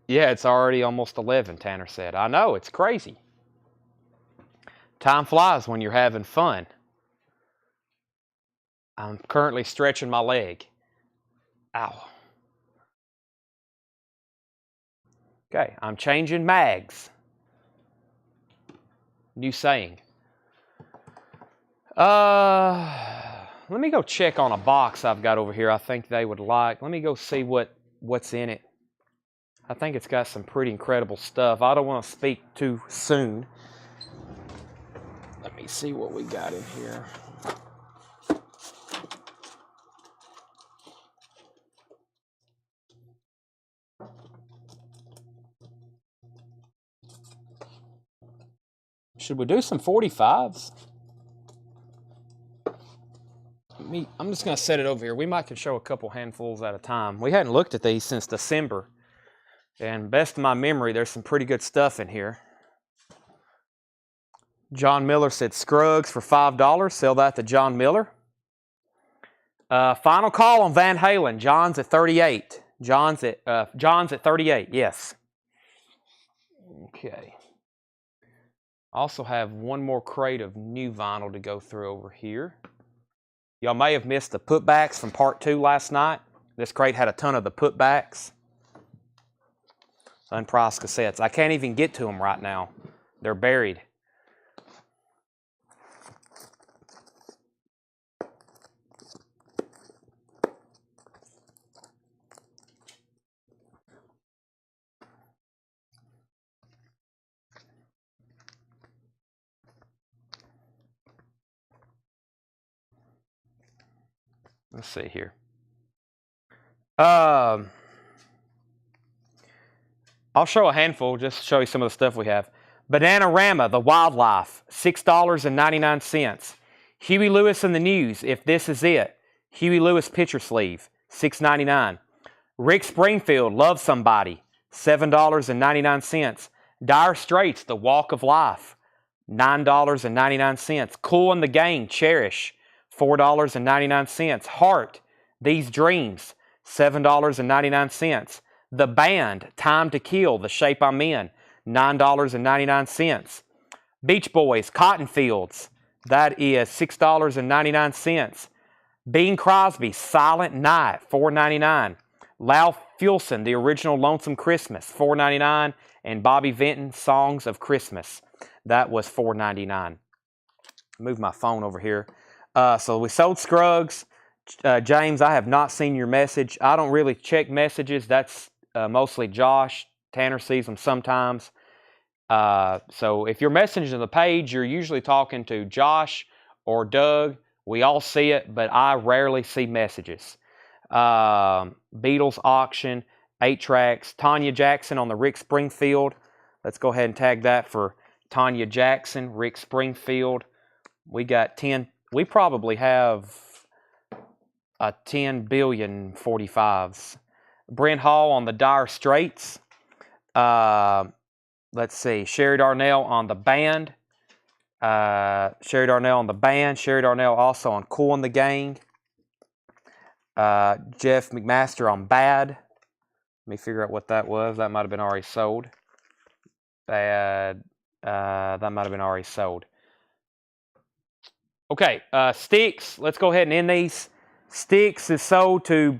Yeah, it's already almost 11, Tanner said. I know, it's crazy. Time flies when you're having fun. I'm currently stretching my leg. Ow. Okay, I'm changing mags. New saying. Let me go check on a box I've got over here I think they would like. Let me go see what's in it. I think it's got some pretty incredible stuff. I don't want to speak too soon. Let me see what we got in here. Should we do some 45s? I'm just going to set it over here. We might can show a couple handfuls at a time. We hadn't looked at these since December. And best of my memory, there's some pretty good stuff in here. John Miller said Scruggs for $5. Sell that to John Miller. Final call on Van Halen. John's at 38. John's at 38. Yes. Okay. Also have one more crate of new vinyl to go through over here. Y'all may have missed the putbacks from part 2 last night. This crate had a ton of the putbacks. Unpriced cassettes. I can't even get to them right now. They're buried. Let's see here. I'll show a handful, just to show you some of the stuff we have. Bananarama, the wildlife, $6.99. Huey Lewis and the News, If This Is It. Huey Lewis picture sleeve, $6.99. Rick Springfield, Love Somebody, $7.99. Dire Straits, The Walk of Life, $9.99. Kool and the Gang, Cherish, $4.99. Heart, These Dreams, $7.99. The Band, Time to Kill, The Shape I'm In, $9.99. Beach Boys, Cotton Fields, that is $6.99. Bing Crosby, Silent Night, $4.99. Lau Fulson, The Original Lonesome Christmas, $4.99. And Bobby Vinton, Songs of Christmas, that was $4.99. Move my phone over here. So we sold Scruggs. James, I have not seen your message. I don't really check messages. That's mostly Josh. Tanner sees them sometimes. So if you're messaging the page, you're usually talking to Josh or Doug. We all see it, but I rarely see messages. Beatles auction, 8 tracks. Tanya Jackson on the Rick Springfield. Let's go ahead and tag that for Tanya Jackson, Rick Springfield. We got 10. We probably have a 10 billion 45s. Brent Hall on the Dire Straits. Let's see. Sherry Darnell on the Band. Sherry Darnell on the Band. Sherry Darnell also on Kool and the Gang. Jeff McMaster on Bad. Let me figure out what that was. That might have been already sold. Bad. That might have been already sold. Okay, Sticks. Let's go ahead and end these. Sticks is sold to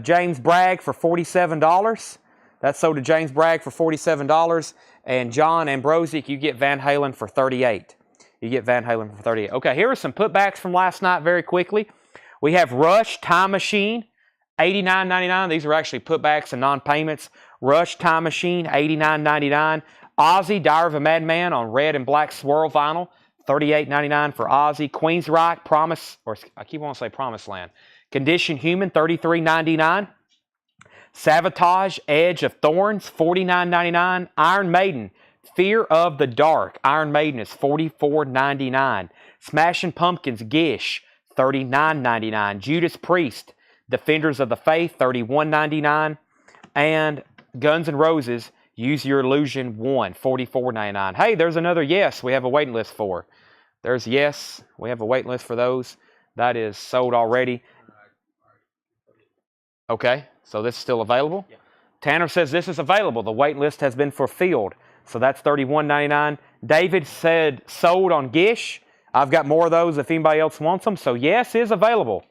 James Bragg for $47. That's sold to James Bragg for $47. And John Ambrosic, you get Van Halen for $38. You get Van Halen for $38. Okay, here are some putbacks from last night very quickly. We have Rush, Time Machine, $89.99. These are actually putbacks and non-payments. Rush, Time Machine, $89.99. Ozzy, Diary of a Madman on red and black swirl vinyl, $38.99 for Ozzy. Queensryche, Promise, or I keep wanting to say Promised Land. Condition Human, $33.99. Sabotage, Edge of Thorns, $49.99. Iron Maiden, Fear of the Dark. Iron Maiden is $44.99. Smashing Pumpkins, Gish, $39.99. Judas Priest, Defenders of the Faith, $31.99. And Guns N' Roses, Use Your Illusion 1, $44.99. Hey, there's another Yes we have a waiting list for. There's Yes. We have a waiting list for those. That is sold already. Okay, so this is still available? Yeah. Tanner says this is available. The waiting list has been fulfilled. So that's $31.99. David said sold on Gish. I've got more of those if anybody else wants them. So Yes is available.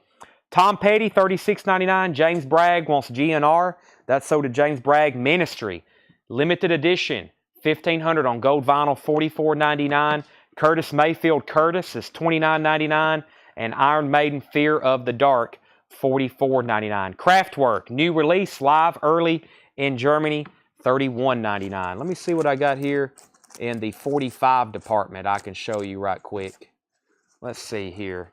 Tom Petty, $36.99. James Bragg wants GNR. That's sold to James Bragg. Ministry, limited edition, $1,500 on gold vinyl, $44.99. Curtis Mayfield Curtis is $29.99. And Iron Maiden, Fear of the Dark, $44.99. Kraftwerk, new release, live early in Germany, $31.99. Let me see what I got here in the 45 department I can show you right quick. Let's see here.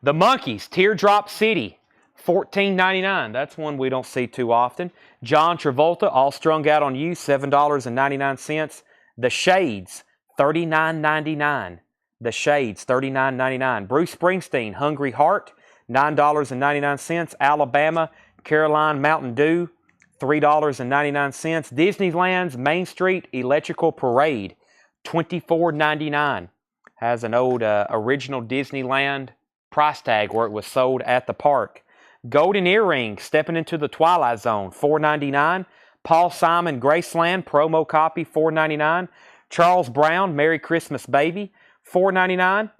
The Monkees, Teardrop City, $14.99. That's one we don't see too often. John Travolta, All Strung Out on You, $7.99. The Shades, $39.99. The Shades, $39.99. Bruce Springsteen, Hungry Heart, $9.99. Alabama, Caroline Mountain Dew, $3.99. Disneyland's Main Street Electrical Parade, $24.99. Has an old original Disneyland price tag where it was sold at the park. Golden Earring, Stepping into the Twilight Zone, $4.99. Paul Simon, Graceland, promo copy, $4.99. Charles Brown, Merry Christmas Baby, $4.99.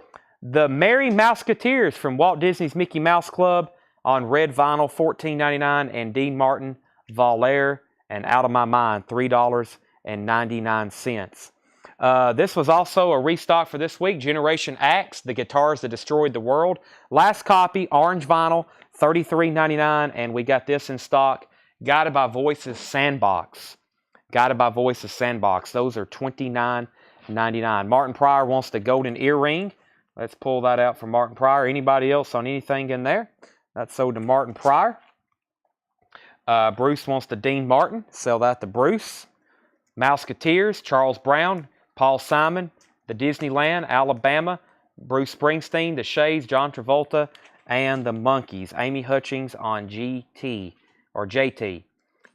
The Merry Mouseketeers from Walt Disney's Mickey Mouse Club on red vinyl, $14.99. And Dean Martin, Valaire, and Out of My Mind, $3.99. This was also a restock for this week. Generation Axe, the guitars that destroyed the world. Last copy, orange vinyl, $33.99. And we got this in stock. Guided by Voices Sandbox. Guided by Voices Sandbox. Those are $29.99. Martin Pryor wants the golden earring. Let's pull that out for Martin Pryor. Anybody else on anything in there? That's sold to Martin Pryor. Bruce wants the Dean Martin. Sell that to Bruce. Mouseketeers, Charles Brown, Paul Simon, the Disneyland, Alabama, Bruce Springsteen, the Shades, John Travolta, and the Monkees. Amy Hutchings on GT, or JT.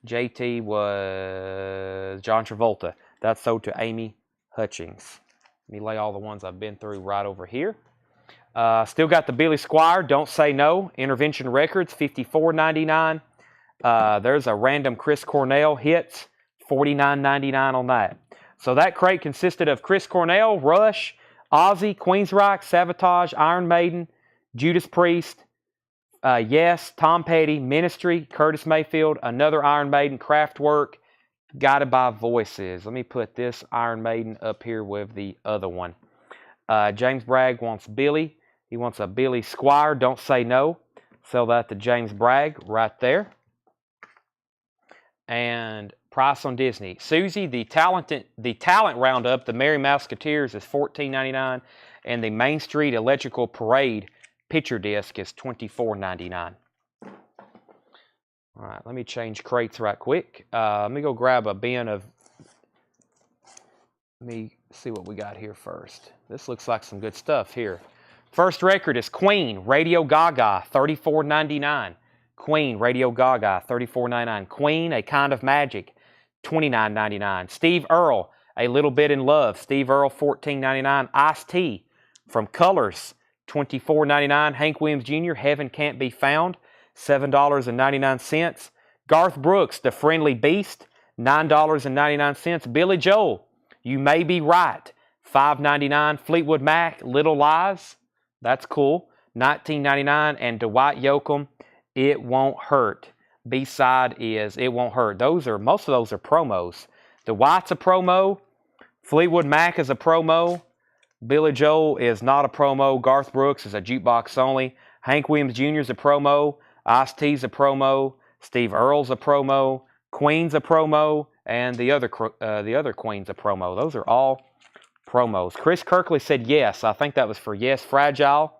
JT was John Travolta. That's sold to Amy Hutchings. Let me lay all the ones I've been through right over here. Still got the Billy Squier, Don't Say No, Intervention Records, $54.99. There's a random Chris Cornell hits, $49.99 on that. So that crate consisted of Chris Cornell, Rush, Ozzy, Queensryche, Savatage, Iron Maiden, Judas Priest, Yes, Tom Petty, Ministry, Curtis Mayfield, another Iron Maiden, Kraftwerk, Guided by Voices. Let me put this Iron Maiden up here with the other one. James Bragg wants Billy. He wants a Billy Squier, Don't Say No. Sell that to James Bragg right there. And price on Disney. Susie, the talent roundup, the Merry Mouseketeers is $14.99, and the Main Street Electrical Parade picture disc is $24.99. All right, let me change crates right quick. Let me go grab a bin of. Let me see what we got here first. This looks like some good stuff here. First record is Queen, Radio Gaga, $34.99. Queen, Radio Gaga, $34.99. Queen, A Kind of Magic, $29.99. Steve Earle, A Little Bit in Love. Steve Earle, $14.99. Ice-T from Colors, $24.99. Hank Williams Jr., Heaven Can't Be Found, $7.99. Garth Brooks, The Friendly Beast, $9.99. Billy Joel, You May Be Right, $5.99. Fleetwood Mac, Little Lies, that's cool, $19.99. And Dwight Yoakam, It Won't Hurt. B-side is It Won't Hurt. Most of those are promos. Dwight's a promo. Fleetwood Mac is a promo. Billy Joel is not a promo. Garth Brooks is a jukebox only. Hank Williams Jr. is a promo. Ice-T's a promo. Steve Earle's a promo. Queen's a promo. And the other Queen's a promo. Those are all promos. Chris Kirkley said yes. I think that was for Yes Fragile.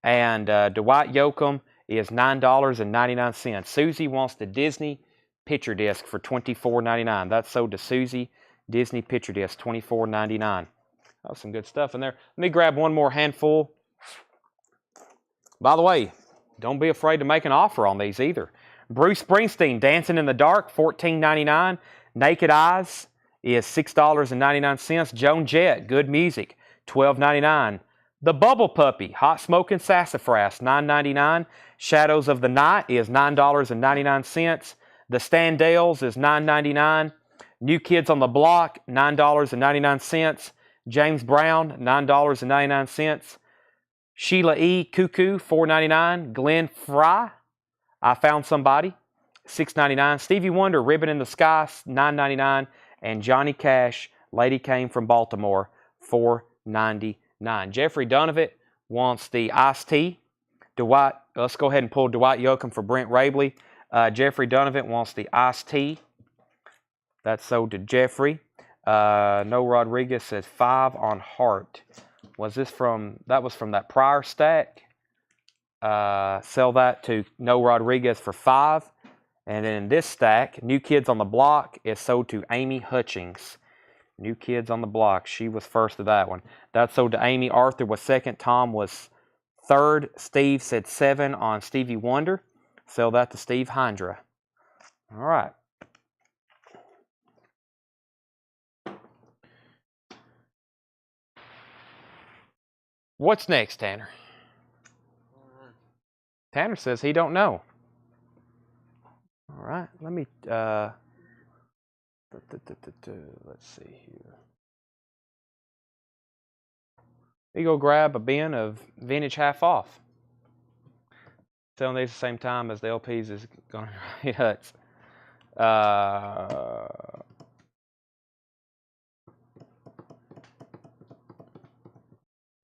And Dwight Yoakam is $9.99. Susie wants the Disney picture disc for $24.99. That's sold to Susie. Disney picture disc, $24.99. Oh, some good stuff in there. Let me grab one more handful. By the way, don't be afraid to make an offer on these either. Bruce Springsteen, Dancing in the Dark, $14.99. Naked Eyes is $6.99. Joan Jett, Good Music, $12.99. The Bubble Puppy, Hot Smokin' Sassafras, $9.99. Shadows of the Night is $9.99. The Standells is $9.99. New Kids on the Block, $9.99. James Brown, $9.99. Sheila E. Cuckoo, $4.99. Glenn Fry, I Found Somebody, $6.99. Stevie Wonder, Ribbon in the Sky, $9.99. And Johnny Cash, Lady Came from Baltimore, $4.99. Jeffrey Donovan wants the Ice-T. Dwight, let's go ahead and pull Dwight Yoakam for Brent Rabley. Jeffrey Donovan wants the Ice-T. That's sold to Jeffrey. No Rodriguez says 5 on Heart. Was this from, that was from that prior stack. Sell that to No Rodriguez for 5. And then in this stack, New Kids on the Block is sold to Amy Hutchings. New Kids on the Block. She was first of that one. That's sold to Amy. Arthur was second. Tom was third. Steve said 7 on Stevie Wonder. Sell that to Steve Hindra. All right. What's next, Tanner? Tanner says he don't know. All right. Let me, let's see here. You go grab a bin of vintage half off. Selling these at the same time as the LPs is going to hit huts.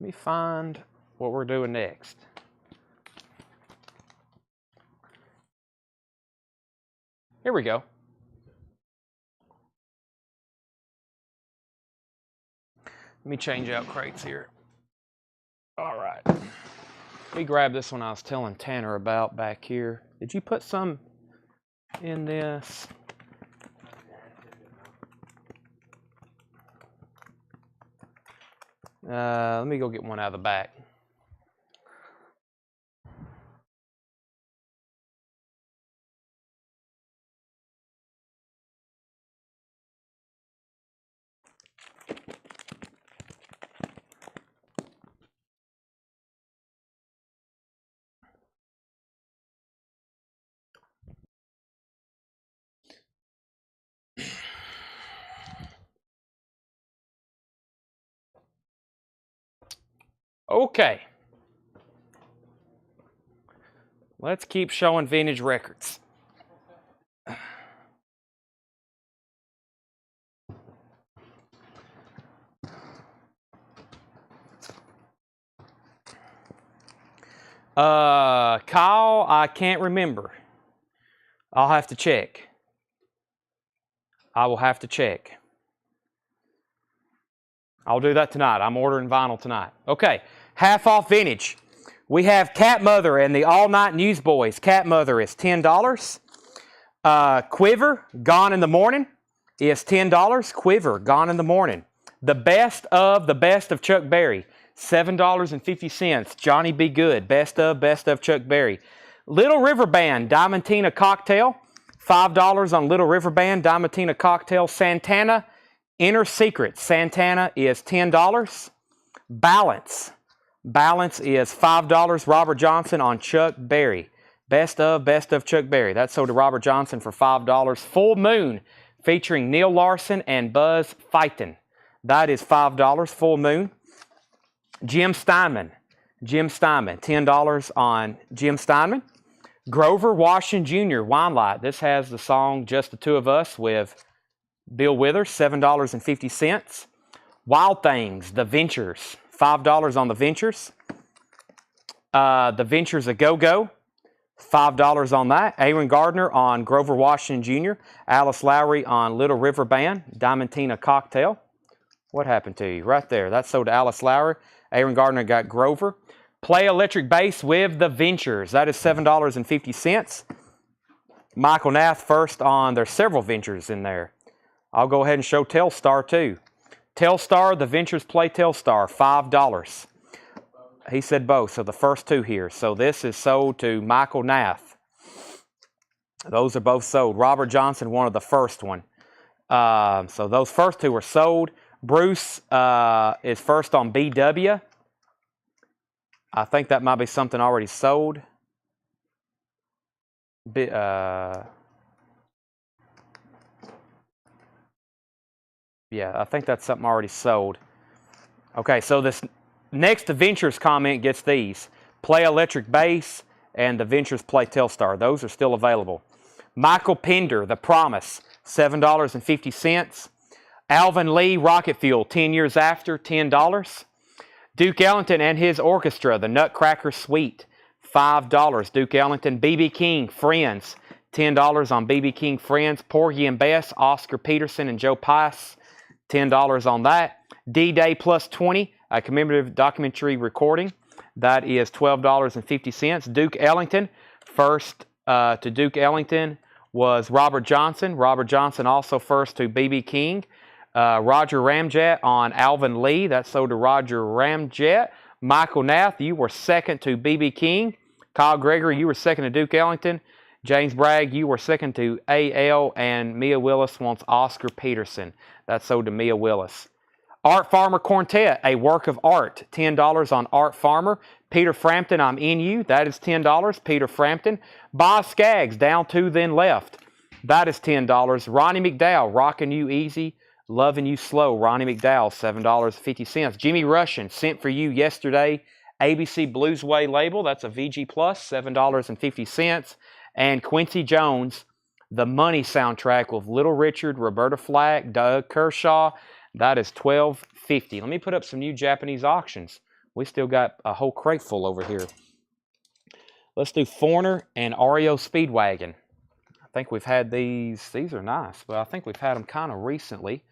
Let me find what we're doing next. Here we go. Let me change out crates here. All right. Let me grab this one I was telling Tanner about back here. Did you put some in this? Let me go get one out of the back. Okay. Let's keep showing vintage records. Kyle, I can't remember. I'll have to check. I will have to check. I'll do that tonight. I'm ordering vinyl tonight. Okay, half off vintage. We have Cat Mother and the All Night Newsboys. Cat Mother is $10. Quiver, Gone in the Morning, is $10. Quiver, Gone in the Morning. The best of Chuck Berry, $7.50. Johnny Be Good, best of Chuck Berry. Little River Band, Diamantina Cocktail, $5 on Little River Band, Diamantina Cocktail. Santana, Inner Secret, Santana is $10. Balance is $5. Robert Johnson on Chuck Berry. Best of Chuck Berry. That's sold to Robert Johnson for $5. Full Moon, featuring Neil Larson and Buzz Fightin. That is $5. Full Moon. Jim Steinman, $10 on Jim Steinman. Grover Washington Jr., Wine Light. This has the song Just the Two of Us with Bill Withers, $7.50. Wild Things, The Ventures, $5 on The Ventures. The Ventures A Go-Go, $5 on that. Aaron Gardner on Grover Washington Jr. Alice Lowry on Little River Band, Diamantina Cocktail. What happened to you? Right there. That's sold to Alice Lowry. Aaron Gardner got Grover. Play Electric Bass with The Ventures. That is $7.50. Michael Nath first on, there's several Ventures in there. I'll go ahead and show Telstar too. Telstar, The Ventures Play Telstar, $5. He said both, so the first two here. So this is sold to Michael Nath. Those are both sold. Robert Johnson wanted the first one. So those first two were sold. Bruce is first on BW. I think that might be something already sold. Yeah, I think that's something already sold. Okay, so this next Ventures comment gets these. Play Electric Bass and The Ventures Play Telstar. Those are still available. Michael Pender, The Promise, $7.50. Alvin Lee, Rocket Fuel, 10 Years After, $10. Duke Ellington and his orchestra, The Nutcracker Suite, $5. Duke Ellington. B.B. King, Friends, $10 on B.B. King Friends. Porgy and Bess, Oscar Peterson and Joe Pice, $10 on that. D-Day Plus 20, a commemorative documentary recording. That is $12.50. Duke Ellington, first to Duke Ellington was Robert Johnson. Robert Johnson also first to B.B. King. Roger Ramjet on Alvin Lee. That's sold to Roger Ramjet. Michael Nath, you were second to B.B. King. Kyle Gregory, you were second to Duke Ellington. James Bragg, you were second to A.L. And Mia Willis wants Oscar Peterson. That's sold to Mia Willis. Art Farmer Quartet, a work of art. $10 on Art Farmer. Peter Frampton, I'm in you. That is $10. Peter Frampton. Boz Scaggs, Down Two Then Left. That is $10. Ronnie McDowell, Rockin' You Easy Loving You Slow, Ronnie McDowell, $7.50. Jimmy Russian, Sent for You Yesterday, ABC Blues Way label, that's a VG Plus, $7.50. And Quincy Jones, The Money soundtrack with Little Richard, Roberta Flack, Doug Kershaw, that is $12.50. Let me put up some new Japanese auctions. We still got a whole crate full over here. Let's do Foreigner and REO Speedwagon. I think we've had these. These are nice, but I think we've had them kind of recently.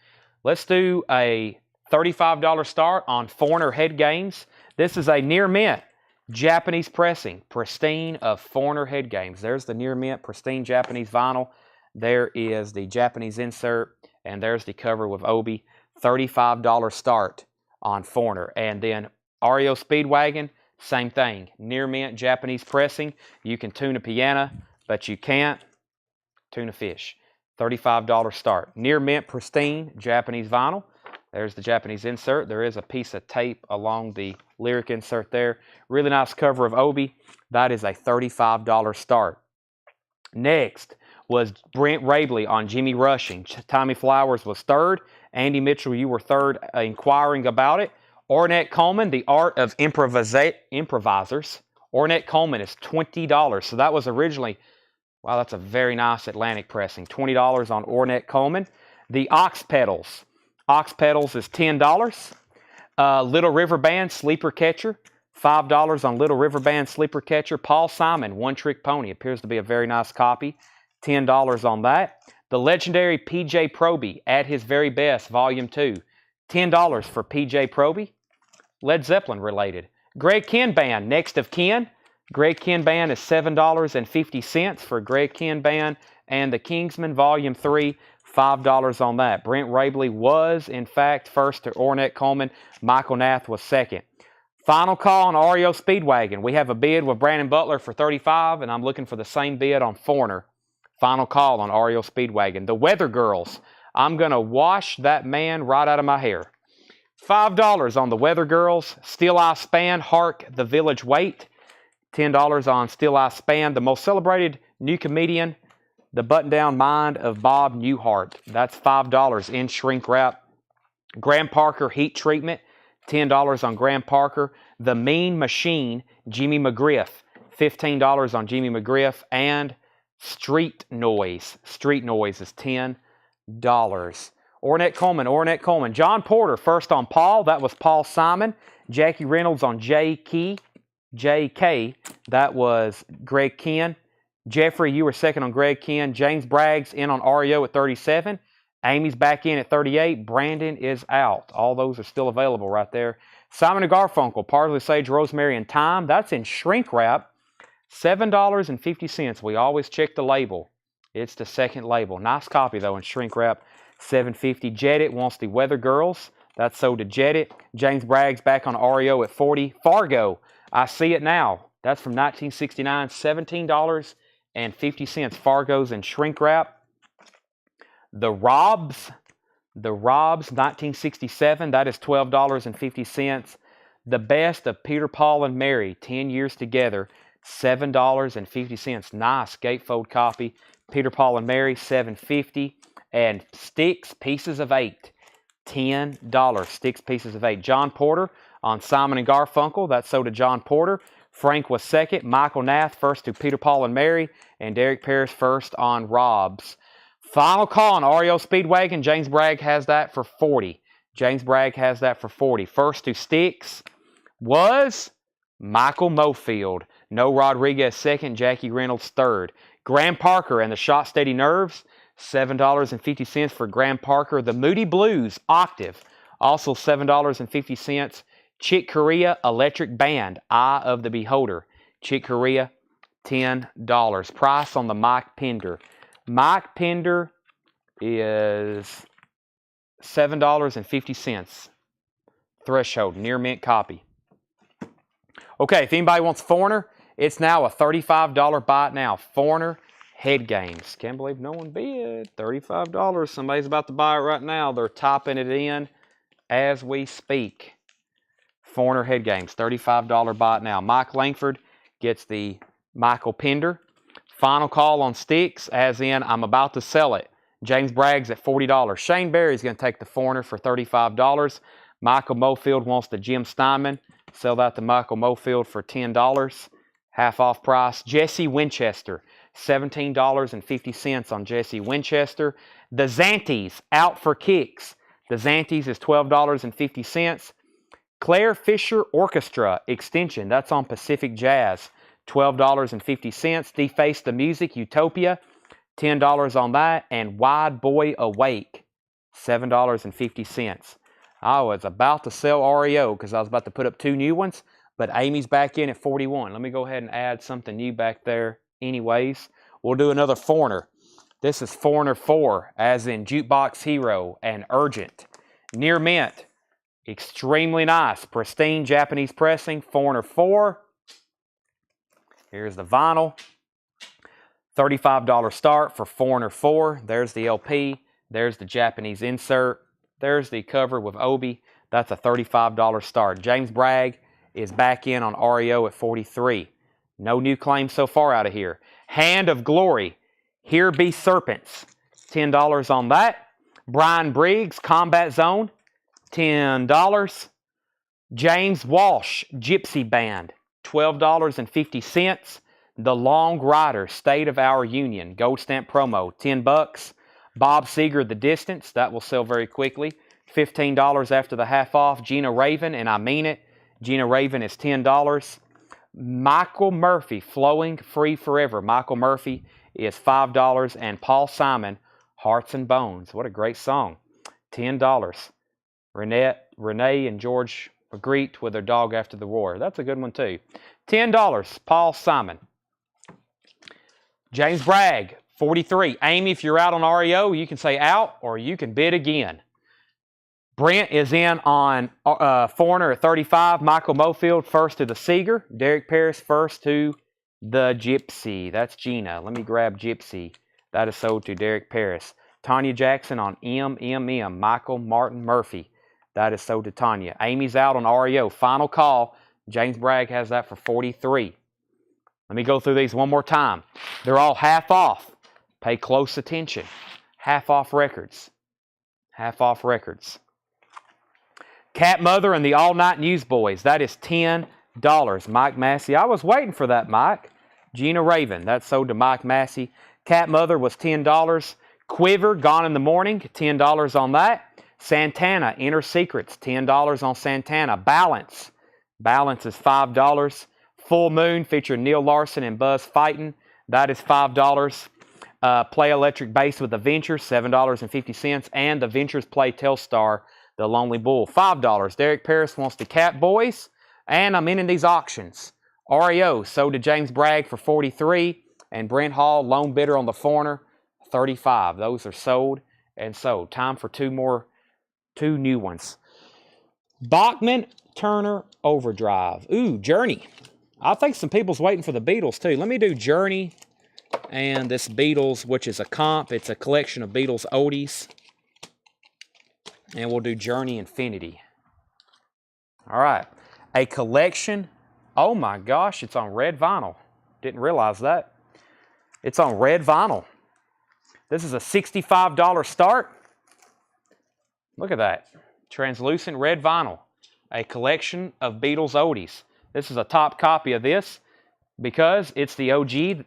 Let's do a $35 start on Foreigner Head Games. This is a near mint Japanese pressing, pristine of Foreigner Head Games. There's the near mint pristine Japanese vinyl. There is the Japanese insert, and there's the cover with Obi. $35 start on Foreigner. And then REO Speedwagon, same thing. Near mint Japanese pressing. You can tune a piano, but you can't tune a fish. $35 start. Near mint pristine Japanese vinyl. There's the Japanese insert. There is a piece of tape along the lyric insert there. Really nice cover of Obi. That is a $35 start. Next was Brent Rabley on Jimmy Rushing. Tommy Flowers was third. Andy Mitchell, you were third, inquiring about it. Ornette Coleman, The Art of Improvisers. Ornette Coleman is $20. So that was originally, wow, that's a very nice Atlantic pressing. $20 on Ornette Coleman. The Ox Pedals. Ox Pedals is $10. Little River Band, Sleeper Catcher. $5 on Little River Band, Sleeper Catcher. Paul Simon, One Trick Pony. Appears to be a very nice copy. $10 on that. The legendary PJ Proby, At His Very Best, Volume 2. $10 for PJ Proby. Led Zeppelin related. Greg Kihn Band, Next of Kin. Greg Kihn Band is $7.50 for Greg Kihn Band. And the Kingsman Volume 3, $5 on that. Brent Rabley was, in fact, first to Ornette Coleman. Michael Nath was second. Final call on REO Speedwagon. We have a bid with Brandon Butler for $35, and I'm looking for the same bid on Foreigner. Final call on REO Speedwagon. The Weather Girls. I'm going to wash that man right out of my hair. $5 on the Weather Girls. Still I Span, Hark the Village Wait. $10 on Still I Span. The most celebrated new comedian, The Button-Down Mind of Bob Newhart. That's $5 in shrink wrap. Graham Parker Heat Treatment. $10 on Graham Parker. The Mean Machine, Jimmy McGriff. $15 on Jimmy McGriff. And Street Noise. Street Noise is $10. Ornette Coleman. John Porter, first on Paul. That was Paul Simon. Jackie Reynolds on JK. That was Greg Kihn. Jeffrey, you were second on Greg Kihn. James Bragg's in on REO at 37. Amy's back in at 38. Brandon is out. All those are still available right there. Simon & Garfunkel, Parsley, Sage, Rosemary, and Thyme. That's in shrink wrap. $7.50. We always check the label. It's the second label. Nice copy, though, in shrink wrap. $7.50. Jedit wants the Weather Girls. That's sold to Jedit. James Bragg's back on REO at 40. Fargo, I See It Now. That's from 1969. $17.50. Fargo's in shrink wrap. The Robs, 1967. That is $12.50. The Best of Peter, Paul, and Mary, 10 Years Together. $7.50. Nice gatefold copy. Peter, Paul, and Mary, $7.50. And Sticks, Pieces of 8, $10. Sticks, Pieces of 8. John Porter on Simon & Garfunkel. That's sold to John Porter. Frank was second. Michael Nath first to Peter, Paul, and Mary. And Derek Parrish first on Rob's. Final call on REO Speedwagon. James Bragg has that for $40. First to Sticks was Michael Mofield. No Rodriguez second. Jackie Reynolds third. Graham Parker and the Shot Steady Nerves. $7.50 for Graham Parker. The Moody Blues Octave, also $7.50. Chick Corea Electric Band, Eye of the Beholder. Chick Corea, $10. Price on the Mike Pender. Mike Pender is $7.50. Threshold, near mint copy. Okay, if anybody wants Foreigner, it's now a $35 buy it now. Foreigner Head Games. Can't believe no one bid. $35. Somebody's about to buy it right now. They're typing it in as we speak. Foreigner Head Games. $35 buy it now. Mike Langford gets the Michael Pender. Final call on Sticks, as in I'm about to sell it. James Bragg's at $40. Shane Berry's going to take the Foreigner for $35. Michael Mofield wants the Jim Steinman. Sell that to Michael Mofield for $10. Half off price. Jesse Winchester, $17.50 on Jesse Winchester. The Zantes out for kicks. The Zantes is $12.50. Claire Fisher Orchestra Extension, that's on Pacific Jazz, $12.50. Deface the Music Utopia, $10 on that. And Wide Boy Awake, $7.50. I was about to sell REO because I was about to put up 2 new ones, but Amy's back in at 41. Let me go ahead and add something new back there anyways. We'll do another Foreigner. This is Foreigner 4, as in Jukebox Hero and Urgent. Near mint, extremely nice, pristine Japanese pressing, Foreigner 4. Here's the vinyl. $35 start for Foreigner 4. There's the LP. There's the Japanese insert. There's the cover with Obi. That's a $35 start. James Bragg is back in on REO at 43. No new claims so far out of here. Hand of Glory, Here Be Serpents, $10 on that. Brian Briggs, Combat Zone, $10. James Walsh, Gypsy Band, $12.50. The Long Rider, State of Our Union, Gold Stamp Promo, $10. Bob Seger, The Distance, that will sell very quickly. $15 after the half off. Gina Raven, and I mean it, Gina Raven is $10. Michael Murphy, Flowing Free Forever. Michael Murphy is $5. And Paul Simon, Hearts and Bones. What a great song. $10. Renee and George Magritte with their dog after the war. That's a good one too. $10. Paul Simon. James Bragg, 43. Amy, if you're out on REO, you can say out or you can bid again. Brent is in on Foreigner at 35. Michael Mofield first to the Seeger. Derek Paris first to the Gypsy. That's Gina. Let me grab Gypsy. That is sold to Derek Paris. Tanya Jackson on MMM. Michael Martin Murphy. That is sold to Tanya. Amy's out on REO. Final call. James Bragg has that for 43. Let me go through these one more time. They're all half off. Pay close attention. Half off records. Half off records. Cat Mother and the All Night Newsboys. That is $10. Mike Massey. I was waiting for that, Mike. Gina Raven. That's sold to Mike Massey. Cat Mother was $10. Quiver, Gone in the Morning. $10 on that. Santana, Inner Secrets. $10 on Santana. Balance. Balance is $5. Full Moon featuring Neil Larson and Buzz Fightin'. That is $5. Play Electric Bass with the Ventures, $7.50. And the Ventures Play Telstar, The Lonely Bull, $5. Derek Paris wants the Cat Boys. And I'm in these auctions. REO sold to James Bragg for 43. And Brent Hall, lone bidder on the Foreigner, 35. Those are sold and sold. Time for two new ones. Bachman Turner Overdrive. Ooh, Journey. I think some people's waiting for the Beatles too. Let me do Journey and this Beatles, which is a comp. It's a collection of Beatles oldies. And we'll do Journey Infinity. All right. A collection. Oh my gosh, it's on red vinyl. Didn't realize that. It's on red vinyl. This is a $65 start. Look at that. Translucent red vinyl. A collection of Beatles oldies. This is a top copy of this because it's the OG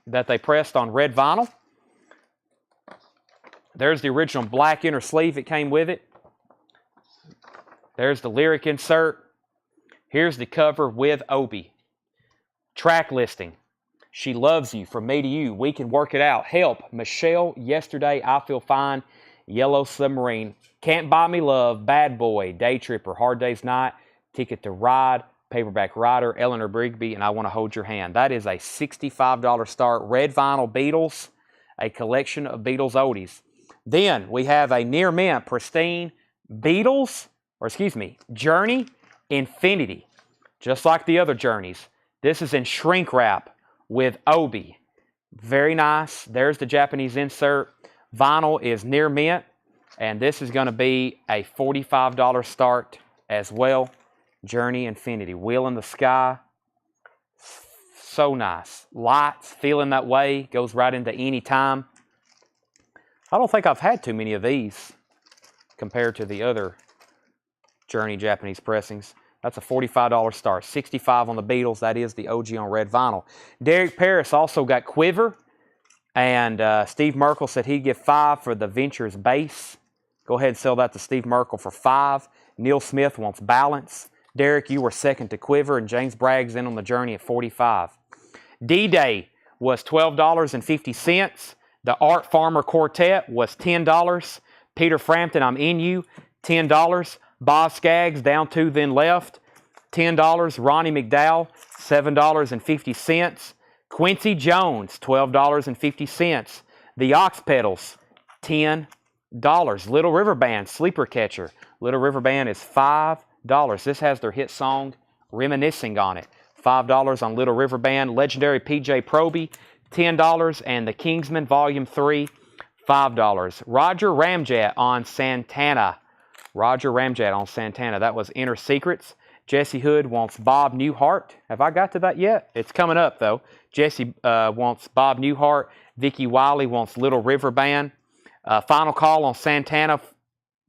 that they pressed on red vinyl. There's the original black inner sleeve that came with it. There's the lyric insert. Here's the cover with Obi. Track listing. She Loves You, From Me to You, We Can Work It Out, Help, Michelle, Yesterday, I Feel Fine, Yellow Submarine, Can't Buy Me Love, Bad Boy, Day Tripper, Hard Day's Night, Ticket to Ride, Paperback Rider, Eleanor Brigby, and I Want to Hold Your Hand. That is a $65 start. Red vinyl Beatles, a collection of Beatles oldies. Then we have a near mint, pristine Journey Infinity. Just like the other Journeys. This is in shrink wrap with Obi. Very nice. There's the Japanese insert. Vinyl is near mint. And this is going to be a $45 start as well. Journey Infinity. Wheel in the Sky. So nice. Lights, Feeling That Way. Goes right into Any Time. I don't think I've had too many of these compared to the other Journey Japanese pressings. That's a $45 start. 65 on the Beatles. That is the OG on red vinyl. Derek Paris also got Quiver. And Steve Merkel said he'd give 5 for the Ventures bass. Go ahead and sell that to Steve Merkel for 5. Neil Smith wants Balance. Derek, you were second to Quiver, and James Bragg's in on the Journey at 45. D-Day was $12.50. The Art Farmer Quartet was $10. Peter Frampton, I'm In You, $10. Bob Skaggs, Down Two Then Left, $10. Ronnie McDowell, $7.50. Quincy Jones, $12.50. The Ox Pedals, $10. Little River Band, Sleeper Catcher. Little River Band is $5. This has their hit song, Reminiscing, on it. $5 on Little River Band. Legendary PJ Proby, $10. And the Kingsman Volume 3, $5. Roger Ramjet on Santana. Roger Ramjet on Santana. That was Inner Secrets. Jesse Hood wants Bob Newhart. Have I got to that yet? It's coming up, though. Jesse wants Bob Newhart. Vicky Wiley wants Little River Band. Final Call on Santana,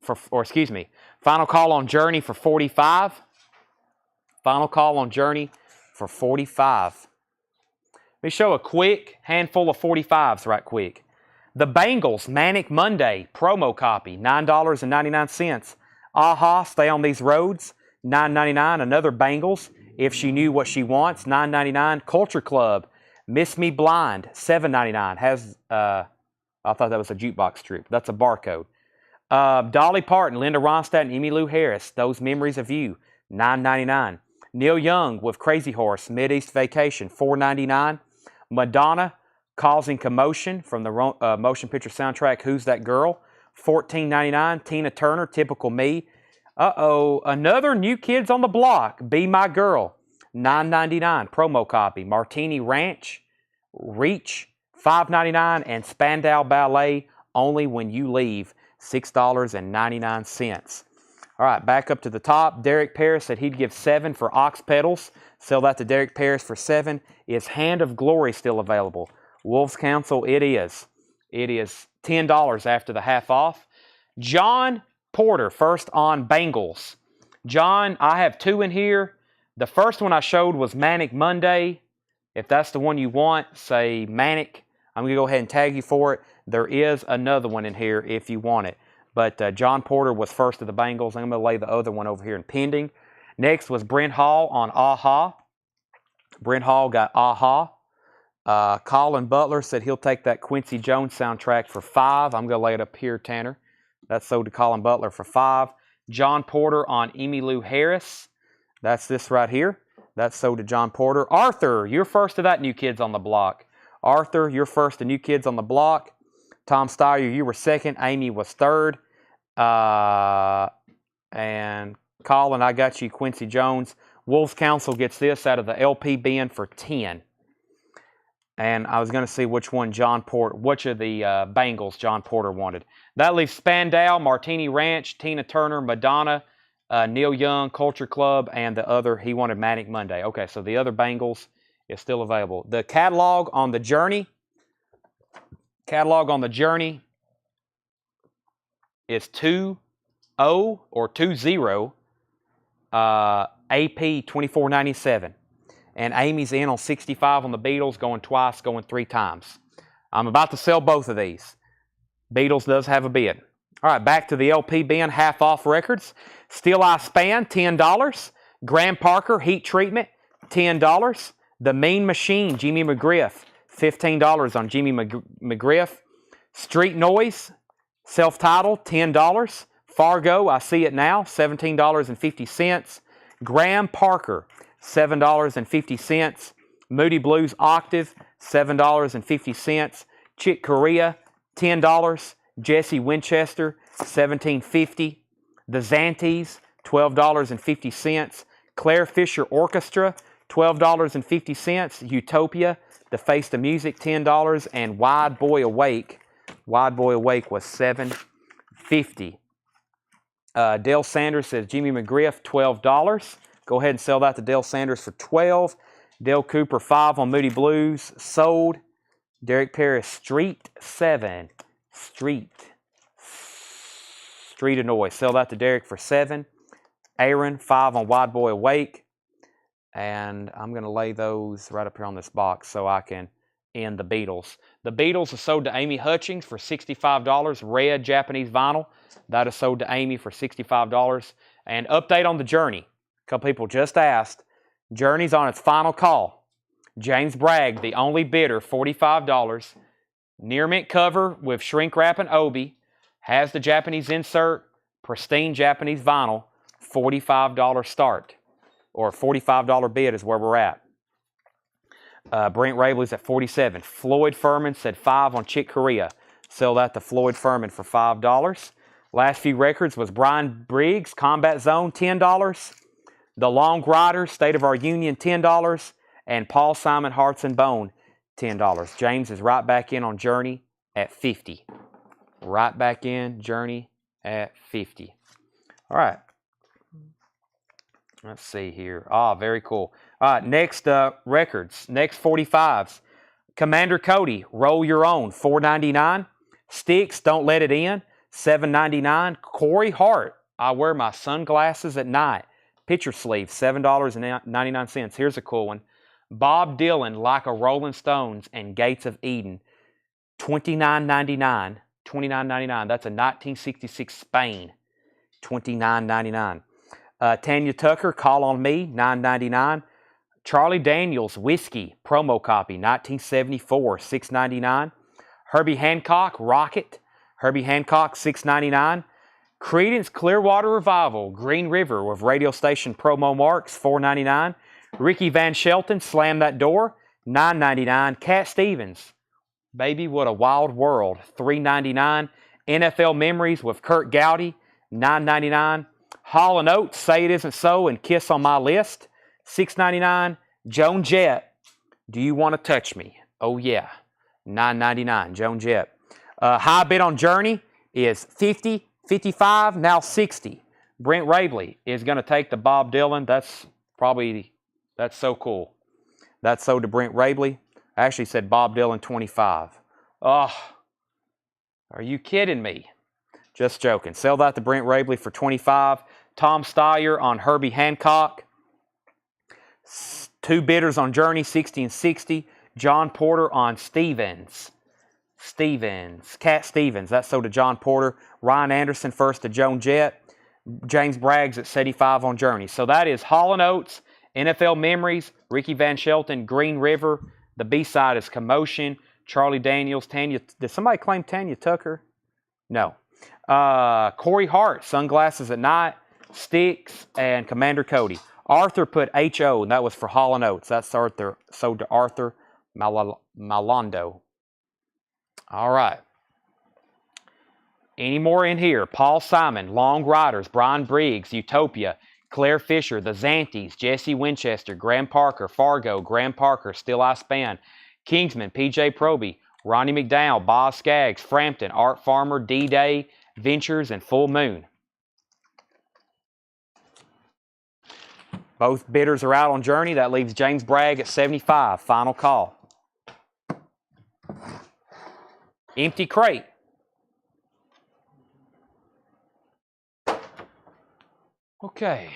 Final Call on Journey for 45. Final Call on Journey for 45. Let me show a quick handful of 45s right quick. The Bangles Manic Monday promo copy, $9.99. Aha, Stay on These Roads, $9.99. Another Bangles, If She Knew What She Wants, $9.99. Culture Club, Miss Me Blind, $7.99. Has, I thought that was a jukebox strip. That's a barcode. Dolly Parton, Linda Ronstadt, and Emmylou Harris, Those Memories of You, $9.99. Neil Young with Crazy Horse, Mideast Vacation, $4.99. Madonna, Causing Commotion from the motion picture soundtrack, Who's That Girl, $14.99. Tina Turner, Typical Me. Another New Kids on the Block, Be My Girl, $9.99. Promo copy. Martini Ranch, Reach, $5.99. And Spandau Ballet, Only When You Leave, $6.99. All right, back up to the top. Derek Paris said he'd give 7 for Ox Pedals. Sell that to Derek Paris for 7. Is Hand of Glory still available? Wolves Council, it is. It is $10 after the half off. John Porter, first on Bangles. John, I have 2 in here. The first one I showed was Manic Monday. If that's the one you want, say Manic. I'm going to go ahead and tag you for it. There is another one in here if you want it. But John Porter was first of the Bangles. I'm going to lay the other one over here in pending. Next was Brent Hall on Aha. Brent Hall got Aha. Colin Butler said he'll take that Quincy Jones soundtrack for 5. I'm going to lay it up here, Tanner. That's sold to Colin Butler for 5. John Porter on Emmylou Harris. That's this right here. That's sold to John Porter. Arthur, you're first of that New Kids on the Block. Arthur, you're first to New Kids on the Block. Tom Steyer, you were second. Amy was third. And Colin, I got you Quincy Jones. Wolves Council gets this out of the LP bin for 10. And I was going to see which of the Bangles John Porter wanted. That leaves Spandau, Martini Ranch, Tina Turner, Madonna, Neil Young, Culture Club, and the other, he wanted Manic Monday. Okay, so the other Bangles is still available. The catalog on the Journey is 2-0 or 2-0 AP 2497. And Amy's in on 65 on the Beatles, going twice, going 3 times. I'm about to sell both of these. Beatles does have a bid. All right, back to the LP bin, half off records. Steel Eye Span, $10. Graham Parker, Heat Treatment, $10. The Mean Machine, Jimmy McGriff, $15 on Jimmy McGriff. Street Noise, self-titled, $10. Fargo, I See It Now, $17.50. Graham Parker, $7.50. Moody Blues Octave, $7.50. Chick Corea, $10. Jesse Winchester, $17.50. The Zantes, $12.50. Claire Fisher Orchestra, $12.50. Utopia, The Face to Music, $10. And Wide Boy Awake was $7.50. Dale Sanders says Jimmy McGriff, $12. Go ahead and sell that to Dale Sanders for $12. Dale Cooper, 5 on Moody Blues, sold. Derek Paris, Street 7, Street Annoy. Sell that to Derek for 7. Aaron, 5 on Wide Boy Awake. And I'm going to lay those right up here on this box so I can end the Beatles. The Beatles are sold to Amy Hutchings for $65. Red Japanese vinyl. That is sold to Amy for $65. And update on the Journey. A couple people just asked. Journey's on its final call. James Bragg, the only bidder, $45. Near mint cover with shrink wrap and obi. Has the Japanese insert. Pristine Japanese vinyl. $45 start. Or $45 bid is where we're at. Brent Rabley's at $47. Floyd Furman said 5 on Chick Corea. Sell that to Floyd Furman for $5. Last few records was Brian Briggs, Combat Zone, $10. The Long Riders, State of Our Union, $10. And Paul Simon, Hearts and Bone, $10. James is right back in on Journey at $50. Right back in, Journey at $50. All right. Let's see here. Ah, very cool. All right, next records. Next 45s. Commander Cody, Roll Your Own, $4.99. Sticks, Don't Let It In, $7.99. Corey Hart, I Wear My Sunglasses at Night. Picture sleeve, $7.99. Here's a cool one. Bob Dylan, Like a Rolling Stones and Gates of Eden, $29.99. $29.99. That's a 1966 Spain. $29.99. Tanya Tucker, Call on Me, $9.99. Charlie Daniels, Whiskey, promo copy, 1974, $6.99. Herbie Hancock, Rocket, Herbie Hancock, $6.99. Creedence Clearwater Revival, Green River with radio station promo marks, $4.99. Ricky Van Shelton, Slam That Door, $9.99. Cat Stevens, Baby What a Wild World, $3.99. NFL Memories with Kurt Gowdy, $9.99. Hall & Oates, Say It Isn't So and Kiss on My List, $6.99. Joan Jett, Do You Want to Touch Me? Oh yeah, $9.99. Joan Jett. High bid on Journey is $50, $55, now $60. Brent Rabley is going to take the Bob Dylan. That's so cool. That's sold to Brent Rabley. I actually said Bob Dylan, $25. Oh, are you kidding me? Just joking. Sell that to Brent Rabley for $25. Tom Steyer on Herbie Hancock. 2 bidders on Journey, 60 and 60. John Porter on Cat Stevens. That's sold to John Porter. Ryan Anderson first to Joan Jett. James Bragg's at 75 on Journey. So that is Hall & Oates, NFL Memories, Ricky Van Shelton, Green River. The B-side is Commotion, Charlie Daniels, Tanya. Did somebody claim Tanya Tucker? No. Corey Hart, Sunglasses at Night, Sticks, and Commander Cody. Arthur put H.O., and that was for Hall & Oates. That's sold to Arthur Malondo. All right. Any more in here? Paul Simon, Long Riders, Brian Briggs, Utopia, Claire Fisher, The Zanties, Jesse Winchester, Graham Parker, Fargo, Graham Parker, Still I Span, Kingsman, PJ Proby, Ronnie McDowell, Boz Skaggs, Frampton, Art Farmer, D-Day, Ventures, and Full Moon. Both bidders are out on Journey. That leaves James Bragg at 75. Final call. Empty crate. Okay,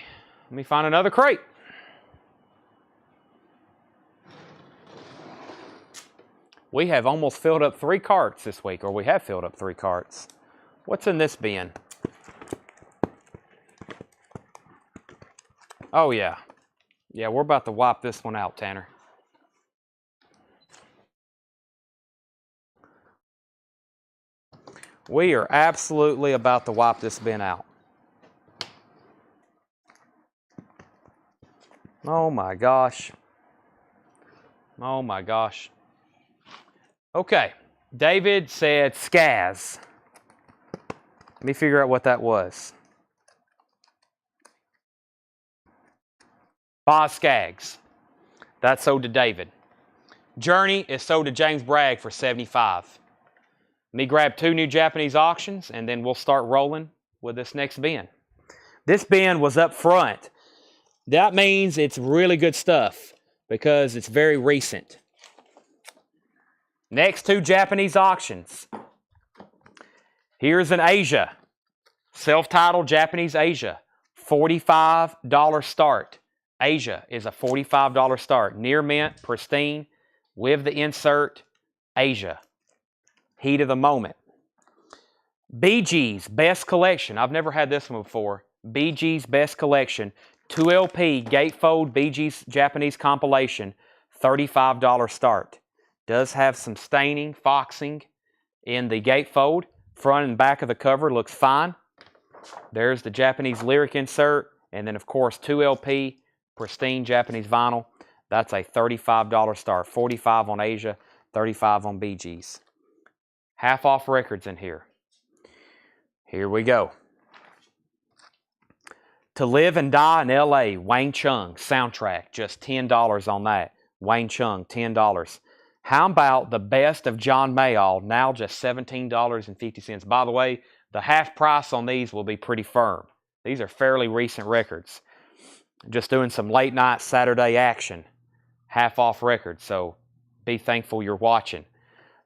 let me find another crate. We have almost filled up 3 carts this week, or we have filled up 3 carts. What's in this bin? Oh, yeah. Yeah, we're about to wipe this one out, Tanner. We are absolutely about to wipe this bin out. Oh, my gosh. Oh, my gosh. Okay. David said Skaz. Let me figure out what that was. Boz Skaggs. That's sold to David. Journey is sold to James Bragg for $75. Let me grab 2 new Japanese auctions, and then we'll start rolling with this next bin. This bin was up front. That means it's really good stuff because it's very recent. Next 2 Japanese auctions. Here's an Asia. Self-titled Japanese Asia. $45 start. Asia is a $45 start. Near mint, pristine, with the insert, Asia. Heat of the moment. BG's Best Collection. I've never had this one before. BG's Best Collection. 2LP Gatefold BG's Japanese compilation. $35 start. Does have some staining, foxing in the gatefold. Front and back of the cover looks fine. There's the Japanese lyric insert. And then, of course, 2LP pristine Japanese vinyl. That's a $35 start. $45 on Asia, $35 on BG's. Half off records in here. Here we go. To Live and Die in L.A., Wayne Chung, soundtrack, just $10 on that. Wayne Chung, $10. How about The Best of John Mayall, now just $17.50. By the way, the half price on these will be pretty firm. These are fairly recent records. Just doing some late night Saturday action. Half off records, so be thankful you're watching.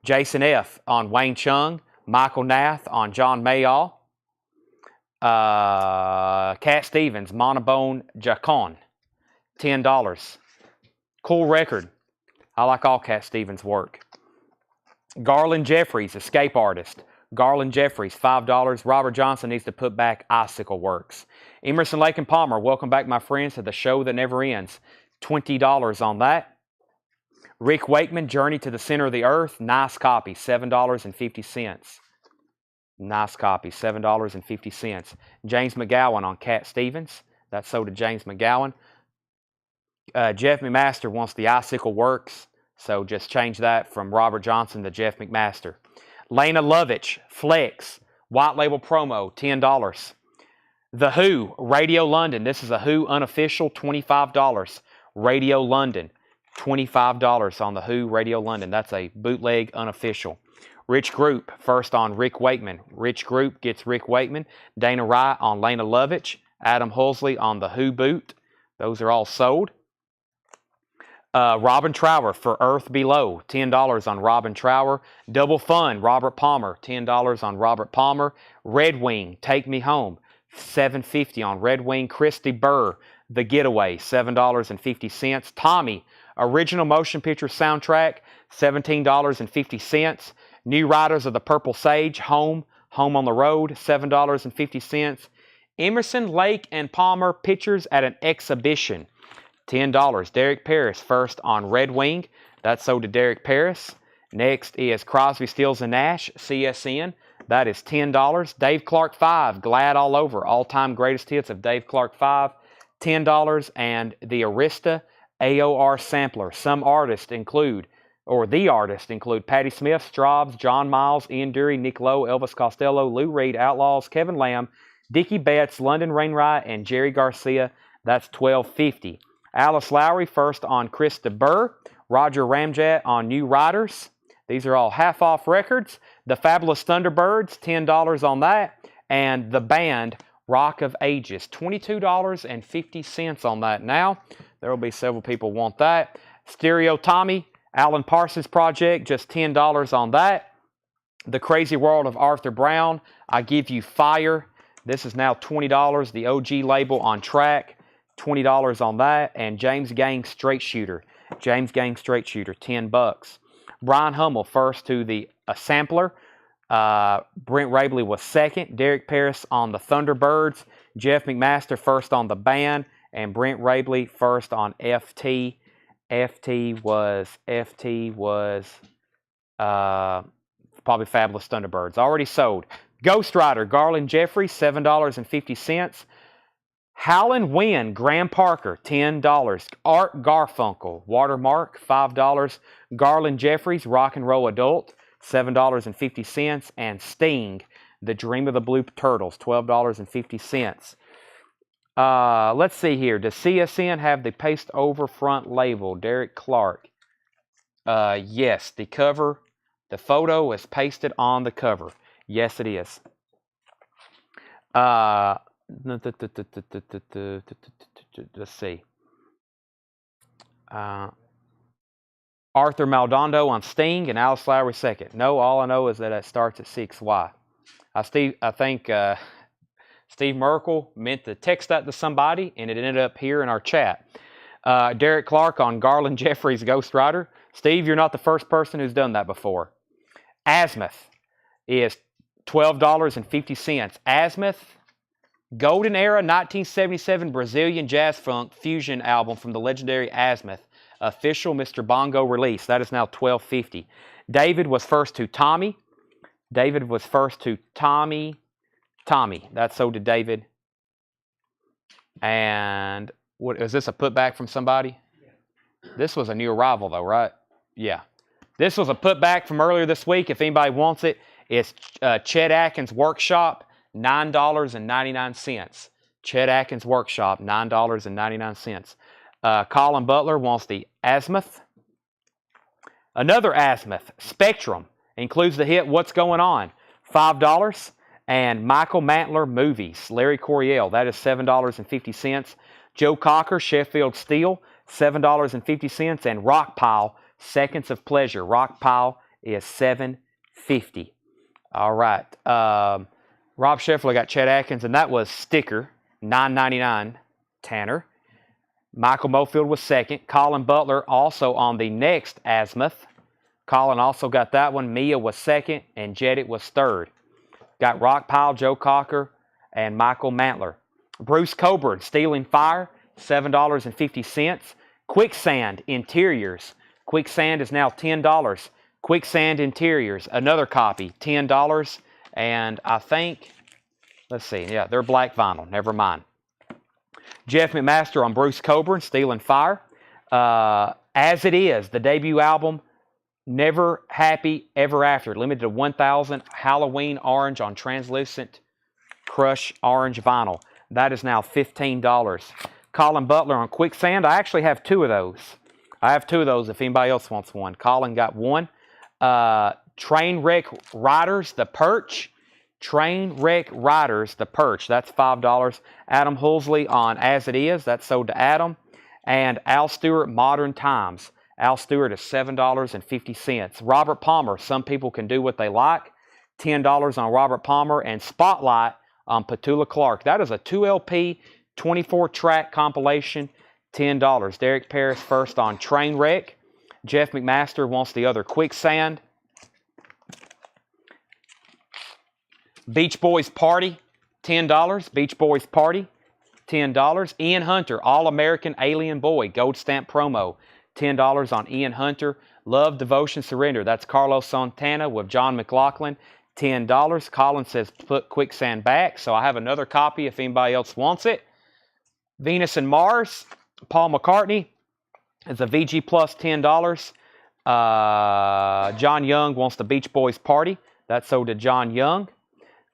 Jason F. on Wayne Chung. Michael Nath on John Mayall. Cat Stevens, Monobone Jacon, $10. Cool record. I like all Cat Stevens' work. Garland Jeffries, Escape Artist. Garland Jeffries, $5. Robert Johnson needs to put back Icicle Works. Emerson, Lake and Palmer, welcome back, my friends, to the show that never ends. $20 on that. Rick Wakeman, Journey to the Center of the Earth, nice copy, $7.50. Nice copy, $7.50. James McGowan on Cat Stevens. That's sold to James McGowan. Jeff McMaster wants the Icicle Works, so just change that from Robert Johnson to Jeff McMaster. Lena Lovitch, Flex, White Label Promo, $10. The Who, Radio London. This is a Who unofficial, $25. Radio London, $25 on the Who, Radio London. That's a bootleg unofficial. Rich Group, first on Rick Wakeman. Rich Group gets Rick Wakeman. Dana Wright on Lena Lovitch. Adam Hulsley on the Who boot. Those are all sold. Robin Trower for Earth Below, $10 on Robin Trower. Double Fun, Robert Palmer, $10 on Robert Palmer. Red Wing, Take Me Home, $7.50 on Red Wing. Christy Burr, The Getaway, $7.50. Tommy, Original Motion Picture Soundtrack, $17.50. New Riders of the Purple Sage, Home on the Road, $7.50. Emerson, Lake and Palmer, Pictures at an Exhibition, $10. Derek Paris, first on Red Wing. That's sold to Derek Paris. Next is Crosby, Stills and Nash, CSN. That is $10. Dave Clark 5, Glad All Over, all-time greatest hits of Dave Clark 5, $10. And the Arista AOR Sampler. Some artists include, or the artists include Patti Smith, Straubs, John Miles, Ian Dury, Nick Lowe, Elvis Costello, Lou Reed, Outlaws, Kevin Lamb, Dickie Betts, London Wainwright, and Jerry Garcia. That's $12.50. Alice Lowry, first on Krista Burr. Roger Ramjet on New Riders. These are all half-off records. The Fabulous Thunderbirds, $10 on that. And the band, Rock of Ages, $22.50 on that now. There will be several people want that. Stereo Tommy, Alan Parsons Project, just $10 on that. The Crazy World of Arthur Brown, I Give You Fire. This is now $20. The OG label on track, $20 on that. And James Gang Straight Shooter. James Gang Straight Shooter, $10. Brian Hummel first to the sampler. Brent Rabley was second. Derek Paris on the Thunderbirds. Jeff McMaster first on the band. And Brent Rabley first on FT. FT was probably Fabulous Thunderbirds. Already sold. Ghost Rider, Garland Jeffrey, $7.50. Howlin' Wind, Graham Parker, $10. Art Garfunkel, Watermark, $5. Garland Jeffries, Rock and Roll Adult, $7.50. And Sting, The Dream of the Blue Turtles, $12.50. Let's see here. Does CSN have the paste over front label? Derek Clark. Yes, the cover, the photo is pasted on the cover. Yes, it is. Let's see. Arthur Maldondo on Sting and Alice Lowry second. No, all I know is that it starts at 6. Why? I think Steve Merkel meant to text that to somebody, and it ended up here in our chat. Derek Clark on Garland Jeffries Ghost Rider. Steve, you're not the first person who's done that before. Azimuth is $12.50. Azimuth, Golden Era 1977 Brazilian Jazz Funk Fusion album from the legendary Azimuth. Official Mr. Bongo release. That is now $12.50. David was first to Tommy. David was first to Tommy. That's sold to David. And what is this, a putback from somebody? Yeah. This was a new arrival though, right? Yeah. This was a putback from earlier this week. If anybody wants it, it's Chet Atkins Workshop, $9.99. Chet Atkins Workshop, $9.99. Colin Butler wants the Azimuth. Another Azimuth, Spectrum, includes the hit What's Going On, $5. And Michael Mantler Movies, Larry Coryell, that is $7.50. Joe Cocker, Sheffield Steel, $7.50. And Rock Pile, Seconds of Pleasure. Rock Pile is $7.50. All right. Rob Scheffler got Chet Atkins, and that was Sticker, $9.99. Tanner. Michael Mofield was second. Colin Butler also on the next Azimuth. Colin also got that one. Mia was second, and Jedit was third. Got Rock Pile, Joe Cocker, and Michael Mantler. Bruce Coburn, Stealing Fire, $7.50. Quicksand Interiors. Quicksand is now $10. Quicksand Interiors, another copy, $10. And I think, let's see, yeah, they're black vinyl. Never mind. Jeff McMaster on Bruce Coburn, Stealing Fire. As It Is, the debut album, Never Happy Ever After, limited to 1,000, Halloween Orange on translucent crush orange vinyl. That is now $15. Colin Butler on Quicksand. I actually have two of those. I have two of those if anybody else wants one. Colin got one. Trainwreck Riders, The Perch. Trainwreck Riders, The Perch. That's $5. Adam Hulsley on As It Is. That's sold to Adam. And Al Stewart, Modern Times. Al Stewart is $7.50. Robert Palmer, Some People Can Do What They Like, $10 on Robert Palmer. And Spotlight on Petula Clark. That is a 2LP, 24-track compilation, $10. Derek Paris first on Trainwreck. Jeff McMaster wants the other Quicksand. Beach Boys Party, $10. Beach Boys Party, $10. Ian Hunter, All-American Alien Boy, gold stamp promo, $10 on Ian Hunter. Love, Devotion, Surrender. That's Carlos Santana with John McLaughlin. $10. Colin says put Quicksand back. So I have another copy if anybody else wants it. Venus and Mars. Paul McCartney is a VG plus $10. John Young wants the Beach Boys Party. That's sold to John Young.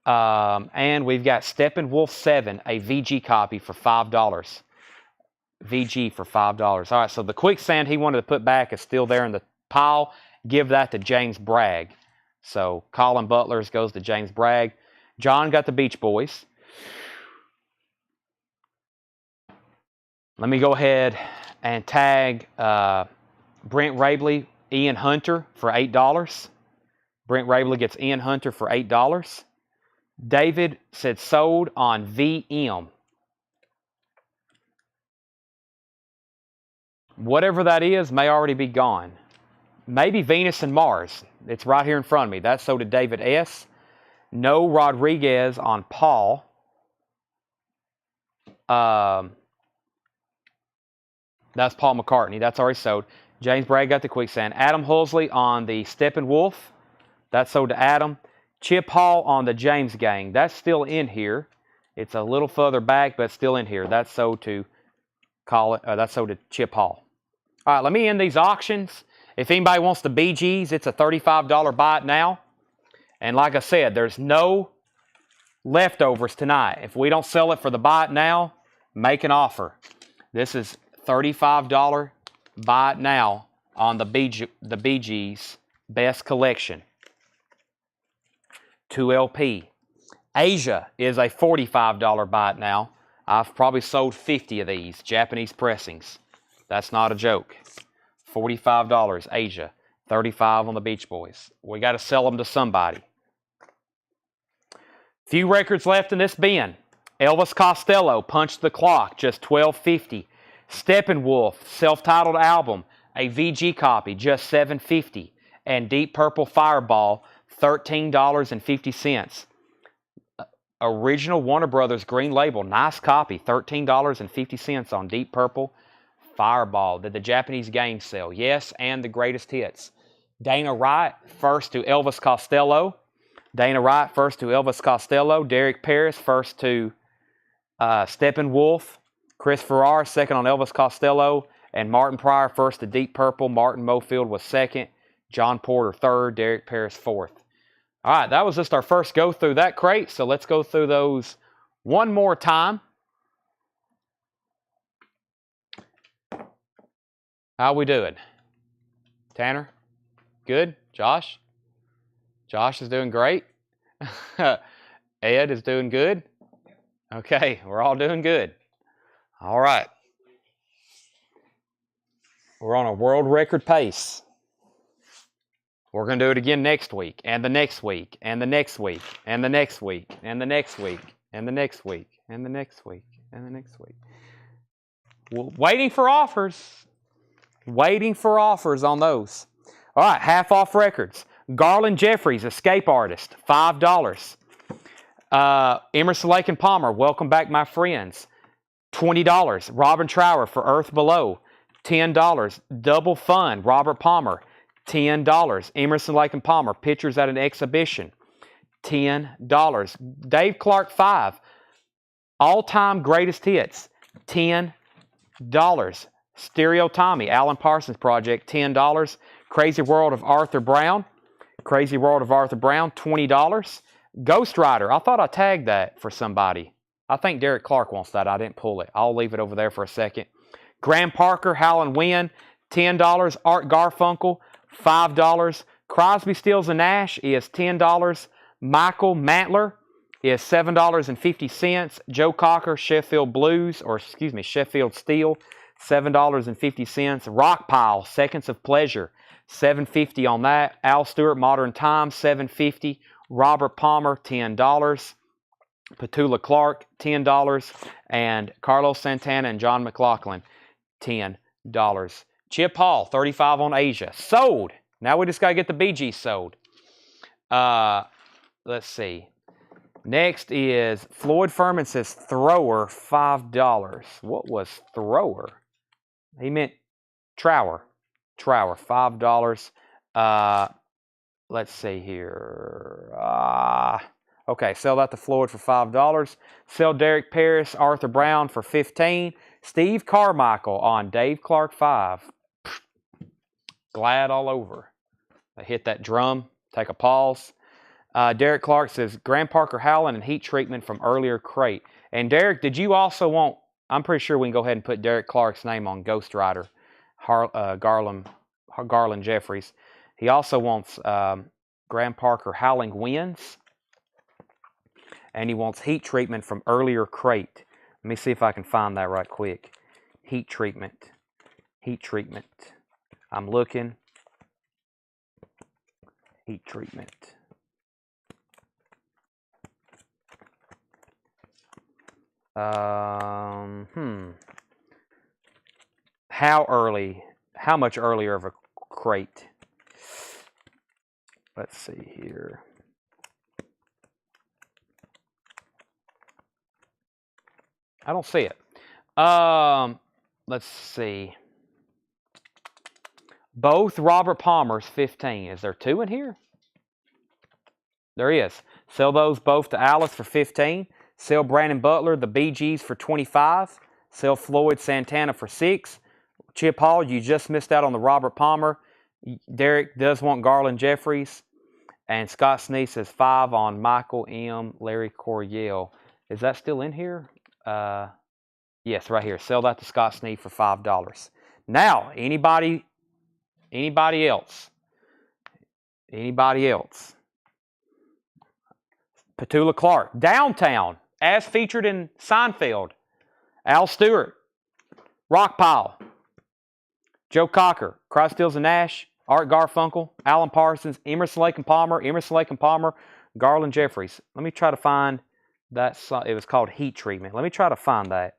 And we've got Steppenwolf 7, a VG copy for $5. VG for $5. All right, so the Quicksand he wanted to put back is still there in the pile. Give that to James Bragg. So Colin Butler's goes to James Bragg. John got the Beach Boys. Let me go ahead and tag Brent Rabley, Ian Hunter for $8. Brent Rabley gets Ian Hunter for $8. David said sold on VM. Whatever that is may already be gone. Maybe Venus and Mars. It's right here in front of me. That's sold to David S. No Rodriguez on Paul. That's Paul McCartney. That's already sold. James Bragg got the Quicksand. Adam Hulsley on the Steppenwolf. That's sold to Adam. Chip Hall on the James Gang. That's still in here. It's a little further back, but still in here. That's sold to that's sold to Chip Hall. All right, let me end these auctions. If anybody wants the BGs, it's a $35 buy it now. And like I said, there's no leftovers tonight. If we don't sell it for the buy it now, make an offer. This is $35 buy it now on the BG's Best Collection. 2LP. Asia is a $45 buy it now. I've probably sold 50 of these Japanese pressings. That's not a joke. $45 Asia. $35 on the Beach Boys. We got to sell them to somebody. Few records left in this bin. Elvis Costello, Punch the Clock, just $12.50. Steppenwolf, self-titled album, a VG copy, just $7.50. And Deep Purple Fireball, $13.50. Original Warner Brothers Green Label, nice copy, $13.50 on Deep Purple Fireball. Did the Japanese game sell? Yes, and the greatest hits. Dana Wright, first to Elvis Costello. Dana Wright, first to Elvis Costello. Derek Paris, first to Steppenwolf. Chris Farrar, second on Elvis Costello. And Martin Pryor, first to Deep Purple. Martin Mofield was second. John Porter, third. Derek Paris, fourth. All right, that was just our first go through that crate. So let's go through those one more time. How we doing? Tanner? Good? Josh? Josh is doing great. Ed is doing good. Okay, we're all doing good. All right. We're on a world record pace. We're going to do it again next week, and the next week, and the next week, and the next week, and the next week, and the next week, and the next week, and the next week. Well, waiting for offers. Waiting for offers on those. All right, half off records. Garland Jeffries, Escape Artist, $5. Emerson, Lake and Palmer, Welcome Back My Friends, $20. Robin Trower for Earth Below, $10. Double Fun, Robert Palmer, $10. Emerson, Lake and Palmer, Pictures at an Exhibition, $10. Dave Clark 5, All-Time Greatest Hits, $10. Stereo Tommy, Alan Parsons Project, $10. Crazy World of Arthur Brown, $20. Ghost Rider, I thought I tagged that for somebody. I think Derek Clark wants that. I didn't pull it. I'll leave it over there for a second. Graham Parker, Howlin' Wind, $10. Art Garfunkel, $5. Crosby, Stills and Nash is $10. Michael Mantler is $7.50. Joe Cocker, Sheffield Steel, $7.50. Rockpile, Seconds of Pleasure, $7.50 on that. Al Stewart, Modern Times, $7.50. Robert Palmer, $10. Petula Clark, $10. And Carlos Santana and John McLaughlin, $10. Chip Hall, $35 on Asia. Sold. Now we just got to get the BG sold. Let's see. Next is Floyd Furman says Thrower, $5. What was Thrower? He meant Trower. Trower, $5. Let's see here. Okay, sell that to Floyd for $5. Sell Derek Paris, Arthur Brown for $15. Steve Carmichael on Dave Clark 5. Glad all over. I hit that drum. Take a pause. Derek Clark says Graham Parker Howland and heat treatment from earlier crate. And Derek, did you also want? I'm pretty sure we can go ahead and put Derek Clark's name on Ghost Rider, Garland Jeffries. He also wants Graham Parker Howling Winds, and he wants heat treatment from earlier crate. Let me see if I can find that right quick. Heat treatment. Heat treatment. I'm looking. Heat treatment. How early? How much earlier of a crate? Let's see here. I don't see it. Let's see. Both Robert Palmer's 15. Is there two in here? There is. Sell those both to Alice for 15. Sell Brandon Butler, the BGs for 25. Sell Floyd Santana for 6. Chip Hall, you just missed out on the Robert Palmer. Derek does want Garland Jeffries. And Scott Sneese says 5 on Michael M. Larry Coryell. Is that still in here? Yes, right here. Sell that to Scott Sneese for $5. Now, anybody else? Anybody else? Petula Clark. Downtown, as featured in Seinfeld. Al Stewart. Rockpile. Joe Cocker. Crosby, Stills and Nash. Art Garfunkel. Alan Parsons. Emerson, Lake and Palmer. Garland Jeffries. Let me try to find that. It was called Heat Treatment. Let me try to find that.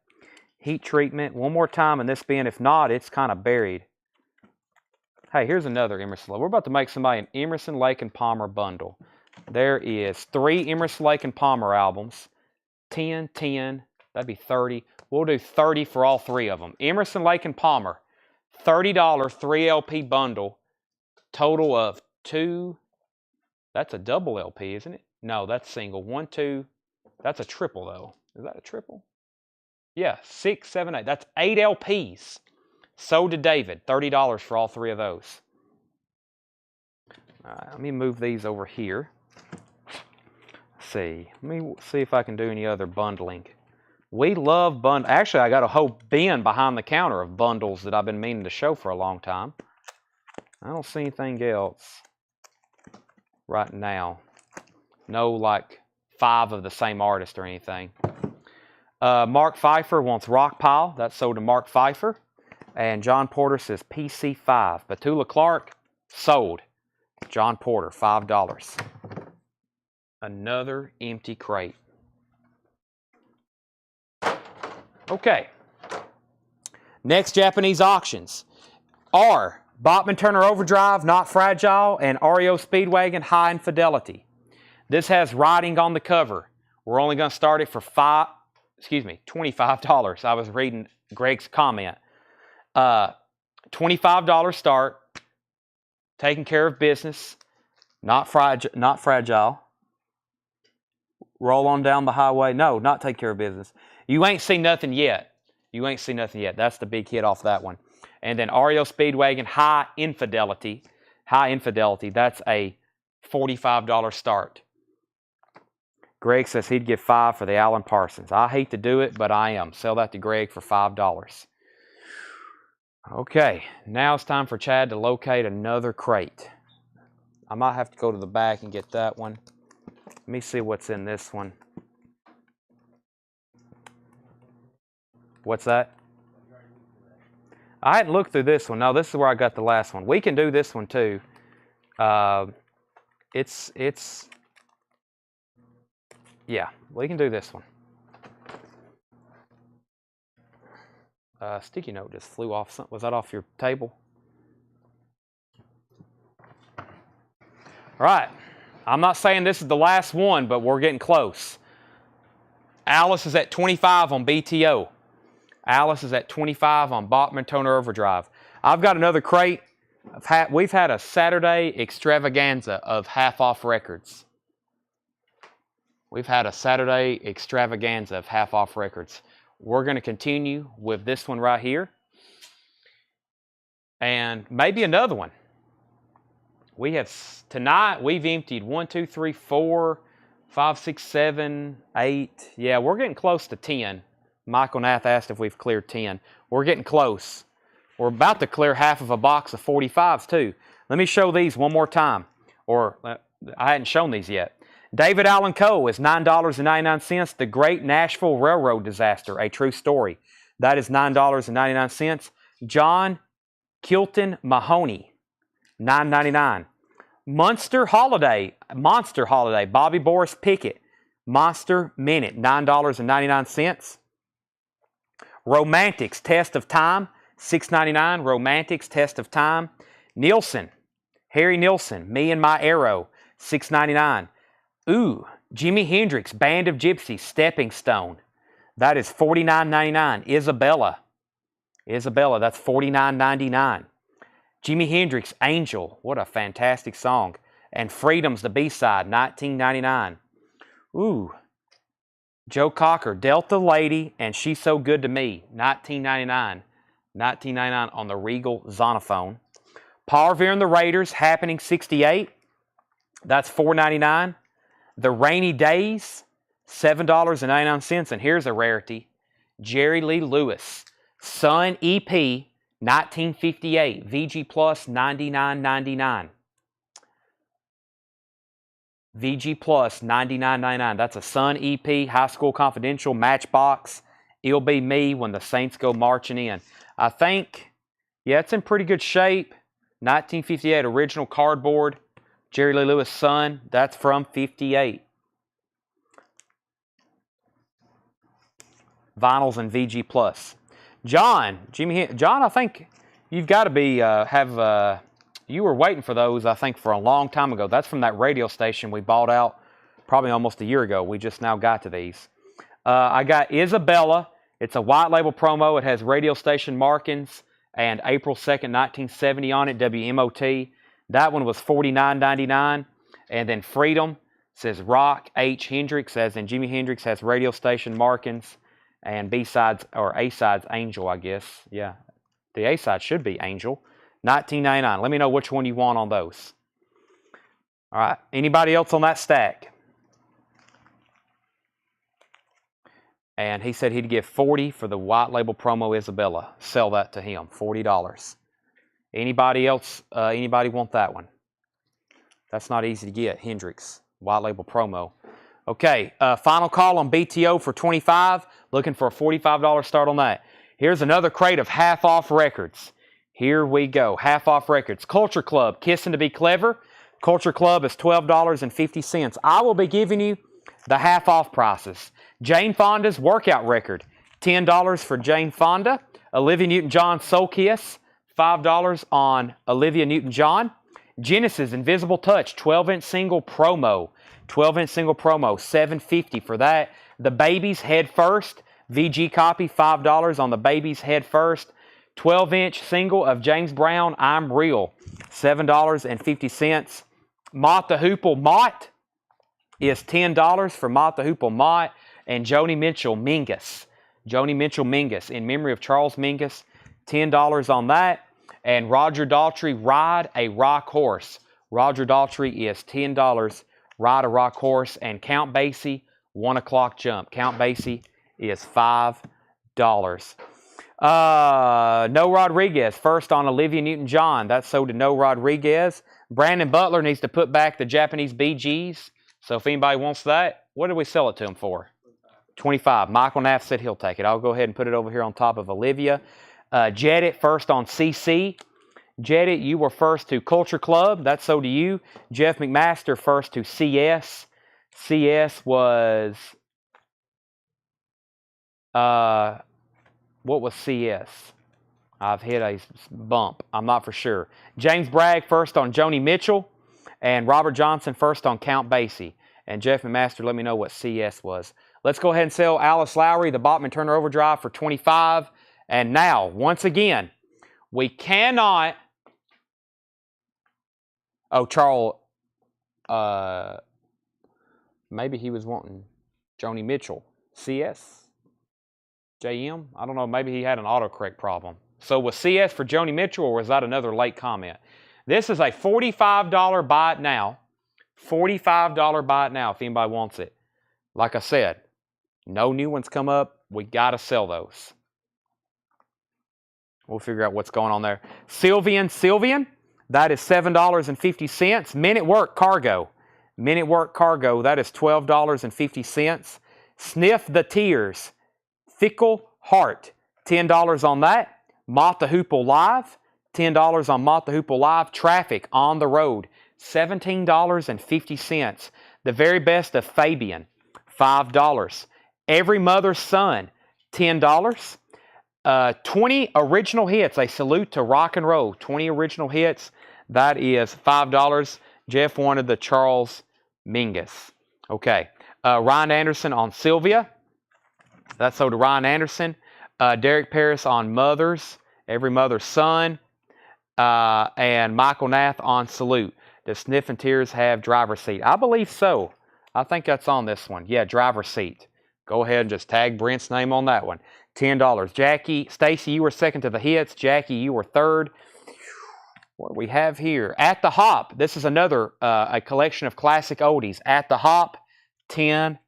Heat Treatment. One more time in this bin. If not, it's kind of buried. Hey, here's another Emerson Lake. We're about to make somebody an Emerson, Lake and Palmer bundle. There is 3 Emerson, Lake and Palmer albums. 10, 10. That'd be 30. We'll do 30 for all 3 of them. Emerson, Lake and Palmer. $30 3 LP bundle. Total of 2. That's a double LP, isn't it? No, that's single. 1, 2. That's a triple, though. Is that a triple? Yeah, 6, 7, 8. That's 8 LPs. Sold to David. $30 for all 3 of those. All right, let me move these over here. Let's see. Let me see if I can do any other bundling. We love bundle. Actually, I got a whole bin behind the counter of bundles that I've been meaning to show for a long time. I don't see anything else right now. No, like 5 of the same artist or anything. Mark Pfeiffer wants Rockpile. That's sold to Mark Pfeiffer. And John Porter says PC5. Petula Clark, sold. John Porter, $5. Another empty crate. Okay. Next Japanese auctions are Bachman Turner Overdrive, Not Fragile, and REO Speedwagon, High Infidelity. This has writing on the cover. We're only going to start it for $25. I was reading Greg's comment. $25 start. Taking care of business. Not fragile. Roll on down the highway. No, not take care of business. You ain't seen nothing yet. You ain't seen nothing yet. That's the big hit off that one. And then REO Speedwagon, High Infidelity. High Infidelity. That's a $45 start. Greg says he'd give $5 for the Alan Parsons. I hate to do it, but I am. Sell that to Greg for $5. Okay, now it's time for Chad to locate another crate. I might have to go to the back and get that one. Let me see what's in this one. What's that? I hadn't looked through this one. No, this is where I got the last one. We can do this one too. Yeah, we can do this one. Sticky note just flew off. Was that off your table? All right. I'm not saying this is the last one, but we're getting close. Alice is at 25 on BTO. Alice is at 25 on Bachman Turner Overdrive. I've got another crate. We've had a Saturday extravaganza of half-off records. We've had a Saturday extravaganza of half-off records. We're going to continue with this one right here. And maybe another one. Tonight, we've emptied 1, 2, 3, 4, 5, 6, 7, 8. Yeah, we're getting close to 10. Michael Nath asked if we've cleared 10. We're getting close. We're about to clear half of a box of 45s too. Let me show these one more time. Or I hadn't shown these yet. David Allen Coe is $9.99. The Great Nashville Railroad Disaster, a true story. That is $9.99. John Kilton Mahoney, $9.99. Monster Holiday, Bobby Boris Pickett, Monster Minute, $9.99. Romantics, Test of Time, $6.99. Romantics, Test of Time. Nielsen, Harry Nielsen, Me and My Arrow, $6.99. Ooh, Jimi Hendrix, Band of Gypsies, Stepping Stone. That is $49.99. Isabella, that's $49.99. Jimi Hendrix, Angel. What a fantastic song. And Freedom's the B-side, $19.99. Ooh. Joe Cocker, Delta Lady, and She's So Good to Me, $19.99. $19.99 on the Regal Zonophone. Paul Revere and the Raiders, Happening 68. That's $4.99. The Rainy Days, $7.99. And here's a rarity. Jerry Lee Lewis, Sun EP, 1958. VG Plus, $99.99. VG Plus, $99.99. That's a Sun EP, High School Confidential, Matchbox. It'll Be Me When the Saints Go Marching In. I think, yeah, it's in pretty good shape. 1958 original cardboard. Jerry Lee Lewis' son, that's from 58. Vinyls and VG Plus. John, John, I think you've got to be, you were waiting for those, I think, for a long time ago. That's from that radio station we bought out probably almost a year ago. We just now got to these. I got Isabella. It's a white label promo. It has radio station markings and April 2nd, 1970 on it, WMOT. That one was $49.99. And then Freedom says Rock H. Hendrix, as in Jimi Hendrix has radio station markings. And B-sides, or A-sides, Angel, I guess. Yeah, the A-side should be Angel. $19.99. Let me know which one you want on those. All right, anybody else on that stack? And he said he'd give $40 for the white label promo Isabella. Sell that to him, $40. Anybody else, anybody want that one? That's not easy to get, Hendrix, white label promo. Okay, final call on BTO for $25. Looking for a $45 start on that. Here's another crate of half-off records. Here we go, half-off records. Culture Club, Kissin' to Be Clever. Culture Club is $12.50. I will be giving you the half-off prices. Jane Fonda's workout record, $10 for Jane Fonda. Olivia Newton-John Soul Kiss, $5 on Olivia Newton-John. Genesis Invisible Touch, 12-inch single promo. 12-inch single promo, $7.50 for that. The Babies Head First, VG copy, $5 on the Babies Head First. 12-inch single of James Brown, I'm Real, $7.50. Mott the Hoople Mott is $10 for Mott the Hoople Mott. And Joni Mitchell Mingus. Joni Mitchell Mingus, in memory of Charles Mingus, $10 on that. And Roger Daltrey, Ride a Rock Horse. Roger Daltrey is $10, Ride a Rock Horse. And Count Basie, 1 o'clock jump. Count Basie is $5. No Rodriguez, first on Olivia Newton-John. That's sold to No Rodriguez. Brandon Butler needs to put back the Japanese BGs. So if anybody wants that, what did we sell it to him for? $25. Michael Naff said he'll take it. I'll go ahead and put it over here on top of Olivia. Jedit, first on CC. Jedit, you were first to Culture Club. That's sold to you. Jeff McMaster, first to CS. CS was... what was CS? I've hit a bump. I'm not for sure. James Bragg, first on Joni Mitchell. And Robert Johnson, first on Count Basie. And Jeff McMaster, let me know what CS was. Let's go ahead and sell Alice Lowry, the Bachman Turner Overdrive, for $25. And now, once again, we cannot... Oh, Charles... maybe he was wanting Joni Mitchell. CS? JM? I don't know. Maybe he had an autocorrect problem. So was CS for Joni Mitchell, or was that another late comment? This is a $45 buy it now. $45 buy it now if anybody wants it. Like I said, no new ones come up. We got to sell those. We'll figure out what's going on there. Sylvian, that is $7.50. Minute Work Cargo. Minute Work Cargo, that is $12.50. Sniff the Tears. Fickle Heart, $10 on that. Mott the Hoople Live, $10 on Mott the Hoople Live. Traffic on the Road, $17.50. The Very Best of Fabian, $5. Every Mother's Son, $10. 20 original hits, a salute to rock and roll. 20 original hits, that is $5. Jeff wanted the Charles Mingus. Okay, Ryan Anderson on Sylvia. That's sold to Ryan Anderson. Derek Paris on Mothers, Every Mother's Son. And Michael Nath on Salute. Does Sniff and Tears have driver's seat? I believe so. I think that's on this one. Yeah, driver's seat. Go ahead and just tag Brent's name on that one. $10. Jackie, Stacy, you were second to the hits. Jackie, you were third. What do we have here? At the Hop. This is another a collection of classic oldies. At the Hop, $10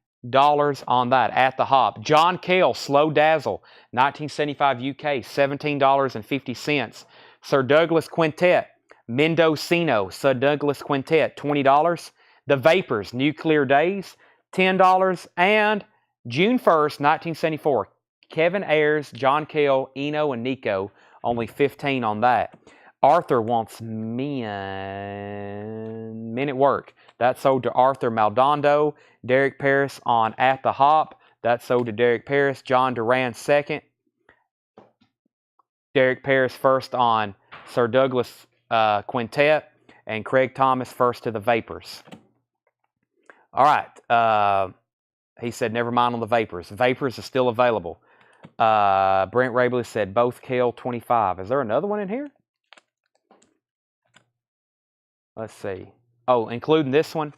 on that. At the Hop. John Cale, Slow Dazzle, 1975 UK, $17.50. Sir Douglas Quintet, Mendocino, Sir Douglas Quintet, $20. The Vapors, Nuclear Days, $10. And June 1st, 1974, Kevin Ayers, John Cale, Eno, and Nico, only $15 on that. Arthur wants Men at Work. That sold to Arthur Maldonado. Derek Paris on At the Hop. That sold to Derek Paris. John Duran second. Derek Paris first on Sir Douglas Quintet. And Craig Thomas first to the Vapors. All right. He said, never mind on the Vapors. Vapors is still available. Brent Rabley said, both Kale 25. Is there another one in here? Let's see. Oh, including this one.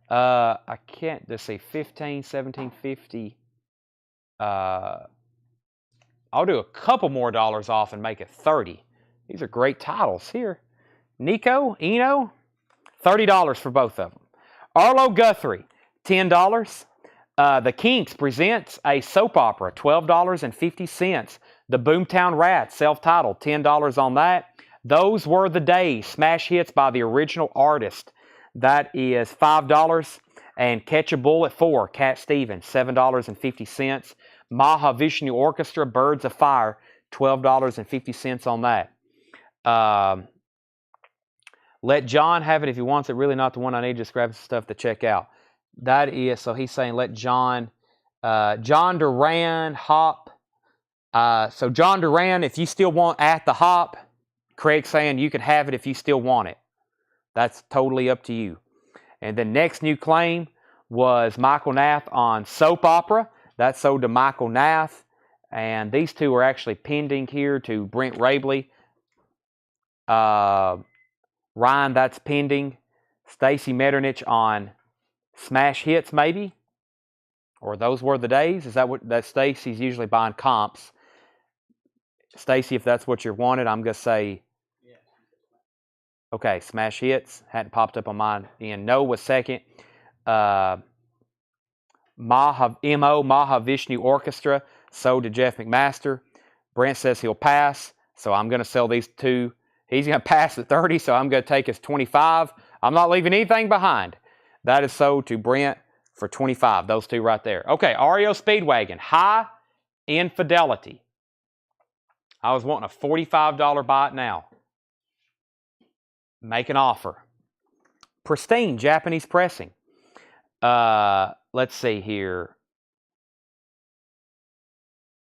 I can't, let's see, 15, 17, 50. I'll do a couple more dollars off and make it 30. These are great titles here. Nico, Eno, $30 for both of them. Arlo Guthrie, $10. The Kinks presents a soap opera, $12.50. The Boomtown Rats, self-titled, $10 on that. Those Were the Days, smash hits by the original artist. That is $5. And Catch a Bull at 4, Cat Stevens, $7.50. Mahavishnu Orchestra, Birds of Fire, $12.50 on that. Let John have it if he wants it. Really not the one I need, just grab some stuff to check out. That is, so he's saying let John, John Duran, Hop. So John Duran, if you still want At the Hop, Craig's saying you can have it if you still want it. That's totally up to you. And the next new claim was Michael Nath on Soap Opera. That sold to Michael Nath. And these two are actually pending here to Brent Rabley. Ryan, that's pending. Stacy Metternich on Smash Hits, maybe? Or Those Were the Days? Is that what that Stacy's usually buying comps? Stacy, if that's what you wanted, I'm going to say, okay, Smash Hits. Hadn't popped up on mine. And No was second. Mahavishnu Orchestra sold to Jeff McMaster. Brent says he'll pass, so I'm going to sell these two. He's going to pass at 30, so I'm going to take his 25. I'm not leaving anything behind. That is sold to Brent for 25. Those two right there. Okay, REO Speedwagon. High Infidelity. I was wanting a $45 buy it now. Make an offer. Pristine Japanese pressing. Let's see here.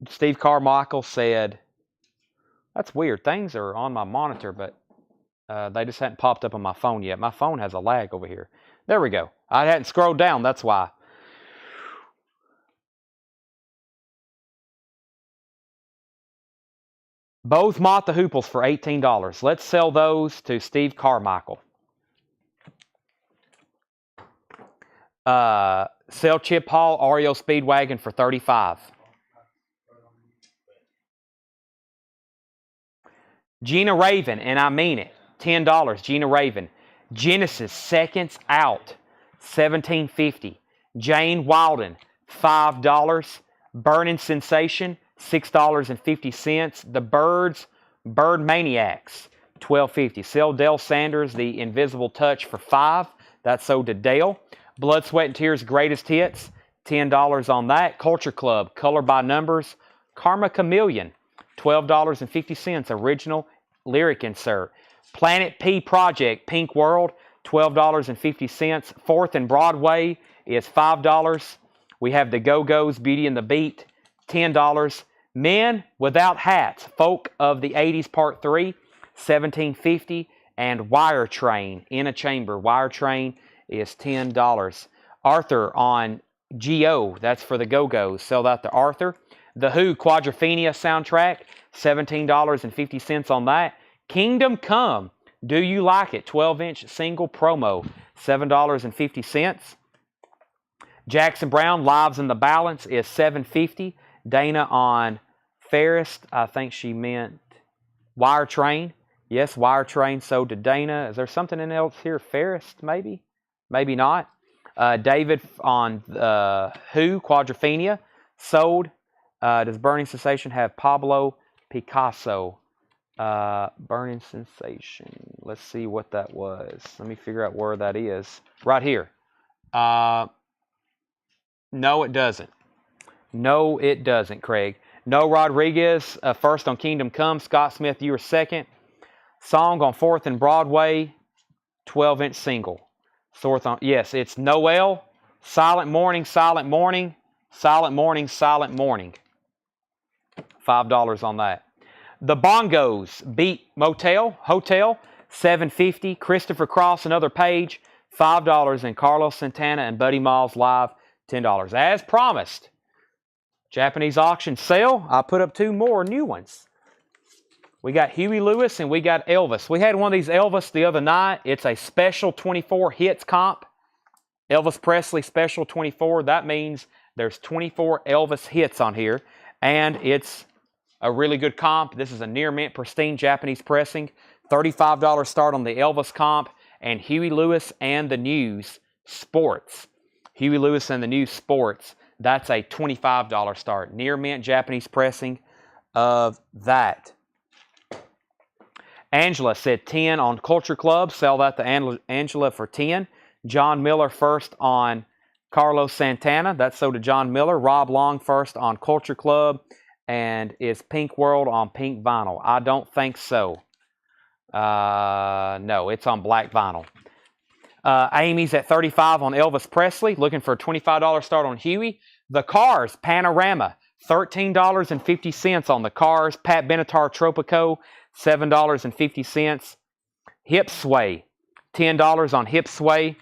Steve Carmichael said, that's weird. Things are on my monitor, but they just hadn't popped up on my phone yet. My phone has a lag over here. There we go. I hadn't scrolled down. That's why. Both Mott the Hooples for $18. Let's sell those to Steve Carmichael. Sell Chip Hall REO Speedwagon for $35. Gina Raven, and I mean it, $10. Gina Raven. Genesis Seconds Out, $17.50. Jane Wilden, $5. Burning Sensation, $6.50. The Birds, Bird Maniacs, $12.50. Sell Dale Sanders, The Invisible Touch for $5. That's sold to Dale. Blood, Sweat, and Tears Greatest Hits, $10 on that. Culture Club, Color by Numbers. Karma Chameleon, $12.50. Original lyric insert. Planet P Project, Pink World, $12.50. 4th and Broadway is $5. We have the Go-Go's, Beauty and the Beat, $10. Men Without Hats, Folk of the 80s Part 3, $17.50. And Wire Train, In a Chamber. Wire Train is $10. Arthur on G.O., that's for the Go-Go's. Sell that to Arthur. The Who Quadrophenia soundtrack, $17.50 on that. Kingdom Come, Do You Like It? 12-inch single promo, $7.50. Jackson Brown, Lives in the Balance is $7.50. Dana on Ferris, I think she meant Wire Train. Yes, Wire Train sold to Dana. Is there something else here? Ferris, maybe? Maybe not. David on Who Quadrophenia sold. Does Burning Sensation have Pablo Picasso? Burning Sensation. Let's see what that was. Let me figure out where that is. Right here. No, it doesn't. No, it doesn't, Craig. No Rodriguez, first on Kingdom Come. Scott Smith, you were second. Song on 4th and Broadway, 12-inch single. Yes, it's Noel, Silent Morning, Silent Morning, Silent Morning, Silent Morning. $5 on that. The Bongos beat Hotel, $7.50. Christopher Cross, Another Page, $5. And Carlos Santana and Buddy Miles Live, $10. As promised, Japanese auction sale, I put up 2 more new ones. We got Huey Lewis and we got Elvis. We had one of these Elvis the other night. It's a special 24 hits comp. Elvis Presley special 24. That means there's 24 Elvis hits on here. And it's a really good comp. This is a near mint pristine Japanese pressing. $35 start on the Elvis comp. And Huey Lewis and the News Sports. Huey Lewis and the News Sports. That's a $25 start. Near mint Japanese pressing of that. Angela said 10 on Culture Club. Sell that to Angela for 10. John Miller first on Carlos Santana. That's sold to John Miller. Rob Long first on Culture Club. And is Pink World on pink vinyl? I don't think so. No, it's on black vinyl. Amy's at 35 on Elvis Presley. Looking for a $25 start on Huey. The Cars Panorama. $13.50 on the Cars. Pat Benatar Tropico. $7.50. Hip Sway, $10 on Hip Sway.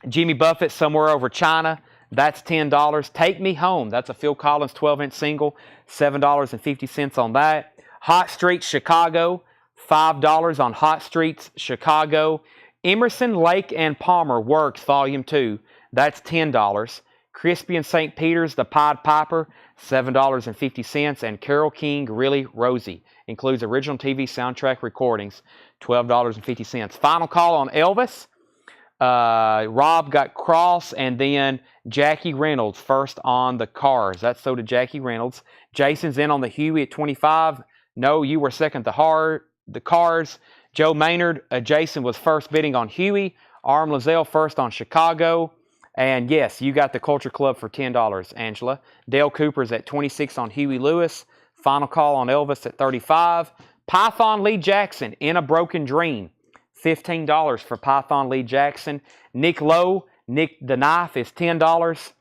Jimmy Buffett, Somewhere Over China, that's $10. Take Me Home, that's a Phil Collins 12-inch single, $7.50 on that. Hot Streets Chicago, $5 on Hot Streets Chicago. Emerson, Lake and Palmer Works, Volume 2, that's $10. Crispy and St. Peter's, The Pied Piper, $7.50. And Carole King, Really Rosie. Includes original TV soundtrack recordings, $12.50. Final call on Elvis. Rob got Cross and then Jackie Reynolds first on the Cars. That's so to Jackie Reynolds. Jason's in on the Huey at 25. No, you were second the Cars. Joe Maynard, Jason was first bidding on Huey. Arm Lazelle first on Chicago. And yes, you got the Culture Club for $10, Angela. Dale Cooper's at 26 on Huey Lewis. Final call on Elvis at 35. Python Lee Jackson, In a Broken Dream. $15 for Python Lee Jackson. Nick Lowe, Nick the Knife is $10.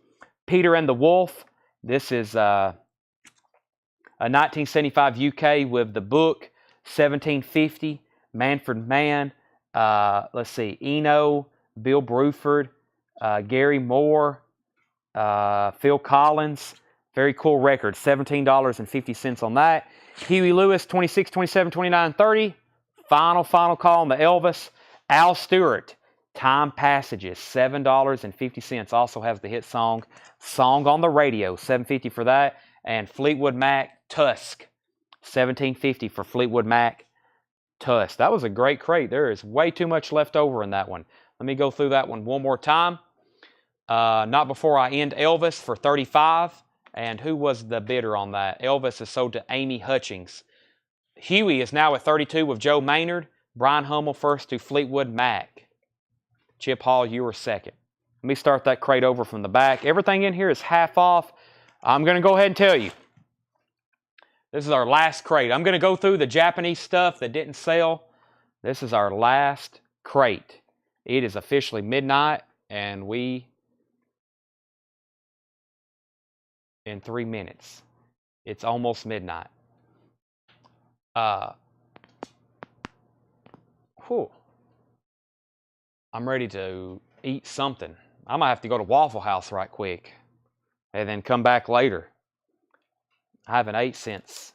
Peter and the Wolf. This is a 1975 UK with the book. $17.50. Manfred Mann. Let's see. Eno, Bill Bruford, Gary Moore, Phil Collins. Very cool record. $17.50 on that. Huey Lewis, 26, 27, 29, 30. Final call on the Elvis. Al Stewart, Time Passages, $7.50. Also has the hit song on the Radio, $7.50 for that. And Fleetwood Mac, Tusk, $17.50 for Fleetwood Mac, Tusk. That was a great crate. There is way too much left over in that one. Let me go through that one more time. Not Before I End Elvis for $35. And who was the bidder on that? Elvis is sold to Amy Hutchings. Huey is now at 32 with Joe Maynard. Brian Hummel first to Fleetwood Mac. Chip Hall, you were second. Let me start that crate over from the back. Everything in here is half off. I'm going to go ahead and tell you. This is our last crate. I'm going to go through the Japanese stuff that didn't sell. This is our last crate. It is officially midnight, and in 3 minutes. It's almost midnight. I'm ready to eat something. I might have to go to Waffle House right quick and then come back later. I haven't ate since.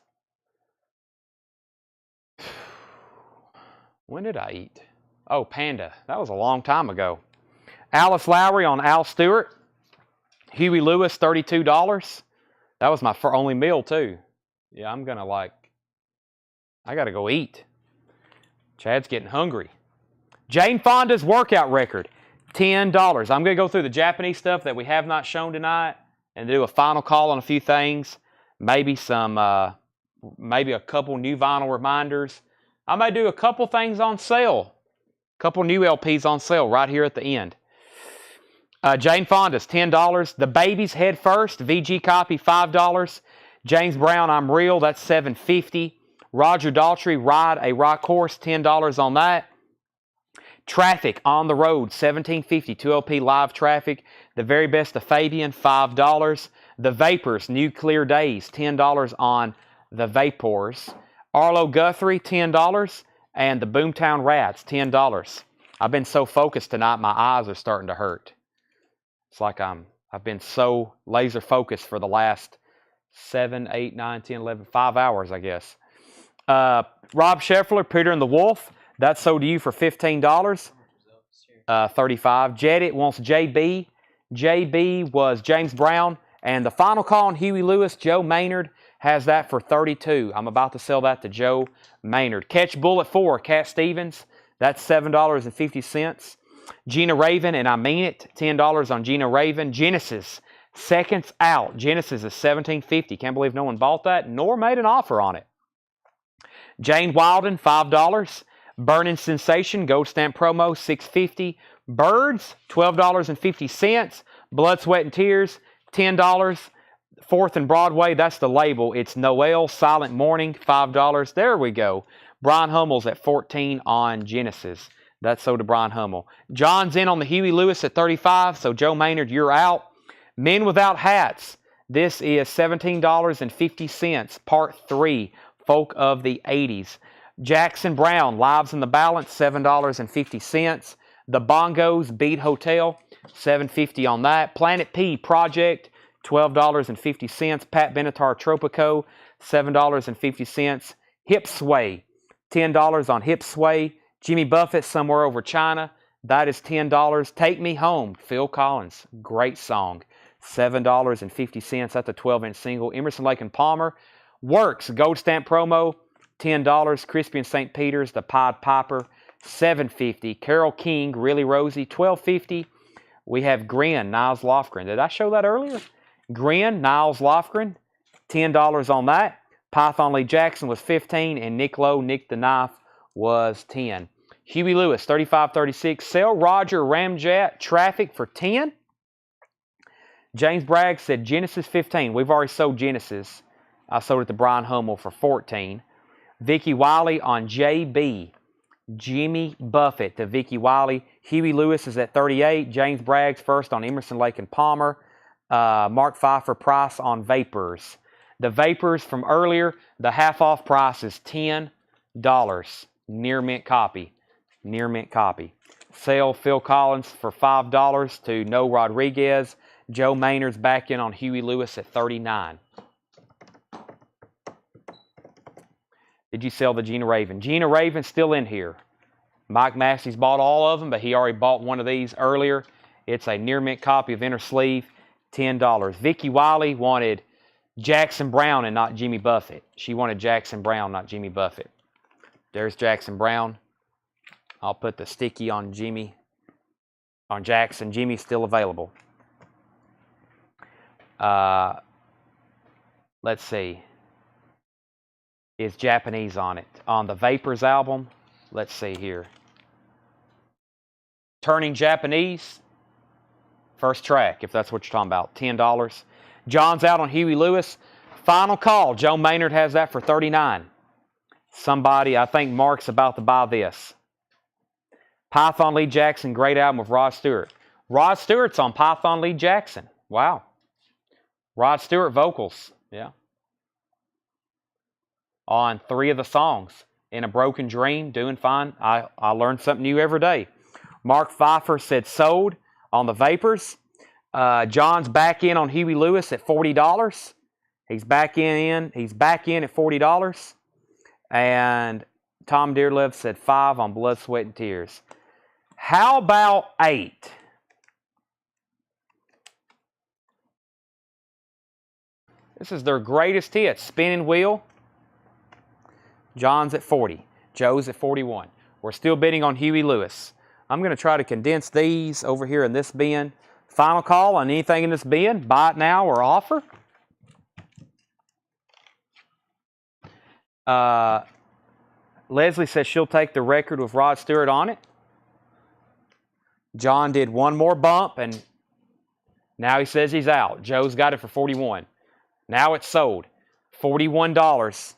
When did I eat? Oh, Panda. That was a long time ago. Alice Lowry on Al Stewart. Huey Lewis, $32. That was my only meal, too. Yeah, I got to go eat. Chad's getting hungry. Jane Fonda's workout record, $10. I'm going to go through the Japanese stuff that we have not shown tonight and do a final call on a few things. Maybe a couple new vinyl reminders. I may do a couple things on sale. A couple new LPs on sale right here at the end. Jane Fonda's $10. The Babies Head First, VG copy, $5. James Brown, I'm Real, that's $7.50. Roger Daltrey, Ride a Rock Horse, $10 on that. Traffic on the road, $17.50, 2LP live traffic. The Very Best of Fabian, $5. The Vapors, Nuclear Days, $10 on the Vapors. Arlo Guthrie, $10. And the Boomtown Rats, $10. I've been so focused tonight, my eyes are starting to hurt. It's like I've been so laser focused for the last 7, 8, 9, 10, 11, 5 hours, I guess. Rob Scheffler, Peter and the Wolf. That sold to you for $15. 35. Jedit wants JB. JB was James Brown. And the final call on Huey Lewis, Joe Maynard, has that for $32. I'm about to sell that to Joe Maynard. Catch Bullet 4, Cat Stevens. That's $7.50. Gina Raven, and I mean it, $10 on Gina Raven. Genesis, Seconds Out. Genesis is $17.50. Can't believe no one bought that nor made an offer on it. Jane Wilden, $5. Burning Sensation, Gold Stamp Promo, $6.50. Birds, $12.50. Blood, Sweat, and Tears, $10. 4th and Broadway, that's the label. It's Noel, Silent Morning, $5. There we go. Brian Hummel's at $14 on Genesis. That's sold to Brian Hummel. John's in on the Huey Lewis at $35, so Joe Maynard, you're out. Men Without Hats, this is $17.50, Part 3, Folk of the 80s. Jackson Brown, Lives in the Balance, $7.50. The Bongos, Beat Hotel, $7.50 on that. Planet P Project, $12.50. Pat Benatar Tropico, $7.50. Hip Sway, $10 on Hip Sway. Jimmy Buffett, Somewhere Over China, that is $10. Take Me Home, Phil Collins, great song, $7.50. That's a 12-inch single. Emerson, Lake and Palmer, Works, Gold Stamp Promo, $10. Crispy and St. Peter's, The Pied Piper, $7.50. Carole King, Really Rosie, $12.50. We have Grin, Niles Lofgren. Did I show that earlier? Grin, Niles Lofgren, $10 on that. Python Lee Jackson was $15, and Nick Lowe, Nick the Knife, was $10. Huey Lewis, $35.36. Sell Roger Ramjet Traffic for $10. James Bragg said Genesis $15. We've already sold Genesis. I sold it to Brian Hummel for $14. Vicky Wiley on JB. Jimmy Buffett to Vicky Wiley. Huey Lewis is at $38. James Bragg's first on Emerson, Lake and Palmer. Mark Pfeiffer price on Vapors. The Vapors from earlier, the half-off price is $10. Near mint copy. Near mint copy. Sell Phil Collins for $5 to No Rodriguez. Joe Maynard's back in on Huey Lewis at $39. Did you sell the Gina Raven? Gina Raven's still in here. Mike Massey's bought all of them, but he already bought one of these earlier. It's a near mint copy of Inner Sleeve, $10. Vicky Wiley wanted Jackson Brown and not Jimmy Buffett. She wanted Jackson Brown, not Jimmy Buffett. There's Jackson Brown. I'll put the sticky on Jimmy, on Jackson. Jimmy's still available. Let's see. Is Japanese on it. On the Vapors album, let's see here. Turning Japanese, first track, if that's what you're talking about, $10. John's out on Huey Lewis. Final call. Joe Maynard has that for $39. Somebody, I think Mark's about to buy this. Python Lee Jackson, great album with Rod Stewart. Rod Stewart's on Python Lee Jackson. Wow. Rod Stewart vocals. Yeah. On 3 of the songs. In a Broken Dream, Doing Fine. I learned something new every day. Mark Pfeiffer said sold on the Vapors. John's back in on Huey Lewis at $40. He's back in at $40. And Tom Dearlove said 5 on Blood, Sweat, and Tears. How about 8? This is their greatest hit. Spinning Wheel. John's at 40. Joe's at 41. We're still bidding on Huey Lewis. I'm going to try to condense these over here in this bin. Final call on anything in this bin. Buy it now or offer. Leslie says she'll take the record with Rod Stewart on it. John did one more bump, and now he says he's out. Joe's got it for $41. Now it's sold. $41.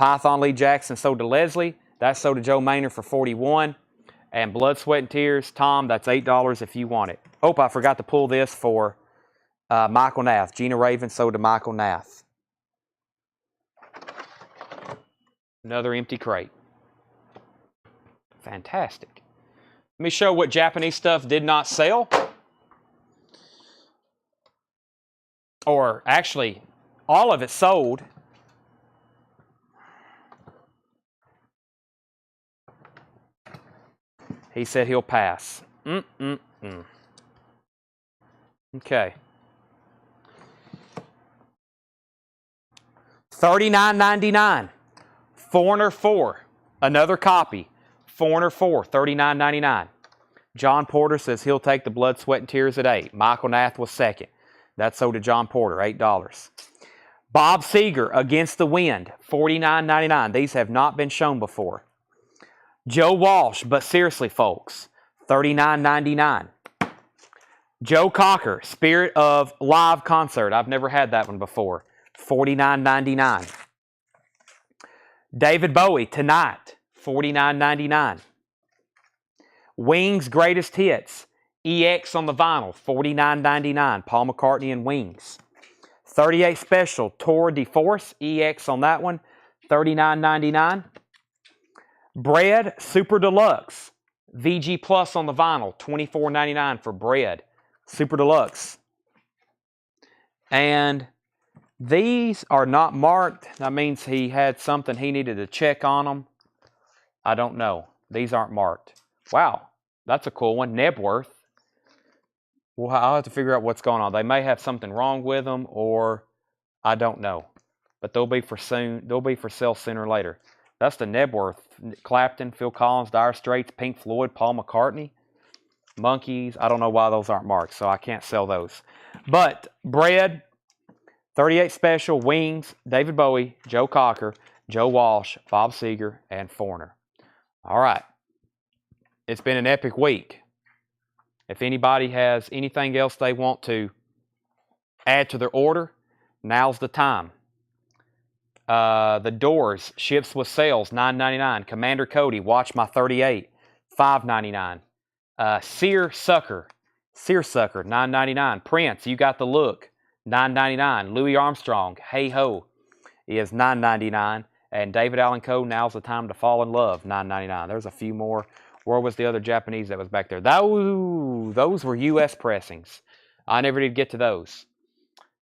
Python Lee Jackson sold to Leslie. That's sold to Joe Maynard for $41. And Blood, Sweat, and Tears, Tom, that's $8 if you want it. Hope I forgot to pull this for Michael Nath. Gina Raven sold to Michael Nath. Another empty crate. Fantastic. Let me show what Japanese stuff did not sell. Or actually, all of it sold. He said he'll pass. Okay. $39.99. Foreigner 4. Another copy. Foreigner 4. $39.99. John Porter says he'll take the Blood, Sweat, and Tears at 8. Michael Nath was second. That's sold to John Porter, $8. Bob Seger, Against the Wind, $49.99. These have not been shown before. Joe Walsh, But Seriously Folks, $39.99. Joe Cocker, Spirit of Live Concert. I've never had that one before. $49.99. David Bowie, Tonight, $49.99. Wings Greatest Hits, EX on the vinyl, $49.99. Paul McCartney and Wings. 38 Special, Tour de Force, EX on that one, $39.99. Bread Super Deluxe, VG Plus on the vinyl, $24.99 for Bread Super Deluxe. And these are not marked. That means he had something he needed to check on them. I don't know. These aren't marked. Wow, that's a cool one. Nebworth. Well, I'll have to figure out what's going on. They may have something wrong with them, or I don't know. But they'll be for soon. They'll be for sale sooner or later. That's the Nebworth. Clapton, Phil Collins, Dire Straits, Pink Floyd, Paul McCartney, Monkees. I don't know why those aren't marked, so I can't sell those. But Bread, 38 Special, Wings, David Bowie, Joe Cocker, Joe Walsh, Bob Seger, and Foreigner. All right. It's been an epic week. If anybody has anything else they want to add to their order, now's the time. The Doors, Ships with Sails, $9.99. Commander Cody, Watch My 38, $5.99. Seersucker, $9.99. Prince, You Got the Look, $9.99. Louis Armstrong, Hey Ho, is $9.99. And David Allan Coe, Now's the Time to Fall in Love, $9.99. There's a few more. Where was the other Japanese that was back there? Those were U.S. pressings. I never did get to those.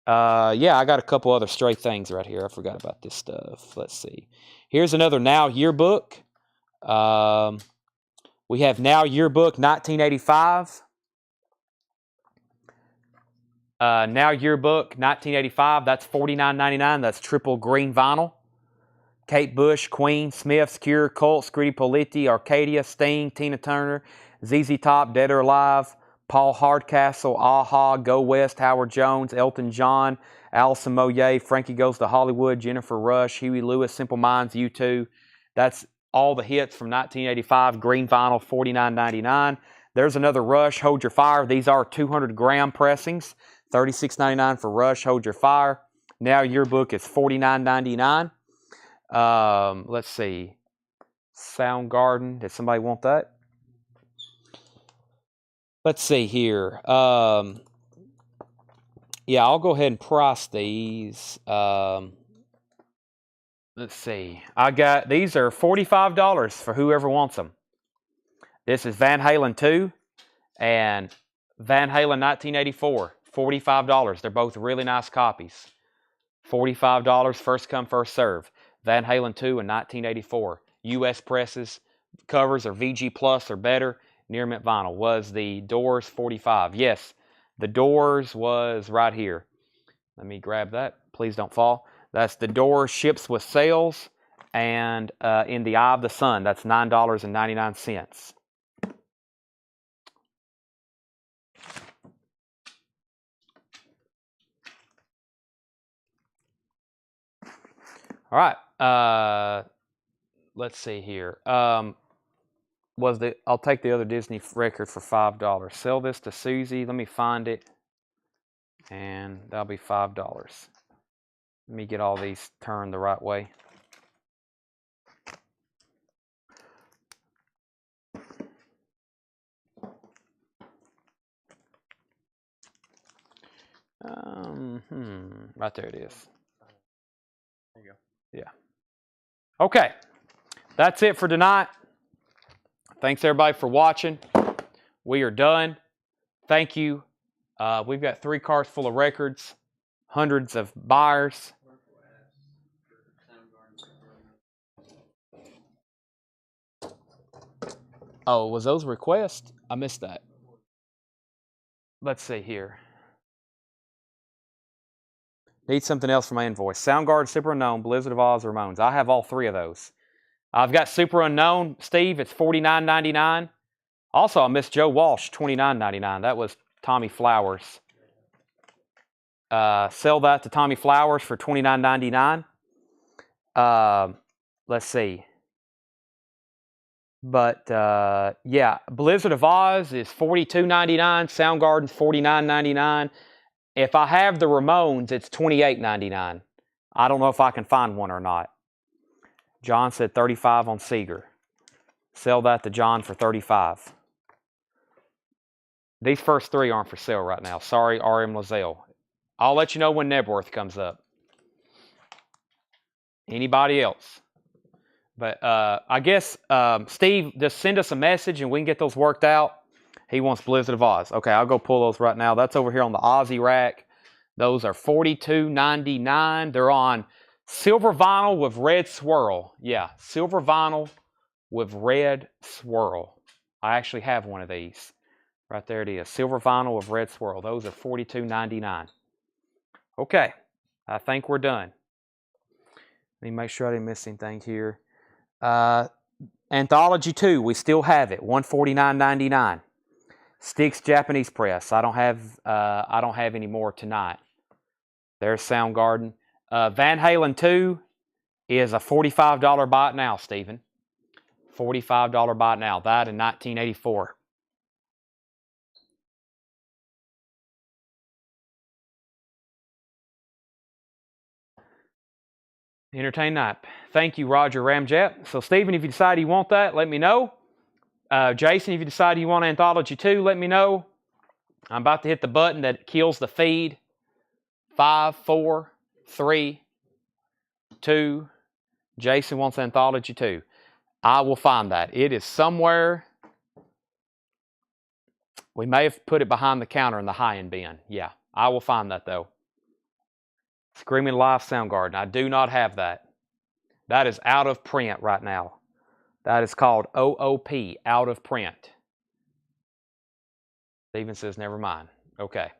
Yeah, I got a couple other stray things right here. I forgot about this stuff. Let's see. Here's another Now Yearbook. We have Now Yearbook 1985. Now Yearbook 1985. That's $49.99. That's triple green vinyl. Kate Bush, Queen, Smiths, Cure, Cult, Scritti Politti, Arcadia, Sting, Tina Turner, ZZ Top, Dead or Alive, Paul Hardcastle, Aha, Go West, Howard Jones, Elton John, Alison Moyet, Frankie Goes to Hollywood, Jennifer Rush, Huey Lewis, Simple Minds, U2. That's all the hits from 1985, green vinyl, $49.99. There's another Rush, Hold Your Fire. These are 200-gram pressings, $36.99 for Rush, Hold Your Fire. Now Yearbook is $49.99. Let's see. Soundgarden. Did somebody want that? Let's see here. Yeah, I'll go ahead and price these. Let's see. These are $45 for whoever wants them. This is Van Halen 2 and Van Halen 1984. $45. They're both really nice copies. $45, first come, first serve. Van Halen 2 and 1984. U.S. presses. Covers are VG Plus or better. Near mint vinyl. Was the Doors $45? Yes, the Doors was right here. Let me grab that. Please don't fall. That's the Doors, Ships with Sails, and In the Eye of the Sun. That's $9.99. All right. Let's see here. I'll take the other Disney record for $5. Sell this to Susie. Let me find it. And that'll be $5. Let me get all these turned the right way. Right there it is. There you go. Yeah. Okay. That's it for tonight. Thanks everybody for watching. We are done. Thank you. We've got 3 cars full of records, hundreds of buyers. Oh, was those requests? I missed that. Let's see here. Need something else for my invoice. Soundgarden, Super Unknown, Blizzard of Oz, Ramones. I have all 3 of those. I've got Super Unknown, Steve. It's $49.99. Also, I missed Joe Walsh, $29.99. That was Tommy Flowers. Sell that to Tommy Flowers for $29.99. Let's see. But yeah, Blizzard of Oz is $42.99. Soundgarden's $49.99. If I have the Ramones, it's $28.99. I don't know if I can find one or not. John said 35 on Seeger. Sell that to John for 35. These first 3 aren't for sale right now. Sorry, R.M. Lazelle. I'll let you know when Nebworth comes up. Anybody else? But I guess, Steve, just send us a message and we can get those worked out. He wants Blizzard of Oz. Okay, I'll go pull those right now. That's over here on the Ozzy rack. Those are $42.99. They're on silver vinyl with red swirl. Yeah, silver vinyl with red swirl. I actually have one of these. Right there it is. Silver vinyl with red swirl. Those are $42.99. Okay, I think we're done. Let me make sure I didn't miss anything here. Anthology 2, we still have it. $149.99. Styx Japanese press. I don't have any more tonight. There's Soundgarden. Van Halen 2 is a $45 buy it now, Stephen. $45 buy it now. That in 1984. Entertain night. Thank you, Roger Ramjet. So, Stephen, if you decide you want that, let me know. Jason, if you decide you want Anthology 2, let me know. I'm about to hit the button that kills the feed. 5, 4, 3, 2. Jason wants Anthology 2. I will find that. It is somewhere. We may have put it behind the counter in the high-end bin. Yeah, I will find that, though. Screaming Live Soundgarden. I do not have that. That is out of print right now. That is called OOP, out of print. Steven says, never mind. Okay.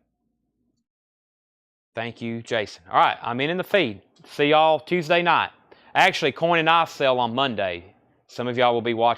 Thank you, Jason. All right, I'm in the feed. See y'all Tuesday night. Actually, Coin and Knife sale on Monday. Some of y'all will be watching